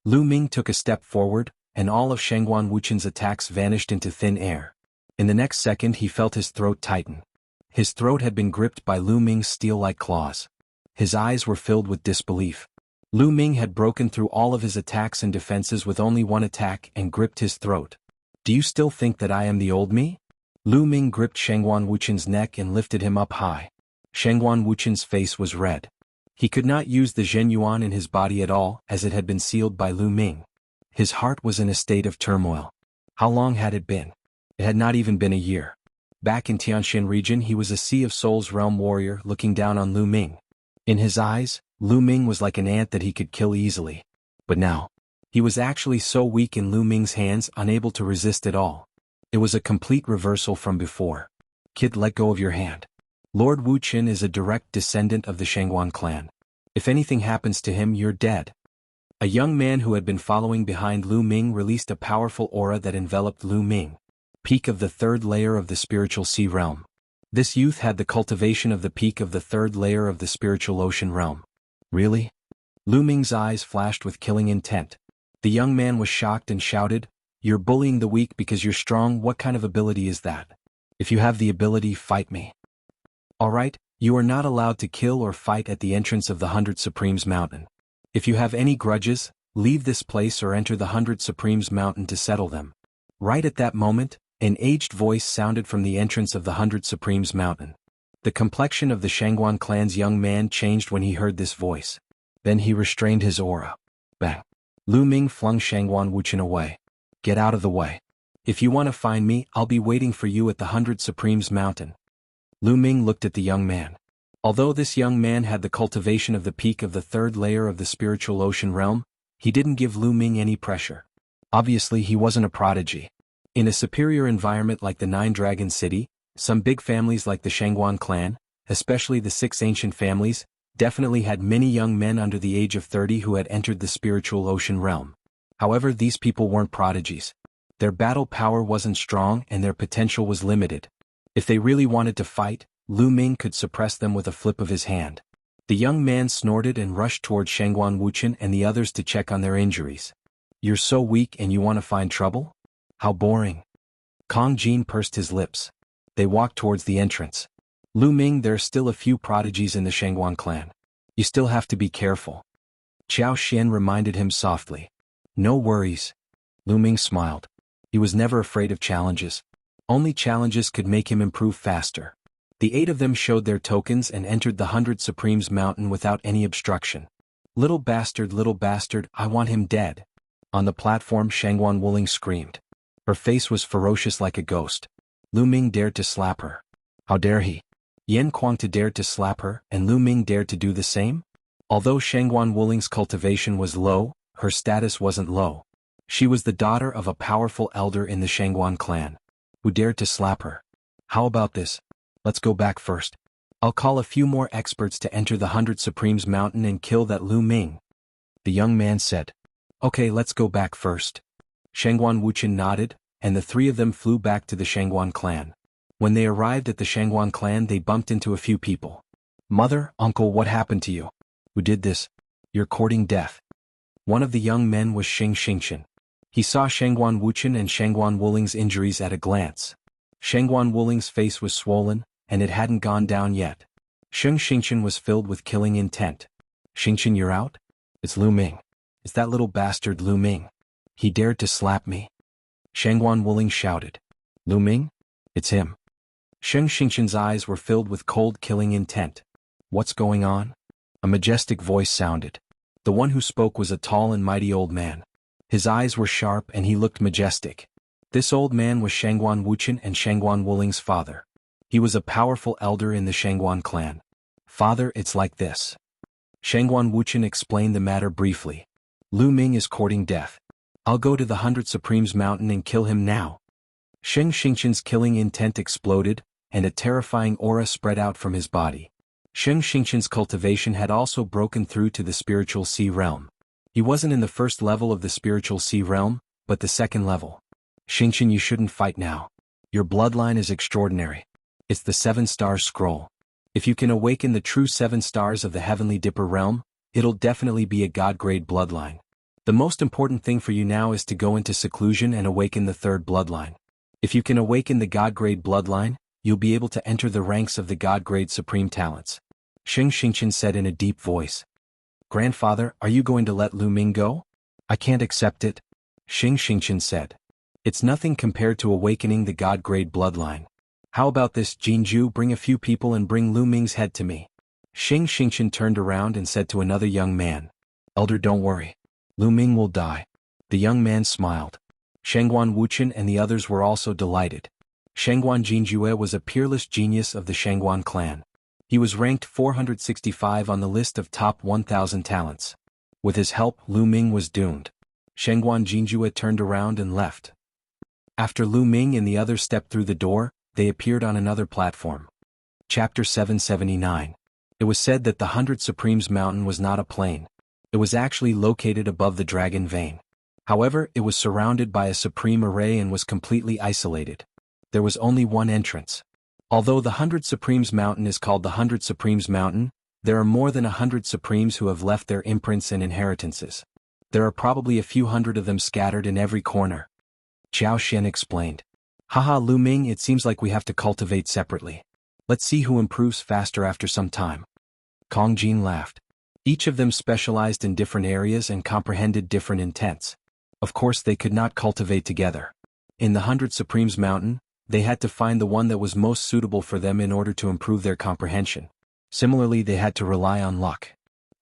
Lu Ming took a step forward, and all of Shangguan Wuchen's attacks vanished into thin air. In the next second he felt his throat tighten. His throat had been gripped by Lu Ming's steel-like claws. His eyes were filled with disbelief. Lu Ming had broken through all of his attacks and defenses with only one attack and gripped his throat. Do you still think that I am the old me? Lu Ming gripped Shangguan Wuchen's neck and lifted him up high. Shangguan Wuchen's face was red. He could not use the Zhen Yuan in his body at all, as it had been sealed by Lu Ming. His heart was in a state of turmoil. How long had it been? It had not even been a year. Back in Tianshan region he was a Sea of Souls realm warrior looking down on Lu Ming. In his eyes, Lu Ming was like an ant that he could kill easily. But now, he was actually so weak in Lu Ming's hands, unable to resist at all. It was a complete reversal from before. Kid, let go of your hand. Lord Wu Qin is a direct descendant of the Shangguan clan. If anything happens to him, you're dead. A young man who had been following behind Lu Ming released a powerful aura that enveloped Lu Ming. Peak of the third layer of the spiritual sea realm. This youth had the cultivation of the peak of the third layer of the spiritual ocean realm. Really? Lu Ming's eyes flashed with killing intent. The young man was shocked and shouted, You're bullying the weak because you're strong. What kind of ability is that? If you have the ability, fight me. Alright, you are not allowed to kill or fight at the entrance of the 100 Supremes Mountain. If you have any grudges, leave this place or enter the 100 Supremes Mountain to settle them. Right at that moment, an aged voice sounded from the entrance of the 100 Supremes Mountain. The complexion of the Shangguan clan's young man changed when he heard this voice. Then he restrained his aura. Bang. Lu Ming flung Shangguan Wuchen away. Get out of the way. If you want to find me, I'll be waiting for you at the 100 Supremes Mountain. Lu Ming looked at the young man. Although this young man had the cultivation of the peak of the third layer of the spiritual ocean realm, he didn't give Lu Ming any pressure. Obviously he wasn't a prodigy. In a superior environment like the Nine Dragon City, some big families like the Shangguan clan, especially the 6 ancient families, definitely had many young men under the age of 30 who had entered the spiritual ocean realm. However, these people weren't prodigies. Their battle power wasn't strong and their potential was limited. If they really wanted to fight, Lu Ming could suppress them with a flip of his hand. The young man snorted and rushed toward Shangguan Wuchen and the others to check on their injuries. You're so weak and you want to find trouble? How boring. Kong Jin pursed his lips. They walked towards the entrance. Lu Ming, there are still a few prodigies in the Shangguan clan. You still have to be careful. Qiao Xian reminded him softly. No worries. Lu Ming smiled. He was never afraid of challenges. Only challenges could make him improve faster. The 8 of them showed their tokens and entered the 100 Supremes Mountain without any obstruction. Little bastard, I want him dead. On the platform, Shangguan Wuling screamed. Her face was ferocious like a ghost. Lu Ming dared to slap her. How dare he? Yan Kuangta dared to slap her, and Lu Ming dared to do the same? Although Shangguan Wuling's cultivation was low, her status wasn't low. She was the daughter of a powerful elder in the Shangguan clan. Who dared to slap her? How about this? Let's go back first. I'll call a few more experts to enter the 100 Supremes Mountain and kill that Lu Ming. The young man said. Okay, let's go back first. Shangguan Wuchen nodded, and the 3 of them flew back to the Shangguan clan. When they arrived at the Shangguan clan, they bumped into a few people. Mother, uncle, what happened to you? Who did this? You're courting death. One of the young men was Xing Xingchen. He saw Shangguan Wuchen and Shangguan Wuling's injuries at a glance. Shangguan Wuling's face was swollen, and it hadn't gone down yet. Xing Xingchen was filled with killing intent. Xingchen, you're out? It's Lu Ming. It's that little bastard Lu Ming. He dared to slap me. Shangguan Wuling shouted. Lu Ming? It's him. Xing Xingchen's eyes were filled with cold killing intent. What's going on? A majestic voice sounded. The one who spoke was a tall and mighty old man. His eyes were sharp and he looked majestic. This old man was Shangguan Wuchen and Shangguan Wuling's father. He was a powerful elder in the Shangguan clan. Father, it's like this. Shangguan Wuchen explained the matter briefly. Lu Ming is courting death. I'll go to the 100 Supremes Mountain and kill him now. Xing Xingchen's killing intent exploded, and a terrifying aura spread out from his body. Xing Xingchen's cultivation had also broken through to the spiritual sea realm. He wasn't in the first level of the spiritual sea realm, but the second level. Xingchen, you shouldn't fight now. Your bloodline is extraordinary. It's the 7-star scroll. If you can awaken the true 7 stars of the Heavenly Dipper realm, it'll definitely be a god-grade bloodline. The most important thing for you now is to go into seclusion and awaken the 3rd bloodline. If you can awaken the god-grade bloodline, you'll be able to enter the ranks of the god-grade supreme talents. Xing Xingchen said in a deep voice. Grandfather, are you going to let Lu Ming go? I can't accept it. Xing Xingchen said. It's nothing compared to awakening the god-grade bloodline. How about this, Jinju, bring a few people and bring Lu Ming's head to me. Xing Xingchen turned around and said to another young man. Elder, don't worry. Lu Ming will die. The young man smiled. Shangguan Wuchen and the others were also delighted. Shangguan Jinjue was a peerless genius of the Shangguan clan. He was ranked 465 on the list of top 1,000 talents. With his help, Lu Ming was doomed. Shangguan Jinjue turned around and left. After Lu Ming and the others stepped through the door, they appeared on another platform. Chapter 779. It was said that the 100 Supremes Mountain was not a plain. It was actually located above the Dragon Vein. However, it was surrounded by a supreme array and was completely isolated. There was only one entrance. Although the 100 Supremes Mountain is called the 100 Supremes Mountain, there are more than 100 Supremes who have left their imprints and inheritances. There are probably a few hundred of them scattered in every corner. Qiao Xian explained. Haha, Lu Ming, it seems like we have to cultivate separately. Let's see who improves faster after some time. Kong Jin laughed. Each of them specialized in different areas and comprehended different intents. Of course they could not cultivate together. In the 100 Supremes Mountain, they had to find the one that was most suitable for them in order to improve their comprehension. Similarly, they had to rely on luck.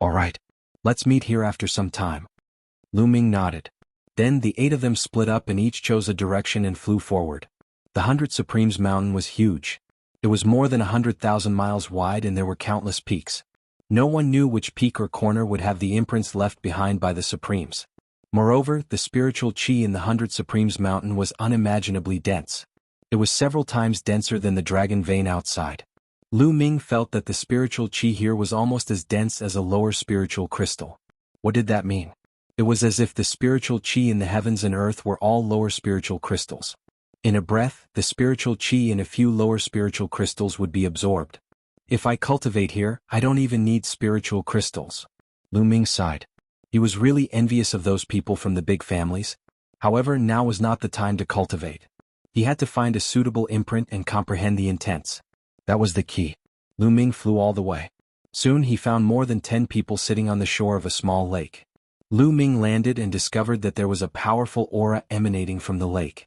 Alright. Let's meet here after some time. Lu Ming nodded. Then the 8 of them split up and each chose a direction and flew forward. The 100 Supremes Mountain was huge. It was more than 100,000 miles wide and there were countless peaks. No one knew which peak or corner would have the imprints left behind by the Supremes. Moreover, the spiritual qi in the 100 Supremes Mountain was unimaginably dense. It was several times denser than the Dragon Vein outside. Lu Ming felt that the spiritual qi here was almost as dense as a lower spiritual crystal. What did that mean? It was as if the spiritual qi in the heavens and earth were all lower spiritual crystals. In a breath, the spiritual qi in a few lower spiritual crystals would be absorbed. If I cultivate here, I don't even need spiritual crystals. Lu Ming sighed. He was really envious of those people from the big families. However, now was not the time to cultivate. He had to find a suitable imprint and comprehend the intents. That was the key. Lu Ming flew all the way. Soon he found more than 10 people sitting on the shore of a small lake. Lu Ming landed and discovered that there was a powerful aura emanating from the lake.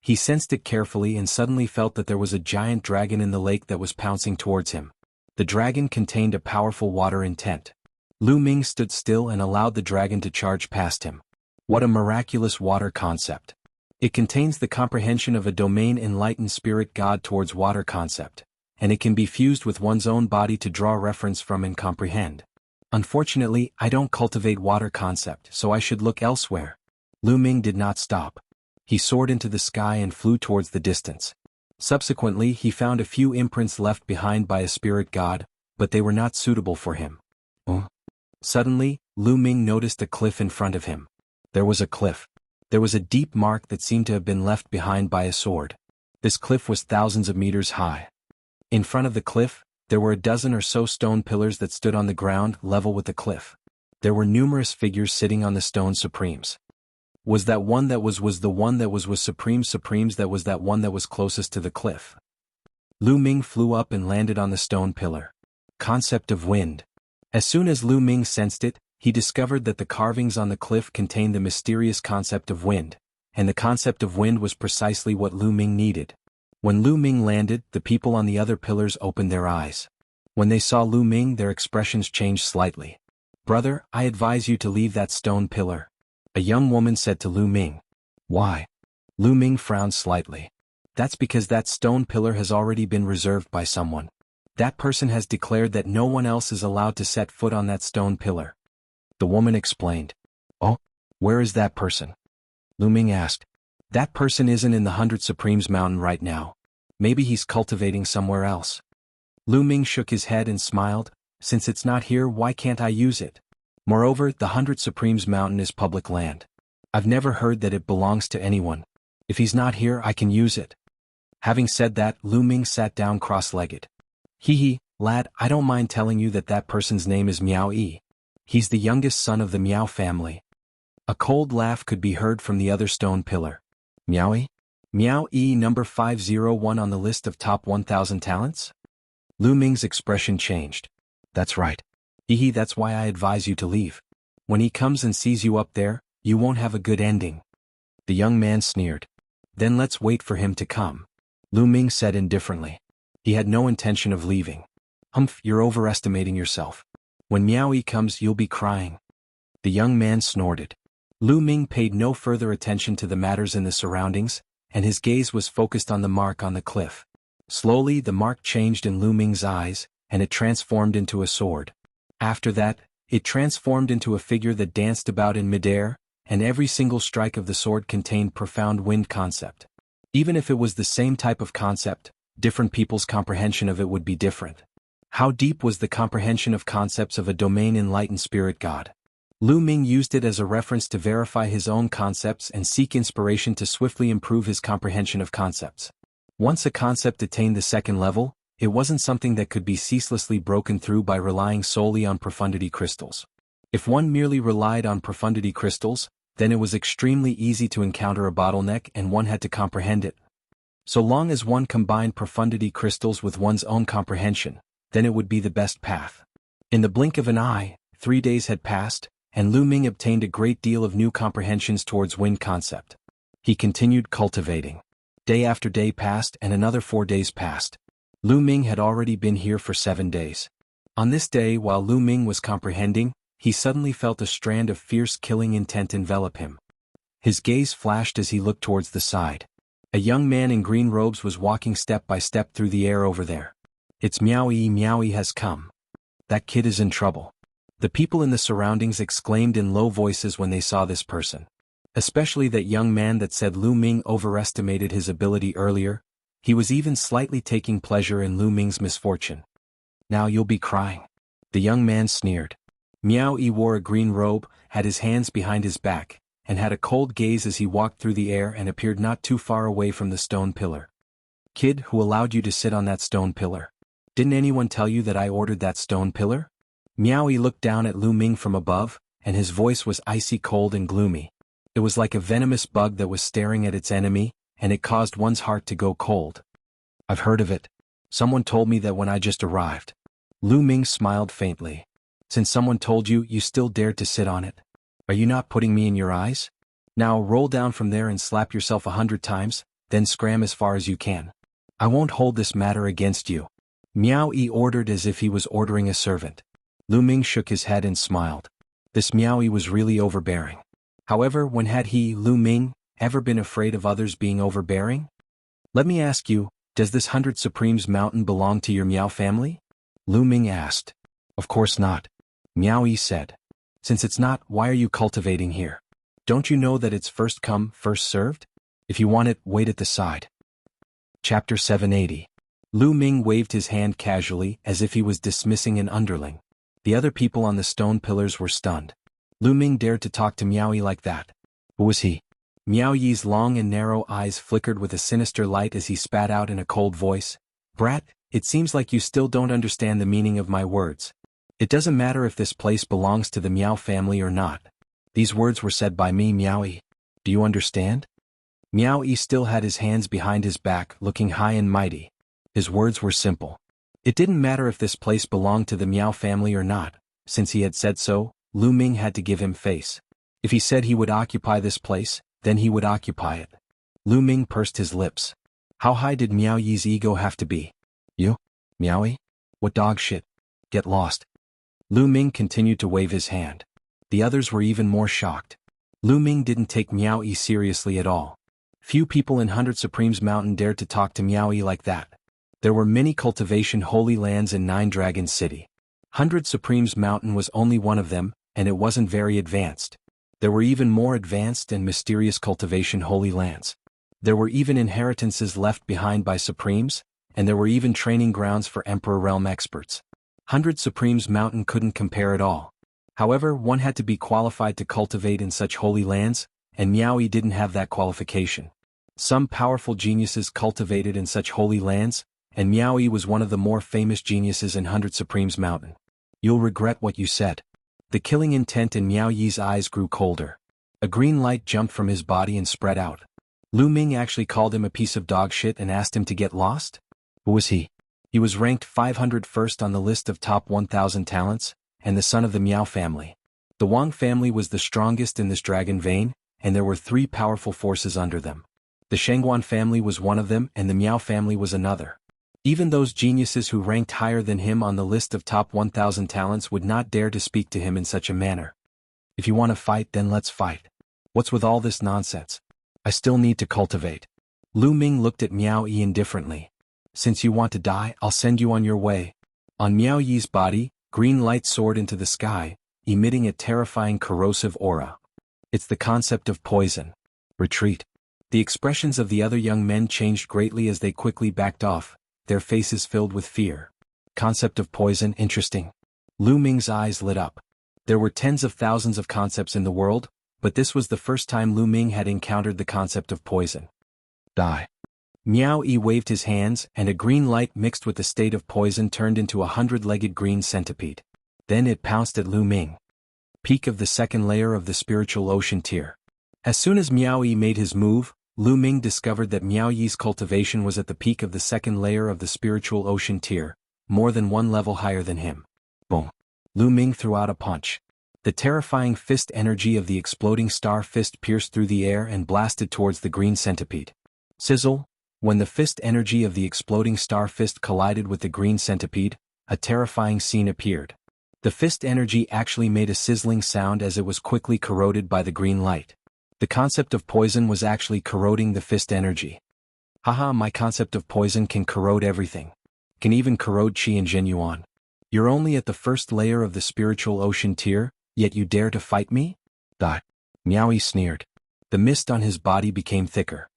He sensed it carefully and suddenly felt that there was a giant dragon in the lake that was pouncing towards him. The dragon contained a powerful water intent. Lu Ming stood still and allowed the dragon to charge past him. What a miraculous water concept. It contains the comprehension of a domain enlightened spirit god towards water concept, and it can be fused with one's own body to draw reference from and comprehend. Unfortunately, I don't cultivate water concept, so I should look elsewhere. Lu Ming did not stop. He soared into the sky and flew towards the distance. Subsequently, he found a few imprints left behind by a spirit god, but they were not suitable for him. Suddenly, Lu Ming noticed a cliff in front of him. There was a cliff. There was a deep mark that seemed to have been left behind by a sword. This cliff was thousands of meters high. In front of the cliff, there were a dozen or so stone pillars that stood on the ground level with the cliff. There were numerous figures sitting on the stone supremes. Was that one that was the one that was supremes that was that one that was closest to the cliff? Lu Ming flew up and landed on the stone pillar. Concept of wind. As soon as Lu Ming sensed it, he discovered that the carvings on the cliff contained the mysterious concept of wind, and the concept of wind was precisely what Lu Ming needed. When Lu Ming landed, the people on the other pillars opened their eyes. When they saw Lu Ming, their expressions changed slightly. "Brother, I advise you to leave that stone pillar," a young woman said to Lu Ming. "Why?" Lu Ming frowned slightly. "That's because that stone pillar has already been reserved by someone. That person has declared that no one else is allowed to set foot on that stone pillar." The woman explained. "Oh, where is that person?" Lu Ming asked. "That person isn't in the 100 Supremes Mountain right now. Maybe he's cultivating somewhere else." Lu Ming shook his head and smiled. "Since it's not here, why can't I use it? Moreover, the 100 Supremes Mountain is public land. I've never heard that it belongs to anyone. If he's not here, I can use it." Having said that, Lu Ming sat down cross-legged. "Hee, lad, I don't mind telling you that that person's name is Miao Yi. He's the youngest son of the Miao family." A cold laugh could be heard from the other stone pillar. "Miao Yi? Miao Yi number 501 on the list of top 1,000 talents?" Lu Ming's expression changed. "That's right. Hee, that's why I advise you to leave. When he comes and sees you up there, you won't have a good ending." The young man sneered. "Then let's wait for him to come," Lu Ming said indifferently. He had no intention of leaving. "Humph, you're overestimating yourself. When Miao Yi comes, you'll be crying." The young man snorted. Lu Ming paid no further attention to the matters in the surroundings, and his gaze was focused on the mark on the cliff. Slowly the mark changed in Lu Ming's eyes, and it transformed into a sword. After that, it transformed into a figure that danced about in midair, and every single strike of the sword contained profound wind concept. Even if it was the same type of concept, different people's comprehension of it would be different. How deep was the comprehension of concepts of a domain enlightened spirit god? Lu Ming used it as a reference to verify his own concepts and seek inspiration to swiftly improve his comprehension of concepts. Once a concept attained the second level, it wasn't something that could be ceaselessly broken through by relying solely on profundity crystals. If one merely relied on profundity crystals, then it was extremely easy to encounter a bottleneck and one had to comprehend it. So long as one combined profundity crystals with one's own comprehension, then it would be the best path. In the blink of an eye, 3 days had passed, and Lu Ming obtained a great deal of new comprehensions towards wind concept. He continued cultivating. Day after day passed and another 4 days passed. Lu Ming had already been here for 7 days. On this day, while Lu Ming was comprehending, he suddenly felt a strand of fierce killing intent envelop him. His gaze flashed as he looked towards the side. A young man in green robes was walking step by step through the air over there. "It's Miao Yi has come. That kid is in trouble." The people in the surroundings exclaimed in low voices when they saw this person. Especially that young man that said Lu Ming overestimated his ability earlier. He was even slightly taking pleasure in Lu Ming's misfortune. "Now you'll be crying." The young man sneered. Miao Yi wore a green robe, had his hands behind his back, and had a cold gaze as he walked through the air and appeared not too far away from the stone pillar. "Kid, who allowed you to sit on that stone pillar?" Didn't anyone tell you that I ordered that stone pillar? Miaoyi looked down at Lu Ming from above, and his voice was icy cold and gloomy. It was like a venomous bug that was staring at its enemy, and it caused one's heart to go cold. I've heard of it. Someone told me that when I just arrived. Lu Ming smiled faintly. Since someone told you, you still dared to sit on it? Are you not putting me in your eyes? Now roll down from there and slap yourself 100 times, then scram as far as you can. I won't hold this matter against you. Miao Yi ordered as if he was ordering a servant. Lu Ming shook his head and smiled. This Miao Yi was really overbearing. However, when had he, Lu Ming, ever been afraid of others being overbearing? Let me ask you, does this 100 Supremes mountain belong to your Miao family? Lu Ming asked. Of course not. Miao Yi said. Since it's not, why are you cultivating here? Don't you know that it's first come, first served? If you want it, wait at the side. Chapter 780. Lu Ming waved his hand casually as if he was dismissing an underling. The other people on the stone pillars were stunned. Lu Ming dared to talk to Miao Yi like that. Who was he? Miao Yi's long and narrow eyes flickered with a sinister light as he spat out in a cold voice. Brat, it seems like you still don't understand the meaning of my words. It doesn't matter if this place belongs to the Miao family or not. These words were said by me, Miao Yi. Do you understand? Miao Yi still had his hands behind his back, looking high and mighty. His words were simple. It didn't matter if this place belonged to the Miao family or not. Since he had said so, Lu Ming had to give him face. If he said he would occupy this place, then he would occupy it. Lu Ming pursed his lips. How high did Miao Yi's ego have to be? You? Miao Yi? What dog shit? Get lost. Lu Ming continued to wave his hand. The others were even more shocked. Lu Ming didn't take Miao Yi seriously at all. Few people in 100 Supremes Mountain dared to talk to Miao Yi like that. There were many cultivation holy lands in 9 Dragon City. 100 Supremes Mountain was only one of them, and it wasn't very advanced. There were even more advanced and mysterious cultivation holy lands. There were even inheritances left behind by Supremes, and there were even training grounds for Emperor Realm experts. 100 Supremes Mountain couldn't compare at all. However, one had to be qualified to cultivate in such holy lands, and Miao Yi didn't have that qualification. Some powerful geniuses cultivated in such holy lands, and Miao Yi was one of the more famous geniuses in 100 Supremes Mountain. You'll regret what you said. The killing intent in Miao Yi's eyes grew colder. A green light jumped from his body and spread out. Lu Ming actually called him a piece of dog shit and asked him to get lost? Who was he? He was ranked 501st on the list of top 1,000 talents, and the son of the Miao family. The Wang family was the strongest in this dragon vein, and there were 3 powerful forces under them. The Shengguan family was one of them and the Miao family was another. Even those geniuses who ranked higher than him on the list of top 1,000 talents would not dare to speak to him in such a manner. If you want to fight, then let's fight. What's with all this nonsense? I still need to cultivate. Lu Ming looked at Miao Yi indifferently. Since you want to die, I'll send you on your way. On Miao Yi's body, green light soared into the sky, emitting a terrifying corrosive aura. It's the concept of poison. Retreat. The expressions of the other young men changed greatly as they quickly backed off, their faces filled with fear. Concept of poison, interesting. Lu Ming's eyes lit up. There were tens of thousands of concepts in the world, but this was the first time Lu Ming had encountered the concept of poison. Die. Miao Yi waved his hands, and a green light mixed with the state of poison turned into a 100-legged green centipede. Then it pounced at Lu Ming. Peak of the second layer of the spiritual ocean tier. As soon as Miao Yi made his move, Lu Ming discovered that Miao Yi's cultivation was at the peak of the second layer of the spiritual ocean tier, more than 1 level higher than him. Boom. Lu Ming threw out a punch. The terrifying fist energy of the exploding star fist pierced through the air and blasted towards the green centipede. Sizzle. When the fist energy of the exploding star fist collided with the green centipede, a terrifying scene appeared. The fist energy actually made a sizzling sound as it was quickly corroded by the green light. The concept of poison was actually corroding the fist energy. Haha, my concept of poison can corrode everything. Can even corrode Qi and Genuan. You're only at the first layer of the spiritual ocean tier, yet you dare to fight me? Die. Miao Yi sneered. The mist on his body became thicker.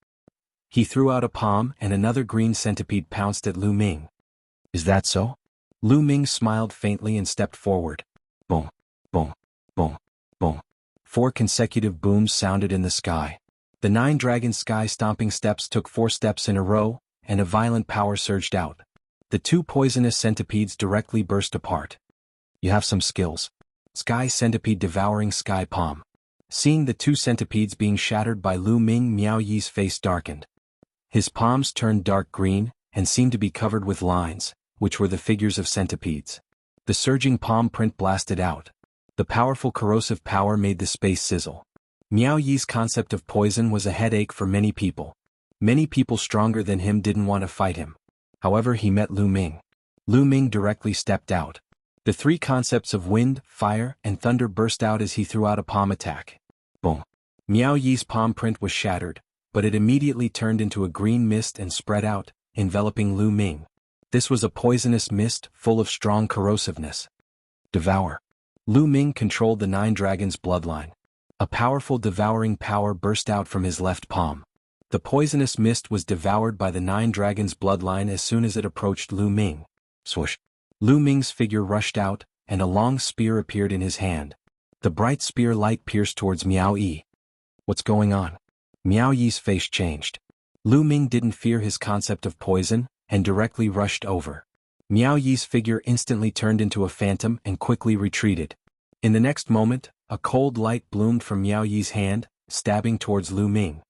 He threw out a palm and another green centipede pounced at Lu Ming. Is that so? Lu Ming smiled faintly and stepped forward. Boom, boom, boom, boom. 4 consecutive booms sounded in the sky. The 9 dragon sky stomping steps took 4 steps in a row, and a violent power surged out. The two poisonous centipedes directly burst apart. You have some skills. Sky centipede devouring sky palm. Seeing the two centipedes being shattered by Lu Ming, Miao Yi's face darkened. His palms turned dark green, and seemed to be covered with lines, which were the figures of centipedes. The surging palm print blasted out. The powerful corrosive power made the space sizzle. Miao Yi's concept of poison was a headache for many people. Many people stronger than him didn't want to fight him. However, he met Lu Ming. Lu Ming directly stepped out. The three concepts of wind, fire, and thunder burst out as he threw out a palm attack. Boom. Miao Yi's palm print was shattered, but it immediately turned into a green mist and spread out, enveloping Lu Ming. This was a poisonous mist full of strong corrosiveness. Devour. Lu Ming controlled the Nine Dragons' bloodline. A powerful devouring power burst out from his left palm. The poisonous mist was devoured by the Nine Dragons' bloodline as soon as it approached Lu Ming. Swoosh. Lu Ming's figure rushed out, and a long spear appeared in his hand. The bright spear light pierced towards Miao Yi. What's going on? Miao Yi's face changed. Lu Ming didn't fear his concept of poison, and directly rushed over. Miao Yi's figure instantly turned into a phantom and quickly retreated. In the next moment, a cold light bloomed from Miao Yi's hand, stabbing towards Lu Ming.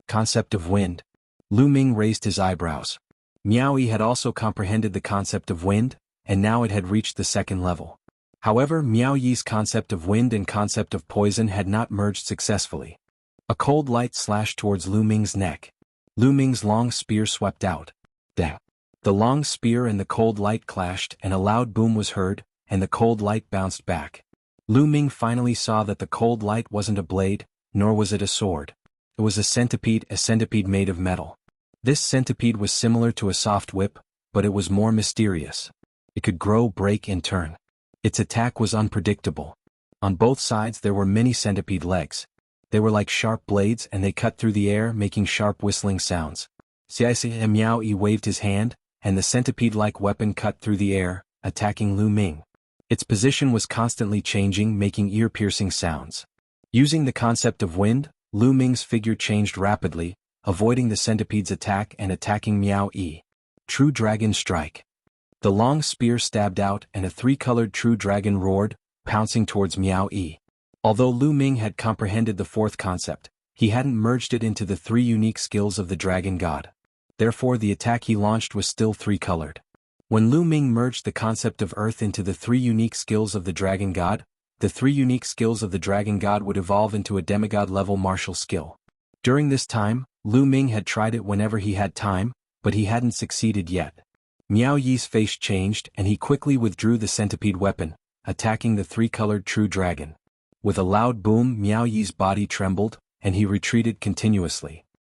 Concept of wind. Lu Ming raised his eyebrows. Miao Yi had also comprehended the concept of wind, and now it had reached the second level. However, Miao Yi's concept of wind and concept of poison had not merged successfully. A cold light slashed towards Lu Ming's neck. Lu Ming's long spear swept out. Dang. The long spear and the cold light clashed, and a loud boom was heard, and the cold light bounced back. Lu Ming finally saw that the cold light wasn't a blade, nor was it a sword. It was a centipede made of metal. This centipede was similar to a soft whip, but it was more mysterious. It could grow, break, and turn. Its attack was unpredictable. On both sides there were many centipede legs. They were like sharp blades and they cut through the air, making sharp whistling sounds. Miao Yi waved his hand, and the centipede-like weapon cut through the air, attacking Lu Ming. Its position was constantly changing, making ear-piercing sounds. Using the concept of wind, Lu Ming's figure changed rapidly, avoiding the centipede's attack and attacking Miao Yi. True Dragon Strike. The long spear stabbed out and a three-colored true dragon roared, pouncing towards Miao Yi. Although Lu Ming had comprehended the fourth concept, he hadn't merged it into the three unique skills of the dragon god. Therefore the attack he launched was still three-colored. When Lu Ming merged the concept of earth into the three unique skills of the dragon god, the three unique skills of the dragon god would evolve into a demigod-level martial skill. During this time, Lu Ming had tried it whenever he had time, but he hadn't succeeded yet. Miao Yi's face changed and he quickly withdrew the centipede weapon, attacking the three-colored true dragon. With a loud boom, Miao Yi's body trembled, and he retreated continuously.